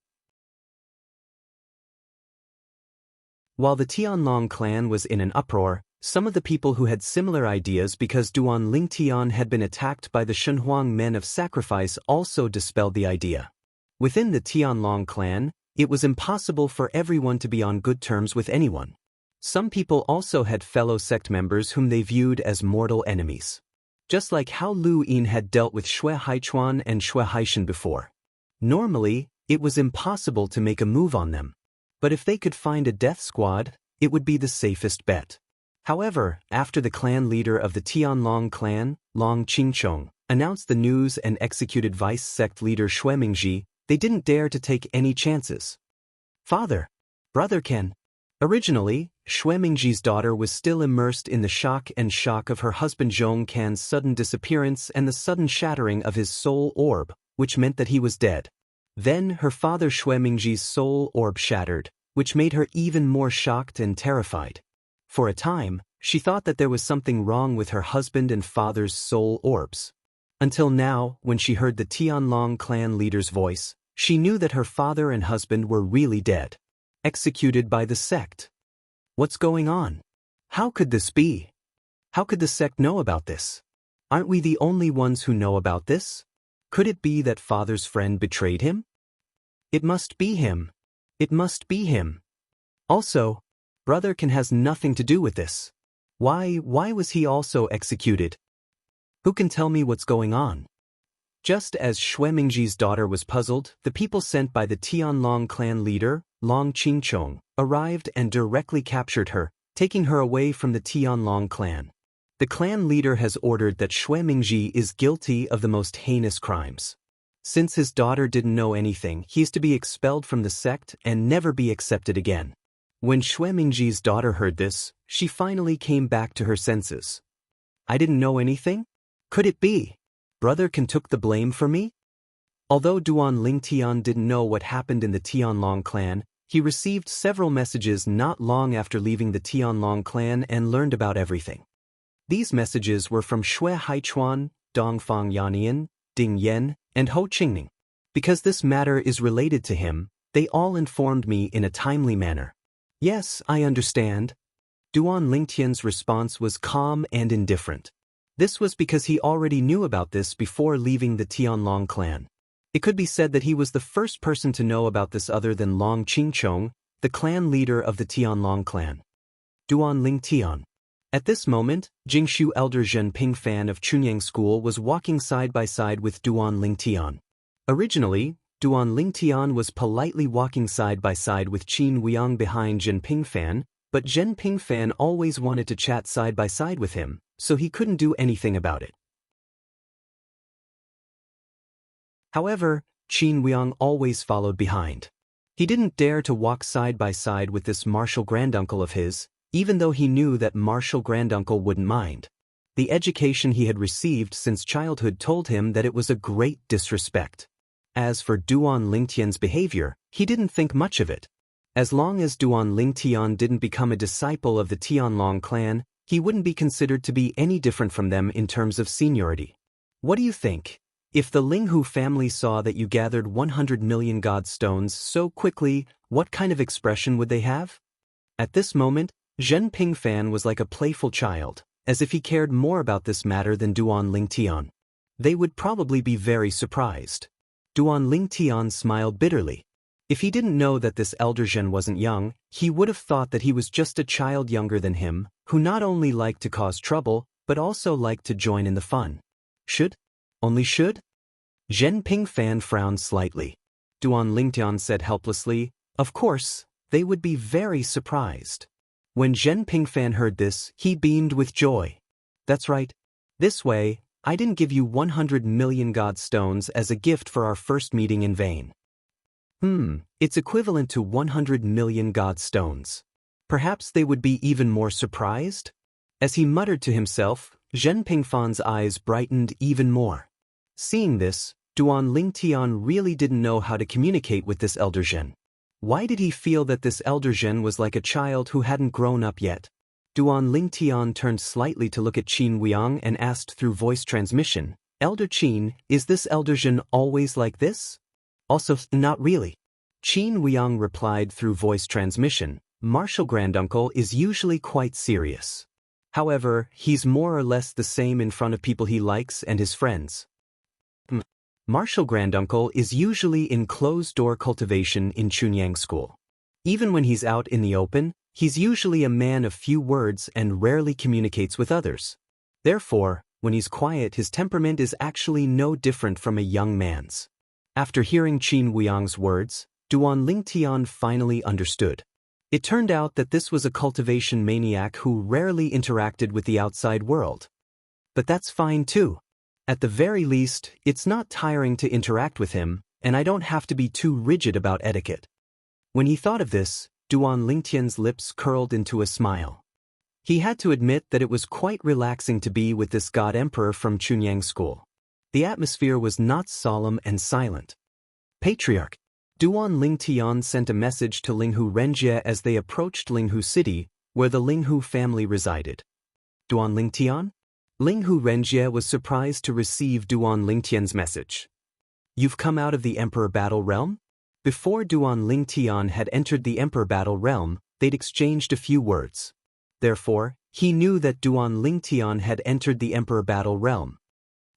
While the Tianlong clan was in an uproar, some of the people who had similar ideas because Duan Lingtian had been attacked by the Shenhuang men of sacrifice also dispelled the idea. Within the Tianlong clan, it was impossible for everyone to be on good terms with anyone. Some people also had fellow sect members whom they viewed as mortal enemies. Just like how Lu Yin had dealt with Xue Haichuan and Xue Haishan before. Normally, it was impossible to make a move on them. But if they could find a death squad, it would be the safest bet. However, after the clan leader of the Tianlong clan, Long Qingchong, announced the news and executed vice sect leader Xue Mingji, they didn't dare to take any chances. Father, Brother Ken. Originally, Xue Mingji's daughter was still immersed in the shock of her husband Zhong Can's sudden disappearance and the sudden shattering of his soul orb, which meant that he was dead. Then her father Xue Mingji's soul orb shattered, which made her even more shocked and terrified. For a time, she thought that there was something wrong with her husband and father's soul orbs. Until now, when she heard the Tianlong clan leader's voice, she knew that her father and husband were really dead. Executed by the sect. What's going on? How could this be? How could the sect know about this? Aren't we the only ones who know about this? Could it be that father's friend betrayed him? It must be him. It must be him. Also, Brother Ken has nothing to do with this. Why was he also executed? Who can tell me what's going on? Just as Xue Mingji's daughter was puzzled, the people sent by the Tianlong clan leader, Long Qingchong, arrived and directly captured her, taking her away from the Tianlong clan. The clan leader has ordered that Xue Mingji is guilty of the most heinous crimes. Since his daughter didn't know anything, he is to be expelled from the sect and never be accepted again. When Xue Mingji's daughter heard this, she finally came back to her senses. I didn't know anything? Could it be? Brother Ken took the blame for me? Although Duan Lingtian didn't know what happened in the Tianlong clan, he received several messages not long after leaving the Tianlong clan and learned about everything. These messages were from Xue Haichuan, Dongfang Yannian, Ding Yan, and Ho Qingning. Because this matter is related to him, they all informed me in a timely manner. Yes, I understand. Duan Lingtian's response was calm and indifferent. This was because he already knew about this before leaving the Tianlong clan. It could be said that he was the first person to know about this other than Long Qingchong, the clan leader of the Tianlong clan. Duan Lingtian. At this moment, Jingshu elder Zhen Pingfan of Chunyang School was walking side by side with Duan Lingtian. Originally, Duan Lingtian was politely walking side by side with Qin Weiyang behind Zhen Pingfan, but Zhen Pingfan always wanted to chat side by side with him, so he couldn't do anything about it. However, Qin Weiyang always followed behind. He didn't dare to walk side by side with this martial granduncle of his, even though he knew that martial granduncle wouldn't mind. The education he had received since childhood told him that it was a great disrespect. As for Duan Lingtian's behavior, he didn't think much of it. As long as Duan Lingtian didn't become a disciple of the Tianlong clan, he wouldn't be considered to be any different from them in terms of seniority. What do you think? If the Linghu family saw that you gathered 100 million god stones so quickly, what kind of expression would they have? At this moment, Zhen Pingfan was like a playful child, as if he cared more about this matter than Duan Lingtian. They would probably be very surprised. Duan Lingtian smiled bitterly. If he didn't know that this elder Zhen wasn't young, he would have thought that he was just a child younger than him, who not only liked to cause trouble, but also liked to join in the fun. Should? Only should? Zhen Pingfan frowned slightly. Duan Lingtian said helplessly, of course, they would be very surprised. When Zhen Pingfan heard this, he beamed with joy. That's right. This way, I didn't give you 100 million god stones as a gift for our first meeting in vain. It's equivalent to 100 million god stones. Perhaps they would be even more surprised? As he muttered to himself, Zhen Pingfan's eyes brightened even more. Seeing this, Duan Lingtian really didn't know how to communicate with this elder Zhen. Why did he feel that this elder Zhen was like a child who hadn't grown up yet? Duan Lingtian turned slightly to look at Qin Weiyang and asked through voice transmission, Elder Qin, is this elder Zhen always like this? Also, not really. Qin Weiyang replied through voice transmission, Martial granduncle is usually quite serious. However, he's more or less the same in front of people he likes and his friends. Martial granduncle is usually in closed-door cultivation in Chunyang School. Even when he's out in the open, he's usually a man of few words and rarely communicates with others. Therefore, when he's quiet, his temperament is actually no different from a young man's. After hearing Qin Wuyang's words, Duan Lingtian finally understood. It turned out that this was a cultivation maniac who rarely interacted with the outside world. But that's fine too. At the very least, it's not tiring to interact with him, and I don't have to be too rigid about etiquette. When he thought of this, Duan Lingtian's lips curled into a smile. He had to admit that it was quite relaxing to be with this god emperor from Chunyang School. The atmosphere was not solemn and silent. Patriarch Duan Lingtian sent a message to Linghu Renjie as they approached Linghu City, where the Linghu family resided. Duan Lingtian? Linghu Renjie was surprised to receive Duan Lingtian's message. You've come out of the Emperor Battle Realm? Before Duan Lingtian had entered the Emperor Battle Realm, they'd exchanged a few words. Therefore, he knew that Duan Lingtian had entered the Emperor Battle Realm.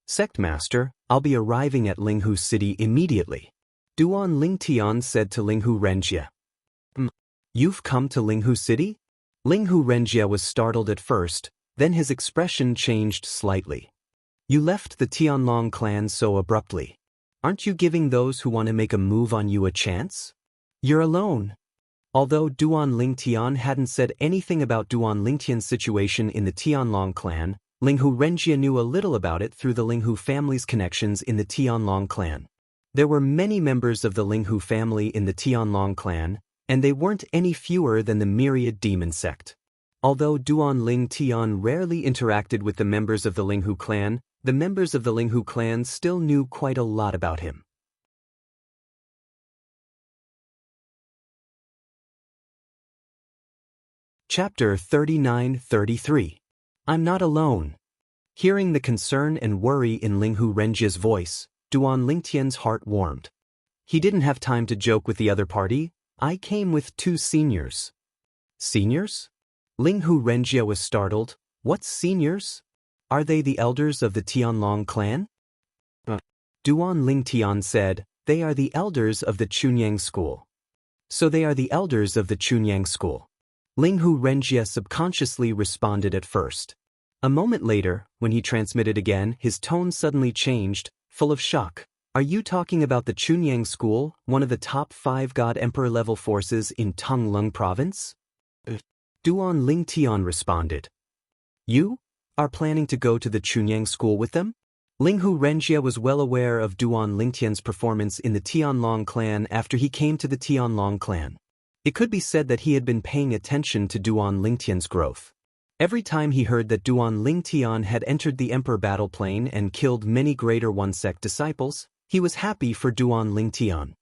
Sect Master, I'll be arriving at Linghu City immediately. Duan Lingtian said to Linghu Renjie. You've come to Linghu City? Linghu Renjie was startled at first, then his expression changed slightly. You left the Tianlong clan so abruptly. Aren't you giving those who want to make a move on you a chance? You're alone. Although Duan Lingtian hadn't said anything about Duan Lingtian's situation in the Tianlong clan, Linghu Renjie knew a little about it through the Linghu family's connections in the Tianlong clan. There were many members of the Linghu family in the Tianlong clan, and they weren't any fewer than the myriad demon sect. Although Duan Lingtian rarely interacted with the members of the Linghu clan, the members of the Linghu clan still knew quite a lot about him. Chapter 39-33. I'm not alone. Hearing the concern and worry in Linghu Renjie's voice, Duan Lingtian's heart warmed. He didn't have time to joke with the other party. I came with 2 seniors. Seniors? Linghu Renjie was startled. What seniors? Are they the elders of the Tianlong clan? Duan Lingtian said, they are the elders of the Chunyang School. So they are the elders of the Chunyang School. Linghu Renjie subconsciously responded at first. A moment later, when he transmitted again, his tone suddenly changed, full of shock. Are you talking about the Chunyang School, one of the top 5 God Emperor level forces in Tonglung Province? Duan Lingtian responded. You are planning to go to the Chunyang School with them? Linghu Renjie was well aware of Duan Lingtian's performance in the Tianlong clan after he came to the Tianlong clan. It could be said that he had been paying attention to Duan Lingtian's growth. Every time he heard that Duan Lingtian had entered the Emperor battle plane and killed many Greater One Sect disciples, he was happy for Duan Lingtian.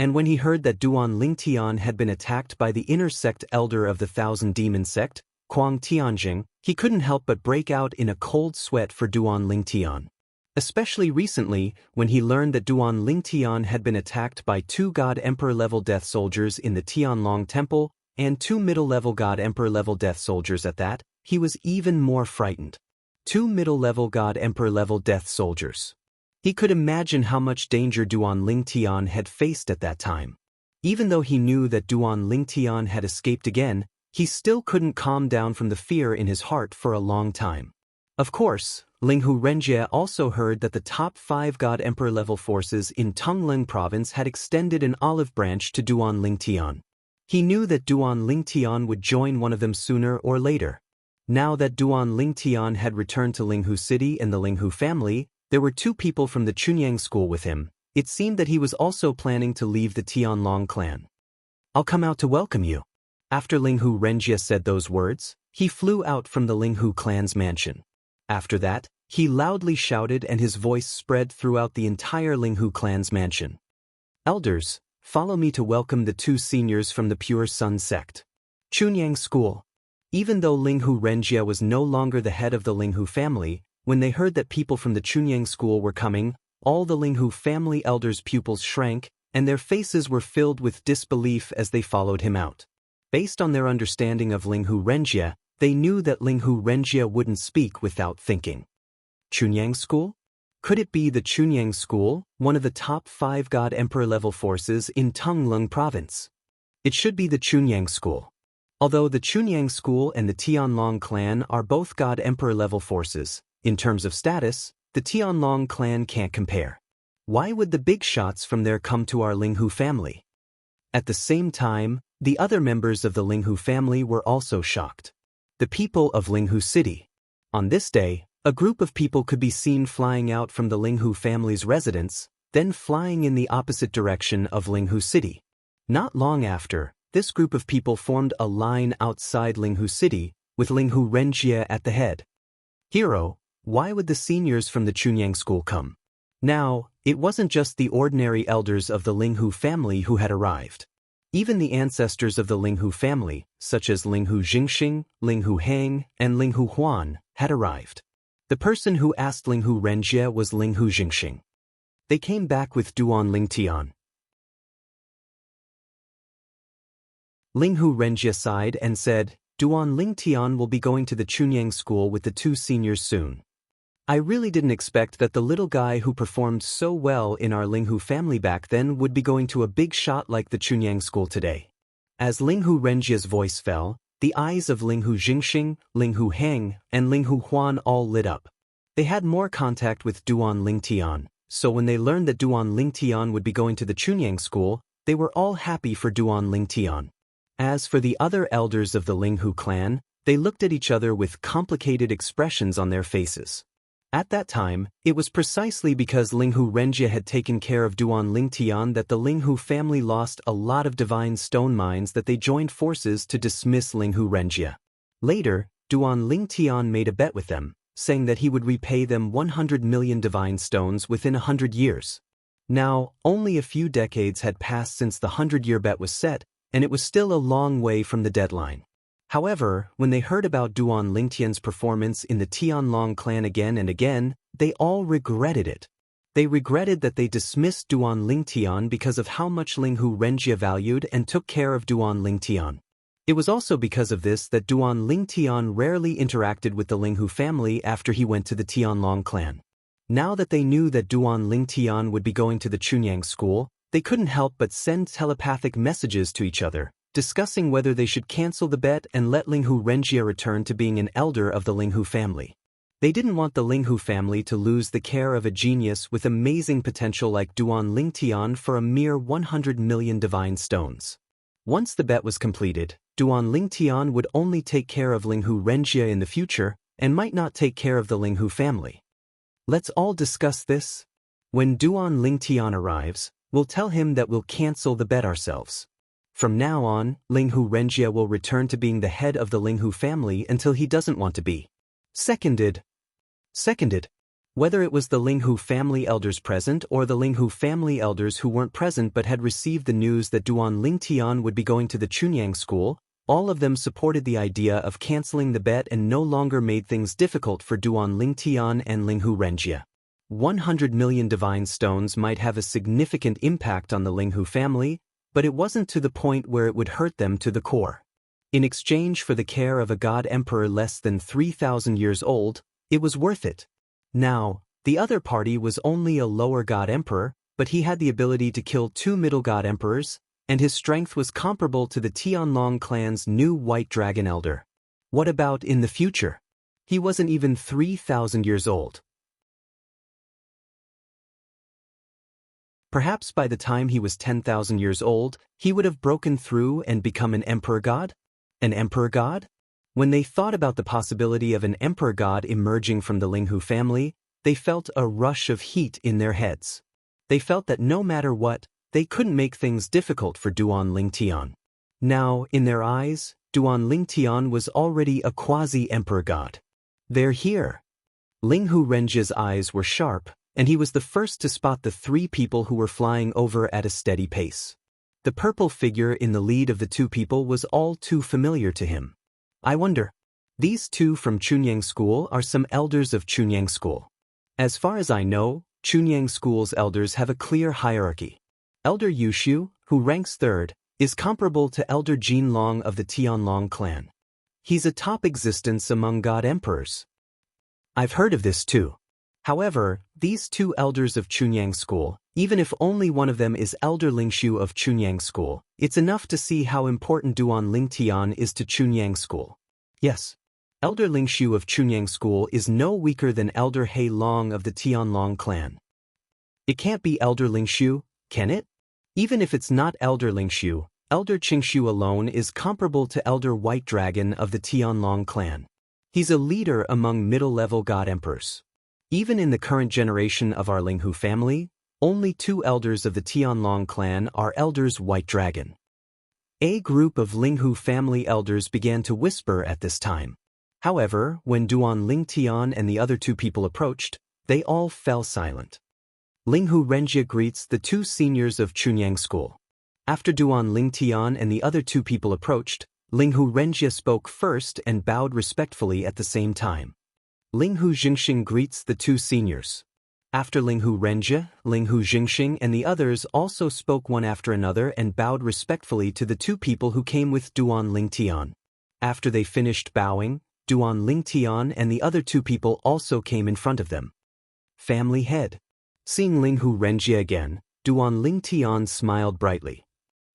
And when he heard that Duan Lingtian had been attacked by the inner sect elder of the Thousand Demon Sect, Kuang Tianjing, he couldn't help but break out in a cold sweat for Duan Lingtian. Especially recently, when he learned that Duan Lingtian had been attacked by 2 God Emperor-level death soldiers in the Tianlong Temple, and 2 middle-level God Emperor-level death soldiers at that, he was even more frightened. 2 middle-level God Emperor-level death soldiers. He could imagine how much danger Duan Lingtian had faced at that time. Even though he knew that Duan Lingtian had escaped again, he still couldn't calm down from the fear in his heart for a long time. Of course, Linghu Renjie also heard that the top 5 God Emperor-level forces in Tonglung Province had extended an olive branch to Duan Lingtian. He knew that Duan Lingtian would join one of them sooner or later. Now that Duan Lingtian had returned to Linghu City and the Linghu family, there were 2 people from the Chunyang School with him. It seemed that he was also planning to leave the Tianlong clan. I'll come out to welcome you. After Linghu Renjie said those words, he flew out from the Linghu clan's mansion. After that, he loudly shouted and his voice spread throughout the entire Linghu clan's mansion. Elders, follow me to welcome the 2 seniors from the Pure Sun sect. Chunyang School. Even though Linghu Renjie was no longer the head of the Linghu family, when they heard that people from the Chunyang School were coming, all the Linghu family elders' pupils shrank, and their faces were filled with disbelief as they followed him out. Based on their understanding of Linghu Renjie, they knew that Linghu Renjie wouldn't speak without thinking. Chunyang School? Could it be the Chunyang School, one of the top 5 God Emperor level forces in Tonglung Province? It should be the Chunyang School. Although the Chunyang School and the Tianlong clan are both God Emperor level forces, in terms of status, the Tianlong clan can't compare. Why would the big shots from there come to our Linghu family? At the same time, the other members of the Linghu family were also shocked. The people of Linghu City. On this day, a group of people could be seen flying out from the Linghu family's residence, then flying in the opposite direction of Linghu City. Not long after, this group of people formed a line outside Linghu City, with Linghu Renjie at the head. Hero, why would the seniors from the Chunyang School come? Now, it wasn't just the ordinary elders of the Linghu family who had arrived. Even the ancestors of the Linghu family, such as Linghu Jingxing, Linghu Hang, and Linghu Huan, had arrived. The person who asked Linghu Renjie was Linghu Jingxing. They came back with Duan Lingtian. Linghu Renjie sighed and said, Duan Lingtian will be going to the Chunyang School with the 2 seniors soon. I really didn't expect that the little guy who performed so well in our Linghu family back then would be going to a big shot like the Chunyang School today. As Linghu Renjie's voice fell, the eyes of Linghu Jingxing, Linghu Hang, and Linghu Huan all lit up. They had more contact with Duan Lingtian, so when they learned that Duan Lingtian would be going to the Chunyang School, they were all happy for Duan Lingtian. As for the other elders of the Linghu clan, they looked at each other with complicated expressions on their faces. At that time, it was precisely because Linghu Renjie had taken care of Duan Lingtian that the Linghu family lost a lot of divine stone mines that they joined forces to dismiss Linghu Renjie. Later, Duan Lingtian made a bet with them, saying that he would repay them 100 million divine stones within 100 years. Now, only a few decades had passed since the 100-year bet was set, and it was still a long way from the deadline. However, when they heard about Duan Lingtian's performance in the Tianlong clan again and again, they all regretted it. They regretted that they dismissed Duan Lingtian because of how much Linghu Renjie valued and took care of Duan Lingtian. It was also because of this that Duan Lingtian rarely interacted with the Linghu family after he went to the Tianlong clan. Now that they knew that Duan Lingtian would be going to the Chunyang School, they couldn't help but send telepathic messages to each other, discussing whether they should cancel the bet and let Linghu Renjie return to being an elder of the Linghu family. They didn't want the Linghu family to lose the care of a genius with amazing potential like Duan Lingtian for a mere 100 million divine stones. Once the bet was completed, Duan Lingtian would only take care of Linghu Renjie in the future and might not take care of the Linghu family. Let's all discuss this. When Duan Lingtian arrives, we'll tell him that we'll cancel the bet ourselves. From now on, Linghu Renjie will return to being the head of the Linghu family until he doesn't want to be. Seconded. Whether it was the Linghu family elders present or the Linghu family elders who weren't present but had received the news that Duan Lingtian would be going to the Chunyang School, all of them supported the idea of canceling the bet and no longer made things difficult for Duan Lingtian and Linghu Renjie. 100 million divine stones might have a significant impact on the Linghu family, but it wasn't to the point where it would hurt them to the core. In exchange for the care of a god emperor less than 3,000 years old, it was worth it. Now, the other party was only a lower god emperor, but he had the ability to kill 2 middle god emperors, and his strength was comparable to the Tianlong clan's new white dragon elder. What about in the future? He wasn't even 3,000 years old. Perhaps by the time he was 10,000 years old, he would have broken through and become an emperor god? An emperor god? When they thought about the possibility of an emperor god emerging from the Linghu family, they felt a rush of heat in their heads. They felt that no matter what, they couldn't make things difficult for Duan Lingtian. Now, in their eyes, Duan Lingtian was already a quasi-emperor god. They're here. Linghu Renjie's eyes were sharp, and he was the first to spot the 3 people who were flying over at a steady pace. The purple figure in the lead of the 2 people was all too familiar to him. I wonder. These 2 from Chunyang School are some elders of Chunyang School. As far as I know, Chunyang School's elders have a clear hierarchy. Elder Yushu, who ranks 3rd, is comparable to Elder Jinlong of the Tianlong clan. He's a top existence among god emperors. I've heard of this too. However, these two elders of Chunyang School, even if only one of them is Elder Lingshu of Chunyang School, it's enough to see how important Duan Lingtian is to Chunyang School. Yes, Elder Lingshu of Chunyang School is no weaker than Elder He Long of the Tianlong clan. It can't be Elder Lingshu, can it? Even if it's not Elder Lingshu, Elder Qingshu alone is comparable to Elder White Dragon of the Tianlong clan. He's a leader among middle-level god emperors. Even in the current generation of our Linghu family, only 2 elders of the Tianlong clan are Elders White Dragon. A group of Linghu family elders began to whisper at this time. However, when Duan Lingtian and the other 2 people approached, they all fell silent. Linghu Renjia greets the 2 seniors of Chunyang School. After Duan Lingtian and the other 2 people approached, Linghu Renjia spoke first and bowed respectfully at the same time. Linghu Jingxing greets the 2 seniors. After Linghu Renjia, Linghu Jingxing and the others also spoke one after another and bowed respectfully to the 2 people who came with Duan Lingtian. After they finished bowing, Duan Lingtian and the other 2 people also came in front of them. Family head. Seeing Linghu Renjia again, Duan Lingtian smiled brightly.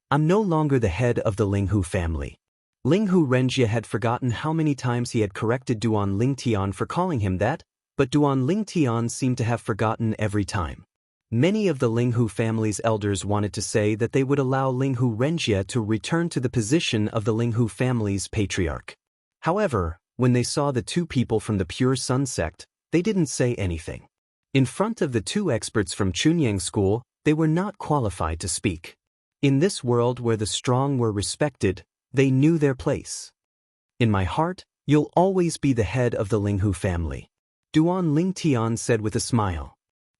I'm no longer the head of the Linghu family. Linghu Renjia had forgotten how many times he had corrected Duan Lingtian for calling him that, but Duan Lingtian seemed to have forgotten every time. Many of the Linghu family's elders wanted to say that they would allow Linghu Renjia to return to the position of the Linghu family's patriarch. However, when they saw the 2 people from the Pure Sun sect, they didn't say anything. In front of the 2 experts from Chunyang School, they were not qualified to speak. In this world where the strong were respected, they knew their place. In my heart, you'll always be the head of the Linghu family, Duan Lingtian said with a smile.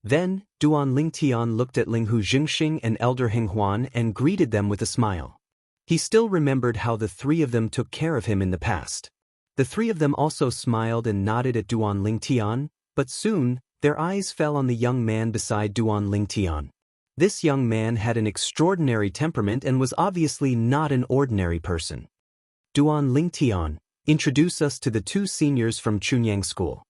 Then, Duan Lingtian looked at Linghu Jingxing and Elder Henghuan and greeted them with a smile. He still remembered how the 3 of them took care of him in the past. The 3 of them also smiled and nodded at Duan Lingtian, but soon, their eyes fell on the young man beside Duan Lingtian. This young man had an extraordinary temperament and was obviously not an ordinary person. Duan Lingtian, introduce us to the 2 seniors from Chunyang School.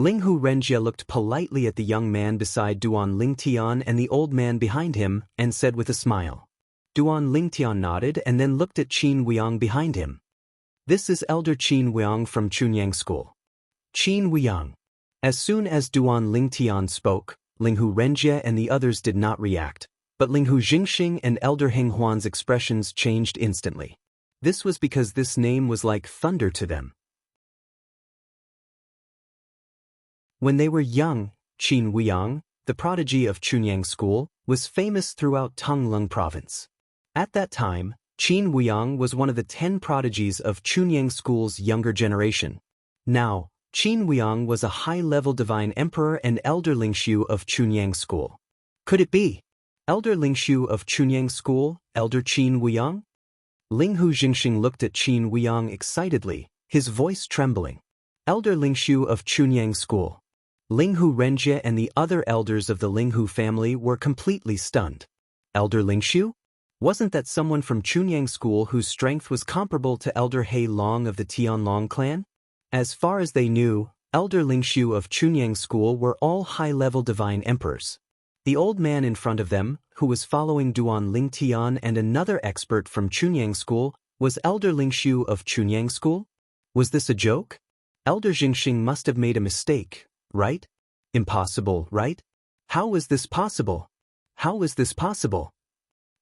Linghu Renjia looked politely at the young man beside Duan Lingtian and the old man behind him and said with a smile. Duan Lingtian nodded and then looked at Qin Weiyang behind him. This is Elder Qin Weiyang from Chunyang School. Qin Weiyang. As soon as Duan Lingtian spoke, Linghu Renjia and the others did not react, but Linghu Jingxing and Elder Henghuan's expressions changed instantly. This was because this name was like thunder to them. When they were young, Qin Weiyang, the prodigy of Chunyang School, was famous throughout Tongleng province. At that time, Qin Weiyang was one of the 10 prodigies of Chunyang School's younger generation. Now, Qin Weiyang was a high-level divine emperor and Elder Lingshu of Chunyang School. Could it be? Elder Lingshu of Chunyang School, Elder Qin Weiyang? Linghu Jingxing looked at Qin Weiyang excitedly, his voice trembling. Elder Lingshu of Chunyang School. Linghu Renjia and the other elders of the Linghu family were completely stunned. Elder Lingshu? Wasn't that someone from Chunyang School whose strength was comparable to Elder He Long of the Tianlong clan? As far as they knew, Elder Lingshu of Chunyang School were all high-level divine emperors. The old man in front of them, who was following Duan Lingtian and another expert from Chunyang School, was Elder Lingshu of Chunyang School? Was this a joke? Elder Jingxing must have made a mistake, right? Impossible, right? How was this possible? How was this possible?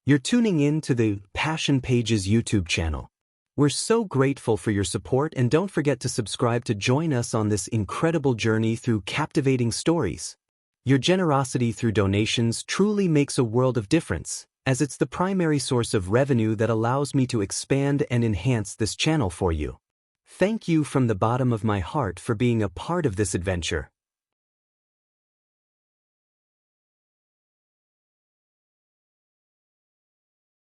You're tuning in to the Passion Pages YouTube channel. We're so grateful for your support, and don't forget to subscribe to join us on this incredible journey through captivating stories. Your generosity through donations truly makes a world of difference, as it's the primary source of revenue that allows me to expand and enhance this channel for you. Thank you from the bottom of my heart for being a part of this adventure.